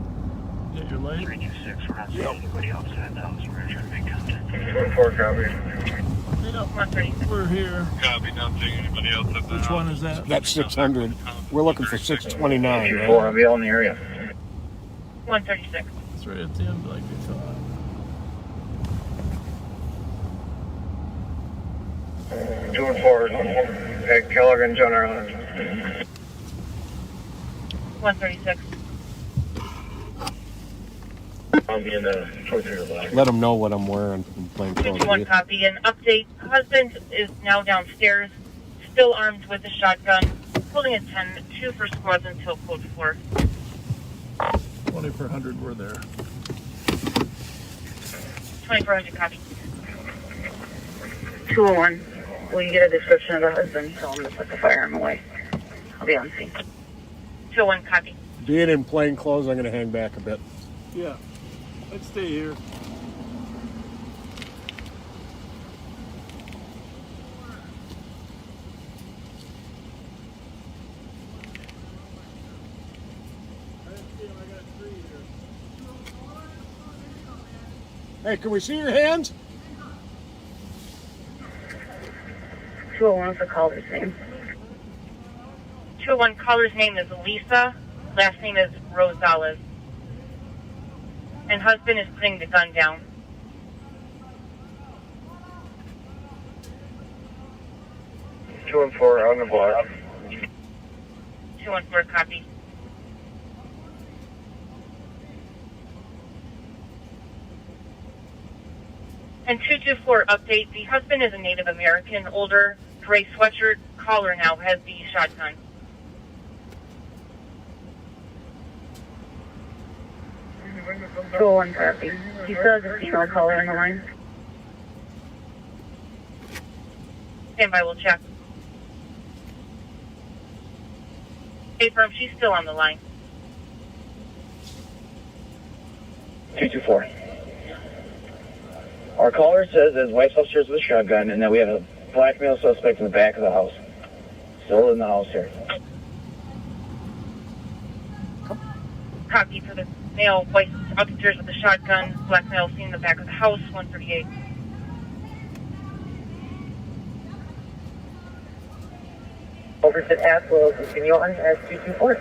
Get your light? 326, we're not seeing anybody outside the house. We're trying to make contact. 214, copy. We're here. Copy, not seeing anybody else at the Which one is that? That's 600. We're looking for 629, 2-4, right? I'll be all in the area. 136. It's right at the end like we thought. 2-4, Peg Keller and John Ireland. 136. I'll be in the 23 black. Let them know what I'm wearing in plain clothes. 221 copy. An update. Husband is now downstairs, still armed with a shotgun, holding a 10-2 for squads until code 4. 2400, we're there. 2400 copy. 201. Will you get a description of the husband? Tell him to put the firearm away. I'll be on scene. 201 copy. Being in plain clothes, I'm going to hang back a bit. Yeah, let's stay here. Hey, can we see your hands? 201 is the caller's name. 201 caller's name is Lisa. Last name is Rosales. And husband is putting the gun down. 214 on the block. 214 copy. And 224 update. The husband is a Native American, older, gray sweatshirt. Caller now has the shotgun. Go on copy. He says a female caller on the line. Stand by, we'll check. Hey, firm, she's still on the line. 224. Our caller says his wife's upstairs with a shotgun, and that we have a black male suspect in the back of the house. Still in the house here. Copy for the male, white upstairs with a shotgun, black male seen in the back of the house, 138. Over to Ask will continue on as 224.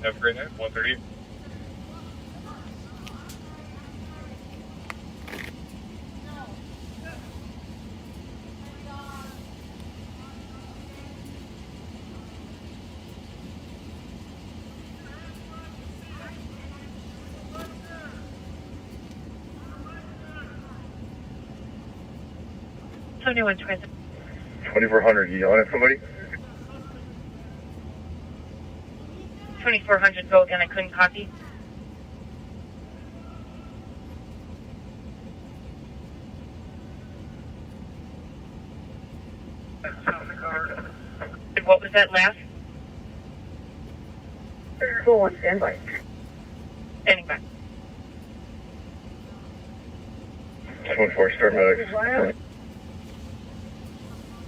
Have a great night. 138. Anyone present? 2400, you yelling at somebody? 2400, go again, I couldn't copy. And what was that last? Go on standby. Standing by. 214, start medics.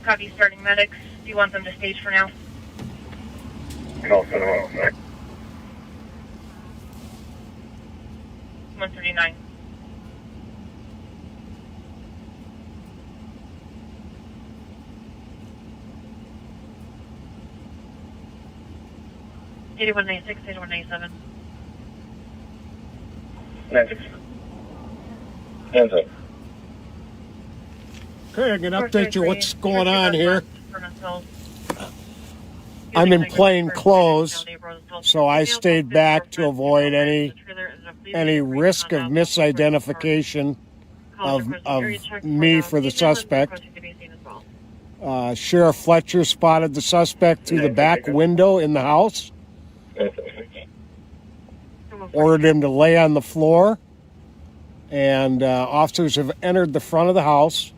Copy, starting medics. Do you want them to stage for now? No, send them out. 139. Eighty-one 96, 81 97. 96. Hands up. Okay, I can update you what's going on here. I'm in plain clothes, so I stayed back to avoid any risk of misidentification of me for the suspect. Sheriff Fletcher spotted the suspect through the back window in the house, ordered him to lay on the floor, and officers have entered the front of the house,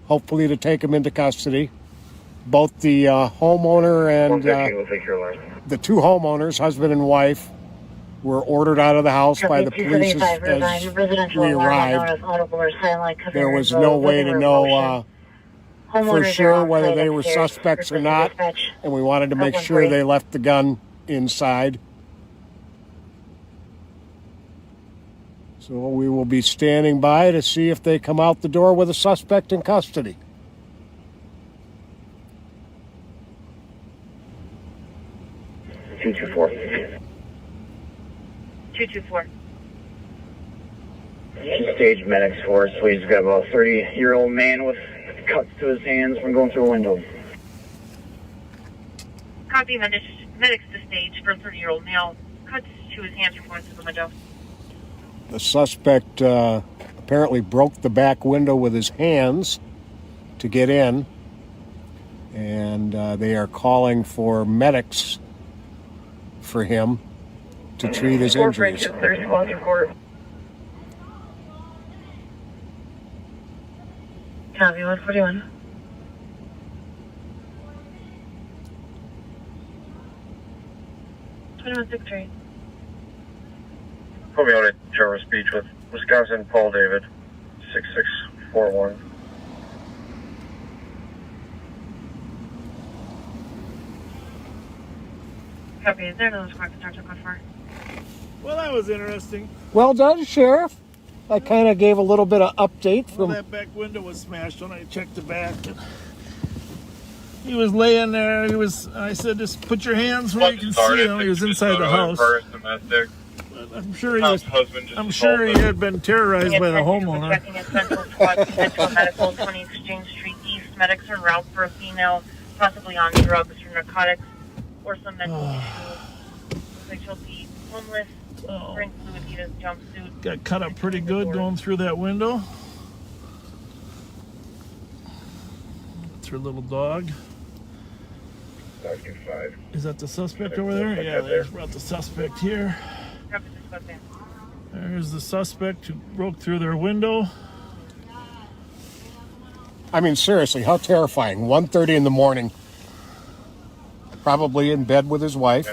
hopefully to take him into custody. Both the homeowner and the two homeowners, husband and wife, were ordered out of the house by the police as we arrived. There was no way to know for sure whether they were suspects or not, and we wanted to make sure they left the gun inside. So we will be standing by to see if they come out the door with a suspect in custody. Two two four. 224. Stage medics for us. We've got about a 30-year-old man with cuts to his hands from going through a window. Copy medics to stage for a 30-year-old male. Cuts to his hands from going through the window. The suspect apparently broke the back window with his hands to get in, and they are calling for medics for him to treat his injuries. Copy 141. Put me on a Jarvis Beach with Wisconsin Paul David, 6641. Copy. Is there another squad contact to for? Well, that was interesting. Well done, Sheriff. I kind of gave a little bit of update Well, from... that back window was smashed when I checked the back. He was laying there. I said, just put your hands where you can see him. He was inside the house. I'm sure he had been terrorized by the homeowner. Checking at Central Squad to a medical 20 Exchange Street East. Medics are en route for a female, possibly on drugs or narcotics, or some mental issue. Looks like she'll be homeless. Wearing fluid Adidas jumpsuit. Got cut up pretty good going through that window. That's her little dog. Is that the suspect over there? Yeah, there's brought the suspect here. There's the suspect who broke through their window. I mean, seriously, how terrifying. 1:30 in the morning, probably in bed with his wife,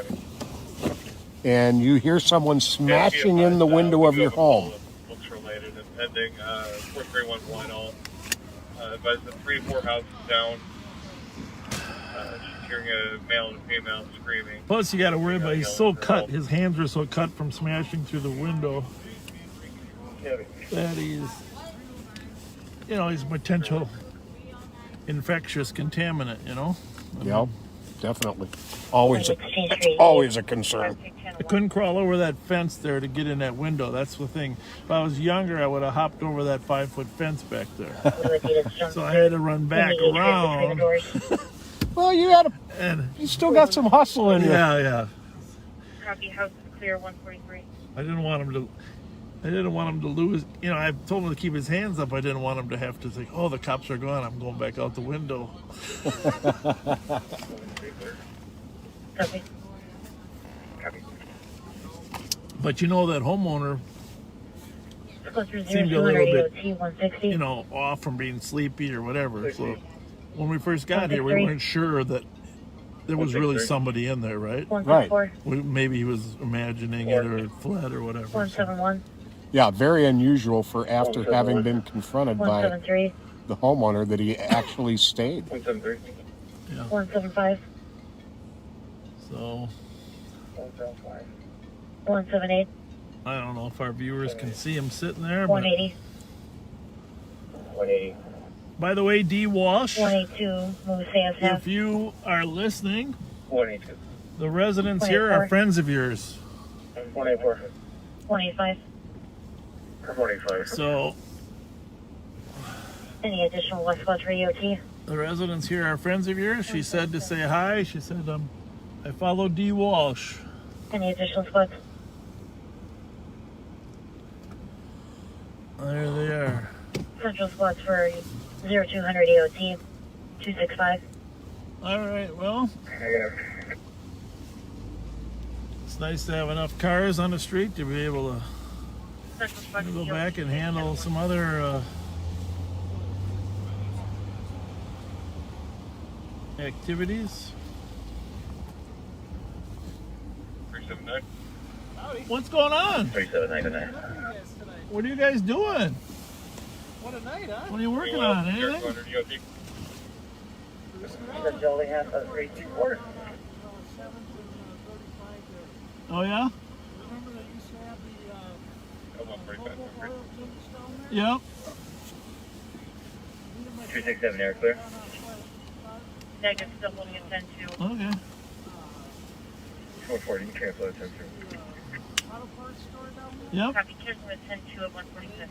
and you hear someone smashing in the window of your home. Looks related and pending 43110. Advised the 3 to 4 houses down. She's hearing a male and a female screaming. Plus, you got to worry about he's so cut. His hands were so cut from smashing through the window that he's a potential infectious contaminant. Yep, definitely. Always a concern. I couldn't crawl over that fence there to get in that window. That's the thing. If I was younger, I would have hopped over that 5-foot fence back there. So I had to run back around. Well, you still got some hustle in you. Yeah. Copy. House is clear. 143. I didn't want him to lose. I told him to keep his hands up. I didn't want him to have to think, "Oh, the cops are gone. I'm going back out the window." Copy. But that homeowner seemed a little bit, off from being sleepy or whatever. So when we first got here, we weren't sure that there was really somebody in there, right? Right. Maybe he was imagining it or fled or whatever. 171. Yeah, very unusual for after having been confronted by 173. the homeowner that he actually stayed. 173. Yeah. 175. So 175. 178. I don't know if our viewers can see him sitting there. 180. 180. By the way, D. Walsh, 182. if you are listening, 182. the residents here are friends of yours. 184. 185. 185. So Any additional West Coast Radio T? the residents here are friends of yours. She said to say hi. She said, I follow D. Walsh. Any additional squads? There they are. Central squads for 0200 EOT 265. All right, well, it's nice to have enough cars on the street to be able to go back and handle some other activities. 379. What's going on? 3799. What are you guys doing? What a night, huh? What are you working on? Anything? Oh, yeah? Yep. 267 air clear. Negative, still holding at 10-2. Okay. 440, you can cancel that 10-2. Yep. Copy, cancel at 10-2 at 146.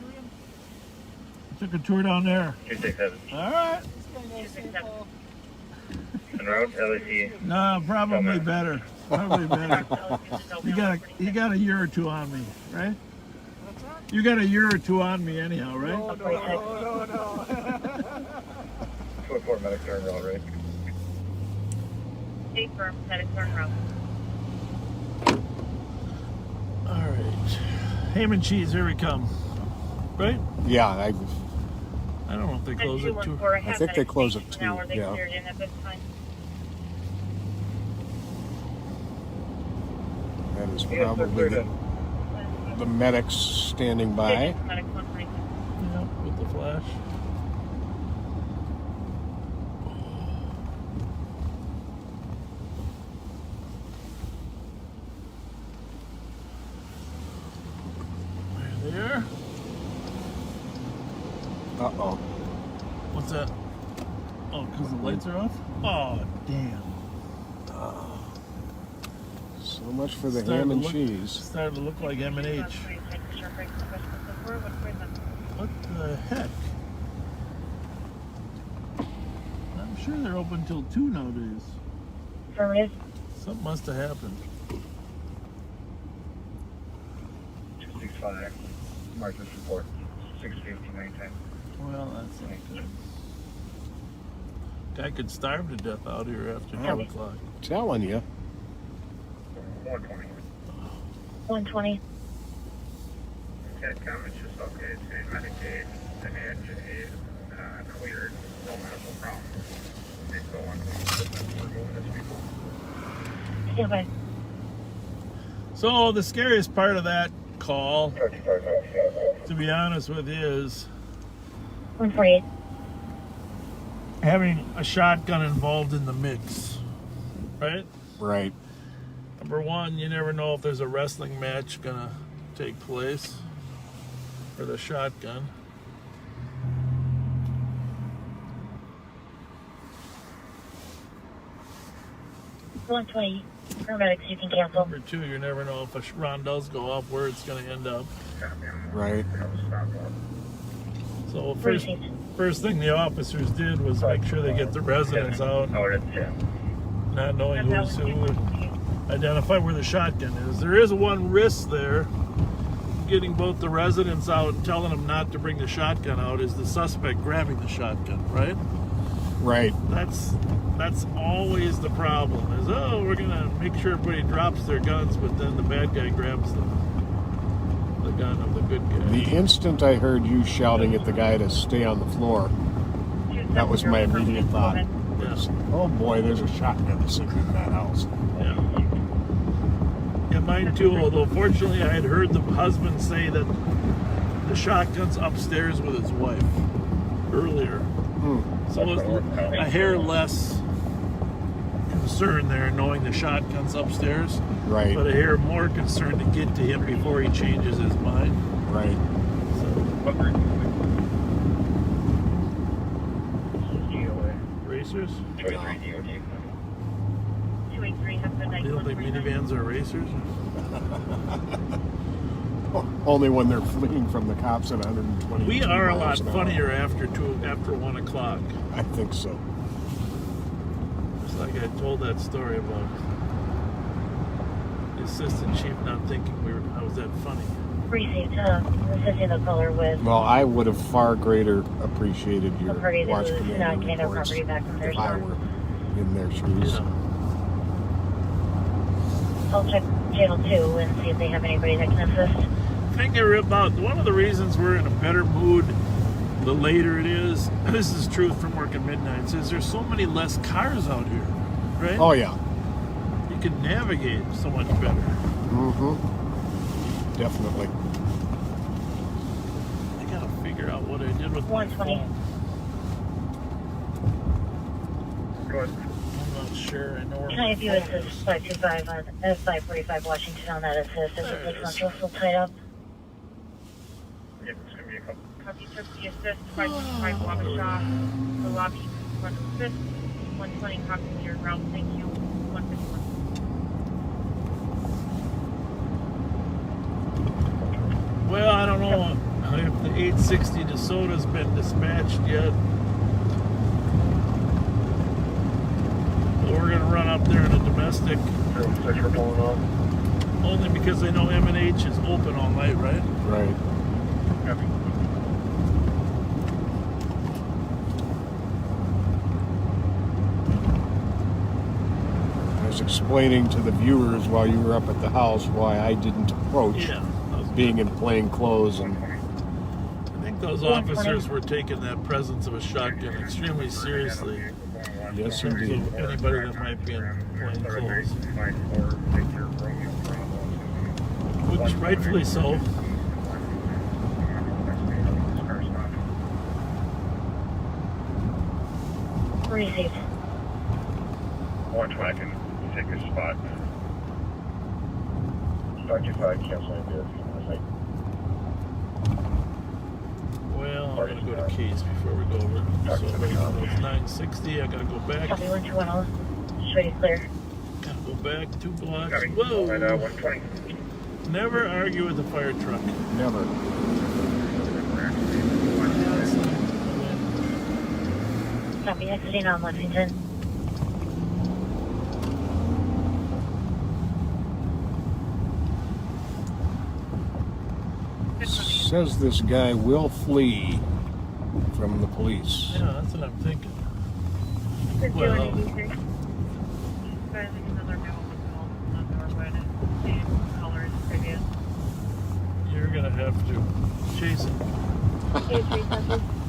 Took a tour down there. 267. All right. 267. route, LAC. No, probably better. Probably better. You got a year or two on me, right? You got a year or two on me anyhow, right? No. 204 medic turn route, right? Stay firm, medic turn route. All right. Ham and cheese, here we come. Right? Yeah, I don't know if they close at 2. I think they close at 2. Now, Yeah. cleared in at this time. That is probably the medics standing by. Medic 132. Yeah, with the flash. There. Uh-oh. What's that? Oh, because the lights are off? Oh, damn. So much for the ham and cheese. Started to look like M&H. What the heck? I'm sure they're open till 2 nowadays. Affirmative. Something must have happened. 265. Mark this report. 65910. Well, that's not good. Guy could starve to death out here after 2 o'clock. Telling you. 120. 120. Okay, comments just okay. It's Medicaid, and engine aid, cleared, no medical problem. They go on we're moving this people. Stand by. So the scariest part of that call, to be honest with you, is 148. having a shotgun involved in the mix, right? Right. Number one, you never know if there's a wrestling match gonna take place for the shotgun. $120. Paramedics, you can cancel. Number two, you never know if a round does go off where it's gonna end up. Right. So first thing the officers did was make sure they get the residents out, not knowing who's who, and identify where the shotgun is. There is one risk there. Getting both the residents out and telling them not to bring the shotgun out is the suspect grabbing the shotgun, right? Right. That's always the problem. Is we're gonna make sure everybody drops their guns, but then the bad guy grabs the gun of the good guy. The instant I heard you shouting at the guy to stay on the floor, that was my immediate thought. Was, oh boy, there's a shotgun sitting in that house. Yeah, mine too, although fortunately I had heard the husband say that the shotgun's upstairs with his wife earlier. So it was a hair less concern there, knowing the shotgun's upstairs. Right. But a hair more concerned to get to him before he changes his mind. Right. Racers? 283 has been You don't think minivans are racers? Only when they're fleeing from the cops at 120. We are a lot funnier after 1 o'clock. I think so. Just like I told that story about the assistant chief not thinking I was that funny. Received, assisting the caller with. Well, I would have far greater appreciated your party that watch was command not getting their reports property back from their if I son. were in their shoes. Yeah. I'll check channel 2 and see if they have anybody that can assist. I think about one of the reasons we're in a better mood the later it is. This is truth from working midnights. Is there's so many less cars out here, right? Oh yeah. You can navigate so much better. Definitely. I gotta figure out what I did with my 120. phone. I'm not sure. I know where Can I my have you phone assist is. 525 on 545 Washington on that assist? Is it looks like you're still tied up? Yeah, it's going to be a couple. Copy, took the assist, 525 Wabasha, the lobby, front of assist, 120 copy to your ground, thank you, 151. Well, I don't know if the 860 DeSoto's been dispatched yet. stop there in a domestic. Only because they know M&H is open all night, right? Right. I was explaining to the viewers while you were up at the house why I didn't approach being in plain clothes. And I think those officers were taking that presence of a shotgun extremely seriously. Yes, in terms indeed. of anybody that might be in plain clothes. Which rightfully so. Received. One I can take a spot. Start your 5, canceling this. Well, I'm going to go to Case before we go over. So it's 960. I got to go back. Copy 121. Ready clear. Got to go back 2 blocks. Whoa! 120. Never argue with a fire truck. Never. Copy exiting on Lexington. Says this guy will flee from the police. Yeah, that's what I'm thinking. You're going to have to chase him.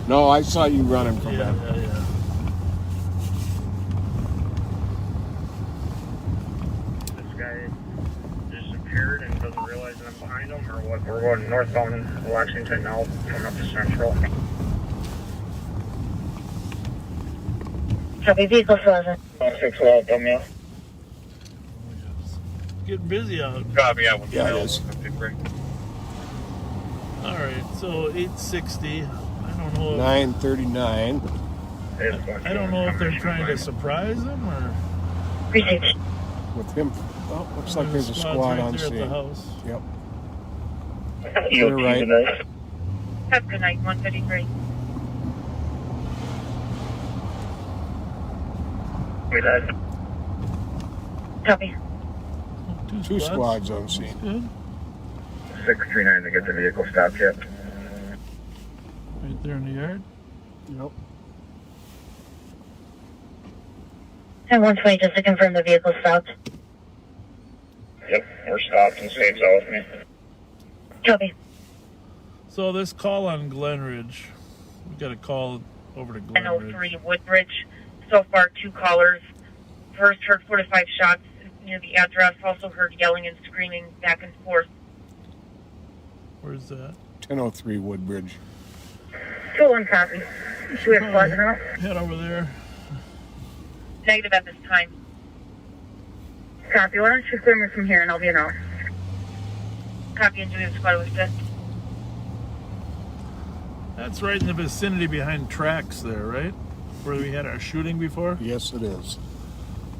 No, I saw you running from that. Yeah. This guy disappeared and doesn't realize that I'm behind him, or what? We're going northbound in Lexington now, coming up to Central. Copy vehicle 7. 612, dumb Getting busy out. Copy, Yeah, it is. All right, so 860. I don't know. 939. I don't know if they're trying to surprise him or. Received. With him, well, looks like there's a squad on there at scene. the house. Yep. You're right. Have a good night, 153. Wait, that. Copy. Two squads on scene. Good. 639 to get the vehicle stopped yet. Right there in the yard. Yep. And 120 just to confirm the vehicle stopped. Yep, we're stopped and saves out with me. Copy. So this call on Glenridge, we got a call over to Glenridge. 1003 Woodbridge. So far, 2 callers. First heard 4 to 5 shots near the address. Also heard yelling and screaming back and forth. Where's that? 1003 Woodbridge. Still one copy. Do we have squads now? Head over there. Negative at this time. Copy. Why don't you clear me from here and I'll be an off. Copy and Juliet squad with it. That's right in the vicinity behind tracks there, right? Where we had our shooting before? Yes, it is.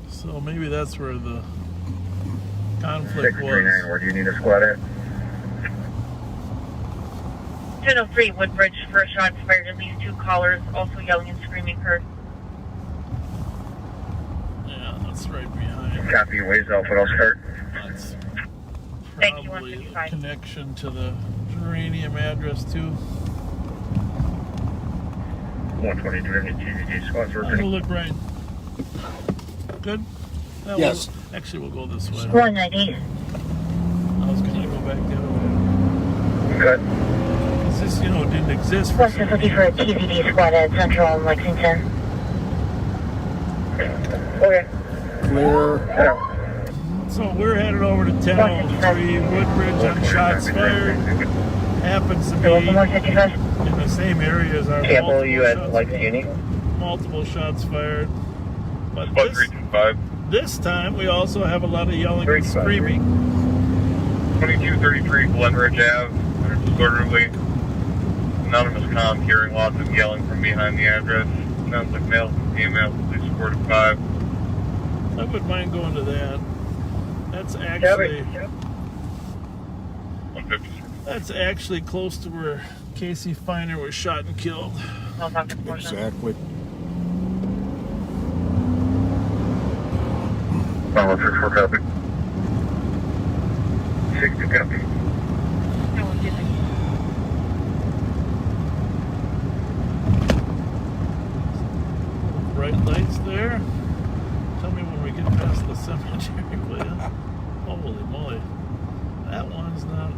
So maybe that's where the conflict 639, was. where do you need a squad at? 1003 Woodbridge. First shots fired. At least 2 callers. Also yelling and screaming heard. Yeah, that's right behind. Copy, ways out, what else hurt? That's Thank you, probably 155. a connection to the uranium address too. 120, do we have any TVD squads I'll go working? look right. Good? That Yes. Actually, we'll go this way. 190. I was going to go back the other way. Good. This, didn't exist for West is looking for a TVD squad at Central and Lexington. Okay. Clear. So we're headed over to 1003 Woodbridge on shots fired. Happens to be in the same area as our Campbell, you at Lexington? multiple shots fired. But Squad 325. this time we also have a lot of yelling and screaming. 2233 Glenridge Ave. There's literally anonymous comm hearing lots of yelling from behind the address. Sounds like males and females, at least 4 to 5. I wouldn't mind going to that. That's actually close to where Casey Feiner was shot and killed. Exactly. Bravo 64 copy. 60 copy. Bright lights there. Tell me when we get past the cemetery, will ya? Holy moly. That one's not...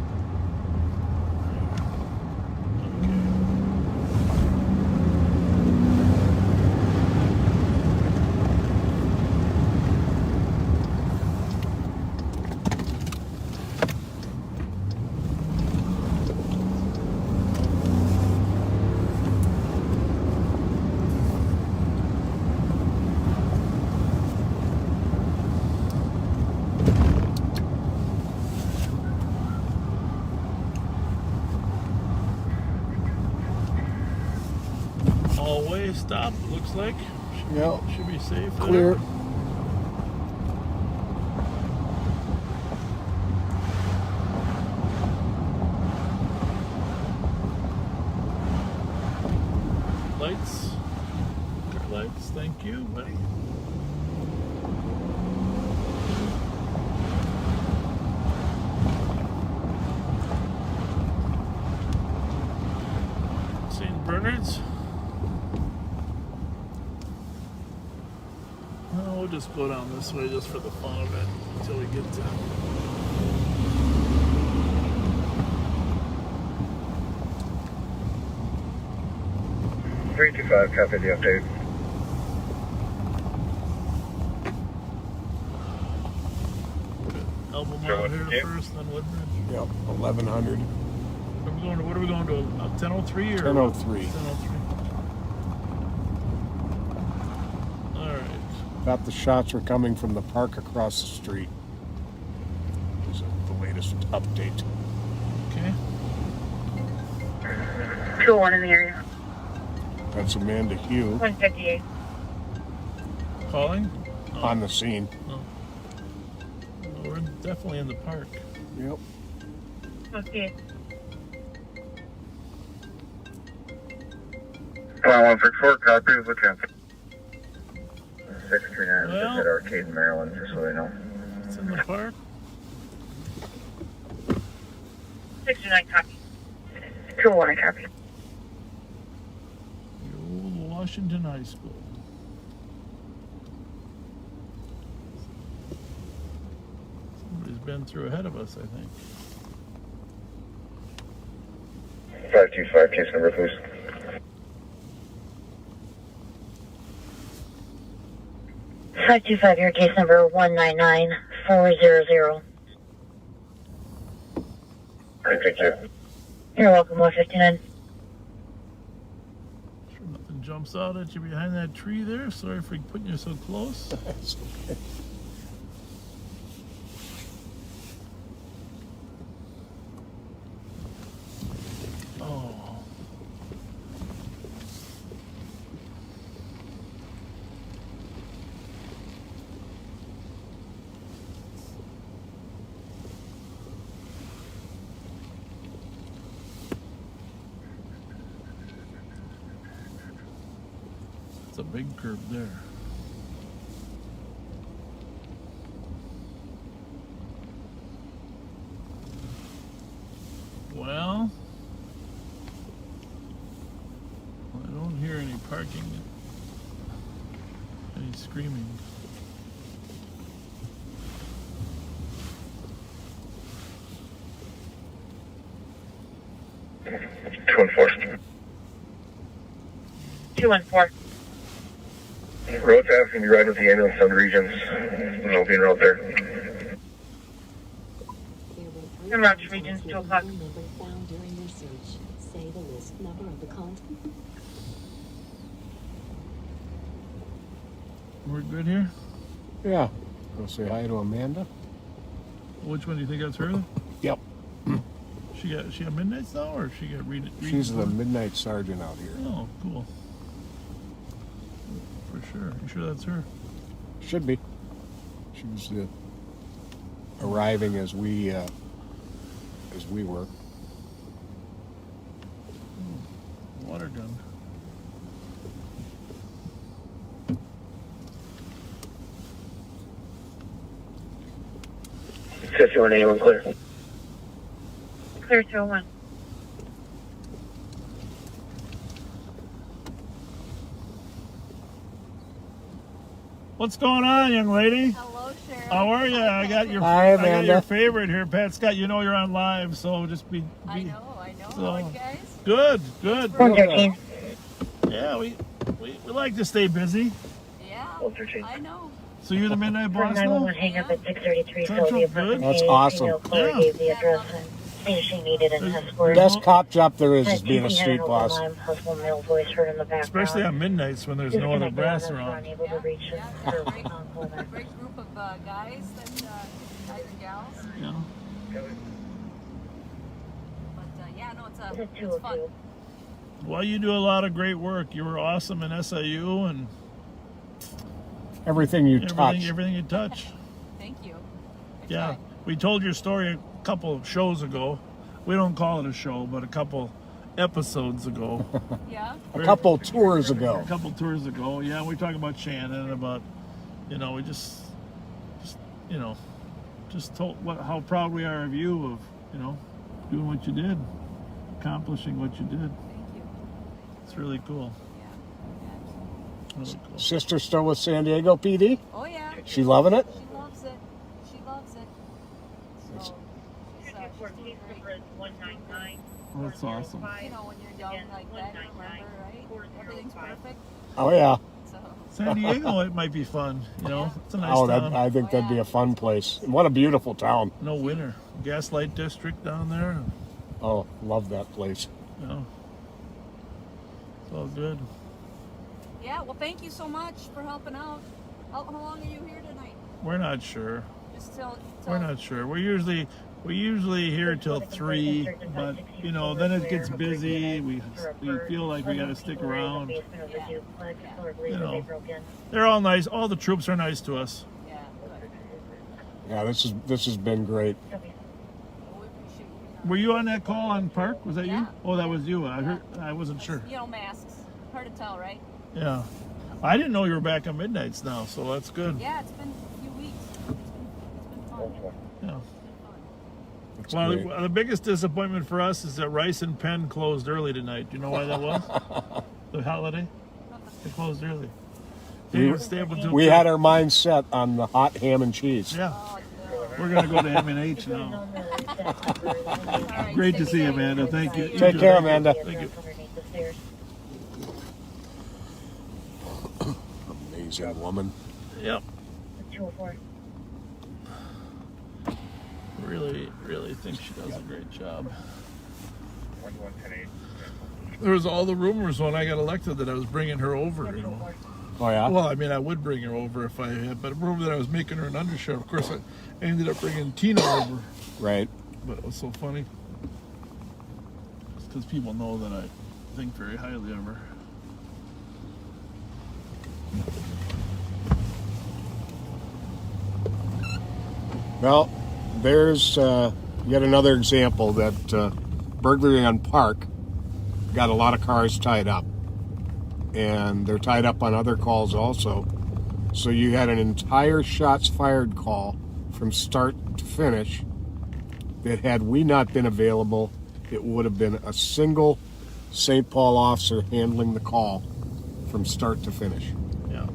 All-way stop, looks like. Should be safe. Clear. There. Lights. Lights, thank you, buddy. St. Bernard's. No, we'll just go down this way just for the fun of it until we get to... 325, copy the update. Albemarle here first, then Woodbridge. Yep, 1100. What are we going to? 1003 or 1003. 1003. All right. Thought the shots were coming from the park across the street. Is the latest update. Okay. 201 in the area. That's Amanda Hugh 158. Calling? on the scene. Oh. Well, we're definitely in the park. Yep. Okay. 164, copy, look out. 639 Well, just hit Arcade in Maryland, just so they know. It's in the park. 69 copy. 201 copy. The old Washington High School. Somebody's been through ahead of us, I think. 525, case number, please. Five 2-5, your case number 199400. Thank you. You're welcome, 159. Sure nothing jumps out at you behind that tree there. Sorry for putting you so close. That's okay. Oh. It's a big curb there. Well, I don't hear any parking, any screaming. Two 214. Road staff can be riding with the ambulance on the regions. No being road there. En route to regions, 2 o'clock. Found during your search. Say the list number of the contact. We're good here? Yeah. Go say hi to Amanda. Which one do you think that's her? Yep. She got Midnights now, or she got read? She's the midnight sergeant out here. Oh, cool. For sure. You sure that's her? Should be. She was arriving as we were. Water gun. 5181 clear. Clear 301. What's going on, young lady? Hello, Sheriff. How are you? I got your Hi, I got Amanda. your favorite here, Pat Scott. You know you're on live, so just be I know. so, How are you guys? good. 113. Yeah, we like to stay busy. Yeah, 113. I know. So you're the midnight boss now? 911 hang up at 633. Central, So the apartment good. That's A, awesome. female caller gave the address and stated she needed an escort. Best cop job there is being a street boss. Possible male voice heard in the background. Especially on midnights when there's no other brass around. Unable to reach Yeah. her. Great group of guys and gals. Yeah. But yeah, no, it's It's fun. Well, you do a lot of great work. You were awesome in SIU and Everything you touch. everything you touch. Thank you. Yeah, we told your story a couple of shows ago. We don't call it a show, but a couple episodes ago. Yeah. A couple tours ago. A couple tours ago. Yeah, we talked about Shannon, about, we just told how proud we are of you, of, doing what you did, accomplishing what you did. Thank you. It's really cool. Really cool. Sister still with San Diego PD? Oh yeah. She loving it? She loves it. She loves it. So, she's doing great. 199. That's awesome. You know, when you're young like that, remember, right? Everything's perfect. Oh, yeah. So. San Diego, it might be fun. It's a nice town. I think that'd be a fun place. And what a beautiful town. No winter. Gaslight District down there. Oh, love that place. Yeah. It's all good. Yeah, well, thank you so much for helping out. How long are you here tonight? We're not sure. Just till We're not sure. We're usually here till 3, but then it gets busy. We feel like we got to stick around. They're all nice. All the troops are nice to us. Yeah. Yeah, this has been great. Were you on that call on Park? Was that you? Oh, that was you. I wasn't sure. Masks. Hard to tell, right? Yeah. I didn't know you were back on midnights now, so that's good. Yeah, it's been a few weeks. It's been fun. Yeah. That's Well, great. the biggest disappointment for us is that Rice and Penn closed early tonight. Do you know why that was? The holiday? They closed early. They didn't stay up until We 2. had our mind set on the hot ham and cheese. Yeah. We're going to go to M&H now. Great to see you, Amanda. Thank you. Take care, Amanda. Thank you. Amazing woman. Yep. 204. Really think she does a great job. There was all the rumors when I got elected that I was bringing her over. Oh, yeah? Well, I mean, I would bring her over if I had, but a rumor that I was making her an undersheriff. Of course, I ended up bringing Tina over. Right. But it was so funny. It's because people know that I think very highly of her. Well, there's yet another example that burglary on Park got a lot of cars tied up. And they're tied up on other calls also. So you had an entire shots fired call from start to finish that had we not been available, it would have been a single St. Paul officer handling the call from start to finish. Yeah.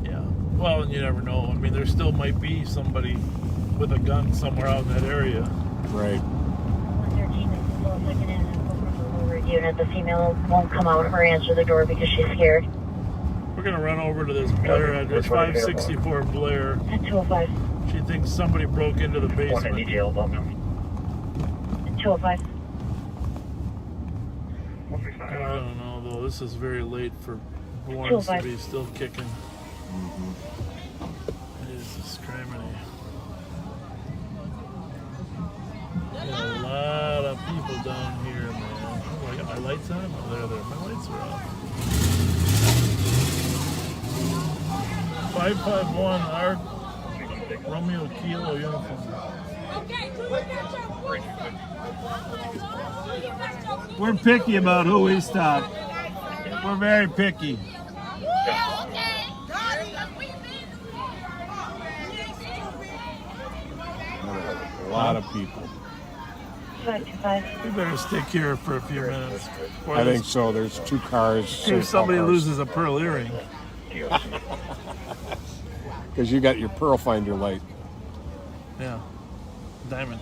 Yeah. Well, and you never know. I mean, there still might be somebody with a gun somewhere out in that area. Right. 113, unit. The female won't come out or answer the door because she's scared. We're going to run over to this Blair address, 564 Blair. At 205. She thinks somebody broke into the basement. 205. I don't know, though. This is very late for Lawrence to be still kicking. Jesus criminy. Got a lot of people down here, man. Oh, I got my lights on? Oh, there. My lights are off. 551 R Romeo Kilo uniform. We're picky about who we stop. We're very picky. lot of people. 525. We better stick here for a few minutes. I think so. There's 2 cars. If somebody loses a pearl earring. Because you got your pearl finder light. Yeah. Diamond.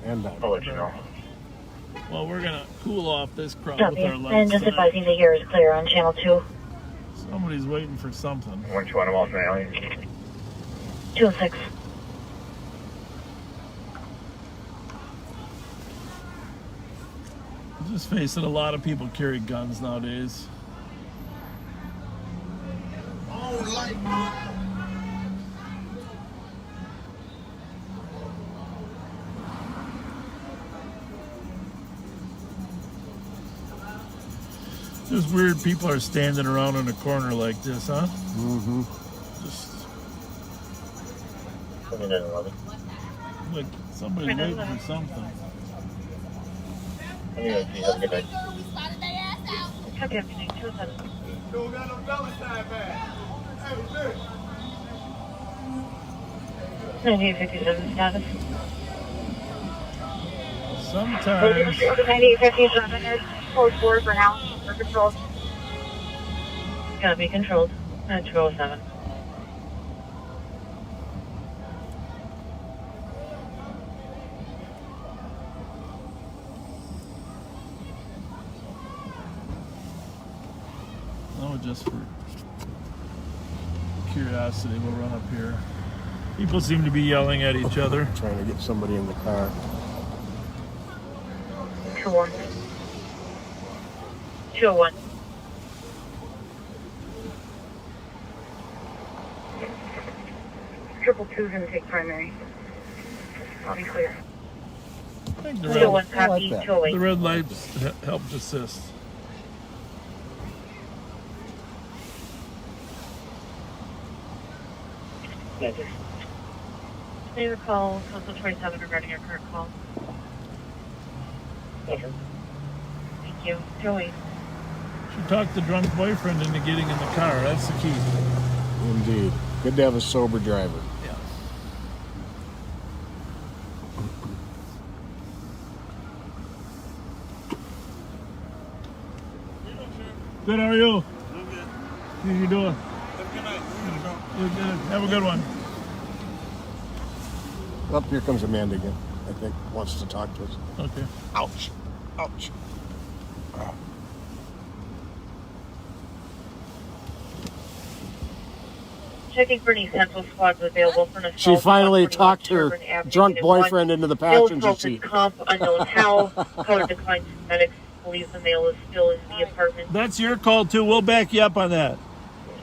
And diamond. I'll let you know. Well, we're going to cool off this crowd Copy. with our lights. And just advising the air is clear on channel 2. Somebody's waiting for something. 120 miles an hour. 206. Just face it, a lot of people carry guns nowadays. Just weird people are standing around in a corner like this, huh? Mm-hmm. Just 2911. like somebody's waiting for something. I'm going to see. Have a good night. Copy, afternoon 207. Don't got no dollar sign back. Hey, look. 9857 status. Sometimes 9857 is code 4 for now. For control. Copy, controlled. 207. oh, just for curiosity, we'll run up here. People seem to be yelling at each other. Trying to get somebody in the car. 201. 201. Triple two's gonna take primary. I'll be clear. I think the 201 red, copy, 208. the red lights helped assist. May recall Council 27 regarding your current call. Thank you. 208. She talked the drunk boyfriend into getting in the car. That's the key. Indeed. Good to have a sober driver. Yeah. Good, how are you? I'm good. How you doing? Have a good night. You're good. Have a good one. Up here comes Amanda again. I think wants to talk to us. Okay. Ouch. Ouch. Checking for any central squads available for an She assault. finally 141 talked her Sherburne Avenue, drunk Unit 1. boyfriend into the Male passenger assaulted seat. comp, unknown how. Code declines medics. Believes the male is still in the apartment. That's your call, too. We'll back you up on that.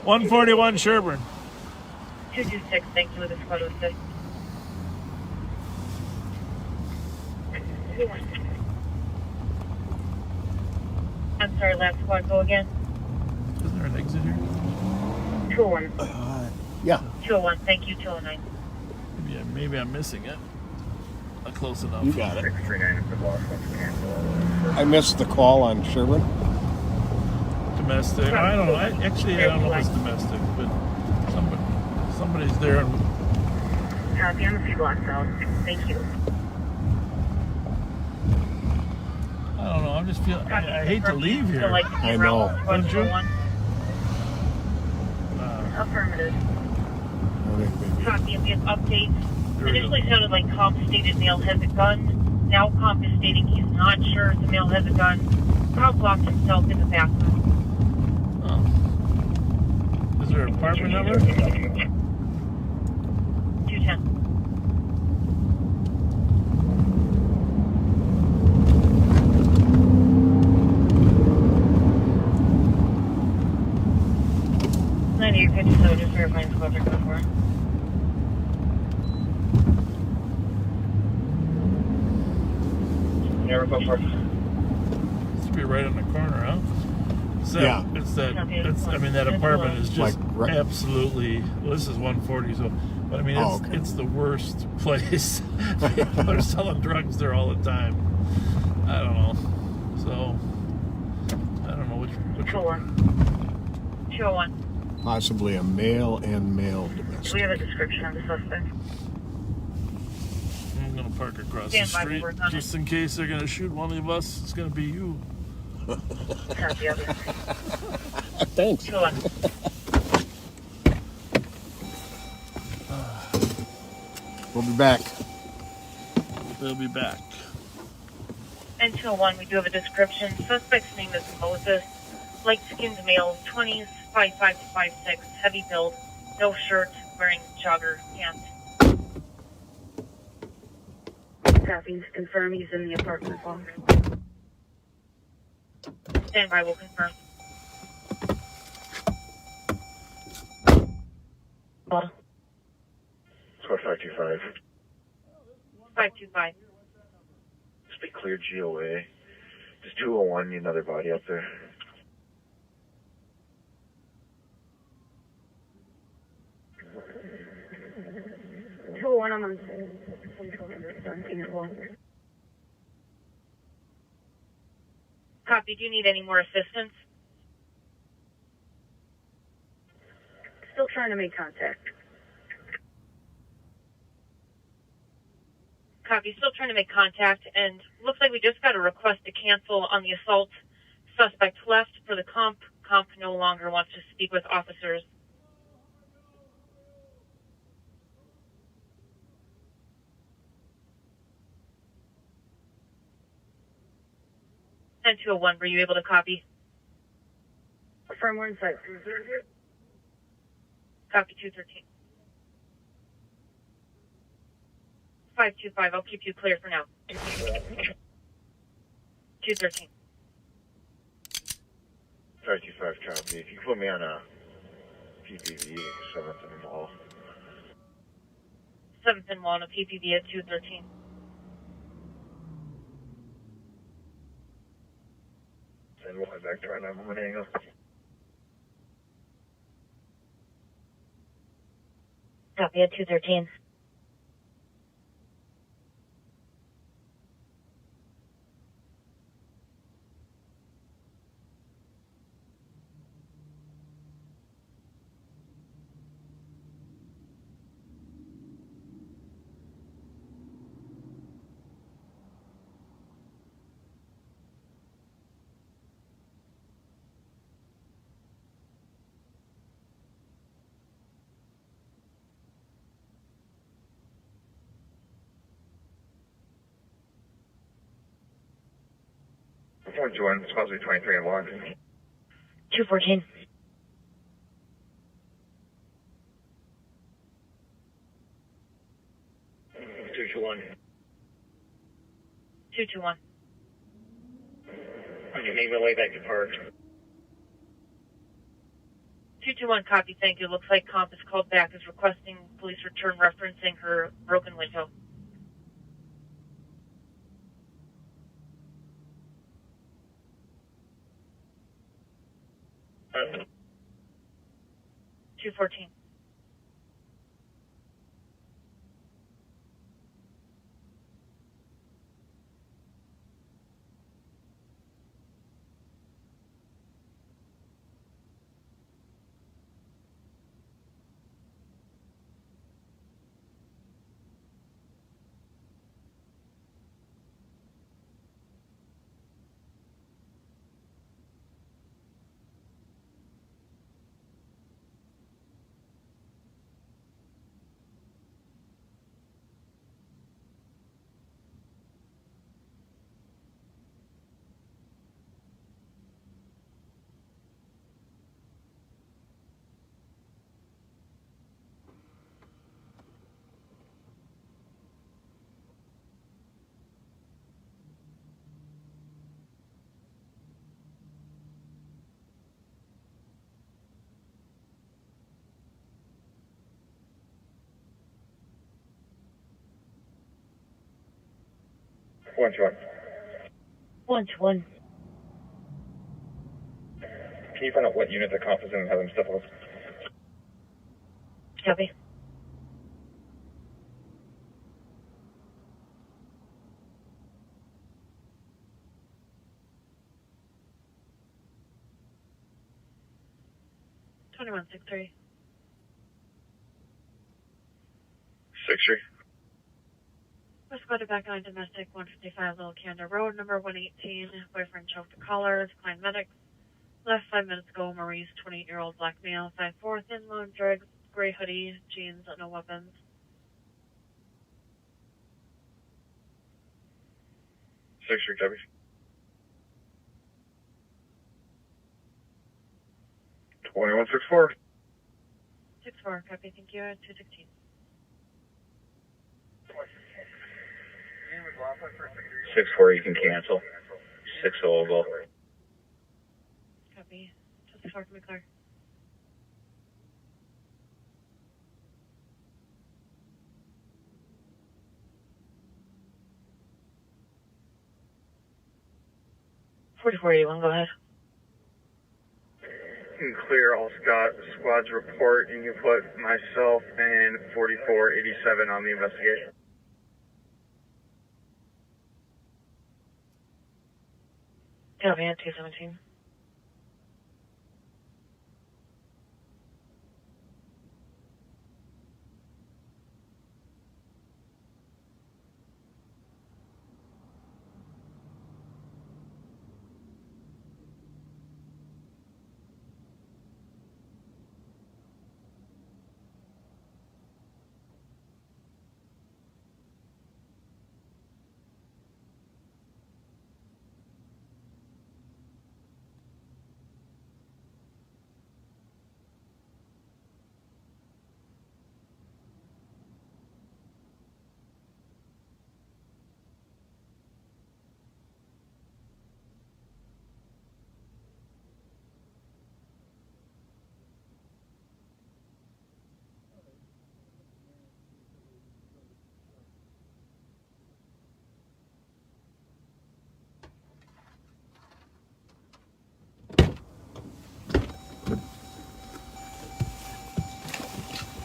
141 Sherburne. 226, thank you, with the squad of 6. I'm sorry, last squad, go again. Isn't there an exit here? 201. Yeah. 201, thank you, 209. Maybe I'm missing it. Not close enough. You got it. 639 for loss. I missed the call on Sherburne. Domestic. I don't know. I don't know if it's domestic, but somebody's there. Copy, on the C block zone. Thank you. I don't know. I'm just feeling. I hate to leave here. I know. Don't you? Affirmative. Copy, we have updates. Initially sounded like comp stated male has a gun. Now comp is stating he's not sure if the male has a gun. Comp locked himself in the bathroom. Oh. Is there an apartment number? 210. So just verifying squad check number 4. Never go for it. This should be right in the corner, huh? Yeah. That apartment is just like, absolutely. Well, this is 140, so. But I mean, it's the worst place. People are selling drugs there all the time. I don't know. So I don't know which 201. Possibly a male and male domestic. Do we have a description of the suspect? gonna park across Stand the by, street we'll work on just in case they're gonna shoot one of us. It's gonna be you. Copy of it. Thanks. 211. We'll be back. They'll be back. And 201, we do have a description. Suspect's name is Moses. Light-skinned male, 20s, 5'5" to 5'6", heavy build, no shirt, wearing jogger pants. Copy. Confirm he's in the apartment block. Stand by, we'll confirm. Squad 525. 525. Just be cleared GOA. Just 201, need another body up there. One I'm on. Copy. Do you need any more assistance? Still trying to make contact. Copy. Still trying to make contact, and looks like we just got a request to cancel on the assault. Suspect left for the comp. Comp no longer wants to speak with officers. And 201, were you able to copy? Affirm, we're inside. Copy 213. 525, I'll keep you clear for now. 213. 525 copy. If you can put me on a PPV, 7th and Wall. 7th and Wall on a PPV at 213. And we'll head back to our 911 angle. Copy at 213. One join, supposed to be 23 and 1. 214. Two to 1. 221. On your name, way back to park. 221, copy, thank you. Looks like comp is called back, is requesting police return referencing her broken window. Uh, 214. One to 1. 121. Can you find out what unit the comp is in and have them step off? Copy. Twenty-one 6-3. 6-3. West Squad back on domestic 155 Little Canada Road, number 118. Boyfriend choked a caller, declined medics. Left 5 minutes ago, Maurice, 28-year-old black male, 5'4", thin loan drugs, gray hoodie, jeans, no weapons. 6-3 copy. 2164. 6-4, copy, thank you, 216. 6-4, you can cancel. 6-0 will go. Copy. 2-4, can be clear. $4481, go ahead. You can clear all squads report, and you put myself and 4487 on the investigation. Copy, 217.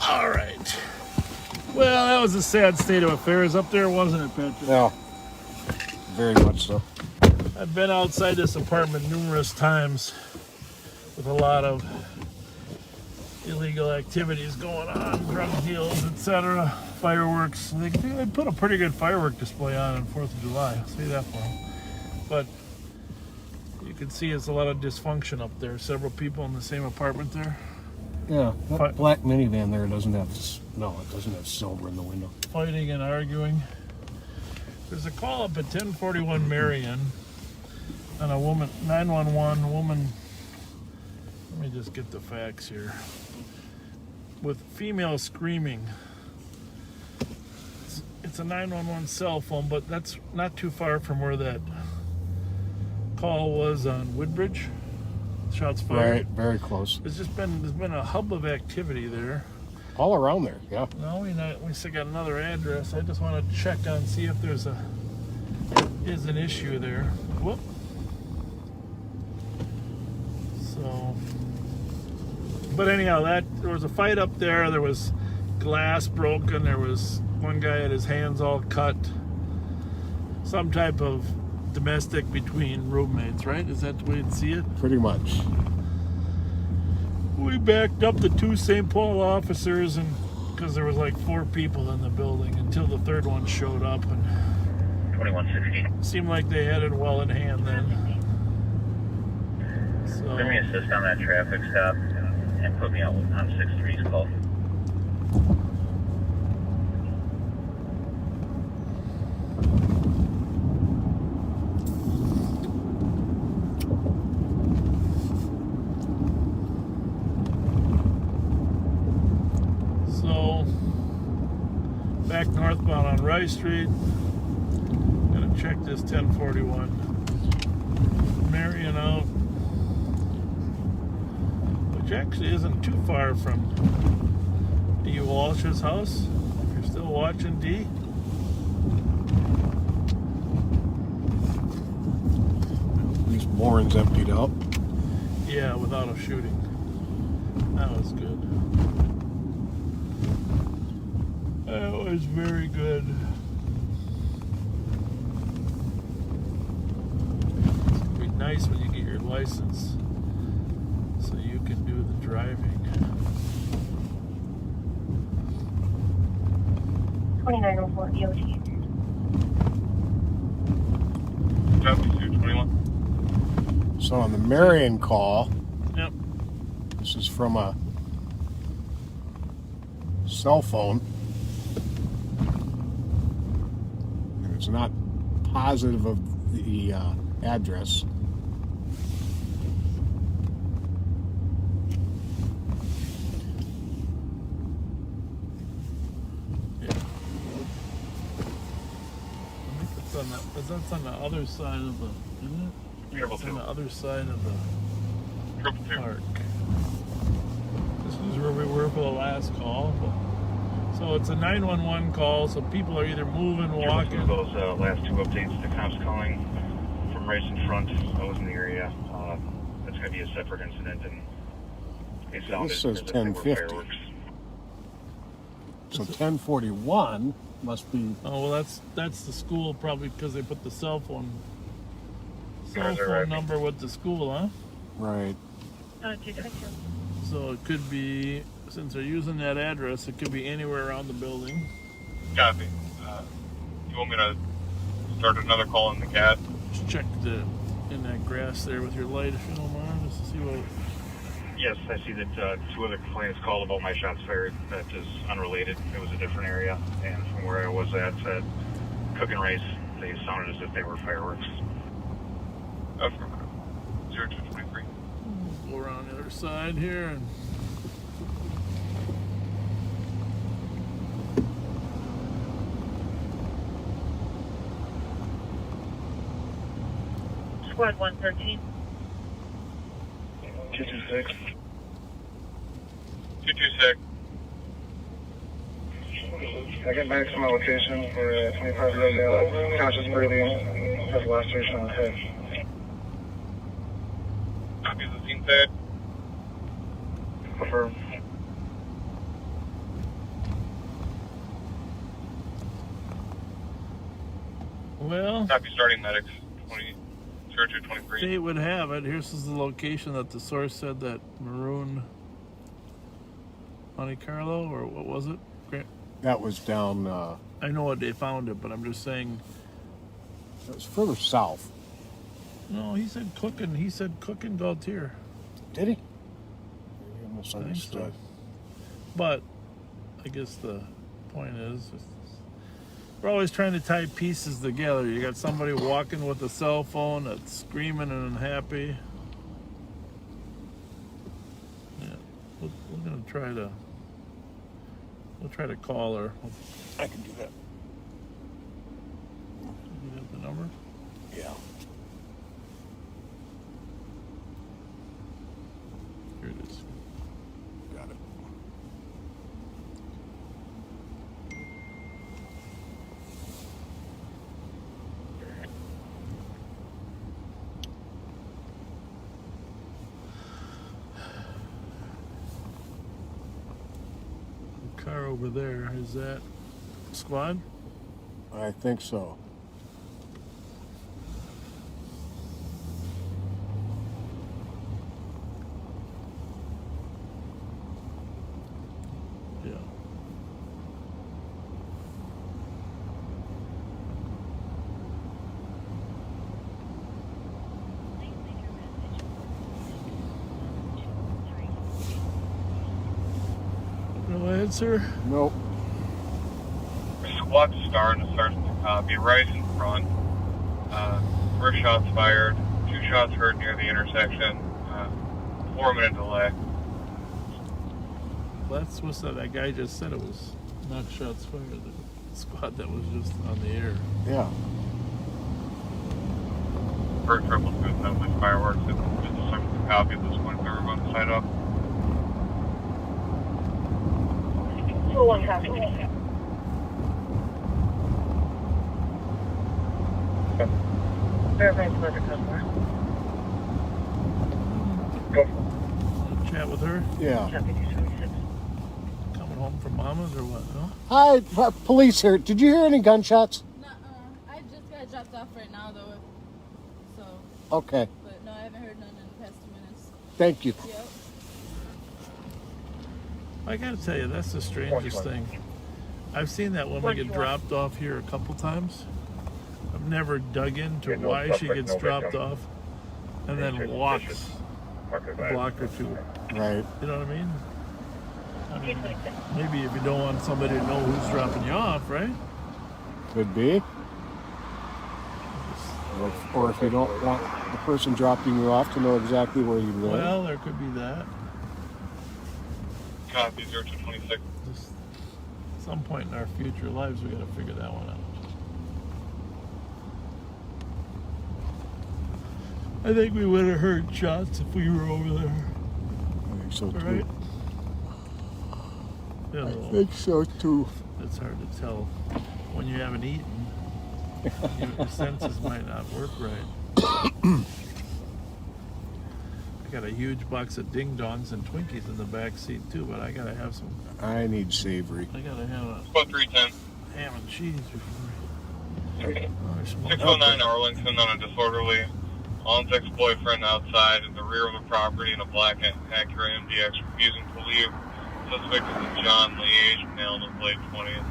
All right. Well, that was a sad state of affairs up there, wasn't it, Patrick? Yeah, very much so. I've been outside this apartment numerous times with a lot of illegal activities going on, drug deals, etc., fireworks. They put a pretty good firework display on 4th of July, I'll say that for them. But you can see it's a lot of dysfunction up there. Several people in the same apartment there. Yeah, that black minivan there doesn't have, no, it doesn't have silver in the window. Fighting and arguing. There's a call up at 1041 Marion on a woman, 911 woman, let me just get the facts here, with female screaming. It's a 911 cell phone, but that's not too far from where that call was on Woodbridge. Shots fired. Right, very close. There's been a hub of activity there. All around there, yeah. No, we still got another address. I just want to check on, see if there's is an issue there. Whoop. So, but anyhow, there was a fight up there. There was glass broken. There was one guy had his hands all cut. Some type of domestic between roommates, right? Is that the way you see it? Pretty much. We backed up the 2 St. Paul officers, and because there was like 4 people in the building until the 3rd one showed up, and 2116. seemed like they had it well in hand then. So, Let me assist on that traffic stop and put me out on 6-3's call. back northbound on Rice Street. Gonna check this 1041 Marion out, which actually isn't too far from D. Walsh's house. If you're still watching, D. At least Warren's emptied out. Yeah, without a shooting. That was good. That was very good. It'd be nice when you get your license so you can do the driving. 2904 EOT. Copy, 221. So on the Marion call, Yep. this is from a cell phone. And it's not positive of the address. That's on the other side of the, isn't it? Yeah, it's on the other side of the park. This is where we were for the last call. So it's a 911 call, so people are either moving, walking. Those last two updates, the cops calling from right in front. I was in the area. That's going to be a separate incident, and they sounded This says as if they were 1050. fireworks. So 1041 must be. Oh well, that's the school probably because they put the cell phone Cars are arriving. number with the school, huh? Right. 222. So it could be, since they're using that address, it could be anywhere around the building. Copy. You want me to start another call in the cat? Just check in that grass there with your light if you don't mind, just to see what. Yes, I see that two other complainants called about my shots fired. That is unrelated. It was a different area, and from where I was at cooking rice, they sounded as if they were fireworks. Affirmative. 0223. Go around the other side here and. Squad 113. 226. 226. I get maximum location for 25 Rosedale. Conscious breathing. Has laceration on the head. Copy the scene set. Confirm. Well. Copy starting medics. 0223. State would have it. Here's the location that the source said that maroon Monte Carlo, or what was it? That was down. I know what they found it, but I'm just saying. It was further south. No, he said Cookin. He said Cookin Gaultier. Did he? I I misunderstood. think so. But I guess the point is, we're always trying to tie pieces together. You got somebody walking with a cell phone that's screaming and unhappy. Yeah, we're gonna try to. We'll try to call her. I can do that. You have the number? Yeah. Here it is. Got it. Car over there, is that squad? I think so. Yeah. No answer? Nope. Squad to start and sergeant to copy. Right in front. First shots fired. 2 shots heard near the intersection. 4-minute delay. That's what that guy just said. It was not shots fired. The squad that was just on the air. Yeah. First triple two assembly fireworks. It's just a sergeant to copy at this point. Everyone's tied up. 201 copy. Verify delivered customer. Chat with her? Yeah. Copy 226. Coming home from Mama's or what? No? Hi, police here. Did you hear any gunshots? I just got dropped off right now, though. So. Okay. But no, I haven't heard none in the past 2 minutes. Thank you. Yep. I gotta tell you, that's the strangest thing. I've seen that woman get dropped off here a couple times. I've never dug into why she gets dropped off and then walks a block or two. Right. You know what I mean? Maybe if you don't want somebody to know who's dropping you off, right? Could be. Or if you don't want the person dropping you off to know exactly where you live. Well, there could be that. Copy 0226. Just some point in our future lives, we got to figure that one out. I think we would have heard shots if we were over there. I think so too. Right? I think so too. It's hard to tell when you haven't eaten. Your senses might not work right. I got a huge box of ding dongs and Twinkies in the back seat too, but I gotta have some. I need savory. I gotta have a 310. ham and cheese before. 609 Arlington on a disorderly on ex-boyfriend outside in the rear of the property in a black Acura MDX, refusing to leave. Suspect is a John Lee, age male, in his late 20s.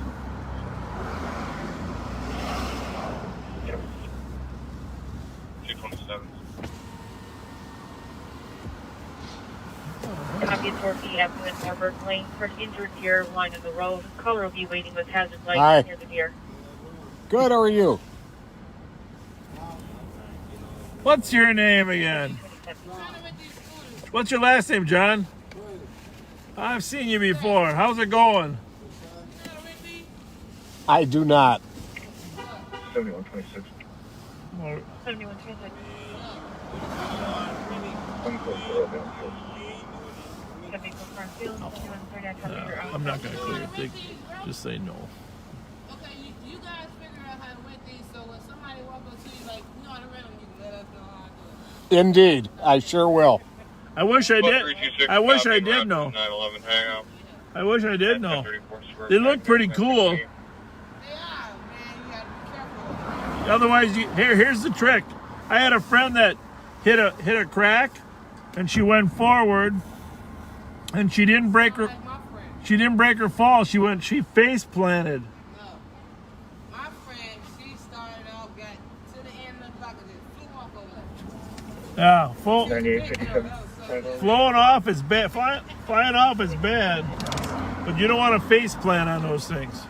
Copy 4 Avenue in Marburg Lane for an injured deer lying on the road. Caller will be waiting with hazard Hi. lights near the deer. Good, how are you? What's your name again? What's your last name, John? I've seen you before. How's it going? I do not. 7126. 7126. I'm not going to clear it. Just say no. Okay, you guys figure out how to win these, so when somebody walks up to you, like, you know how to rent them, you can let us know how to do it. Indeed, I sure will. I wish I did. I wish I did know. 911 hangout. I wish I did know. They look pretty cool. Otherwise, here's the trick. I had a friend that hit a crack, and she went forward, and she didn't break her. She didn't break her fall. She face planted. No, my friend, she started off, got to the end of the block, and just flew off over there. Yeah, flowing off is bad. Flying off is bad, but you don't want to face plant on those things.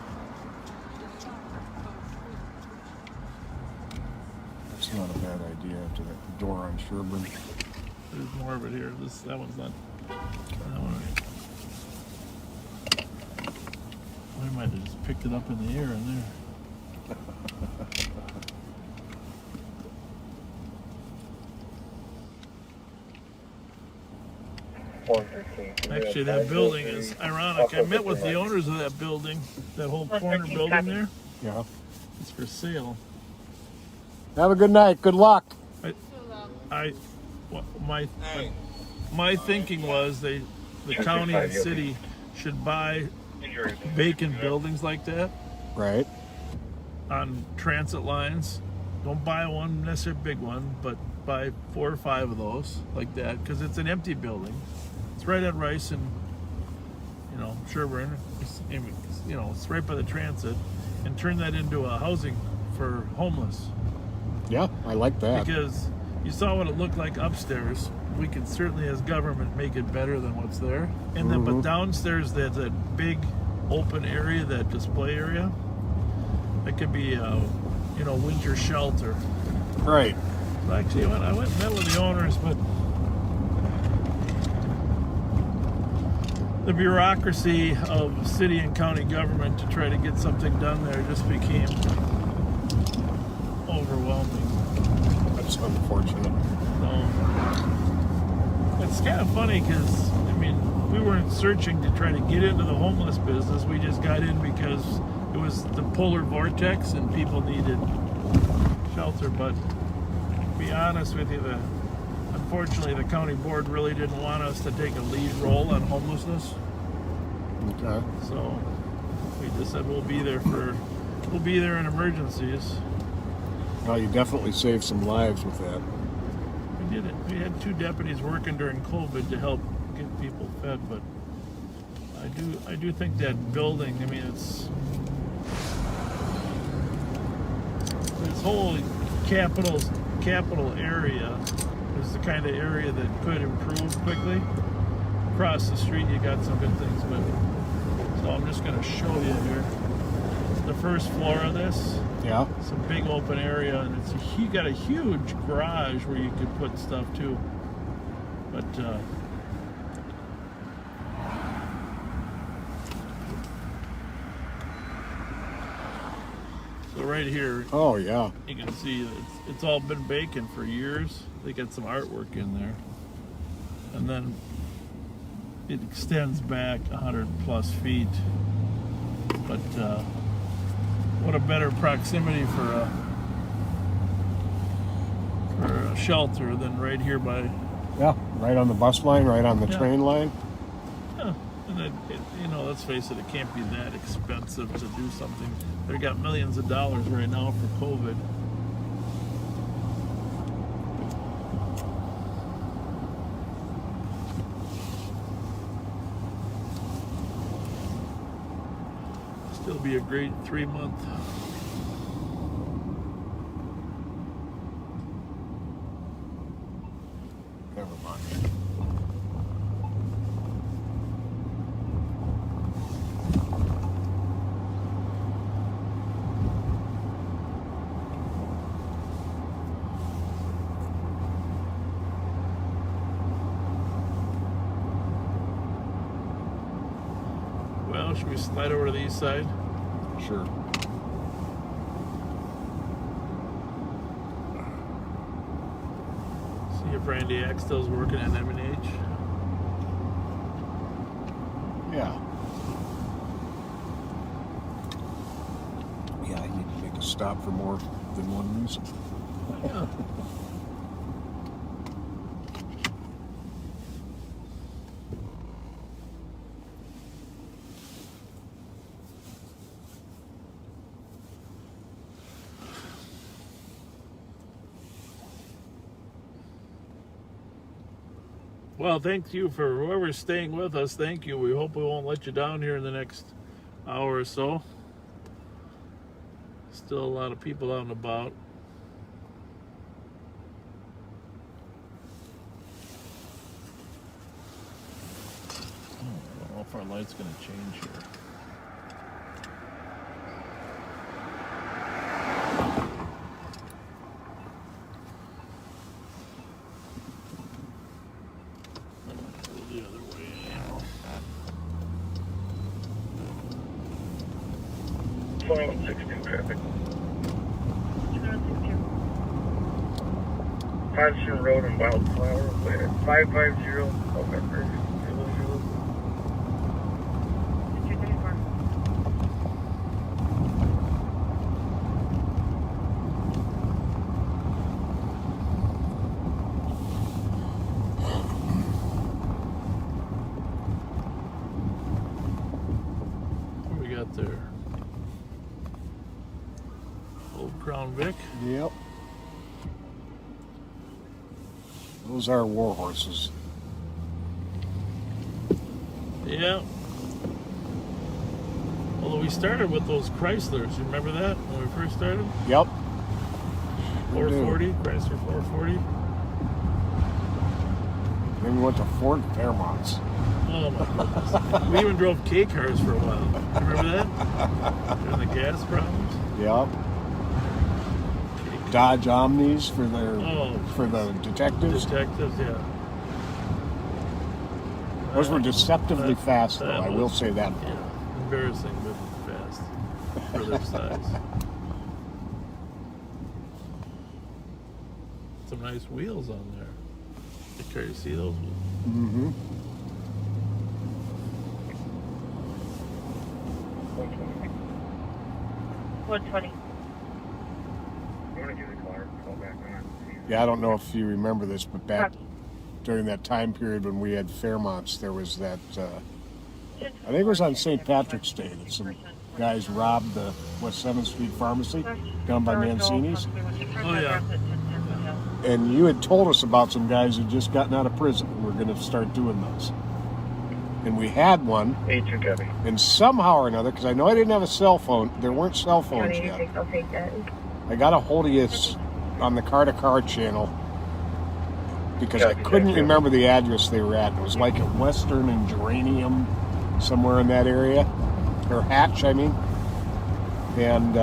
That's not a bad idea after that door on Sherburne. There's more of it here. That one's not. That one. I might have just picked it up in the air in there. Actually, that building is ironic. I met with the owners of that building, that whole corner building there. Yeah. It's for sale. Have a good night. Good luck. My thinking was the county and city should buy vacant buildings like that. Right. On transit lines. Don't buy one necessarily big one, but buy 4 or 5 of those like that, because it's an empty building. It's right at Rice and Sherburne. It's right by the transit, and turn that into a housing for homeless. Yeah, I like that. Because you saw what it looked like upstairs. We can certainly, as government, make it better than what's there. And then, but downstairs, there's that big open area, that display area. That could be, winter shelter. Right. Actually, I went and met with the owners, but the bureaucracy of city and county government to try to get something done there just became overwhelming. That's unfortunate. So, it's kind of funny because, we weren't searching to try to get into the homeless business. We just got in because it was the polar vortex and people needed shelter. But to be honest with you, unfortunately, the county board really didn't want us to take a lead role on homelessness. Okay. So we just said we'll be there in emergencies. Well, you definitely saved some lives with that. We did it. We had 2 deputies working during COVID to help get people fed, but I do think that building, it's this whole capital area is the kind of area that could improve quickly. Across the street, you got some good things, but so I'm just going to show you here the first floor of this. Yeah. It's a big open area, and you got a huge garage where you could put stuff too. But so right here. Oh yeah. You can see that it's all been vacant for years. They got some artwork in there, and then it extends back 100 plus feet. But what a better proximity for a shelter than right here by. Yeah, right on the bus line, right on the train line. Yeah, and let's face it, it can't be that expensive to do something. They got millions of dollars right now for COVID. Still be a great 3-month. Never mind. Well, should we slide over to the east side? Sure. See if Randy Axtell's working at M&H. Yeah. Yeah, I need to make a stop for more than one reason. Yeah. Well, thank you for whoever's staying with us. Thank you. We hope we won't let you down here in the next hour or so. Still a lot of people out and about. I don't know if our light's going to change here. Traffic. 50 Road and Wildflower, 550 November 00. What do we got there? Old Crown Vic. Yep. Those are war horses. Yeah. Although we started with those Chryslers. You remember that when we first started? Yep. 440, Chrysler 440. Then we went to Ford Fairmonts. Oh my goodness. We even drove K cars for a while. You remember that? During the gas problems? Yep. Dodge Omnis for the detectives. Detectives, yeah. Those were deceptively fast, though. I will say that. Yeah, embarrassing, but fast for their size. Some nice wheels on there. You care to see those wheels? Mm-hmm. $120. Yeah, I don't know if you remember this, but back during that time period when we had Fairmonts, there was that, I think it was on St. Patrick's Day, that some guys robbed the West 7th Street Pharmacy down by Mancini's. Oh, yeah. And you had told us about some guys who'd just gotten out of prison and were going to start doing those. And we had one, and somehow or another, because I know I didn't have a cell phone, there weren't cell phones yet. I I got a hold of you on the car-to-car channel because I couldn't remember the address they were at. It was like at Western and Geranium, somewhere in that area. Or Hatch, I mean. And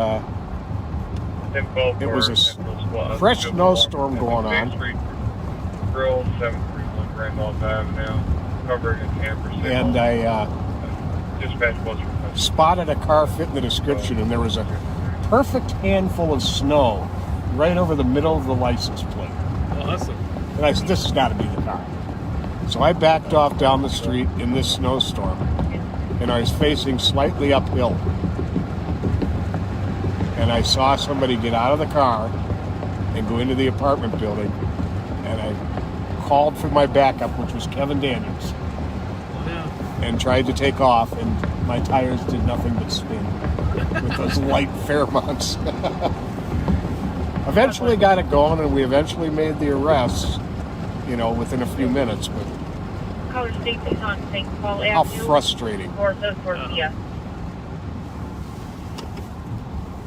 it was a fresh snowstorm going on. Grill 731 Randolph Avenue, covering a camper. And I dispatch was spotted a car fitting the description, and there was a perfect handful of snow right over the middle of the license plate. Awesome. And I said, this has got to be the car. So I backed off down the street in this snowstorm, and I was facing slightly uphill. And I saw somebody get out of the car and go into the apartment building, and I called for my backup, which was Kevin Daniels, and tried to take off, and my tires did nothing but spin with those light Fairmonts. Eventually got it going, and we eventually made the arrests, within a few minutes. But Color safety on St. Paul Avenue. how frustrating.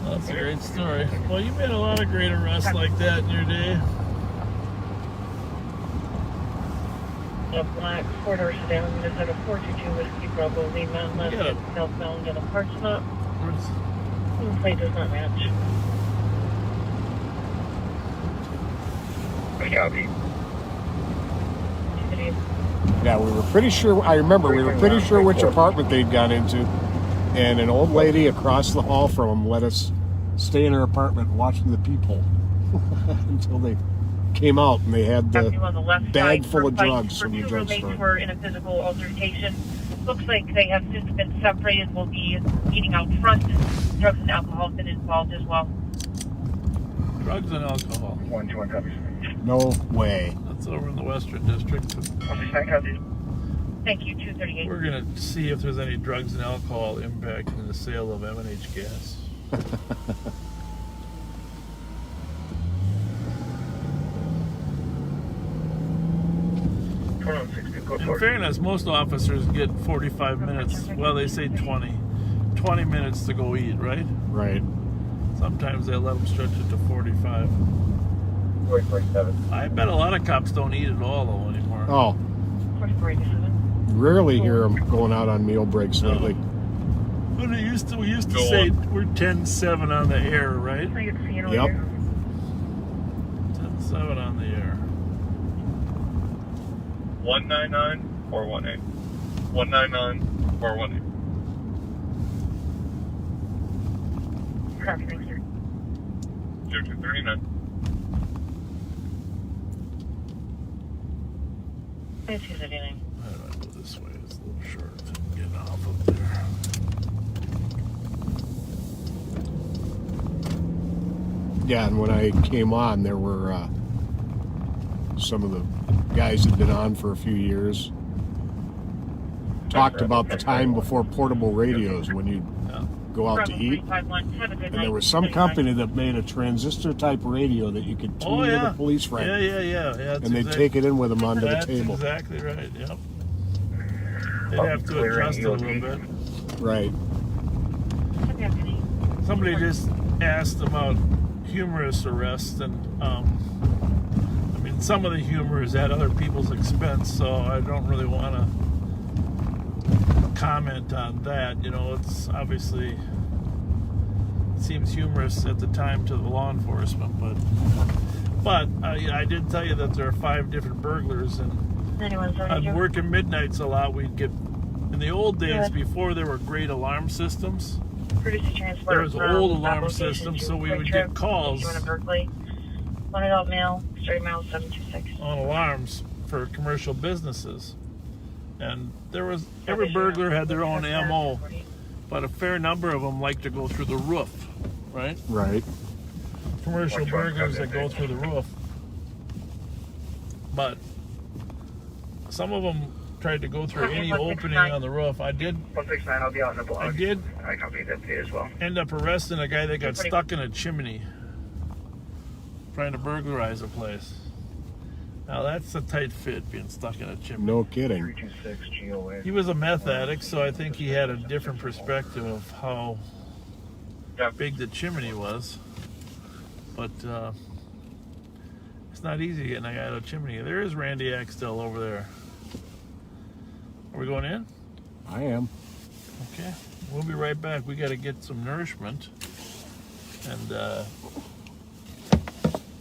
That's a great story. Well, you made a lot of great arrests like that in your day. A black four-door sedan is at a 422 Whiskey Bravo Lima left southbound in a park stop. The plate does not match. Copy. Yeah, we were pretty sure, I remember, we were pretty sure which apartment they'd gone into. And an old lady across the hall from them let us stay in her apartment watching the peephole until they came out and they had the bag full of drugs from the drugstore. Were in a physical altercation. Looks like they have since been separated. Will be meeting out front. Drugs and alcohol have been involved as well. Drugs and alcohol. 121 copies. No way. That's over in the Western District. Thank you, 238. We're going to see if there's any drugs and alcohol impacting the sale of M&H gas. In fairness, most officers get 45 minutes. Well, they say 20 minutes to go eat, right? Right. Sometimes they let them stretch it to 45. 47. I bet a lot of cops don't eat at all, though, anymore. Oh. 47. Rarely hear them going out on meal breaks lately. But we used to say we're 10-7 on the air, right? Yep. 10-7 on the air. 199 or 18. 199 or 18. Copy, thank you. 0239. Thank you, 239. How do I go this way? It's a little short. Getting off up there. Yeah, and when I came on, there were some of the guys had been on for a few years. Talked about the time before portable radios when you go out to eat. And there was some company that made a transistor-type radio that you could tune to the police rank. Yeah. And they'd take it in with them onto the table. That's exactly right, yep. They'd have to adjust it a little bit. Right. Somebody just asked about humorous arrests, and some of the humor is at other people's expense, so I don't really want to comment on that. It's obviously, it seems humorous at the time to the law enforcement, but I did tell you that there are 5 different burglars, and I'd working midnights a lot. We'd get, in the old days, before there were great alarm systems, there was old alarm systems, so we would get calls One adult male, straight mile 726. On alarms for commercial businesses. And there was, every burglar had their own MO, but a fair number of them like to go through the roof, right? Right. Commercial burglars that go through the roof. But some of them tried to go through any opening on the roof. I did. 169, I'll be out in the block. I did. I copy that as well. End up arresting a guy that got stuck in a chimney trying to burglarize a place. Now that's a tight fit, being stuck in a chimney. No kidding. 326 GOA. He was a meth addict, so I think he had a different perspective of how big the chimney was. But it's not easy getting a guy out of chimney. There is Randy Axtell over there. Are we going in? I am. Okay. We'll be right back. We got to get some nourishment. And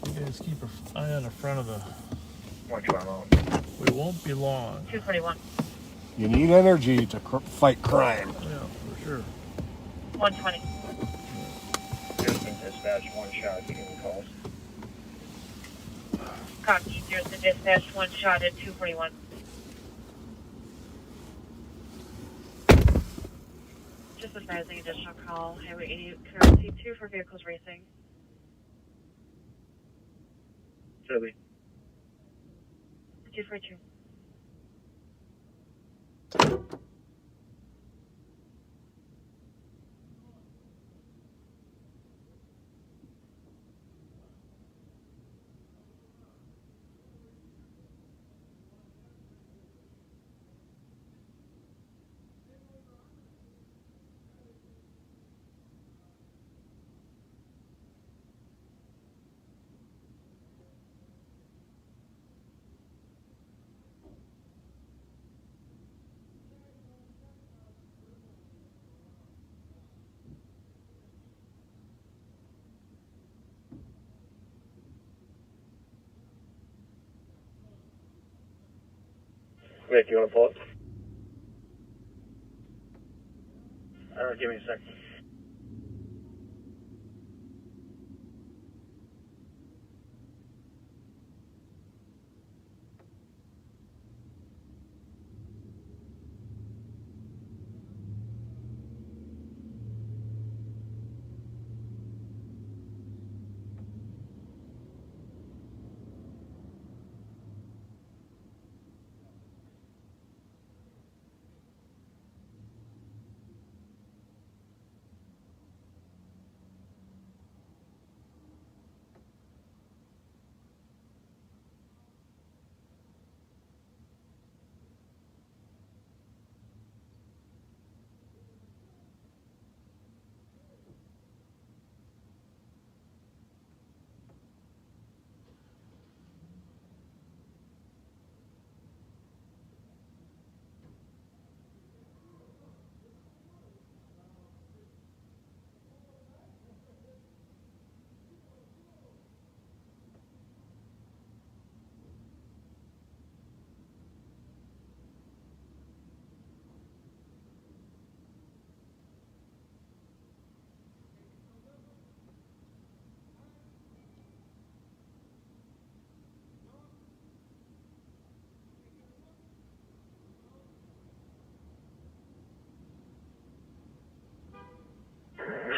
you guys keep an eye on the front of the... We won't be long. 241. You need energy to fight crime. Yeah, for sure. 120. Houston dispatch, one shot, giving calls. Copy, there's the dispatch, one shot at 241. Just advising additional call, Highway 88, currency 2 for vehicles racing. Philly. 242. Wait, do you want to pull it? Give me a second.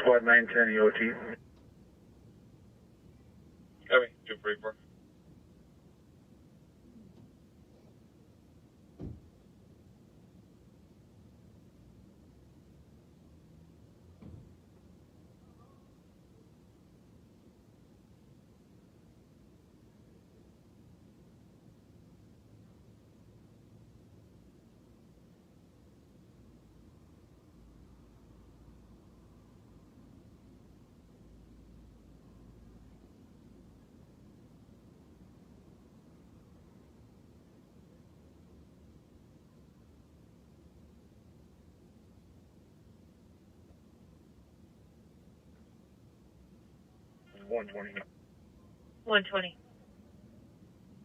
Squad 910 EOT. Heavy, 244. One 120. 120.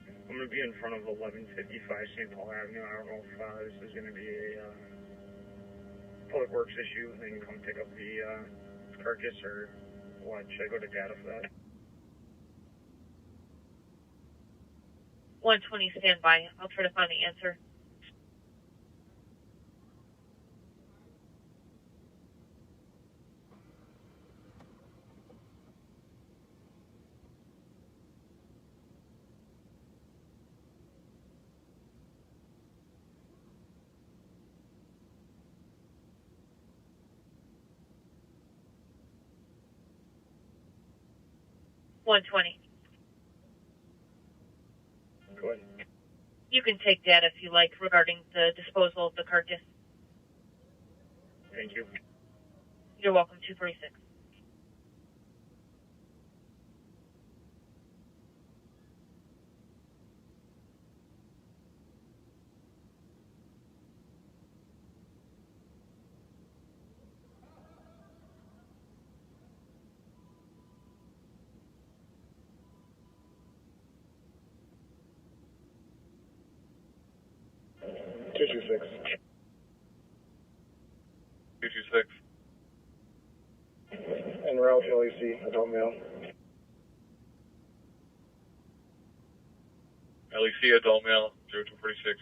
I'm going to be in front of 1155 St. Paul Avenue. I don't know if this is going to be a public works issue. They can come pick up the carcass or what. Should I go to data for that? 120, stand by. I'll try to find the answer. $120. Go ahead. You can take data if you like regarding the disposal of the carcass. Thank you. You're welcome, 246. 226. 226. En route to LEC, adult male. LEC adult male, 0246.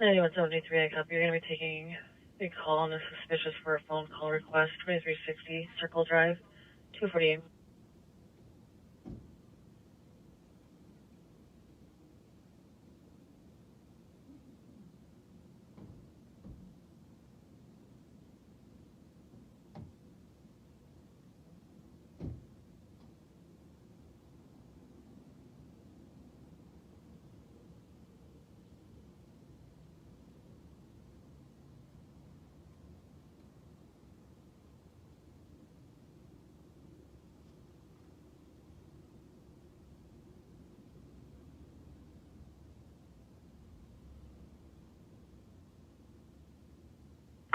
Anyone 73, I copy. You're going to be taking a call on a suspicious for a phone call request, 2360 Circle Drive, 248.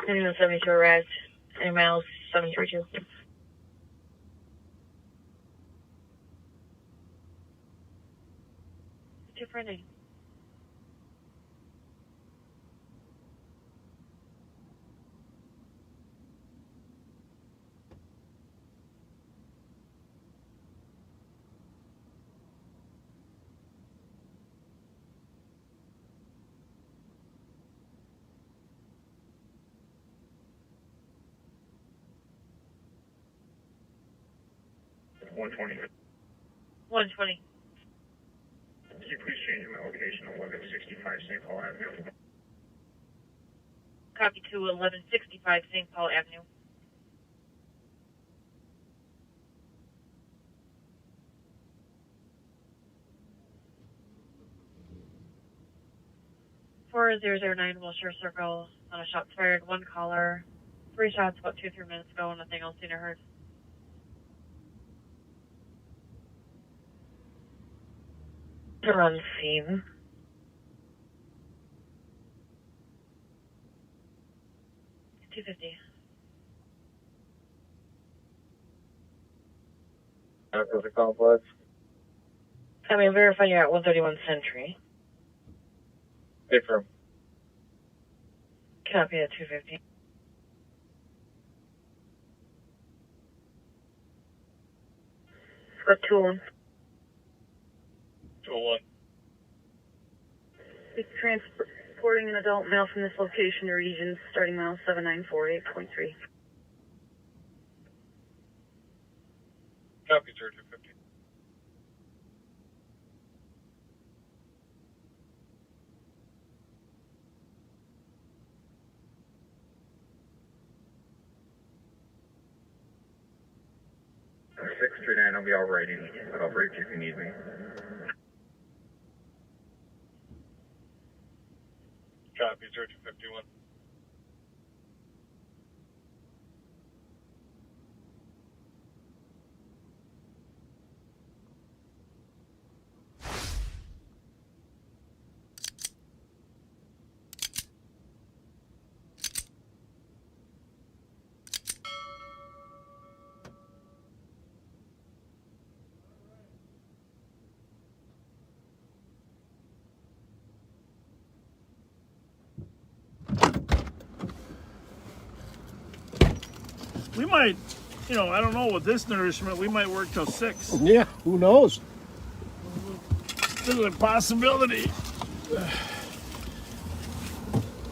Anyone 72 arrived. Any miles 732. 248. One 120. 120. Can you please change my location to 1165 St. Paul Avenue? Copy to 1165 St. Paul Avenue. Four 009 Wilshire Circle on a shots fired. One caller. 3 shots about 2-3 minutes ago. Nothing else seen or heard. They're on scene. $250. Pacific Complex. I mean, verify you're at 131 Century. Affirm. Copy at 250. Got 201. 201. Be transporting an adult male from this location to region starting mile 7948.3. Copy, sir, 250. Uh, 639, I'll be all right in. I'll break you if you need me. Copy, sir, 251. We might you know, I don't know, with this nourishment, we might work till 6. Yeah, who knows? There's a possibility.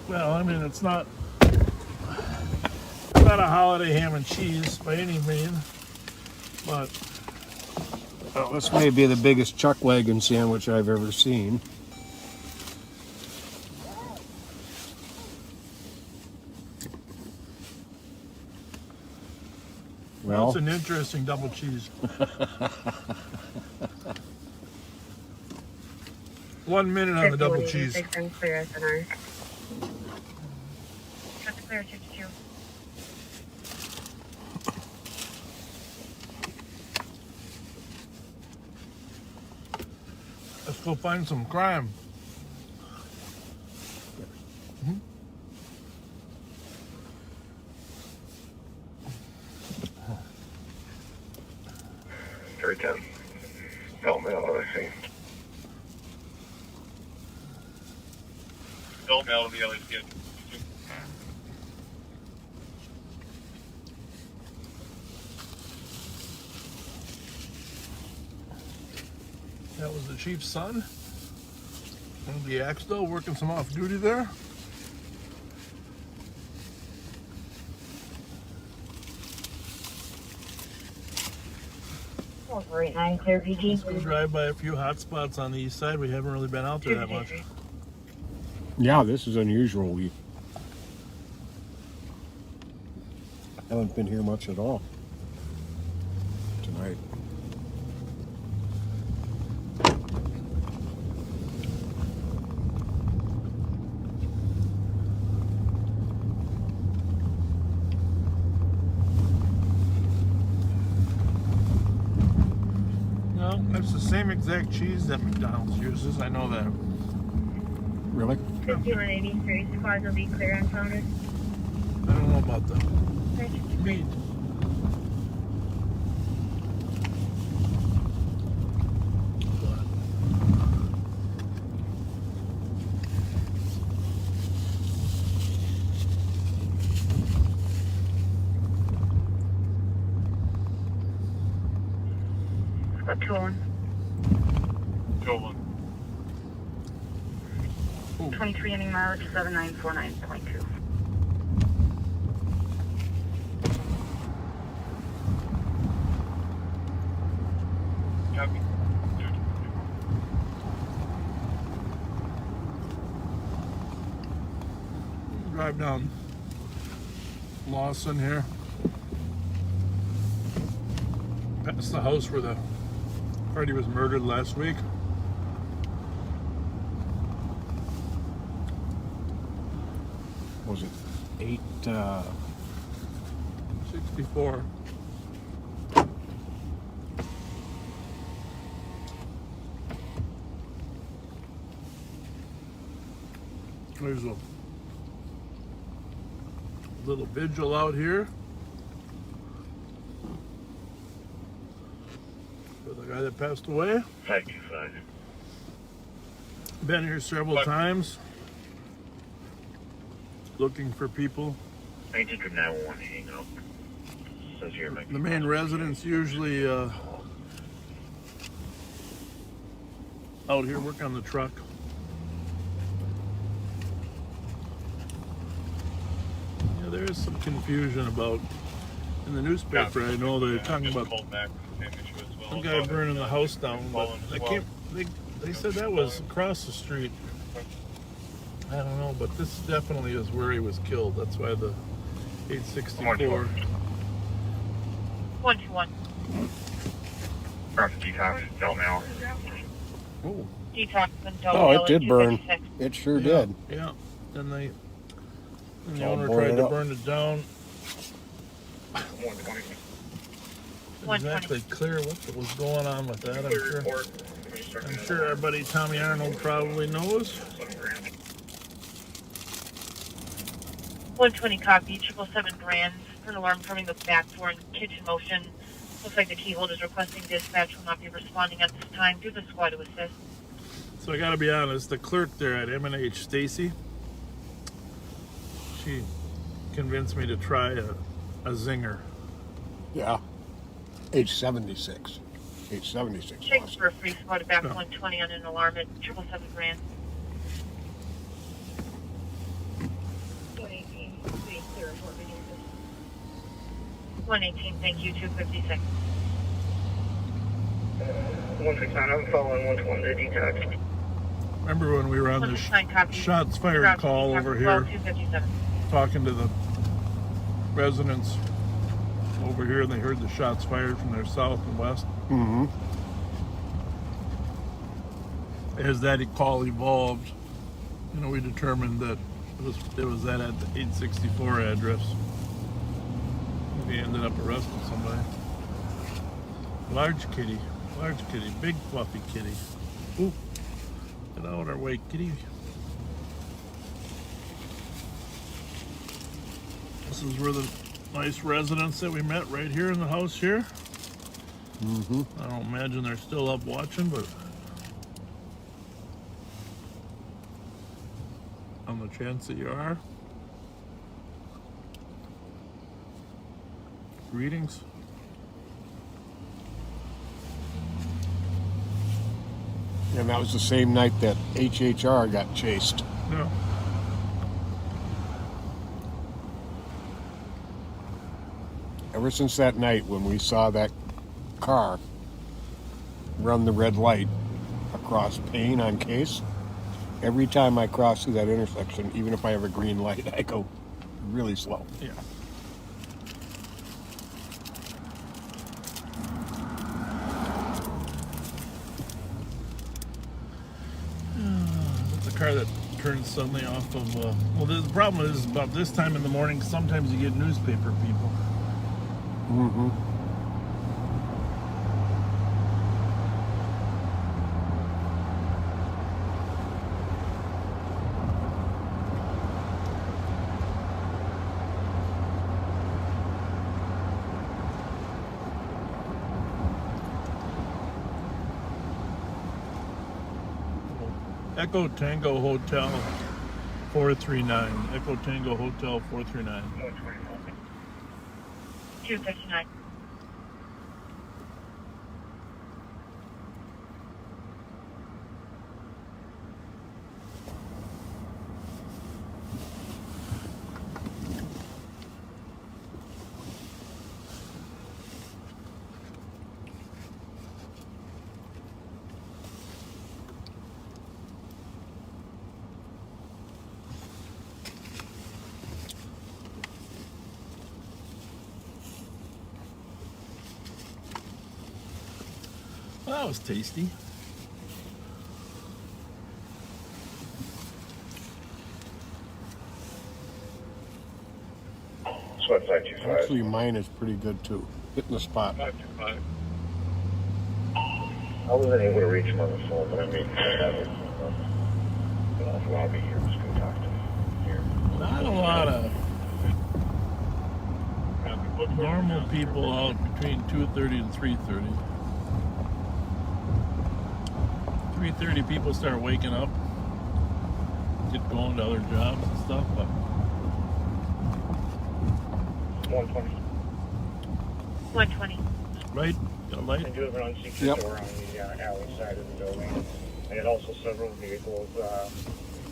Well, I mean, it's not a holiday ham and cheese by any means, but well, this may be the biggest chuck wagon sandwich I've ever seen. Well, it's an interesting double cheese. 1 minute on the double cheese. Clear as an arc. Clear 52. Let's go find some crime. Very 10. Help me out, I see. Help me out of the LA skid. That was the chief's son. And the Axtell working some off duty there. Over 89, clear PG. Let's go drive by a few hot spots on the east side. We haven't really been out there that much. yeah, this is unusual. We haven't been here much at all tonight. It's the same exact cheese that McDonald's uses. I know that. Really? 5183, squad will be clear on Founders. I don't know about the meat. Squad 201. 201. 23 ending mileage 7949.2. Copy. Drive down Lawson here. That's the house where the party was murdered last week. Was it 864? There's a little vigil out here for the guy that passed away. 525. Been here several times looking for people. 1991 hang up. Says here might be The main residents usually out here work on the truck. Yeah, there is some confusion about in the newspaper. I know they're talking about some guy burning the house down, but they said that was across the street. I don't know, but this definitely is where he was killed. That's why the 864. 121. Cross detox, Del Mail. Oh. Detox and Oh, it did burn. It sure did. Yeah. And the All owner boarded tried to up. burn it down. 120. Exactly clear what was going on with that. I'm sure our buddy Tommy Arnold probably knows. 120 copy, 777 Brands. An alarm coming with back door and kitchen motion. Looks like the key holder is requesting dispatch will not be responding at this time. Do the squad to assist. So I gotta be honest, the clerk there at M&H, Stacy, she convinced me to try a zinger. Yeah. H76. H76. Checks for a free spot back 120 on an alarm at 777 Grand. 118, thank you, 256. 169, I'm following 120 to detox. Remember when we were on the shots fired call over here, talking to the residents over here, and they heard the shots fired from their south and west. Mm-hmm. As that call evolved, we determined that it was that at the 864 address. We ended up arresting somebody. Large kitty, big fluffy kitty. Ooh, get out of our way, kitty. This is where the nice residents that we met right here in the house here. Mm-hmm. I don't imagine they're still up watching, but on the chance that you are. Greetings. And that was the same night that HHR got chased. Yeah. Ever since that night when we saw that car run the red light across Payne on Case, every time I cross through that intersection, even if I have a green light, I go really slow. Yeah. That's a car that turns suddenly off of, well, the problem is about this time in the morning, sometimes you get newspaper people. Mm-hmm. Echo Tango Hotel 439. Echo Tango Hotel 439. 259. Well, that was tasty. Actually, mine is pretty good too. Hitting the spot. 525. I wasn't able to reach him on the phone, but I made lobby here. Just go talk to him here. Not a lot of normal people out between 2:30 and 3:30. 3:30 people start waking up, get going to other jobs and stuff, but 120. 120. Right? Got a light? I do have an unsecret door on the alley side of the building. I had also several vehicles,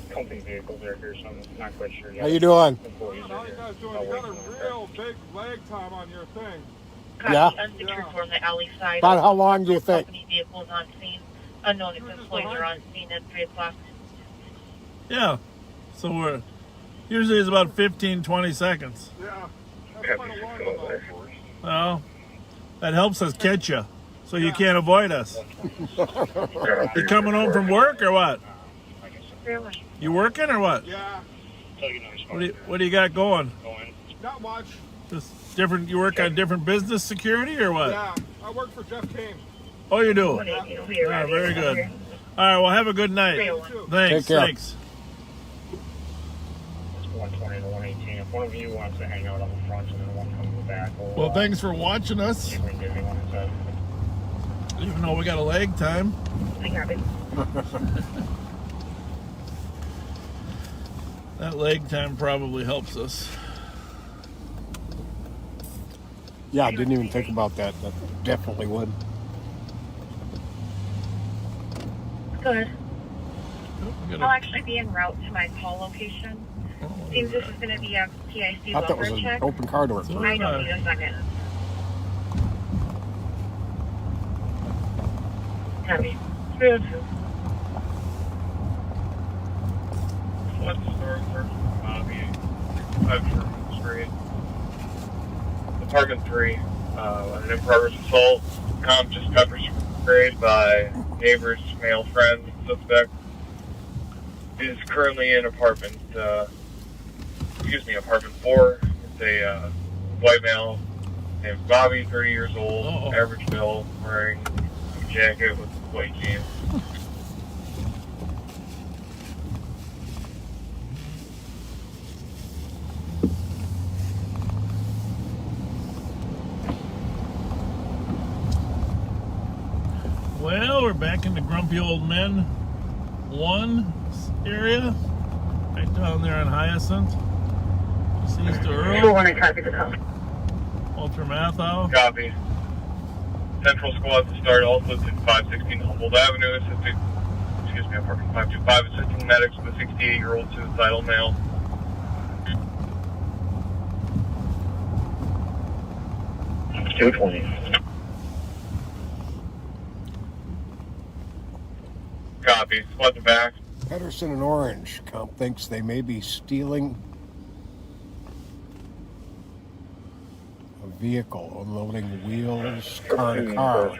company vehicles there here, so I'm not quite sure yet. How you doing? Employees are here. You got a real big lag time on your thing. Yeah. Unsecured door on the alley side. About how long do you think? Company vehicles on scene. Unknown if employees are on scene at 3 o'clock. Yeah. So we're usually it's about 15-20 seconds. Yeah. That's quite a long one. Well, that helps us catch you, so you can't avoid us. You coming home from work or what? You working or what? Yeah. What do you got going? Not much. Just different. You work on different business security or what? Yeah. I work for Jeff Kane. Oh, you do? Yeah, very good. All right, well, have a good night. Thanks, Take care. thanks. It's 120 to 118. If one of you wants to hang out on the front and then one comes in the back, Well, thanks for watching us. see if we can get anyone inside. Even though we got a lag time. I got it. That lag time probably helps us. Yeah, I didn't even think about that. That definitely would. Good. I'll actually be en route to my call location. Seems this is going to be a PIC I thought that was welfare an check. open car door. I don't need a second. Heavy. 302. Let's start first with Bobby. 5 Sherman Street. Apartment 3. An in-progress assault. Comp just pepper sprayed by neighbors, male friends. Suspect is currently in apartment 4. It's a white male named Bobby, 30 years old, average build, wearing a jacket with white jeans. Well, we're back in the Grumpy Old Men 1 area, right down there on Hyacinth. Sees the Earl. Ultra Mathau. Copy. Central squad to start also to 516 Humboldt Avenue. Apartment 525, assisting medics with a 68-year-old suicidal male. Copy. Squad to back. Pedersen and Orange. Comp thinks they may be stealing a vehicle, unloading wheels, car to car.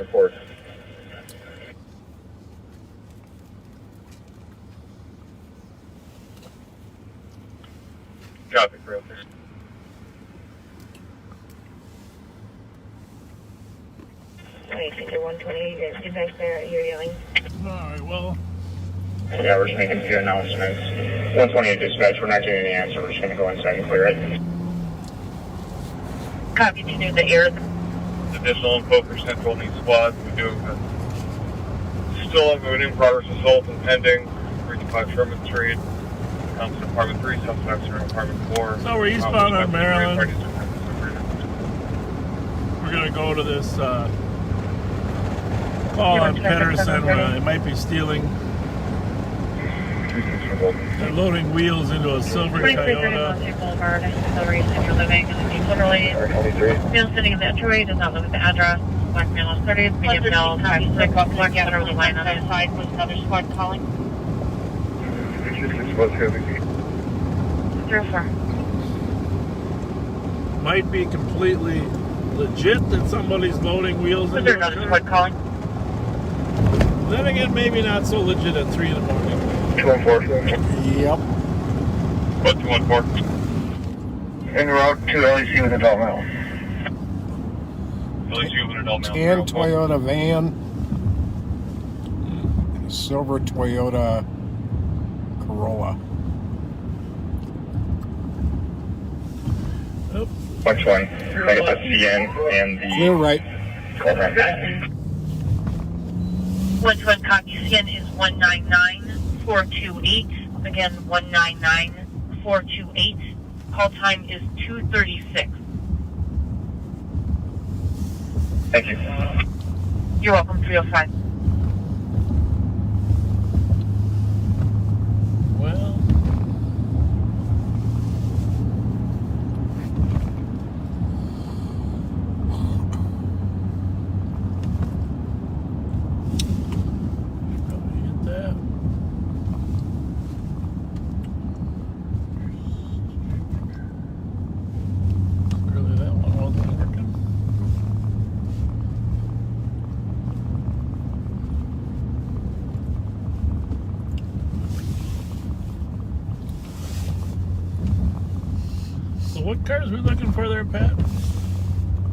Copy, Chris. I think you're 128. Get back there. You're yelling. Alright, well. Yeah, we're just making a few announcements. 128 dispatch, we're not getting any answer. We're just going to go inside and clear it. Copy to do the air. Additional info for Central Needs Squad. We do still have an in-progress assault impending. 325 Sherman Street. Comes to Apartment 3. Suspects are in Apartment 4. So we're eastbound on Maryland. We're going to go to this call on Pedersen where they might be stealing. They're loading wheels into a silver Toyota. Boulevard. I see no reason you're living. Literally, male sitting in the entryway does not live at the address. Black male is 30, medium male 5'6", black literally line on the side with another squad calling. 304. Might be completely legit that somebody's loading wheels Was into there another squad calling? Then again, maybe not so legit at 3 in the morning. 214. Yep. What 214? En route to LEC with adult male. LEC with adult male. Tan Toyota van. And a silver Toyota Corolla. Oop. Which one? I got the CN and the... Clear right. Okay. 121 copy. CN is 199428. Again, 199428. Call time is 2:36. Thank you. You're welcome. 305. Well. What cars are we looking for there, Pat?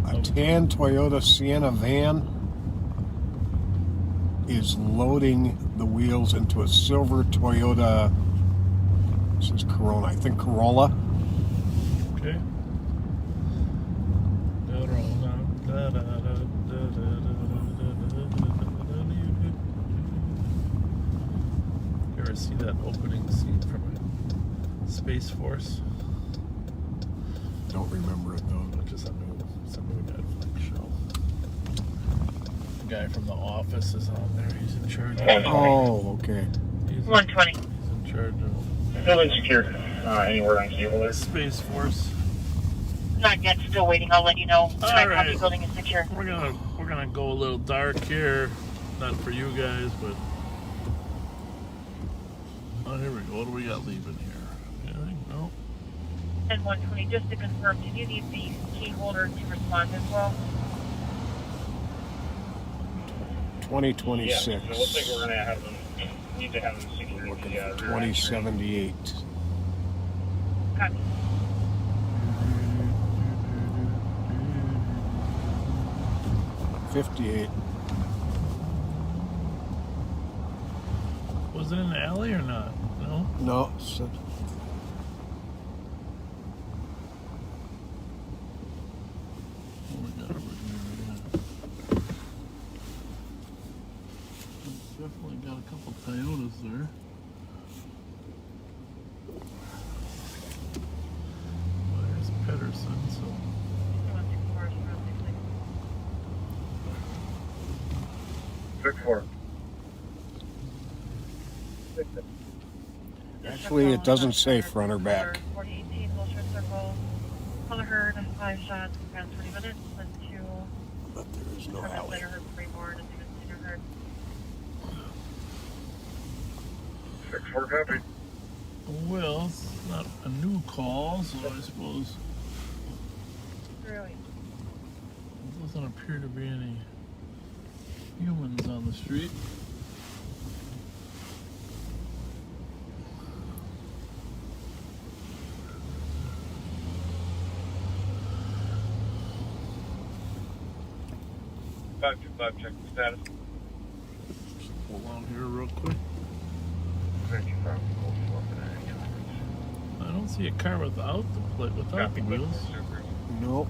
A tan Toyota Sienna van is loading the wheels into a silver Toyota, this is Corona, I think Corolla. Okay. You ever see that opening scene from Space Force? Don't remember it though. Which is a new Somebody got a Fletcher. The guy from the office is on there. He's in charge. Oh, okay. He's 120. He's in charge of Building secure. Anywhere on cable there. Space Force. Not yet, still waiting. I'll let you know. All My right. copy building is secure. We're gonna go a little dark here. Not for you guys, but oh, here we go. What do we got leaving here? Anything? No. And 120, just to confirm, did you need the key holder to respond as well? 2026. Yeah, so it looks like we're gonna have them. Need to have them secure. 2078. Copy. '58. Was it in the alley or not? No. No. Definitely got a couple Toyotas there. Well, there's Pedersen, so. Six four. Actually, it doesn't say front or back. 4018, Wilshire Circle. Color herd, 5 shots, around 20 minutes, and 2. But there is no alley. Herd, freeboard, and senior herd. 6-4 copy. Well, it's not a new call, so I suppose Really? there doesn't appear to be any humans on the street. Check the status. Just hold on here real quick. I don't see a car without the plate, without the wheels. Nope.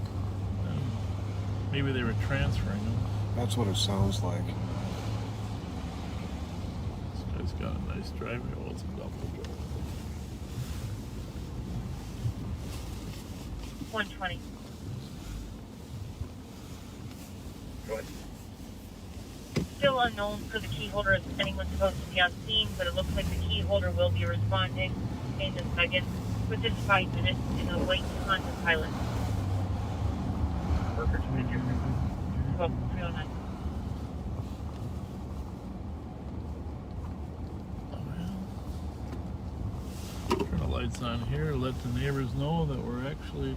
Maybe they were transferring them. That's what it sounds like. This guy's got a nice driveway. Oh, it's a double drive. 120. Go ahead. Still unknown for the key holder if anyone's supposed to be on scene, but it looks like the key holder will be responding. Name is Megan. Within 5 minutes in a white Honda Pilot. Perfect. Thank you. 12309. Turn the lights on here, let the neighbors know that we're actually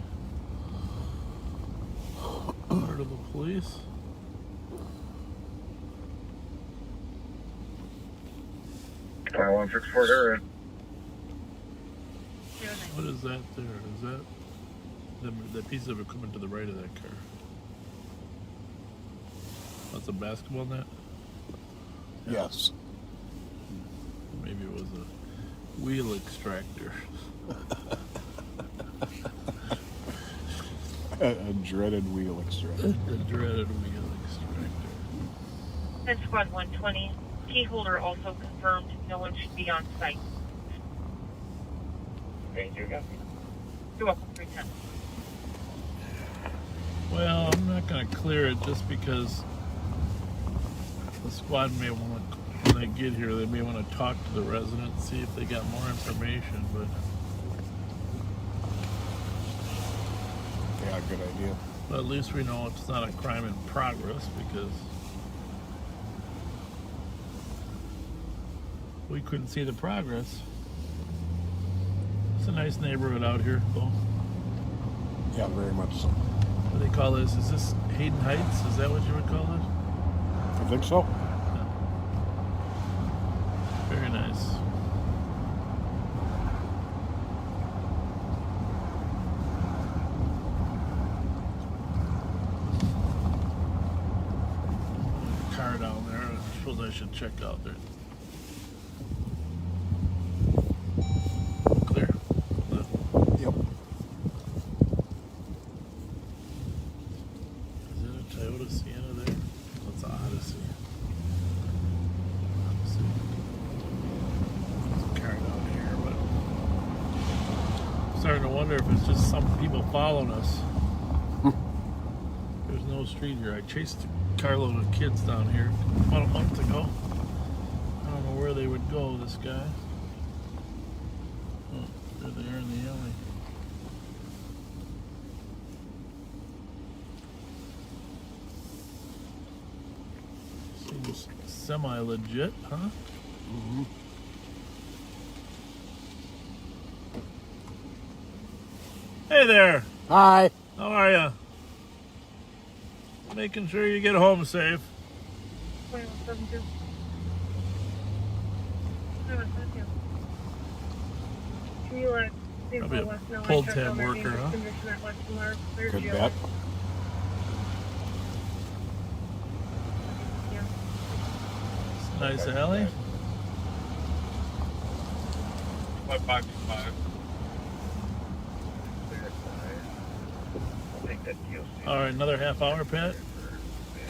part of the police. Car 164 area. What is that there? Is that the piece of equipment to the right of that car? That's a basketball net? Yes. Maybe it was a wheel extractor. A dreaded wheel extractor. The dreaded wheel extractor. And squad 120. Key holder also confirmed no one should be on site. Thank you, guys. You're welcome, 310. Well, I'm not going to clear it just because the squad may want to, when they get here, they may want to talk to the residents, see if they got more information, but Yeah, good idea. but at least we know it's not a crime in progress because we couldn't see the progress. It's a nice neighborhood out here, though. Yeah, very much so. What do they call this? Is this Hayden Heights? Is that what you would call it? I think so. Very nice. Car down there. I suppose I should check out there. Clear? Yep. Is it a Toyota Sienna there? That's an Odyssey. There's a car down here, but I'm starting to wonder if it's just some people following us. There's no street here. I chased a carload of kids down here about a month ago. I don't know where they would go, this guy. Oh, there they are in the alley. Seems semi-legit, huh? Mm-hmm. Hey there. Hi. How are you? Making sure you get home safe. Probably a pull tab worker, huh? Good bet. Nice alley. 555. All right, another half hour, Pat?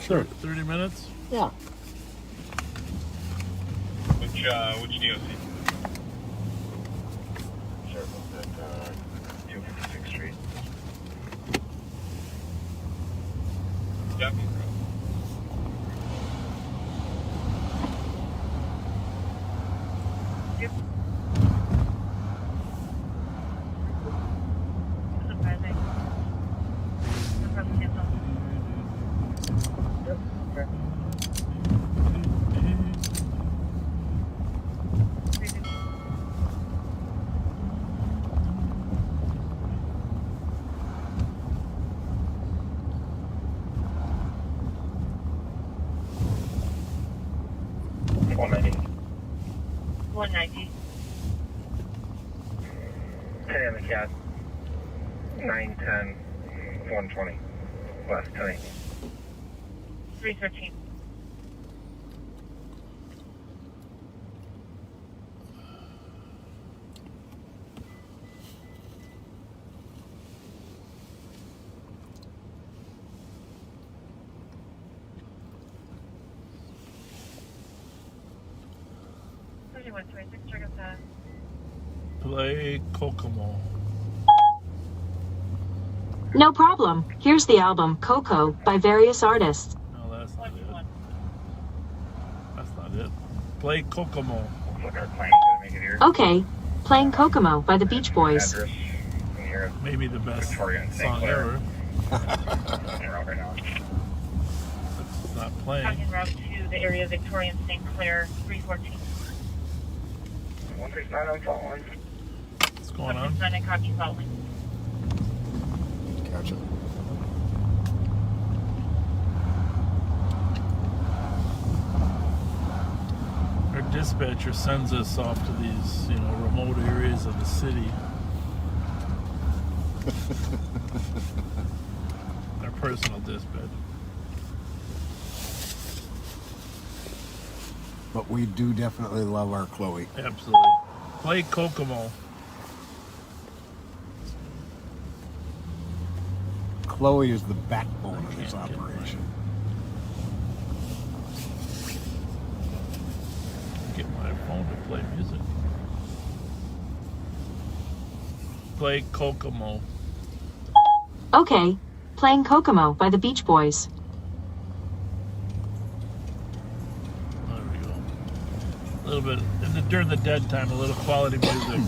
Sure. 30 minutes? Yeah. Which DOC? Circle at 256th Street. Jackie. And the cat. 910 120. Last 10. 313. Play Kokomo. No problem. Here's the album Coco by various artists. No, that's not it. That's not it. Play Kokomo. Okay, playing Kokomo by the Beach Boys. Maybe the best song ever. It's not playing. Talking route to the area of Victoria and St. Clair, 314. 169, I'm following. What's going on? 169, I copy following. Gotcha. Our dispatcher sends us off to these, remote areas of the city. Our personal dispatch. But we do definitely love our Chloe. Absolutely. Play Kokomo. Chloe is the backbone of this operation. Get my phone to play music. Play Kokomo. Okay, playing Kokomo by the Beach Boys. There we go. A little bit, during the dead time, a little quality music.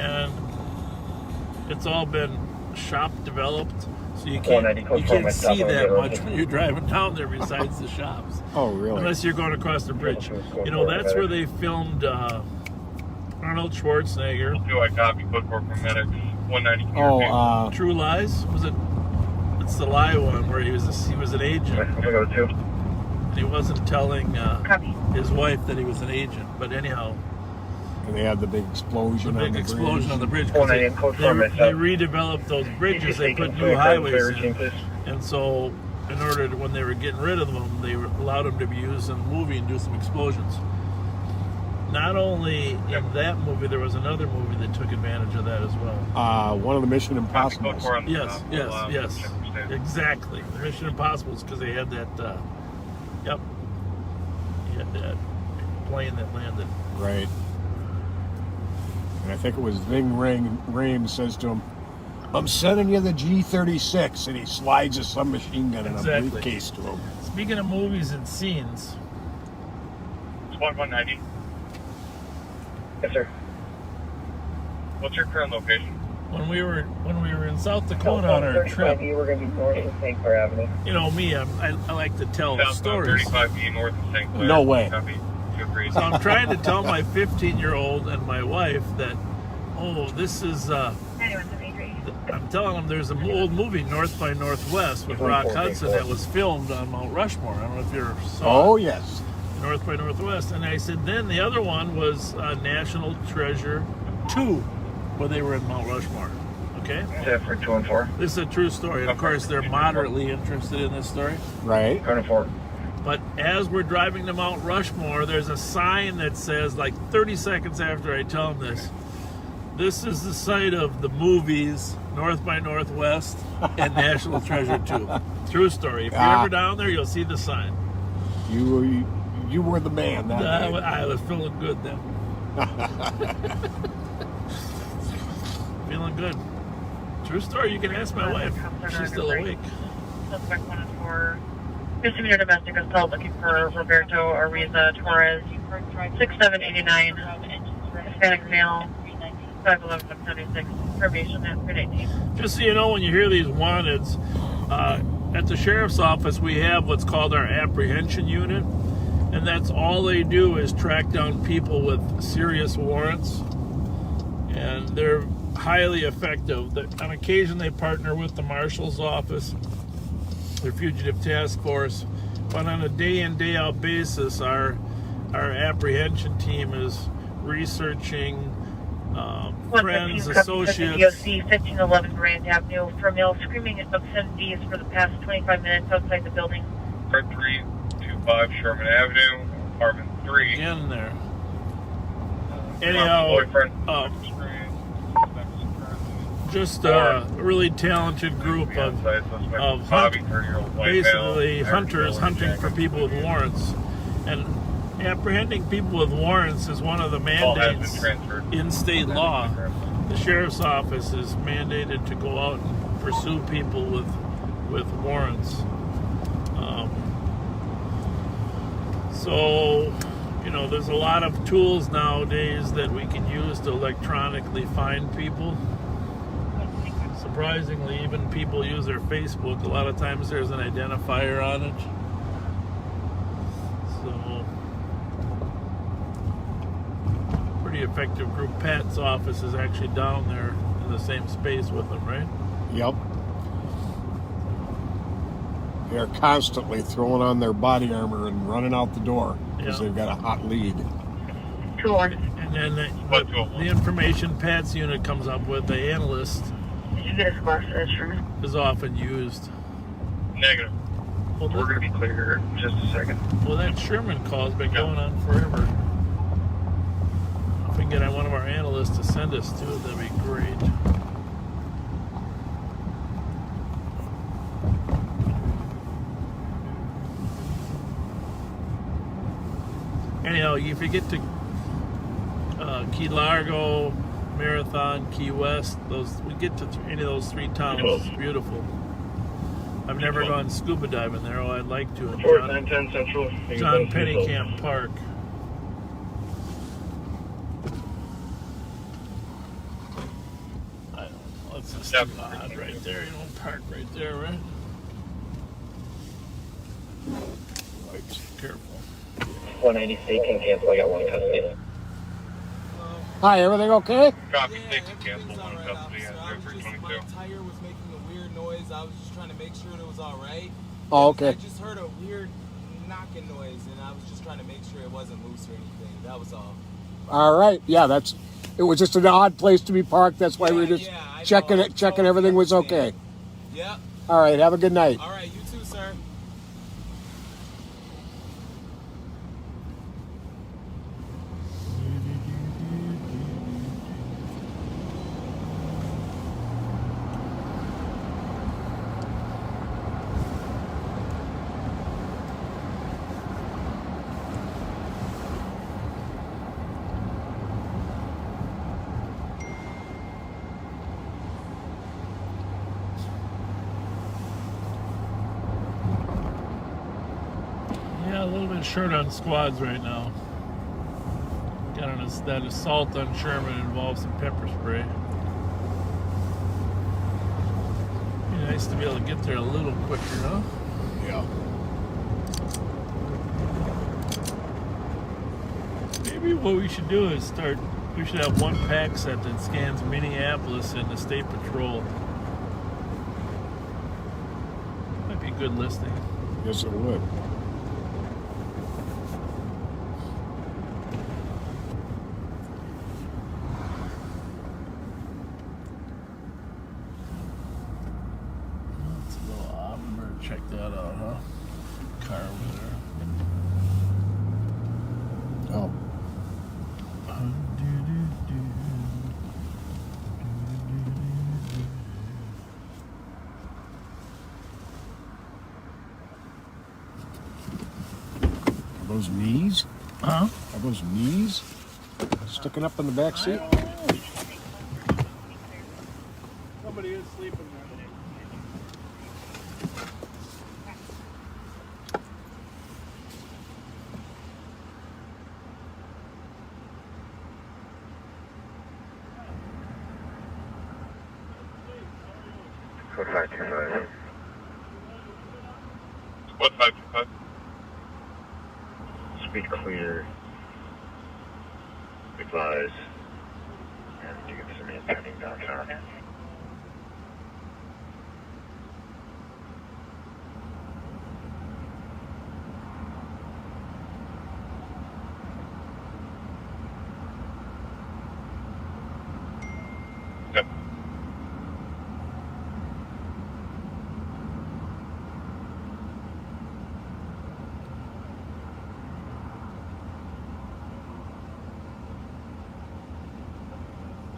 and it's all been shop developed, so you can't see that much when you're driving down there besides the shops. Oh, really? Unless you're going across the bridge. You know, that's where they filmed Arnold Schwarzenegger. Do I copy code for medics 190? Oh, True Lies? Was it? It's the lie one where he was an agent. And he wasn't telling his wife that he was an agent. But anyhow. And they had the big explosion on the bridge. On the bridge. They redeveloped those bridges. They put new highways in. And so, in order to, when they were getting rid of them, they allowed them to be used in the movie and do some explosions. Not only in that movie, there was another movie that took advantage of that as well. One of the Mission Impossible. Yes. Exactly. The Mission Impossible, because they had that, he had that plane that landed. Right. And I think it was Ving Rhames says to him, I'm sending you the G-36, and he slides a submachine gun in a briefcase to him. Speaking of movies and scenes. Squad 190. Yes, sir. What's your current location? When we were in South Dakota on our trip, we're going to be north of St. Clair Avenue. You know me, I like to tell stories. 35B north of St. Clair. No way. So I'm trying to tell my 15-year-old and my wife that, this is. I'm telling them there's an old movie, North by Northwest, with Rock Hudson that was filmed on Mount Rushmore. I don't know if you ever saw it. Oh, yes. North by Northwest. And I said, then the other one was National Treasure 2, where they were in Mount Rushmore. Okay? Yeah, for 2 and 4. This is a true story. And of course, they're moderately interested in this story. Right. 2 and 4. But as we're driving to Mount Rushmore, there's a sign that says, like 30 seconds after I tell them this is the site of the movies North by Northwest and National Treasure 2. True story. If you're ever down there, you'll see the sign. You were the man that day. I was feeling good then. Feeling good. True story. You can ask my wife. She's still awake. Suspect 1 and 4. Misdemeanor domestic assault looking for Roberto Ariza Torres, 6789, Hispanic male, 5'11", 76, probation at 319. Just so you know, when you hear these wanteds, at the sheriff's office we have what's called our apprehension unit, and that's all they do is track down people with serious warrants, and they're highly effective. On occasion they partner with the marshal's office, their fugitive task force, but on a day-in, day-out basis, our apprehension team is researching friends, associates. DOC 1511 Grand Avenue for male screaming obscenities for the past 25 minutes outside the building. 325 Sherman Avenue, apartment 3. In there. Anyhow, just a really talented group of basically hunters hunting for people with warrants. And apprehending people with warrants is one of the mandates in state law. The sheriff's office is mandated to go out and pursue people with warrants. So, you know, there's a lot of tools nowadays that we can use to electronically find people. Surprisingly, even people use their Facebook. A lot of times there's an identifier on it. So, pretty effective group. Pat's office is actually down there in the same space with them, right? Yep. They're constantly throwing on their body armor and running out the door because they've got a hot lead. And then the information Pat's unit comes up with, the analyst, is often used. Negative. Well, we're going to be clear in just a second. Well, that Sherman call's been going on forever. If we can get one of our analysts to send us to it, that'd be great. Anyhow, if you get to Key Largo, Marathon, Key West, we get to any of those 3 towns. It's beautiful. I've never gone scuba diving there. I'd like to. John Pennycamp Park. It's just odd right there. You don't park right there, right? Right, careful. 190 state can cancel. I got one custody. Hi, everything okay? Copy, state can cancel one custody at My 0322. tire was making a weird noise. I was just trying to make sure it was all right. Oh, okay. I just heard a weird knocking noise, and I was just trying to make sure it wasn't loose or anything. That was all. All right. Yeah, it was just an odd place to be parked. That's why we were just checking everything was okay. Yep. All right. Have a good night. All right. You too, sir. Yeah, a little bit short on squads right now. Got that assault on Sherman involves some pepper spray. Be nice to be able to get there a little quicker, huh? Yeah. Maybe what we should do is we should have one pack set that scans Minneapolis and the State Patrol. Might be a good listing. Yes, it would. It's a little odd. We better check that out, huh? Car over there. Oh. Are those knees? Huh? Are those knees sticking up in the back seat? Somebody is sleeping there. Code 525. What 525? Speed clear. Advise. And you get some impending downtown. Yep.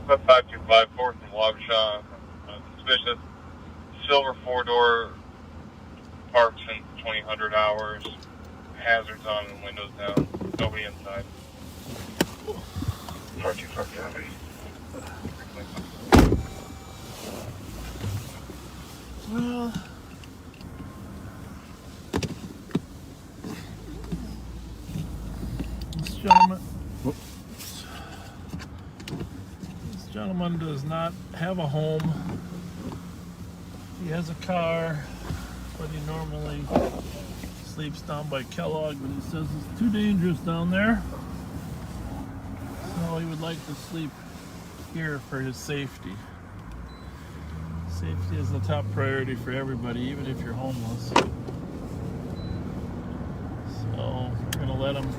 That's 525 4th and Wabasha. Suspicious. Silver 4-door. Parked since 2000 hours. Hazards on and windows down. Nobody inside. 425 copy. Well, this gentleman does not have a home. He has a car, but he normally sleeps down by Kellogg, but he says it's too dangerous down there. So he would like to sleep here for his safety. Safety is the top priority for everybody, even if you're homeless. So we're gonna let him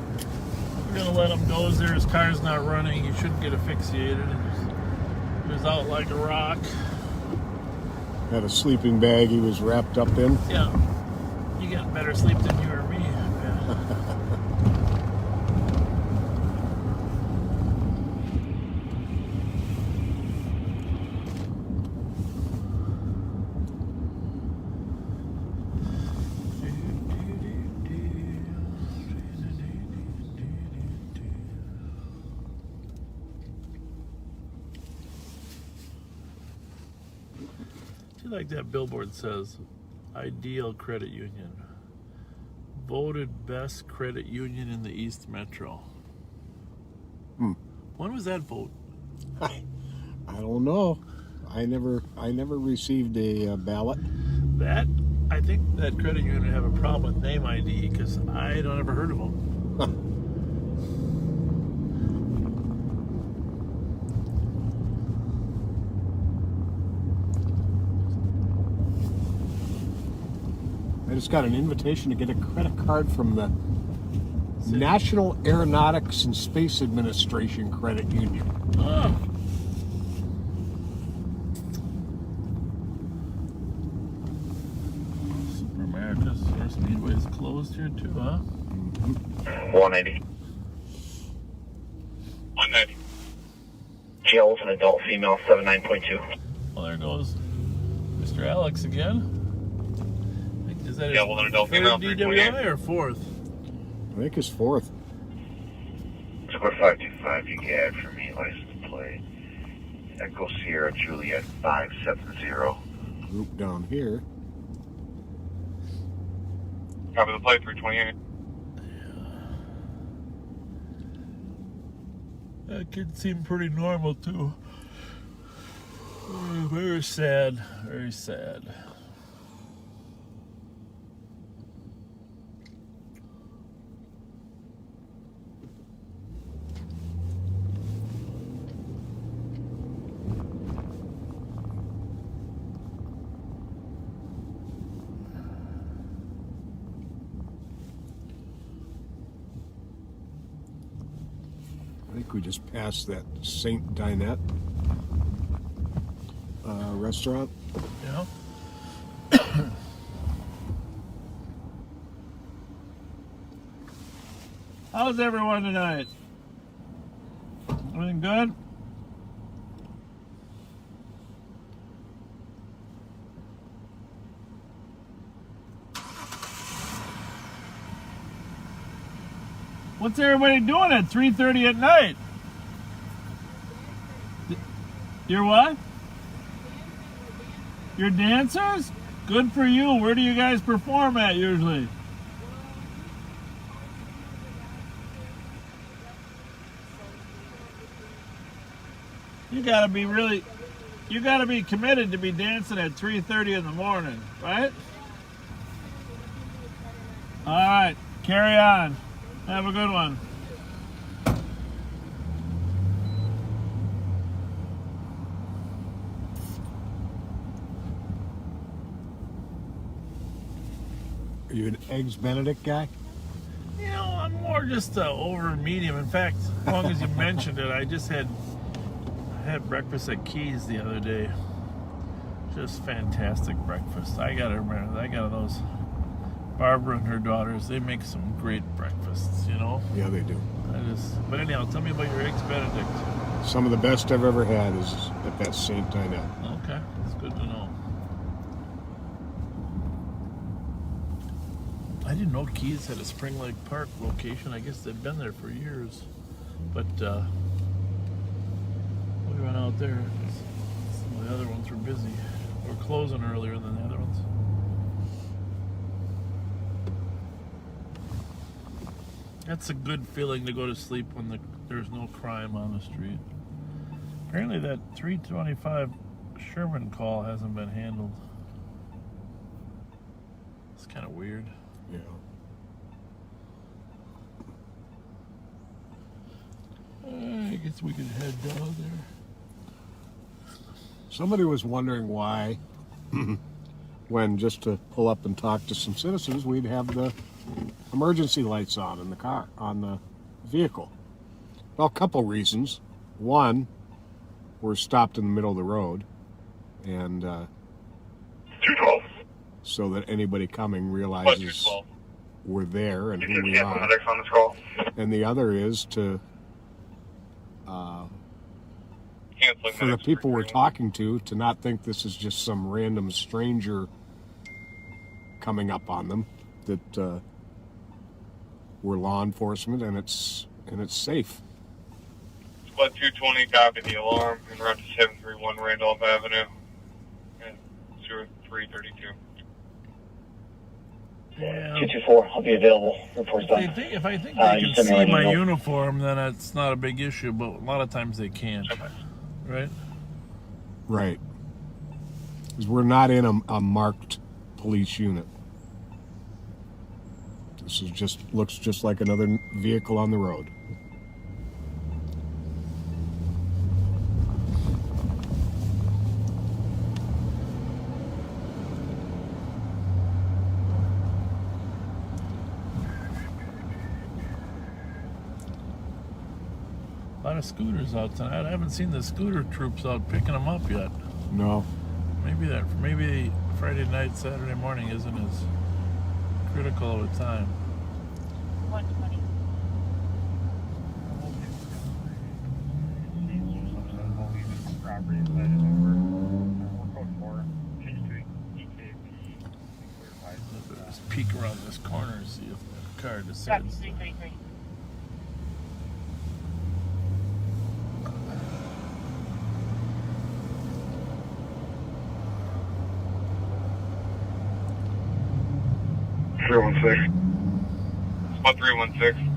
go there. His car's not running. He shouldn't get asphyxiated. He was out like a rock. Had a sleeping bag he was wrapped up in. Yeah. You get better sleep than you or me. Yeah. Like that billboard says, ideal credit union, voted best credit union in the East Metro. When was that vote? I don't know. I never received a ballot. That, I think that credit union have a problem with name ID because I don't ever heard of them. I just got an invitation to get a credit card from the National Aeronautics and Space Administration Credit Union. Oh. Super America's or Speedway is closed here too, huh? 180. 190. Jail with an adult female, 79.2. Well, there goes Mr. Alex again. Is that Yeah, well, an adult female, third DWI or fourth? I think it's fourth. Square 525, you can add for me, license plate. Echo Sierra Juliet 570. Group down here. Copy the plate, 328. That kid seemed pretty normal too. Very sad, very sad. I think we just passed that St. Dinette restaurant. Yeah. How's everyone tonight? Everything good? What's everybody doing at 3:30 at night? You're what? You're dancers? Good for you. Where do you guys perform at usually? You gotta be committed to be dancing at 3:30 in the morning, right? All right, carry on. Have a good one. Are you an Eggs Benedict guy? You know, I'm more just over medium. In fact, as long as you mentioned it, I had breakfast at Keys the other day. Just fantastic breakfast. I gotta remember, I got those Barbara and her daughters, they make some great breakfasts, you know? Yeah, they do. But anyhow, tell me about your Eggs Benedict. Some of the best I've ever had is at that St. Dinette. Okay, that's good to know. I didn't know Keys had a Spring Lake Park location. I guess they've been there for years. But we went out there. Some of the other ones were busy. We're closing earlier than the other ones. That's a good feeling to go to sleep when there's no crime on the street. Apparently that 325 Sherman call hasn't been handled. It's kind of weird. Yeah. I guess we could head down there. Somebody was wondering why, when just to pull up and talk to some citizens, we'd have the emergency lights on in the car, on the vehicle. Well, a couple reasons. One, we're stopped in the middle of the road, and 212. So that anybody coming realizes we're there and who we are. On this call. And the other is to for the people we're talking to not think this is just some random stranger coming up on them, that we're law enforcement and it's safe. Split 220, copy the alarm, and route to 731 Randolph Avenue and 0332. Yeah. 224, I'll be available. Reports done. If I think they can see my uniform, then it's not a big issue, but a lot of times they can't. Right? Right. Because we're not in a marked police unit. This is looks just like another vehicle on the road. A lot of scooters out tonight. I haven't seen the scooter troops out picking them up yet. No. Maybe Friday night, Saturday morning isn't as critical of a time. 120. Just peek around this corner and see if the car decides. 333. Spot 316.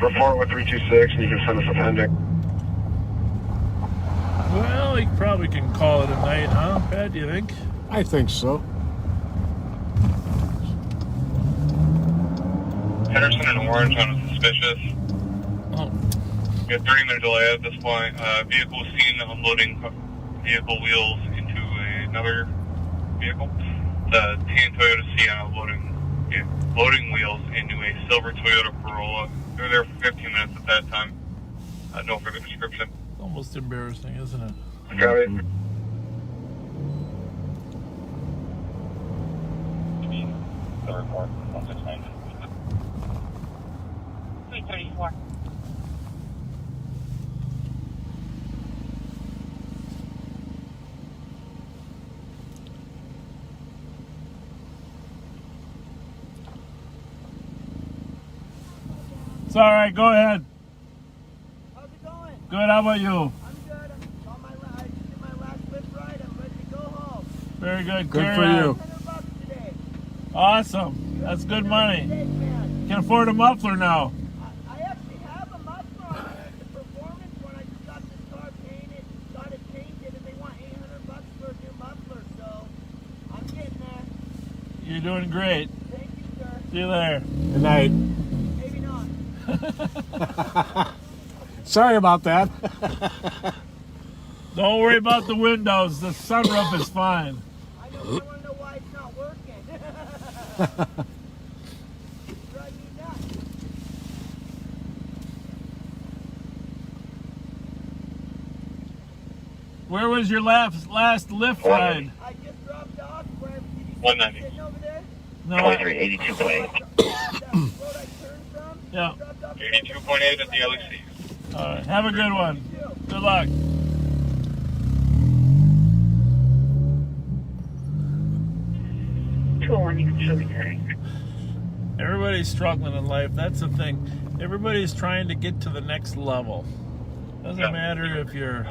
Report with 326, and you can send us a pending. Well, you probably can call it a night, huh, Pat, do you think? I think so. Henderson and Orange on a suspicious. Oh. We have 30-minute delay at this point. Vehicle was seen unloading vehicle wheels into another vehicle. The tan Toyota Sienna loading wheels into a silver Toyota Corolla. They were there for 15 minutes at that time. No further description. Almost embarrassing, isn't it? Got it. The report, 169. 334. It's all right, go ahead. How's it going? Good, how about you? I'm good. I'm on I did my last lift ride. I'm ready to go home. Very good. Good Carry for on. you. $100 today. Awesome. That's good money. Mistake, man. You can afford a muffler now. I actually have a muffler on it. The performance when I just got this car painted, got it painted, and they want $800 for a new muffler. So I'm getting there. You're doing great. Thank you, sir. See you there. Good night. Maybe not. Sorry about that. Don't worry about the windows. The sunroof is fine. I know. I want to know why it's not working. Drive me nuts. Where was your last lift ride? I just dropped off. Where did you see 190. sitting over there? No. 2382.8. That road I turned from. Yeah. 82.8 at the LEC. All right. Have a good one. Good luck. Everybody's struggling in life. That's the thing. Everybody's trying to get to the next level. Doesn't matter if you're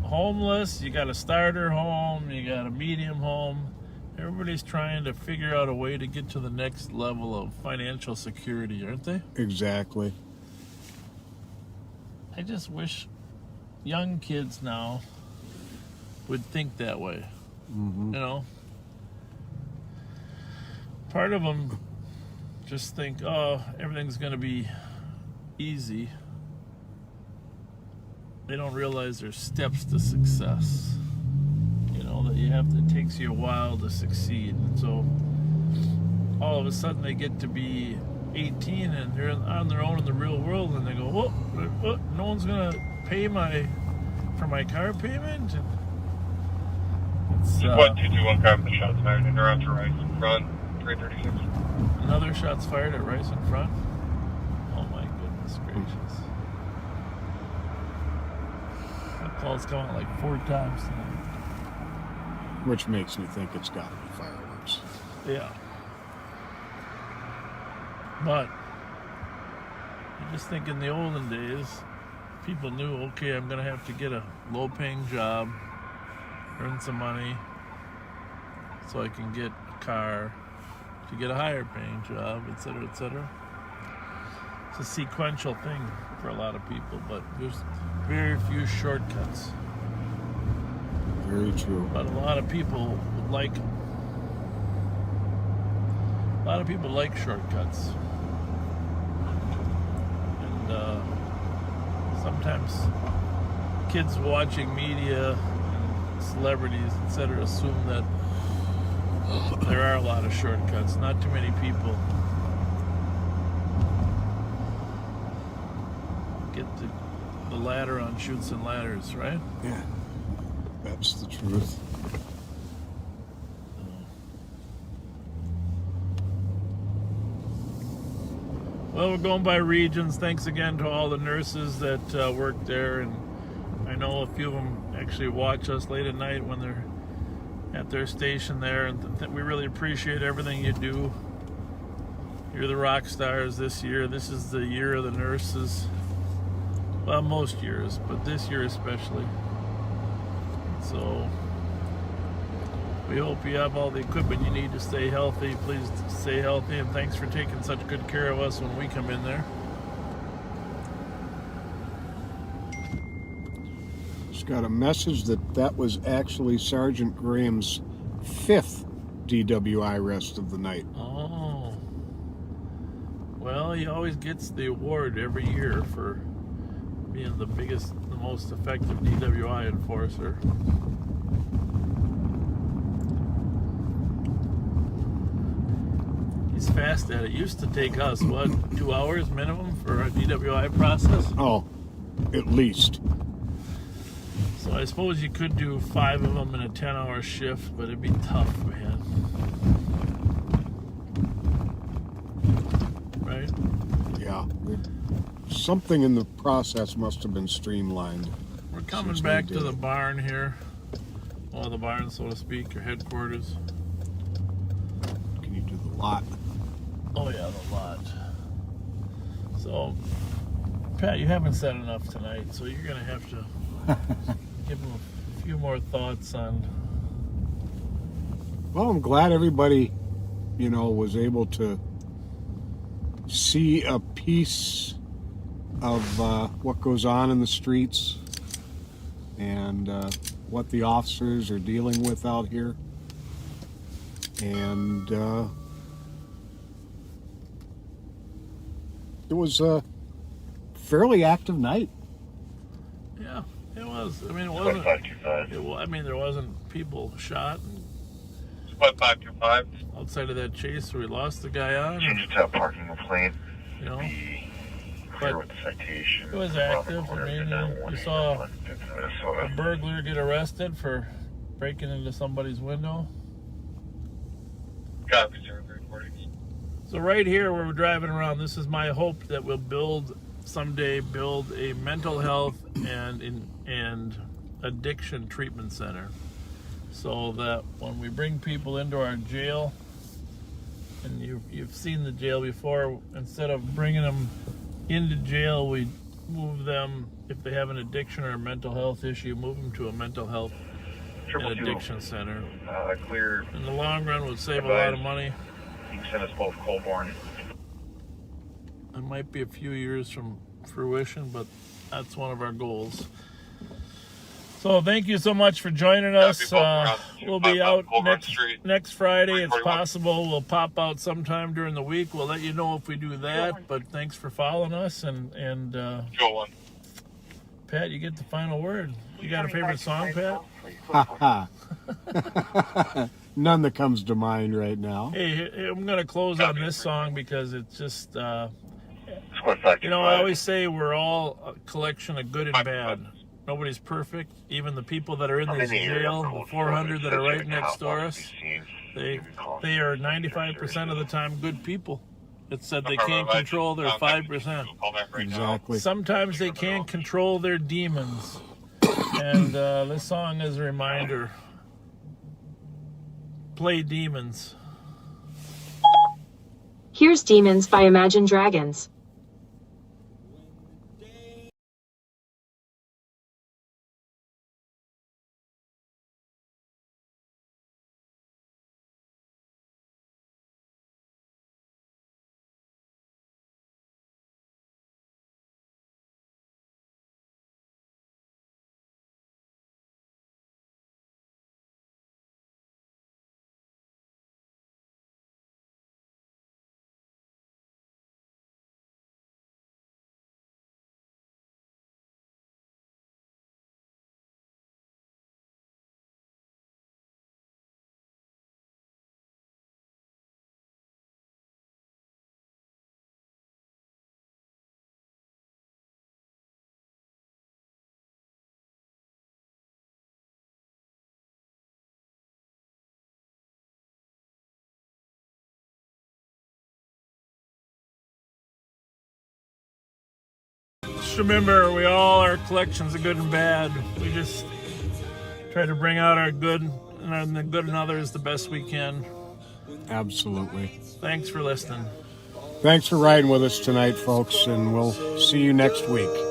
homeless, you got a starter home, you got a medium home. Everybody's trying to figure out a way to get to the next level of financial security, aren't they? Exactly. I just wish young kids now would think that way. Mm-hmm. You know? Part of them just think, oh, everything's going to be easy. They don't realize there's steps to success. You know, that it takes you a while to succeed. And so all of a sudden they get to be 18 and they're on their own in the real world and they go, what? No one's going to pay for my car payment? And it's, What 221 carbon shots fired and they're on to Rice in front, 336. Another shot's fired at Rice in front? Oh my goodness gracious. That call's come out like 4 times tonight. Which makes me think it's got to be fireworks. Yeah. But I just think in the olden days, people knew, okay, I'm going to have to get a low-paying job, earn some money, so I can get a car, to get a higher-paying job, etc., etc. It's a sequential thing for a lot of people, but there's very few shortcuts. There Very true. But a lot of people like shortcuts. And sometimes kids watching media and celebrities, etc., assume that there are a lot of shortcuts. Not too many people get the ladder on chutes and ladders, right? Yeah, that's the truth. Well, we're going by regions. Thanks again to all the nurses that work there, and I know a few of them actually watch us late at night when they're at their station there, and we really appreciate everything you do. You're the rock stars this year. This is the year of the nurses. Well, most years, but this year especially. So we hope you have all the equipment you need to stay healthy. Please stay healthy, and thanks for taking such good care of us when we come in there. Just got a message that was actually Sergeant Graham's 5th DWI rest of the night. Oh. Well, he always gets the award every year for being the most effective DWI enforcer. He's fast at it. Used to take us, 2 hours minimum for a DWI process? Oh, at least. So I suppose you could do 5 of them in a 10-hour shift, but it'd be tough, man. Right? Yeah. Something in the process must have been streamlined. We're coming back to the barn here. Well, the barn, so to speak, your headquarters. Can you do the lot? Oh yeah, the lot. So, Pat, you haven't said enough tonight, so you're going to have to give them a few more thoughts on... Well, I'm glad everybody, was able to see a piece of what goes on in the streets and what the officers are dealing with out here. And it was a fairly active night. Yeah, it was. I mean, it wasn't... there wasn't people shot. Squad 525. Outside of that chase where we lost the guy on. Change it to a parking complaint. But with the citation. It was active. I mean, you saw a burglar get arrested for breaking into somebody's window. Copy, sir. Reporting. So right here where we're driving around, this is my hope that we'll someday build a mental health and addiction treatment center, so that when we bring people into our jail, and you've seen the jail before, instead of bringing them into jail, we move them, if they have an addiction or a mental health issue, move them to a mental health and addiction center. Clear. In the long run, would save a lot of money. You can send us both Colborne. It might be a few years from fruition, but that's one of our goals. So thank you so much for joining us. We'll be out next Friday. It's possible we'll pop out sometime during the week. We'll let you know if we do that. But thanks for following us. And Pat, you get the final word. You got a favorite song, Pat? None that comes to mind right now. Hey, I'm going to close on this song because it's I always say we're all a collection of good and bad. Nobody's perfect. Even the people that are in this jail, the 400 that are right next door us, they are 95% of the time good people. It said they can't control their 5%. Exactly. Sometimes they can't control their demons. And this song is a reminder. Play Demons. Here's Demons by Imagine Dragons. Just remember, we all are collections of good and bad. We just try to bring out our good and the good in others the best we can. Absolutely. Thanks for listening. Thanks for riding with us tonight, folks, and we'll see you next week.